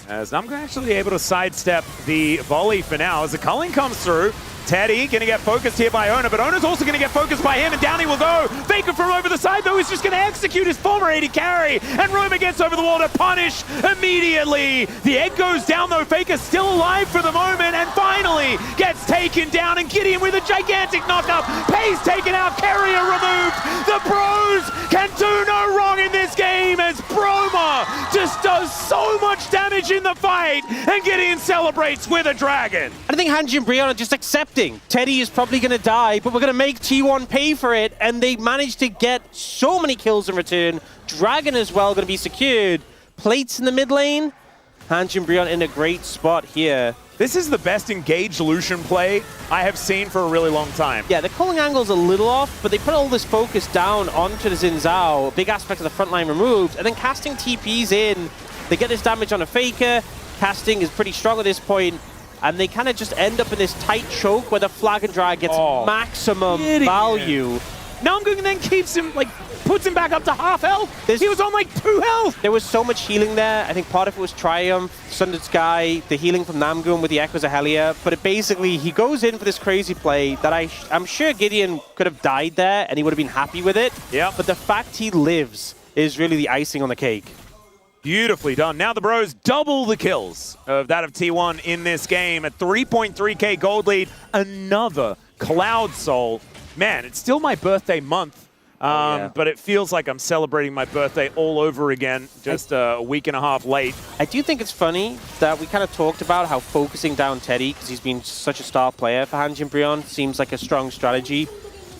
As Namgun actually able to sidestep the volley for now as the culling comes through. Teddy going to get focused here by Ona, but Ona's also going to get focused by him, and down he will go. Faker from over the side, though, is just going to execute his former AD carry, and Roma gets over the wall to punish immediately. The egg goes down, though. Faker still alive for the moment, and finally gets taken taken down, and Gideon with a gigantic knockup. Pace taken out, Carrier removed. The Bros can do no wrong in this game as Broma just does so much damage in the fight, and Gideon celebrates with a dragon. I think Hanji and Brion are just accepting. Teddy is probably going to die, but we're going to make T1 pay for it, and they managed to get so many kills in return. Dragon as well going to be secured. Plates in the mid lane. Hanji and Brion in a great spot here. This is the best engaged Lucian play I have seen for a really long time. Yeah, the calling angle's a little off, but they put all this focus down onto the Xin Zhao. Big aspect of the front line removed, and then casting TPs in. They get this damage on a Faker. Casting is pretty strong at this point, and they kind of just end up in this tight choke where the Flag and Drag gets maximum value. Namgung then keeps him, like, puts him back up to half health. He was on like 2 health. There was so much healing there. I think part of it was Triumph, Sundered Sky, the healing from Namgun with the Echoes of Helia. But it basically, he goes in for this crazy play that I'm sure Gideon could have died there and he would have been happy with it. Yeah. But the fact he lives is really the icing on the cake. Beautifully done. Now the Bros double the kills of that of T1 in this game at 3.3k gold lead. Another Cloud Soul. Man, it's still my birthday month. But it feels like I'm celebrating my birthday all over again, just a week and a half late. I do think it's funny that we kind of talked about how focusing down Teddy, because he's been such a star player for Hanji and Brion, seems like a strong strategy.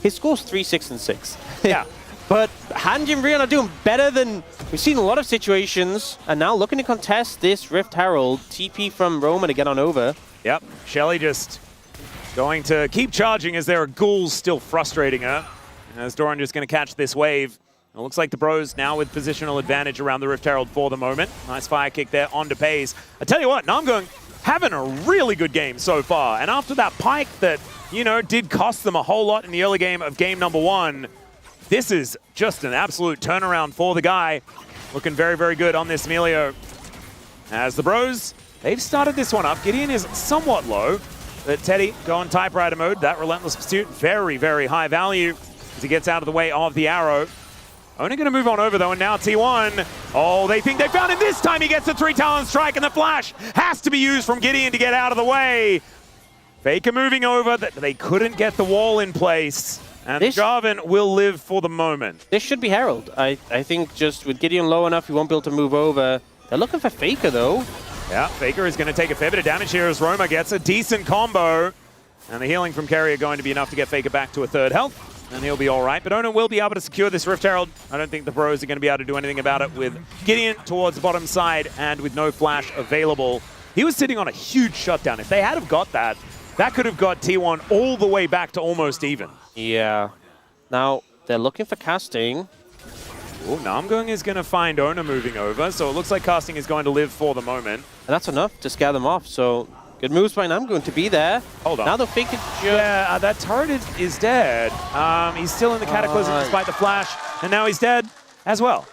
His score's 3, 6, and 6. Yeah. But Hanji and Brion are doing better than we've seen in a lot of situations, and now looking to contest this Rift Herald. TP from Roma to get on over. Yep, Shelly just going to keep charging as there are ghouls still frustrating her. As Doran just going to catch this wave. It looks like the Bros now with positional advantage around the Rift Herald for the moment. Nice fire kick there onto Pace. I tell you what, Namgung having a really good game so far. And after that Pyke that, you know, did cost them a whole lot in the early game of game number 1, this is just an absolute turnaround for the guy. Looking very, very good on this Melio. As the Bros, they've started this one up. Gideon is somewhat low. But Teddy going typewriter mode. That Relentless Pursuit, very, very high value. As he gets out of the way of the arrow. Only going to move on over, though, and now T1. Oh, they think they found him this time. He gets the 3 Talon Strike, and the flash has to be used from Gideon to get out of the way. Faker moving over. They couldn't get the wall in place. And Jarvan will live for the moment. This should be Herald. I think just with Gideon low enough, he won't be able to move over. They're looking for Faker, though. Yeah, Faker is going to take a fair bit of damage here as Roma gets a decent combo. And the healing from Carrier going to be enough to get Faker back to a 3rd health. And he'll be all right. But Ona will be able to secure this Rift Herald. I don't think the Bros are going to be able to do anything about it with Gideon towards the bottom side and with no flash available. He was sitting on a huge shutdown. If they had have got that, that could have got T1 all the way back to almost even. Yeah. Now, they're looking for casting. Oh, Namgung is going to find Ona moving over. So it looks like casting is going to live for the moment. And that's enough to scare them off. So good moves by Namgung to be there. Hold on. Now the Faker Yeah, that turret is dead. He's still in the Cataclysm despite the flash. And now he's dead as well.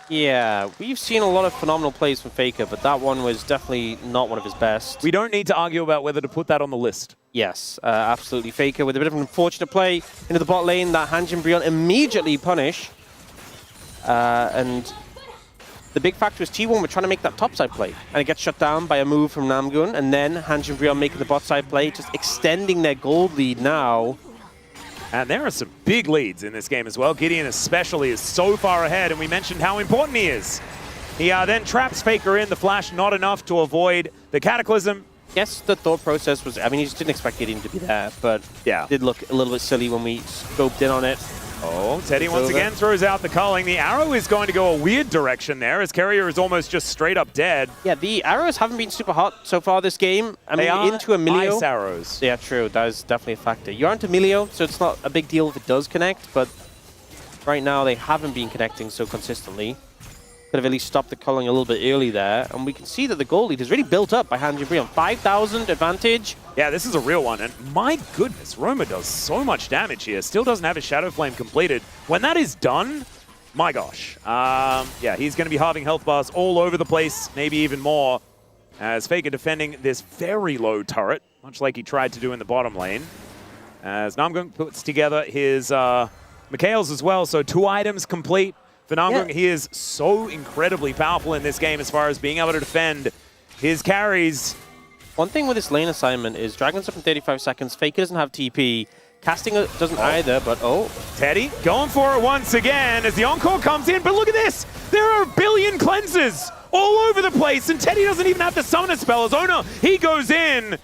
Yeah, we've seen a lot of phenomenal plays from Faker, but that one was definitely not one of his best. We don't need to argue about whether to put that on the list. Yes, absolutely. Faker with a bit of an unfortunate play into the bot lane that Hanji and Brion immediately punish. And the big factor is T1 were trying to make that topside play, and it gets shut down by a move from Namgun, and then Hanji and Brion making the bot side play, just extending their gold lead now. And there are some big leads in this game as well. Gideon especially is so far ahead, and we mentioned how important he is. He then traps Faker in, the flash not enough to avoid the Cataclysm. Yes, the thought process was, I mean, you just didn't expect Gideon to be there, but yeah, it did look a little bit silly when we scoped in on it. Oh, Teddy once again throws out the culling. The arrow is going to go a weird direction there as Carrier is almost just straight up dead. Yeah, the arrows haven't been super hot so far this game. I mean, into Emilio. Ice arrows. Yeah, true. That is definitely a factor. You're onto Emilio, so it's not a big deal if it does connect, but right now they haven't been connecting so consistently. Could have at least stopped the culling a little bit early there, and we can see that the goal lead is really built up by Hanji and Brion. 5,000 advantage. Yeah, this is a real one, and my goodness, Roma does so much damage here. Still doesn't have his Shadow Flame completed. When that is done, my gosh. Yeah, he's going to be halving health bars all over the place, maybe even more, as Faker defending this very low turret, much like he tried to do in the bottom lane. As Namgung puts together his Mikhail's as well, so 2 items complete. For Namgung, he is so incredibly powerful in this game as far as being able to defend his carries. One thing with this lane assignment is Dragon's up in 35 seconds, Faker doesn't have TP, Casting doesn't either, but Teddy going for it once again as the encore comes in, but look at this! There are a billion cleanses all over the place, and Teddy doesn't even have to summon a spell. As Ona, he goes in.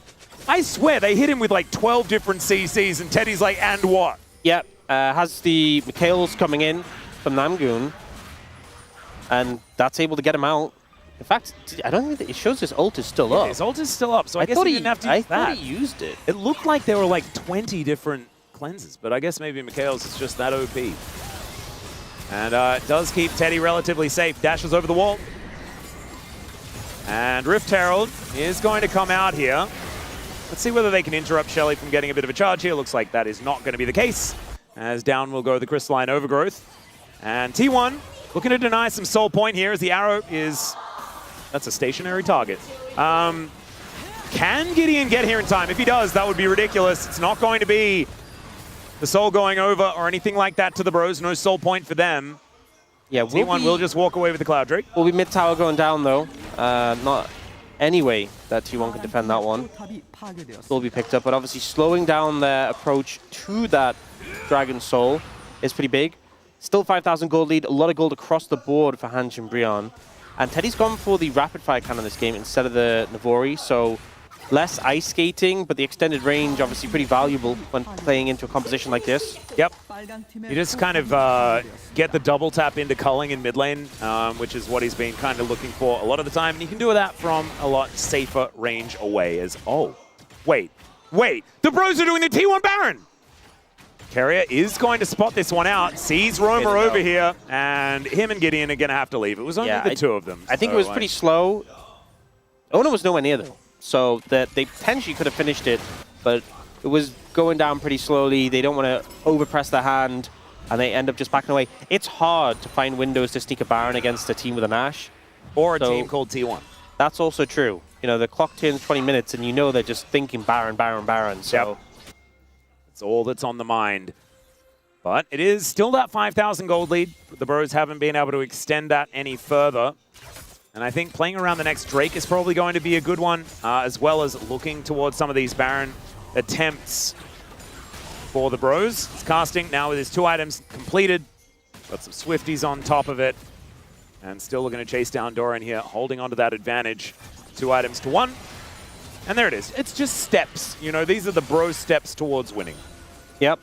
I swear, they hit him with like 12 different CCs, and Teddy's like, and what? Yep, has the Mikhail's coming in from Namgoon, and that's able to get him out. In fact, I don't think it shows his ult is still up. His ult is still up, so I guess he didn't have to use that. I thought he used it. It looked like there were like 20 different cleanses, but I guess maybe Mikhail's is just that OP. And it does keep Teddy relatively safe. Dashes over the wall. And Rift Herald is going to come out here. Let's see whether they can interrupt Shelly from getting a bit of a charge here. Looks like that is not going to be the case, as down will go the Crystalline Overgrowth. And T1 looking to deny some soul point here as the arrow is... That's a stationary target. Can Gideon get here in time? If he does, that would be ridiculous. It's not going to be the soul going over or anything like that to the bros. No soul point for them. Yeah, T1 will just walk away with the Cloud Drake. We'll be mid tower going down though. Not any way that T1 can defend that one. Will be picked up, but obviously slowing down their approach to that Dragon Soul is pretty big. Still 5,000 gold lead, a lot of gold across the board for Hanj and Brion. And Teddy's gone for the rapid fire cannon this game instead of the Navori, so less ice skating, but the extended range obviously pretty valuable when playing into a composition like this. Yep. You just kind of get the double tap into culling in mid lane, which is what he's been kind of looking for a lot of the time, and you can do that from a lot safer range away as, wait, the bros are doing the T1 Baron! Carrier is going to spot this one out, sees Roamer over here, and him and Gideon are going to have to leave. It was only the two of them. I think it was pretty slow. Ona was nowhere near them, so that they potentially could have finished it, but it was going down pretty slowly. They don't want to overpress their hand, and they end up just backing away. It's hard to find windows to sneak a Baron against a team with an Ashe. Or a team called T1. That's also true. You know, the clock turns 20 minutes, and you know they're just thinking Baron, Baron, Baron, so... Yep. It's all that's on the mind. But it is still that 5,000 gold lead. The bros haven't been able to extend that any further. And I think playing around the next Drake is probably going to be a good one, as well as looking towards some of these Baron attempts for the bros. It's casting now with his 2 items completed. Got some Swifties on top of it. And still looking to chase down Doran here, holding onto that advantage. 2 items to 1. And there it is. It's just steps. You know, these are the bro steps towards winning. Yep.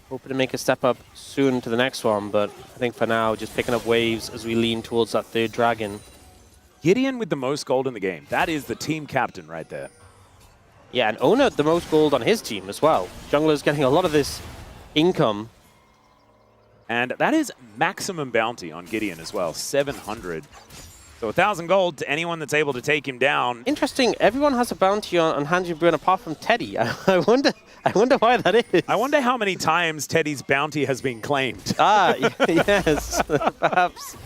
Hoping to make a step up soon to the next one, but I think for now, just picking up waves as we lean towards that 3rd dragon. Gideon with the most gold in the game. That is the team captain right there. Yeah, and Ona the most gold on his team as well. Jungler's getting a lot of this income. And that is maximum bounty on Gideon as well, 700. So 1,000 gold to anyone that's able to take him down. Interesting. Everyone has a bounty on Hanj and Brion apart from Teddy. I wonder why that is. I wonder how many times Teddy's bounty has been claimed. Yes, perhaps.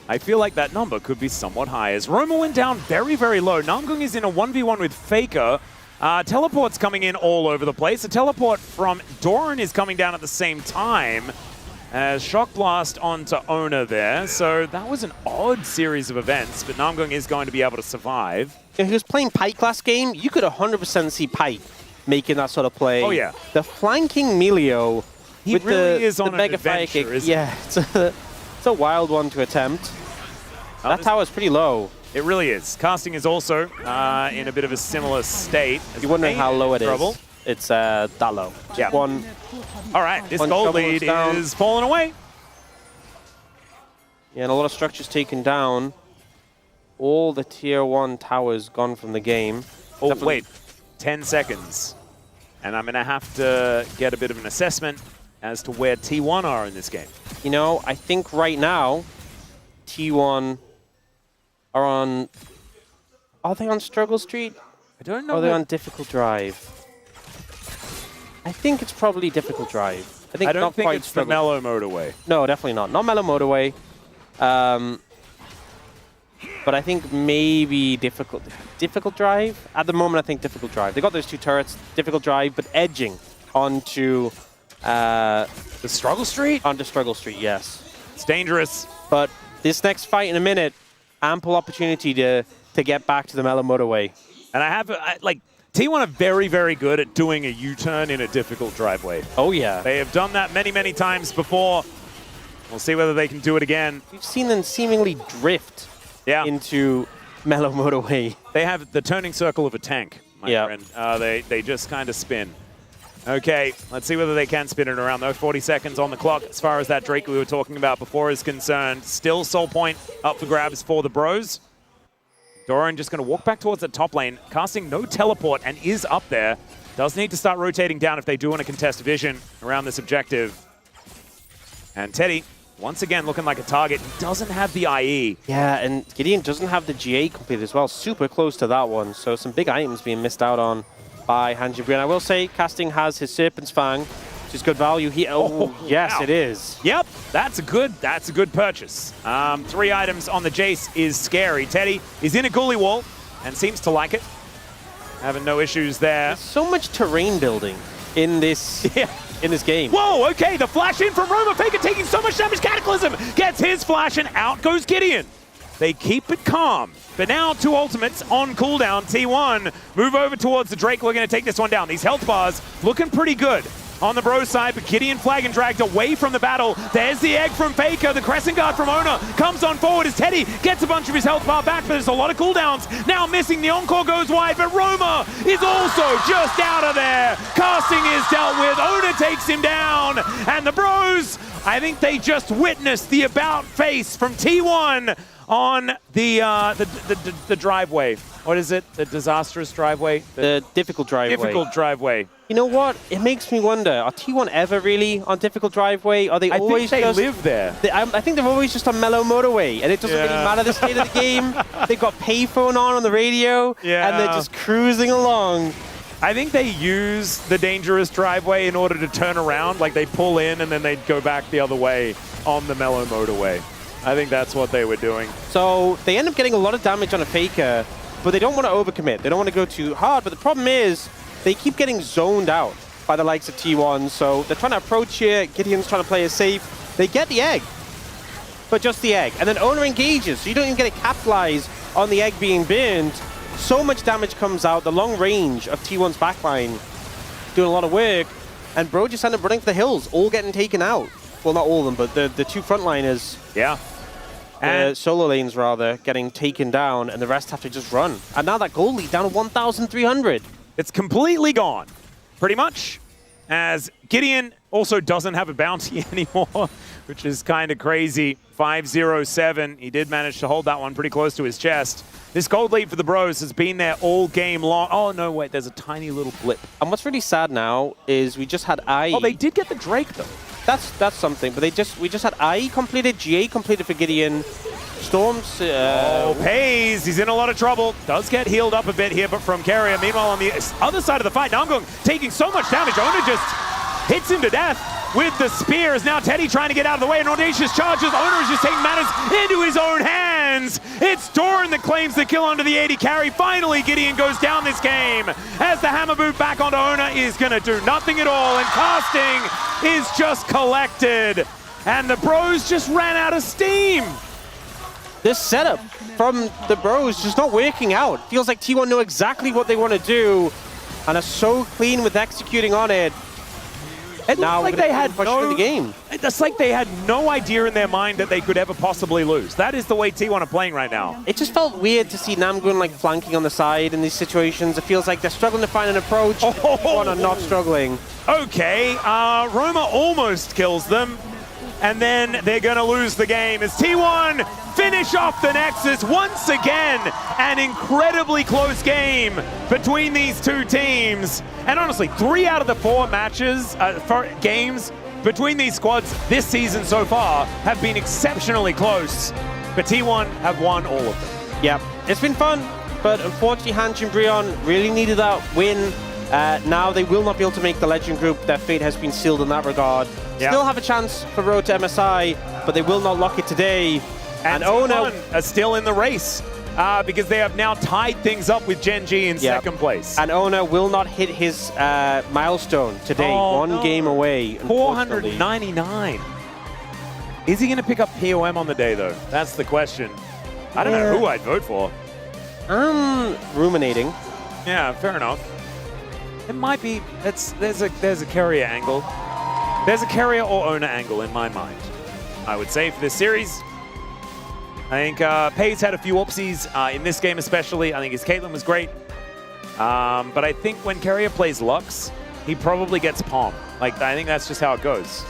I feel like that number could be somewhat high. As Roma went down very, very low. Namgung is in a 1v1 with Faker. Teleport's coming in all over the place. A teleport from Doran is coming down at the same time. Shock Blast onto Ona there. So that was an odd series of events, but Namgung is going to be able to survive. If he was playing Pyke last game, you could 100% see Pyke making that sort of play. Oh, yeah. The flanking Melio with really the, is on the an Mega Fire Kick. adventure, Yeah, it's a wild one to attempt. That tower's pretty low. It really is. Casting is also in a bit of a similar state. You're wondering how low it is. It's that low. Yeah. All right, this one gold lead is falling away. Yeah, and a lot of structures taken down. All the tier 1 towers gone from the game. Oh, wait. 10 seconds. And I'm going to have to get a bit of an assessment as to where T1 are in this game. You know, I think right now, T1 are on... Are they on Struggle Street? I don't know. Or are they on Difficult Drive? I think it's probably Difficult Drive. I don't think it's the Mellow Motorway. No, definitely not. Not Mellow Motorway. But I think maybe Difficult Drive. At the moment, I think Difficult Drive. They got those 2 turrets, Difficult Drive, but edging onto... the Struggle Street? Onto Struggle Street, yes. It's dangerous. But this next fight in a minute, ample opportunity to get back to the Mellow Motorway. And like, T1 are very, very good at doing a U-turn in a difficult driveway. Oh, yeah. They have done that many, many times before. We'll see whether they can do it again. We've seen them seemingly drift into mellow motorway. They have the turning circle of a tank, my friend. They just kind of spin. Okay, let's see whether they can spin it around, though. 40 seconds on the clock as far as that Drake we were talking about before is concerned. Still soul point up for grabs for the bros. Doran just going to walk back towards the top lane, casting no teleport and is up there. Does need to start rotating down if they do want to contest vision around this objective. And Teddy, once again, looking like a target. He doesn't have the IE. Yeah, and Gideon doesn't have the GA complete as well. Super close to that one. So some big items being missed out on by Hanjin Brion. I will say, casting has his Serpent's Fang, which is good value. Yes, wow. It is. Yep, that's a good purchase. 3 items on the Jace is scary. Teddy is in a Ghoulie wall and seems to like it. Having no issues there. There's so much terrain building in this in this game. Whoa, okay, the flash in from Roma. Faker taking so much damage. Cataclysm gets his flash and out goes Gideon. They keep it calm. But now 2 ultimates on cooldown. T1 move over towards the Drake. We're going to take this one down. These health bars looking pretty good on the bro side, but Gideon flag and dragged away from the battle. There's the egg from Faker. The Crescent Guard from Ona comes on forward as Teddy gets a bunch of his health bar back, but there's a lot of cooldowns. Now missing. The Encore goes wide, but Roma is also just out of there. Casting is dealt with. Ona takes him down, and the bros, I think they just witnessed the about face from T1 on the driveway. What is it? The disastrous driveway? The difficult driveway. Difficult driveway. You know what? It makes me wonder, are T1 ever really on difficult driveway? Are they always think they just live there. I think they're always just on mellow motorway, and it doesn't really matter the state of the game. They've got payphone on the radio, and they're just cruising along. I think they use the dangerous driveway in order to turn around. Like, they pull in and then they'd go back the other way on the mellow motorway. I think that's what they were doing. So they end up getting a lot of damage on a Faker, but they don't want to overcommit. They don't want to go too hard, but the problem is they keep getting zoned out by the likes of T1, so they're trying to approach here. Gideon's trying to play it safe. They get the egg, but just the egg. And then Owner engages, so you don't even get to capitalize on the egg being burned. So much damage comes out. The long range of T1's backline doing a lot of work, and Bro just end up running for the hills, all getting taken out. Well, not all of them, but the 2 frontliners. Yeah. And solo lanes, rather, getting taken down, and the rest have to just run. And now that gold lead down to 1,300. It's completely gone, pretty much, as Gideon also doesn't have a bounty anymore, which is kind of crazy. 5-0-7. He did manage to hold that one pretty close to his chest. This gold lead for the bros has been there all game long. Oh, no, wait, there's a tiny little blip. And what's really sad now is we just had IE. Oh, they did get the Drake, though. That's something, but we just had IE completed, GA completed for Gideon. Storms. Pays. He's in a lot of trouble. Does get healed up a bit here, but from Carrier. Meanwhile, on the other side of the fight, Namgung taking so much damage. Ona just hits him to death with the spears. Now Teddy trying to get out of the way, and audacious charges. Ona is just taking matters into his own hands. It's Doran that claims the kill onto the 80 carry. Finally, Gideon goes down this game as the hammer boot back onto Ona is going to do nothing at all, and casting is just collected. And the bros just ran out of steam. This setup from the bros just not working out. Feels like T1 know exactly what they want to do and are so clean with executing on it. It now like they had the game. It's like they had no idea in their mind that they could ever possibly lose. That is the way T1 are playing right now. It just felt weird to see Namgun like flanking on the side in these situations. It feels like they're struggling to find an approach. T1 are not struggling. Okay, Roma almost kills them. And then they're going to lose the game as T1 finish off the Nexus once again. An incredibly close game between these 2 teams. And honestly, 3 out of the 4 matches, games between these squads this season so far have been exceptionally close. But T1 have won all of them. Yep, it's been fun, but unfortunately Hanjin Brion really needed that win. Now they will not be able to make the Legend Group. Their fate has been sealed in that regard. Yep. Still have a chance for road to MSI, but they will not lock it today. And Ona are still in the race because they have now tied things up with Gen G in second place. And Ona will not hit his milestone today. One game away. 499. Is he going to pick up POM on the day, though? That's the question. I don't know who I'd vote for. I'm ruminating. Yeah, fair enough. It might be. There's a carrier angle. There's a carrier or owner angle in my mind, I would say, for this series. I think Pay's had a few whoopsies in this game especially. I think his Caitlyn was great. But I think when carrier plays Lux, he probably gets Palm. Like, I think that's just how it goes.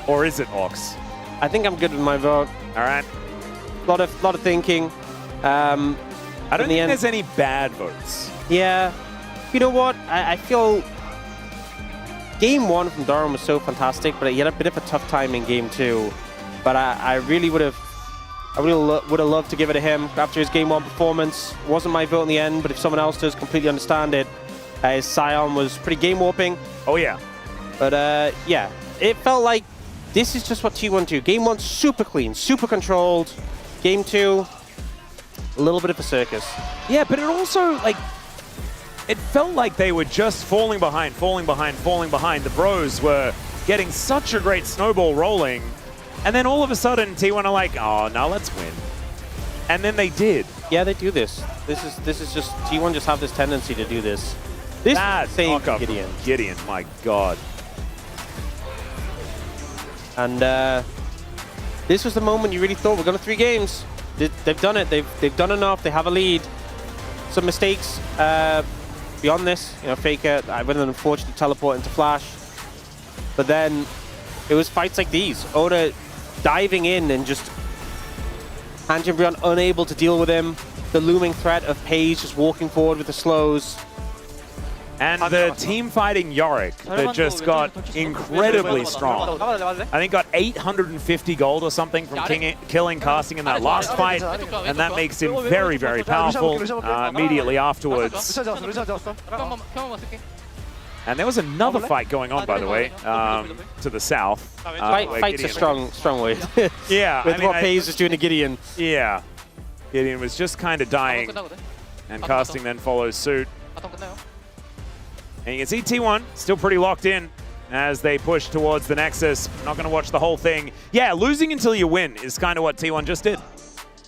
Or is it Ox? I think I'm good with my vote. All right. A lot of thinking. I don't think there's any bad votes. Yeah. You know what? I feel game 1 from Durham was so fantastic, but he had a bit of a tough time in game 2. But I really would have loved to give it to him after his game 1 performance. Wasn't my vote in the end, but if someone else does, completely understand it. His Scion was pretty game warping. Oh yeah. But yeah, it felt like this is just what T1 do. Game 1 super clean, super controlled. Game 2, a little bit of a circus. Yeah, but it also, like, it felt like they were just falling behind. The bros were getting such a great snowball rolling. And then all of a sudden, T1 are like, oh, now let's win. And then they did. Yeah, they do this. This is just, T1 just have this tendency to do this. This same Gideon. Gideon, my God. And this was the moment you really thought we're going to 3 games. They've done it. They've done enough. They have a lead. Some mistakes beyond this. You know, Faker, I went an unfortunate teleport into Flash. But then it was fights like these. Oda diving in and just Hanjin Brion unable to deal with him. The looming threat of Paige just walking forward with the slows. And the team fighting Yorick that just got incredibly strong. I think got 850 gold or something from killing casting in that last fight. And that makes him very, very powerful immediately afterwards. And there was another fight going on, by the way, to the south. Fight's a strong word. Yeah. With what Paige is doing to Gideon. Yeah. Gideon was just kind of dying. And casting then follows suit. And you can see T1 still pretty locked in as they push towards the Nexus. Not going to watch the whole thing. Yeah, losing until you win is kind of what T1 just did.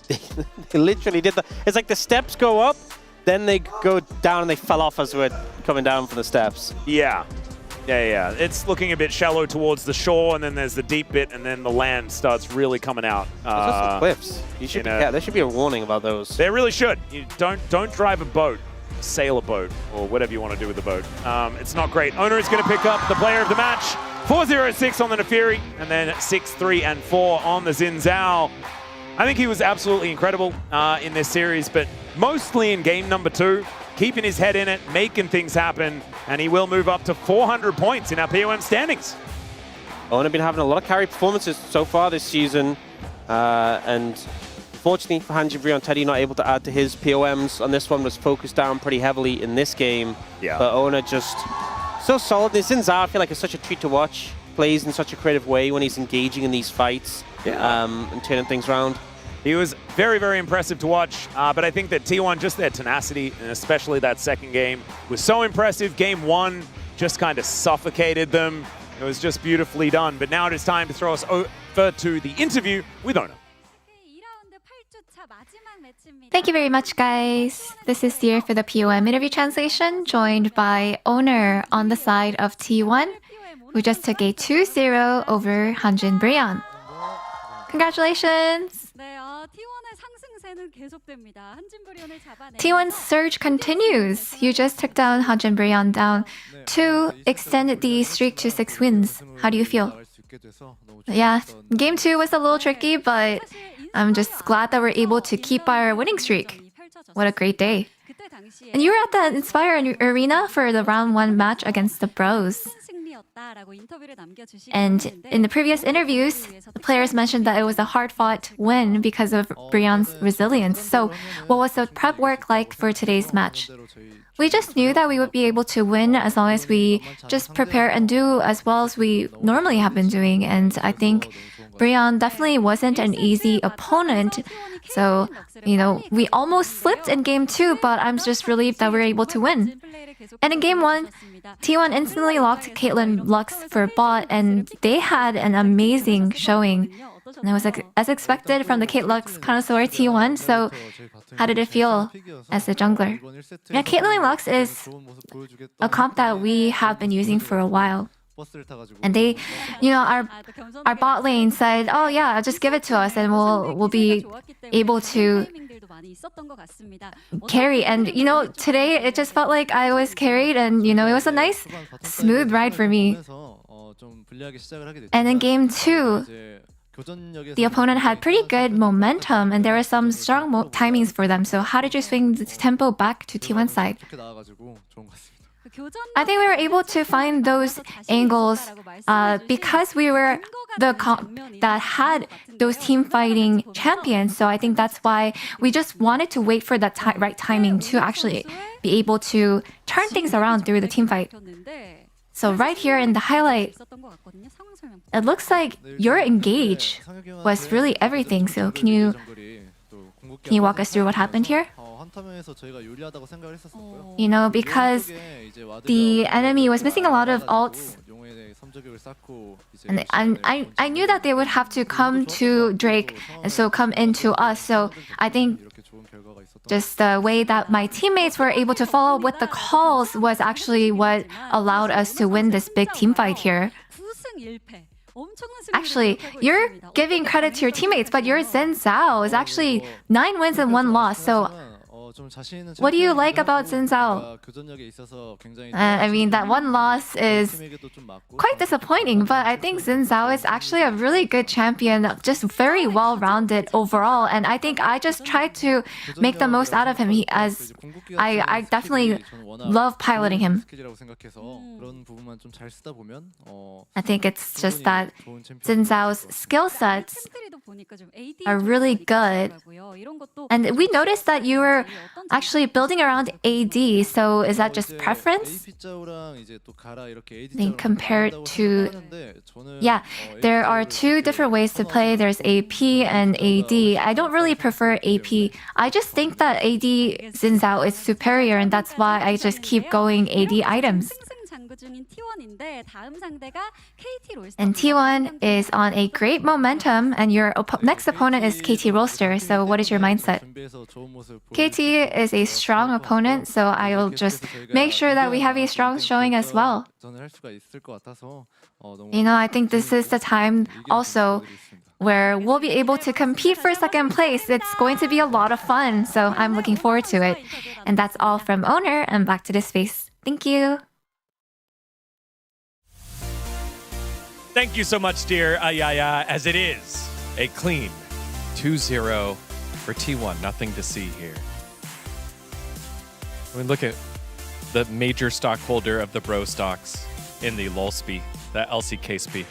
They literally did that. It's like the steps go up, then they go down and they fell off as we're coming down from the steps. Yeah. Yeah. It's looking a bit shallow towards the shore, and then there's the deep bit, and then the land starts really coming out. There's also cliffs. You should there should be a warning about those. There really should. You don't drive a boat. Sail a boat, or whatever you want to do with the boat. It's not great. Owner is going to pick up the player of the match. 4-0-6 on the Nefiri, and then 6-3-4 on the Xin Zhao. I think he was absolutely incredible in this series, but mostly in game number 2, keeping his head in it, making things happen, and he will move up to 400 points in our POM standings. Owner been having a lot of carry performances so far this season, and unfortunately for Hanjin Brion, Teddy not able to add to his POMs on this one, was focused down pretty heavily in this game. Yeah. But Owner just so solid. Xin Zhao, I feel like it's such a treat to watch. Plays in such a creative way when he's engaging in these fights and turning things around. He was very, very impressive to watch, but I think that T1, just their tenacity, and especially that second game, was so impressive. Game 1 just kind of suffocated them. It was just beautifully done. But now it is time to throw us over to the interview with Owner. Thank you very much, guys. This is Seer for the POM interview translation, joined by Owner on the side of T1, who just took a 2-0 over Hanjin Brion. Congratulations! T1's surge continues. You just took down Hanjin Brion down to extend the streak to 6 wins. How do you feel? Yeah, game 2 was a little tricky, but I'm just glad that we're able to keep our winning streak. What a great day. And you were at the Inspire Arena for the round 1 match against the Bros. And in the previous interviews, the players mentioned that it was a hard-fought win because of Brion's resilience. So what was the prep work like for today's match? We just knew that we would be able to win as long as we just prepare and do as well as we normally have been doing. And I think Brion definitely wasn't an easy opponent. So, you know, we almost slipped in game 2, but I'm just relieved that we were able to win. And in game 1, T1 instantly locked Caitlyn Lux for bot, and they had an amazing showing. And it was as expected from the Kate Lux connoisseur T1. So how did it feel as a jungler? Yeah, Caitlyn Lux is a comp that we have been using for a while. And they, our bot lane said, "Oh yeah, just give it to us, and we'll be able to carry." And today it just felt like I was carried, and it was a nice, smooth ride for me. And in game 2, the opponent had pretty good momentum, and there were some strong timings for them. So how did you swing the tempo back to T1 side? I think we were able to find those angles because we were the comp that had those team fighting champions. So I think that's why we just wanted to wait for that right timing to actually be able to turn things around through the team fight. So right here in the highlight, it looks like your engage was really everything. So can you walk us through what happened here? Because the enemy was missing a lot of ults, and I knew that they would have to come to Drake and so come into us. So I think just the way that my teammates were able to follow with the calls was actually what allowed us to win this big team fight here. Actually, you're giving credit to your teammates, but your Zen Zhao is actually 9 wins and 1 loss. So what do you like about Xin Zhao? I mean, that 1 loss is quite disappointing, but I think Xin Zhao is actually a really good champion, just very well-rounded overall, and I think I just tried to make the most out of him. I definitely love piloting him. I think it's just that Xin Zhao's skill sets are really good, and we noticed that you were actually building around AD, so is that just preference? I think compared to... Yeah, there are 2 different ways to play. There's AP and AD. I don't really prefer AP. I just think that AD Xin Zhao is superior, and that's why I just keep going AD items. And T1 is on a great momentum, and your next opponent is KT Roaster, so what is your mindset? KT is a strong opponent, so I will just make sure that we have a strong showing as well. I think this is the time also where we'll be able to compete for second place. It's going to be a lot of fun, so I'm looking forward to it. And that's all from Owner, and back to the space. Thank you. Thank you so much, dear Ayaya, as it is a clean 2-0 for T1. Nothing to see here. I mean, look at the major stockholder of the bro stocks in the LOLSP, the LCK SPI,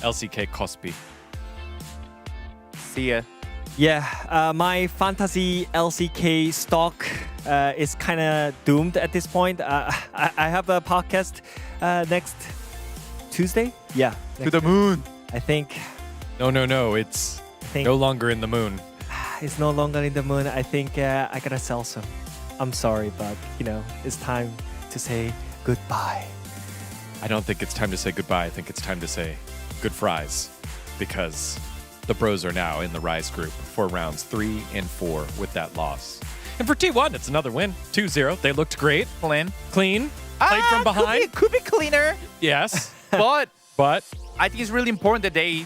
LCK COSPI. See ya. Yeah, my fantasy LCK stock is kind of doomed at this point. I have a podcast next Tuesday? Yeah. To the moon. I think. No. It's no longer in the moon. It's no longer in the moon. I think I gotta sell some. I'm sorry, but it's time to say goodbye. I don't think it's time to say goodbye. I think it's time to say good fries, because the bros are now in the Rise group for rounds 3 and 4 with that loss. And for T1, it's another win. 2-0. They looked great. Clean. Played from behind. Could be cleaner. Yes. But I think it's really important that they,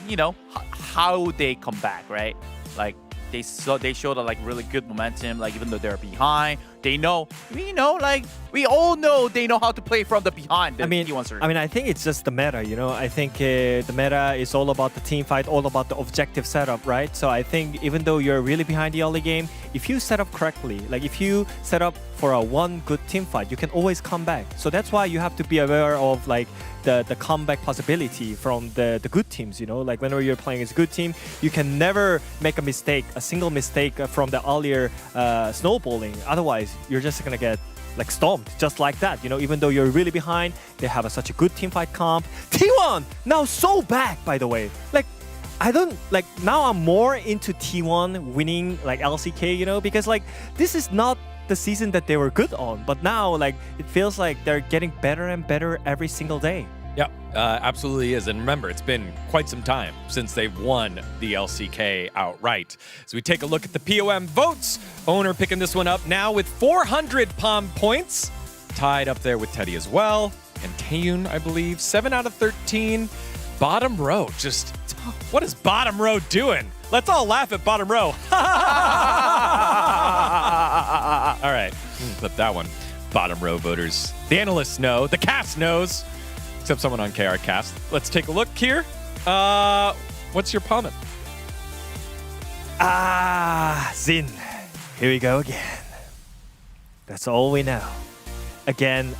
how they come back, right? Like they showed a really good momentum. Like even though they're behind, they know. We all know they know how to play from the behind. I mean, I think it's just the meta. I think the meta is all about the team fight, all about the objective setup, right? So I think even though you're really behind the early game, if you set up correctly, like if you set up for one good team fight, you can always come back. So that's why you have to be aware of the comeback possibility from the good teams. Like whenever you're playing as a good team, you can never make a single mistake from the earlier snowballing. Otherwise, you're just gonna get stomped just like that. Even though you're really behind, they have such a good team fight comp. T1 now so back, by the way. Now I'm more into T1 winning LCK, because this is not the season that they were good on, but now it feels like they're getting better and better every single day. Yeah, absolutely is. And remember, it's been quite some time since they've won the LCK outright. So we take a look at the POM votes. Owner picking this one up now with 400 POM points. Tied up there with Teddy as well. And Taeyun, I believe, 7 out of 13. Bottom row, just what is bottom row doing? Let's all laugh at bottom row. All right, clip that one. Bottom row voters. The analysts know, the cast knows, except someone on KR Cast. Let's take a look here. What's your comment? Zin. Here we go again. That's all we know. Again,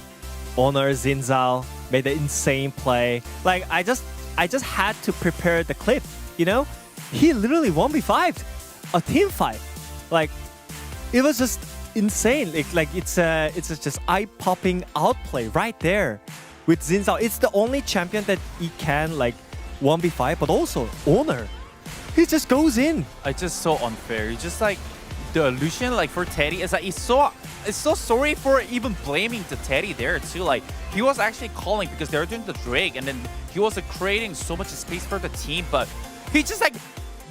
Honor Xin Zhao made an insane play. Like I just had to prepare the clip, you know? He literally 1v5'd a team fight. Like it was just insane. Like it's just eye-popping outplay right there with Xin Zhao. It's the only champion that he can like 1v5, but also Honor. He just goes in. It's just so unfair. It's just like the illusion, like for Teddy, is like it's so sorry for even blaming the Teddy there too. Like he was actually calling because they were doing the Drake, and then he was creating so much space for the team, but he just like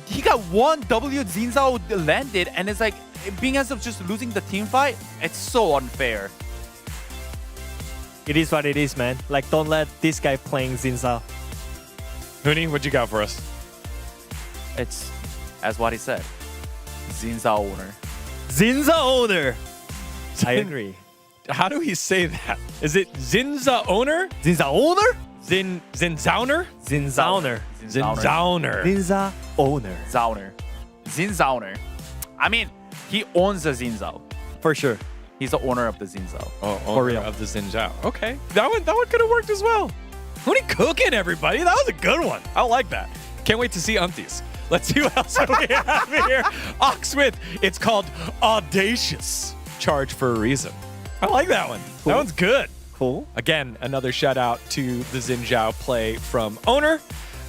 he got one W Xin Zhao landed, and it's like being as of just losing the team fight. It's so unfair. It is what it is, man. Like don't let this guy playing Xin Zhao. Hooney, what'd you got for us? It's as what he said. Xin Zhao owner. Xin Zhao Owner. I agree. How do we say that? Is it Zinza owner? Zinza Owner? Zinzauner? Zinzauner. Zinzauner. Zinza Owner. Zauner. Xin Zauner. I mean, he owns the Xin Zhao. For sure. He's the owner of the Xin Zhao. Oh, owner of the Xin Zhao. Okay. That one could have worked as well. Hooney cooking, everybody. That was a good one. I like that. Can't wait to see Umpties. Let's see what else we have here. Oxwith. It's called Audacious. Charge for a reason. I like that one. Cool. That one's good. Cool. Again, another shout out to the Xin Zhao play from Owner.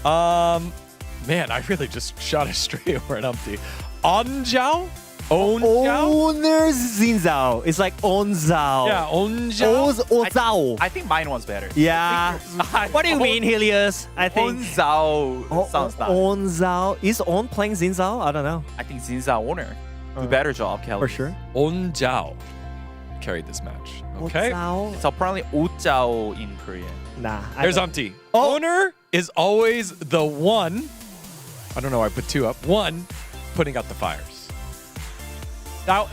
Man, I really just shot it straight over an Umpty. On Zhao? Owner's Xin Zhao. It's like On Zhao. Yeah, On Zhao. I think mine one's better. Yeah. What do you mean, Helios? I think On Zhao sounds nice. On Zhao. Is On playing Xin Zhao? I don't know. I think Xin Zhao owner. Do better job, Kelly. For sure. On Zhao carried this match. Okay. It's apparently O Zhao in Korean. Nah. There's Umpty. Owner is always the one. I don't know why I put two up. One, putting out the fires. Now,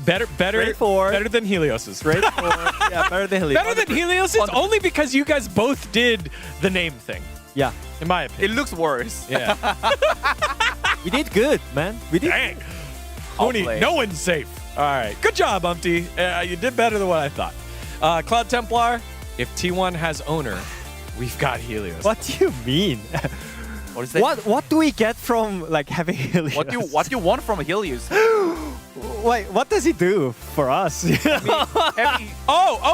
better than Helios's. Yeah, better than Helios. Better than Helios's only because you guys both did the name thing. Yeah. In my opinion. It looks worse. Yeah. We did good, man. We did. Dang. Hooney, no one's safe. All right. Good job, Umpty. You did better than what I thought. Cloud Templar, if T1 has owner, we've got Helios. What do you mean? What is that? What do we get from like having Helios? What do you want from Helios? Wait, what does he do for us?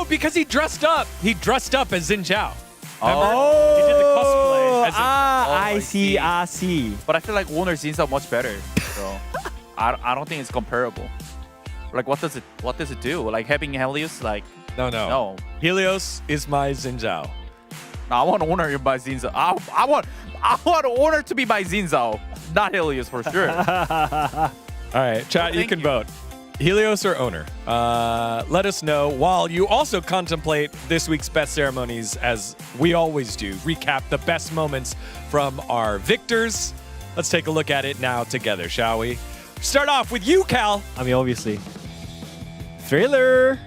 Because he dressed up. He dressed up as Xin Zhao. Oh, he did the cosplay. As I see. But I feel like owner Xin Zhao much better. So I don't think it's comparable. Like what does it do? Like having Helios, like no. Helios is my Xin Zhao. No, I want owner to be my Xin Zhao. I want owner to be my Xin Zhao, not Helios for sure. All right, chat, you can vote. Helios or owner? Let us know while you also contemplate this week's best ceremonies, as we always do. Recap the best moments from our victors. Let's take a look at it now together, shall we? Start off with you, Cal. I mean, obviously. Thriller.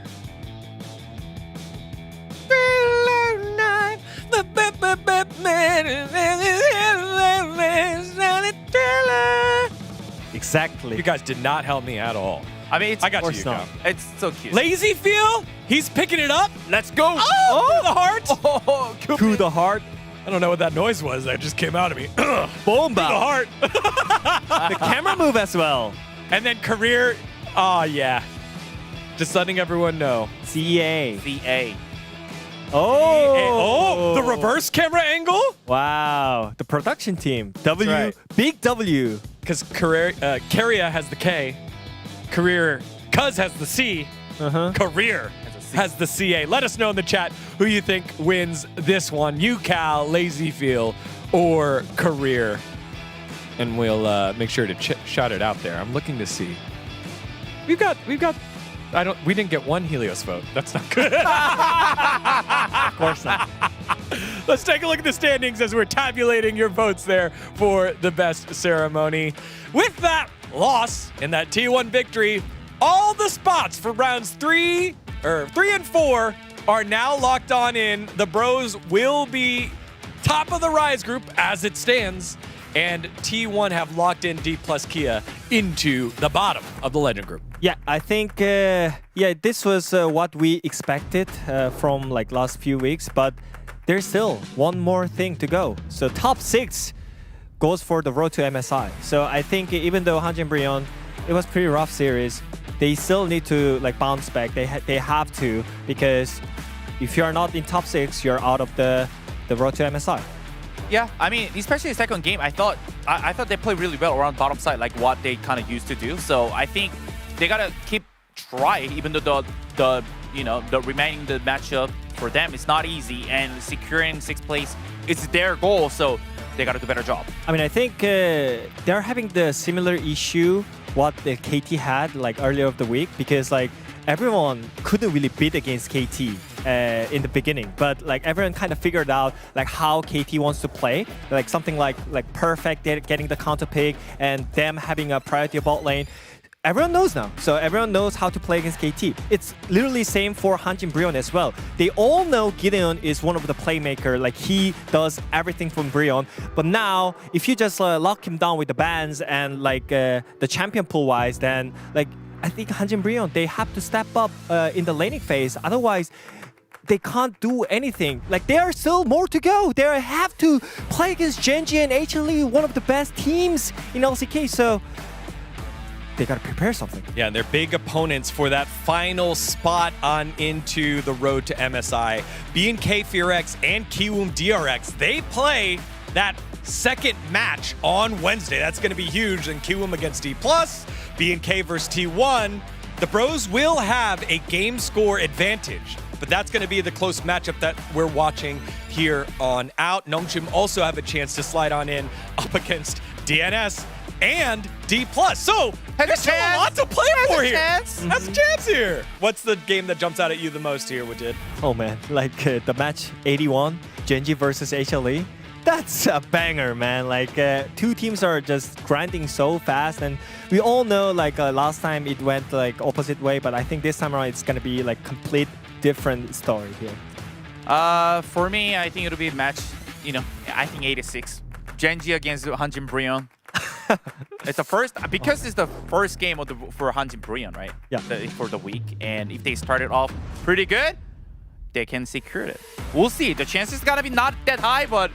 Exactly. You guys did not help me at all. I mean, I got you, Cal. It's so cute. Lazy feel? He's picking it up. Let's go. Oh! The heart. Oh, to the heart. I don't know what that noise was. That just came out of me. Bomba. The heart. The camera move as well. And then career. Oh, yeah. Just letting everyone know. CA. VA. Oh, the reverse camera angle? Wow. The production team. W. right. Big W. Because Caria has the K. Career. Cuz has the C. Career. Has a as the CA. Let us know in the chat who you think wins this one. UCal, Lazy Feel, or Career. And we'll make sure to shout it out there. I'm looking to see. We didn't get one Helios vote. That's not good. Of course not. Let's take a look at the standings as we're tabulating your votes there for the best ceremony. With that loss and that T1 victory, all the spots for rounds 3 and 4 are now locked on in. The Bros will be top of the Rise group as it stands, and T1 have locked in D plus Kia into the bottom of the Legend group. Yeah, I think this was what we expected from like last few weeks, but there's still one more thing to go. So top 6 goes for the road to MSI. So I think even though Hanjin Brion, it was pretty rough series, they still need to like bounce back. They have to, because if you are not in top 6, you're out of the road to MSI. Yeah, I mean, especially the second game, I thought they played really well around bottom side, like what they kind of used to do. So I think they gotta keep trying, even though the remaining the matchup for them is not easy, and securing 6th place is their goal. So they gotta do a better job. I mean, I think they're having the similar issue what the KT had like earlier of the week, because like everyone couldn't really beat against KT in the beginning, but like everyone kind of figured out like how KT wants to play, like something like perfect getting the counter pick and them having a priority bot lane. Everyone knows now, so everyone knows how to play against KT. It's literally same for Hanjin Brion as well. They all know Gideon is one of the playmaker, like he does everything from Brion. But now, if you just lock him down with the bans and like the champion pool wise, then like I think Hanjin Brion, they have to step up in the laning phase. Otherwise, they can't do anything. Like there are still more to go. They have to play against Genji and HLE, one of the best teams in LCK. So they gotta prepare something. Yeah, and they're big opponents for that final spot on into the road to MSI. BNK Fearex and Kiwoom DRX, they play that second match on Wednesday. That's gonna be huge. And Kiwoom against D+, BNK versus T1. The Bros will have a game score advantage, but that's gonna be the close matchup that we're watching here on out. Nongshim also have a chance to slide on in up against DNS and D+. So there's still a lot to play for here. Has a chance here. What's the game that jumps out at you the most here, Wajid? Oh man, like the match 81, Genji versus HLE. That's a banger, man. Like two teams are just grinding so fast, and we all know like last time it went like opposite way, but I think this time around it's gonna be like complete different story here. For me, I think it'll be a match, I think 86. Genji against Hanjin Brion. It's the first, because it's the first game of for Hanjin Brion, right? Yeah. For the week, and if they started off pretty good, they can secure it. We'll see. The chances gotta be not that high, but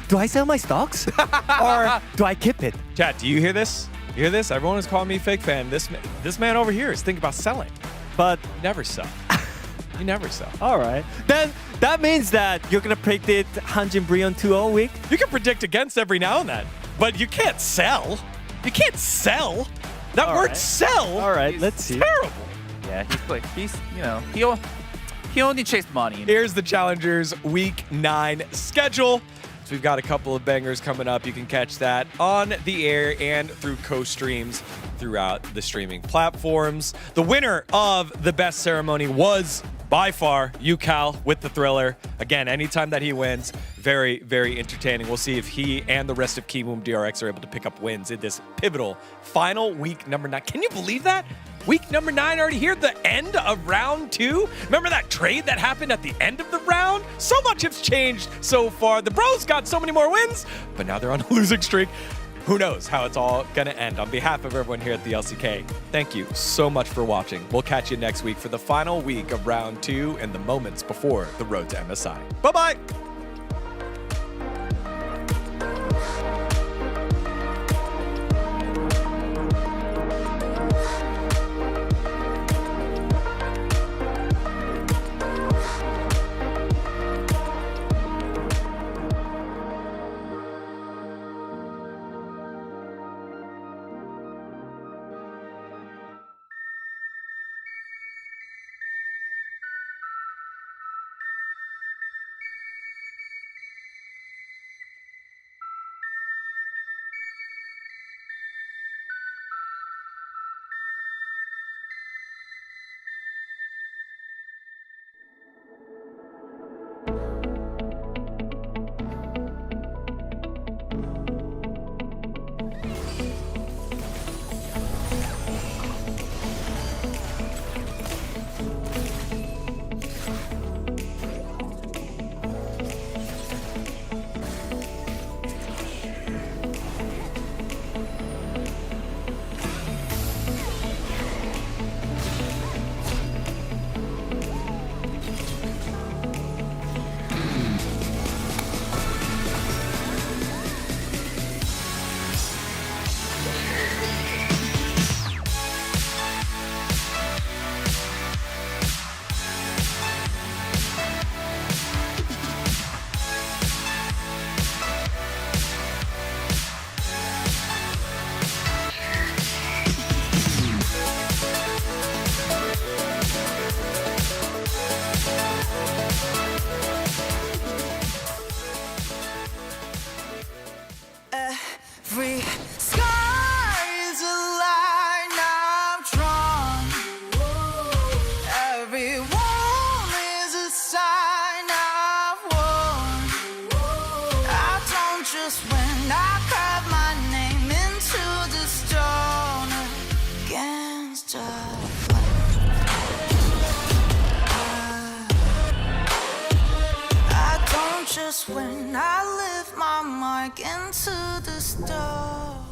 do I sell my stocks or do I keep it? Chat, do you hear this? You hear this? Everyone is calling me a fake fan. This man over here is thinking about selling, but never sell. You never sell. All right. Then that means that you're gonna predict Hanjin Brion 2-0 week. You can predict against every now and then, but you can't sell. You can't sell. That All word right. sell. All right, let's see. Terrible. yeah, he only chased money. Here's the Challengers Week 9 schedule. So we've got a couple of bangers coming up. You can catch that on the air and through co-streams throughout the streaming platforms. The winner of the best ceremony was by far UCal with the Thriller. Again, anytime that he wins, very, very entertaining. We'll see if he and the rest of Kiwoom DRX are able to pick up wins in this pivotal final week number 9. Can you believe that? Week number 9 already here, the end of round 2. Remember that trade that happened at the end of the round? So much has changed so far. The Bros got so many more wins, but now they're on a losing streak. Who knows how it's all gonna end. On behalf of everyone here at the LCK, thank you so much for watching. We'll catch you next week for the final week of round 2 and the moments before the road to MSI. Bye-bye. when I leave my mark into the stars.